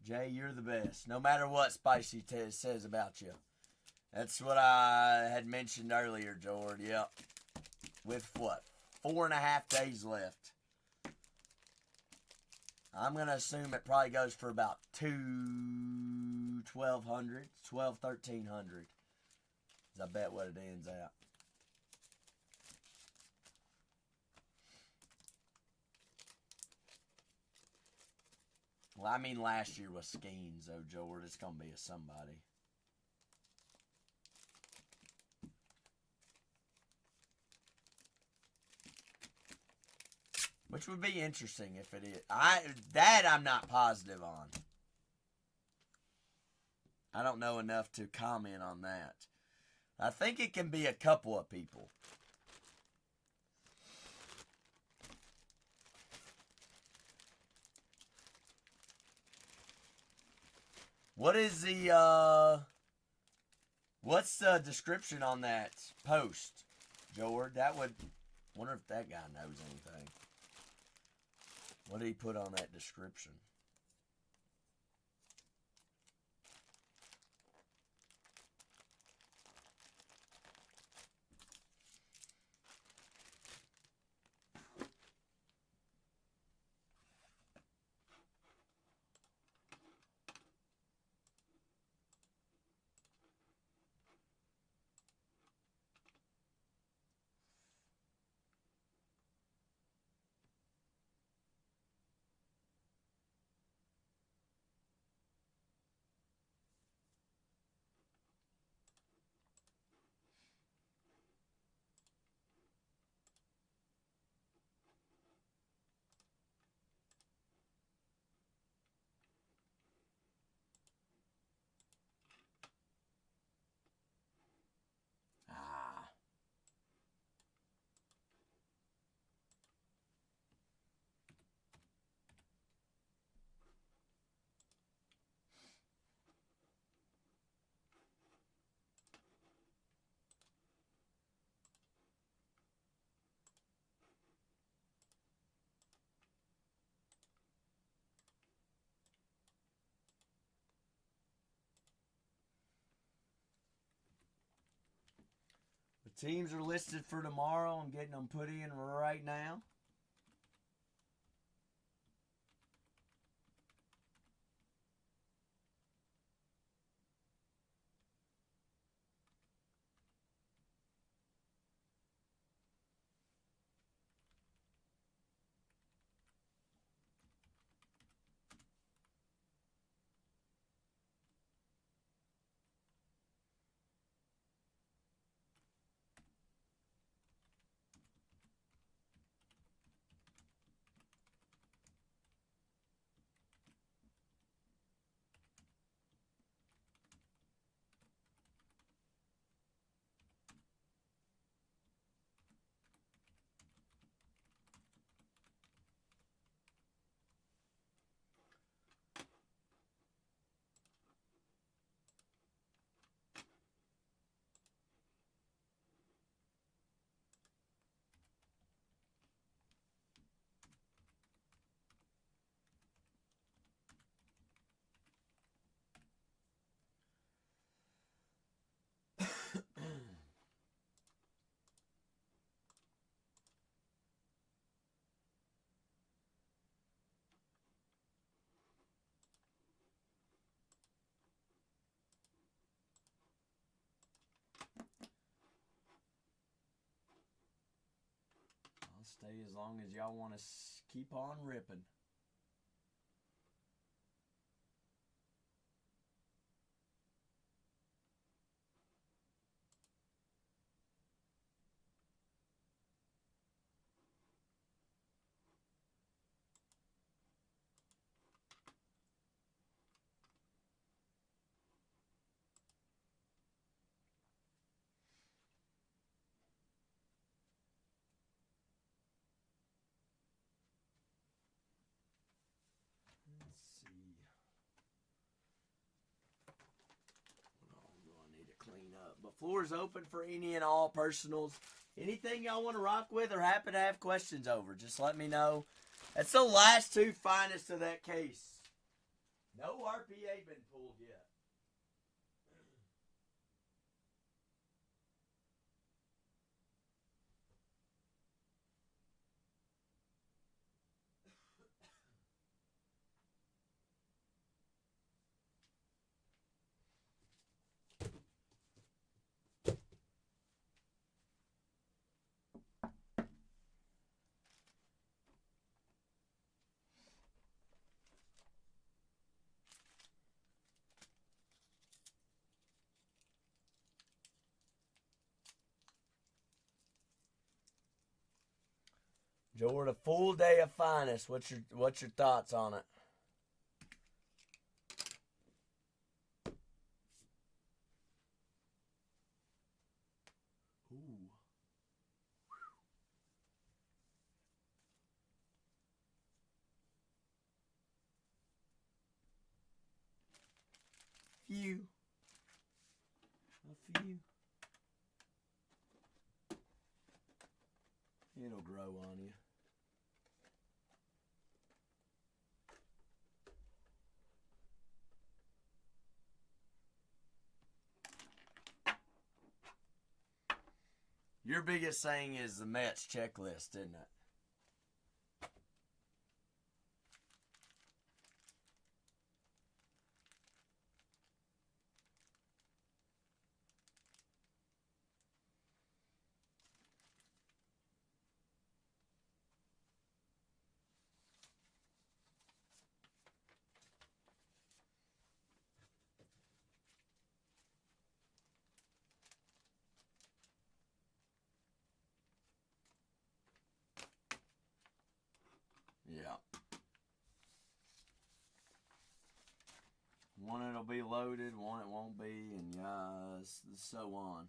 Speaker 1: Jay, you're the best. No matter what Spicy says about you. That's what I had mentioned earlier, George. Yep. With what? 4.5 days left. I'm going to assume it probably goes for about 1,200, 1,300. I bet what it ends at. Well, I mean, last year was Skeens, though, George. It's going to be a somebody. Which would be interesting if it is. That I'm not positive on. I don't know enough to comment on that. I think it can be a couple of people. What is the, what's the description on that post, George? That would, wonder if that guy knows anything. What did he put on that description? Ah. The teams are listed for tomorrow. I'm getting them put in right now. stay as long as y'all want to keep on ripping. Clean up. But floor is open for any and all personals. Anything y'all want to rock with or happen to have questions over, just let me know. That's the last two finest of that case. No RPA been pulled yet. Jordan, a full day of finest. What's your thoughts on it? Ooh. Few. A few. It'll grow on you. Your biggest thing is the Mets checklist, isn't it? Yeah. One it'll be loaded, one it won't be, and so on.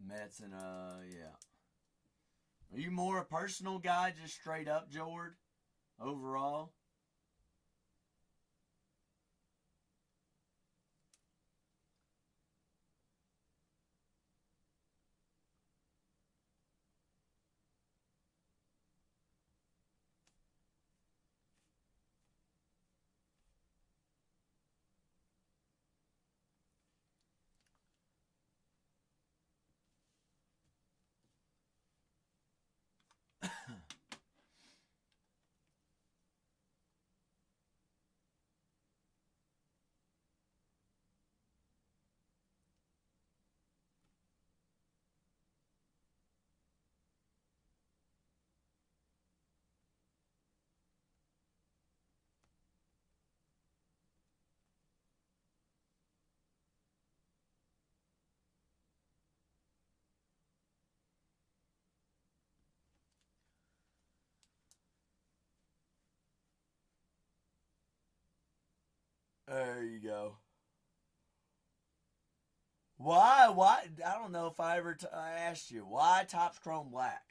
Speaker 1: Mets and yeah. Are you more a personal guy, just straight up, Jord? Overall? There you go. Why? Why? I don't know if I ever I asked you. Why Topps Chrome Black?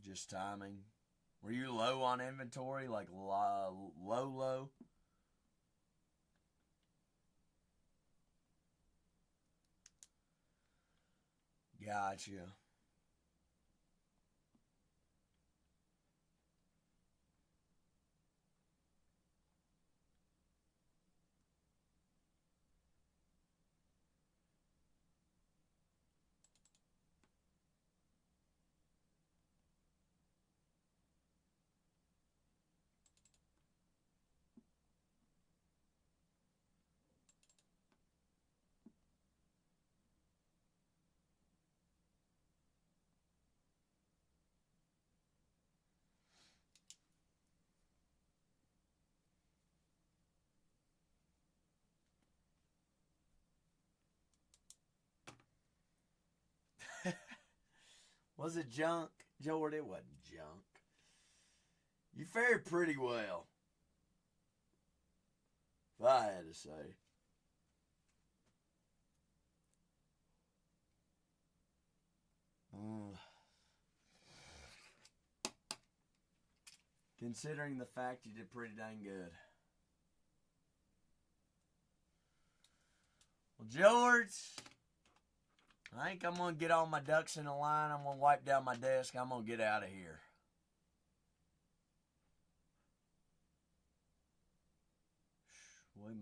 Speaker 1: Just timing. Were you low on inventory? Like low? Gotcha. Was it junk? Jordan, it wasn't junk. You fared pretty well, if I had to say. Considering the fact you did pretty dang good. Well, George, I think I'm going to get all my ducks in a line. I'm going to wipe down my desk. I'm going to get out of here. We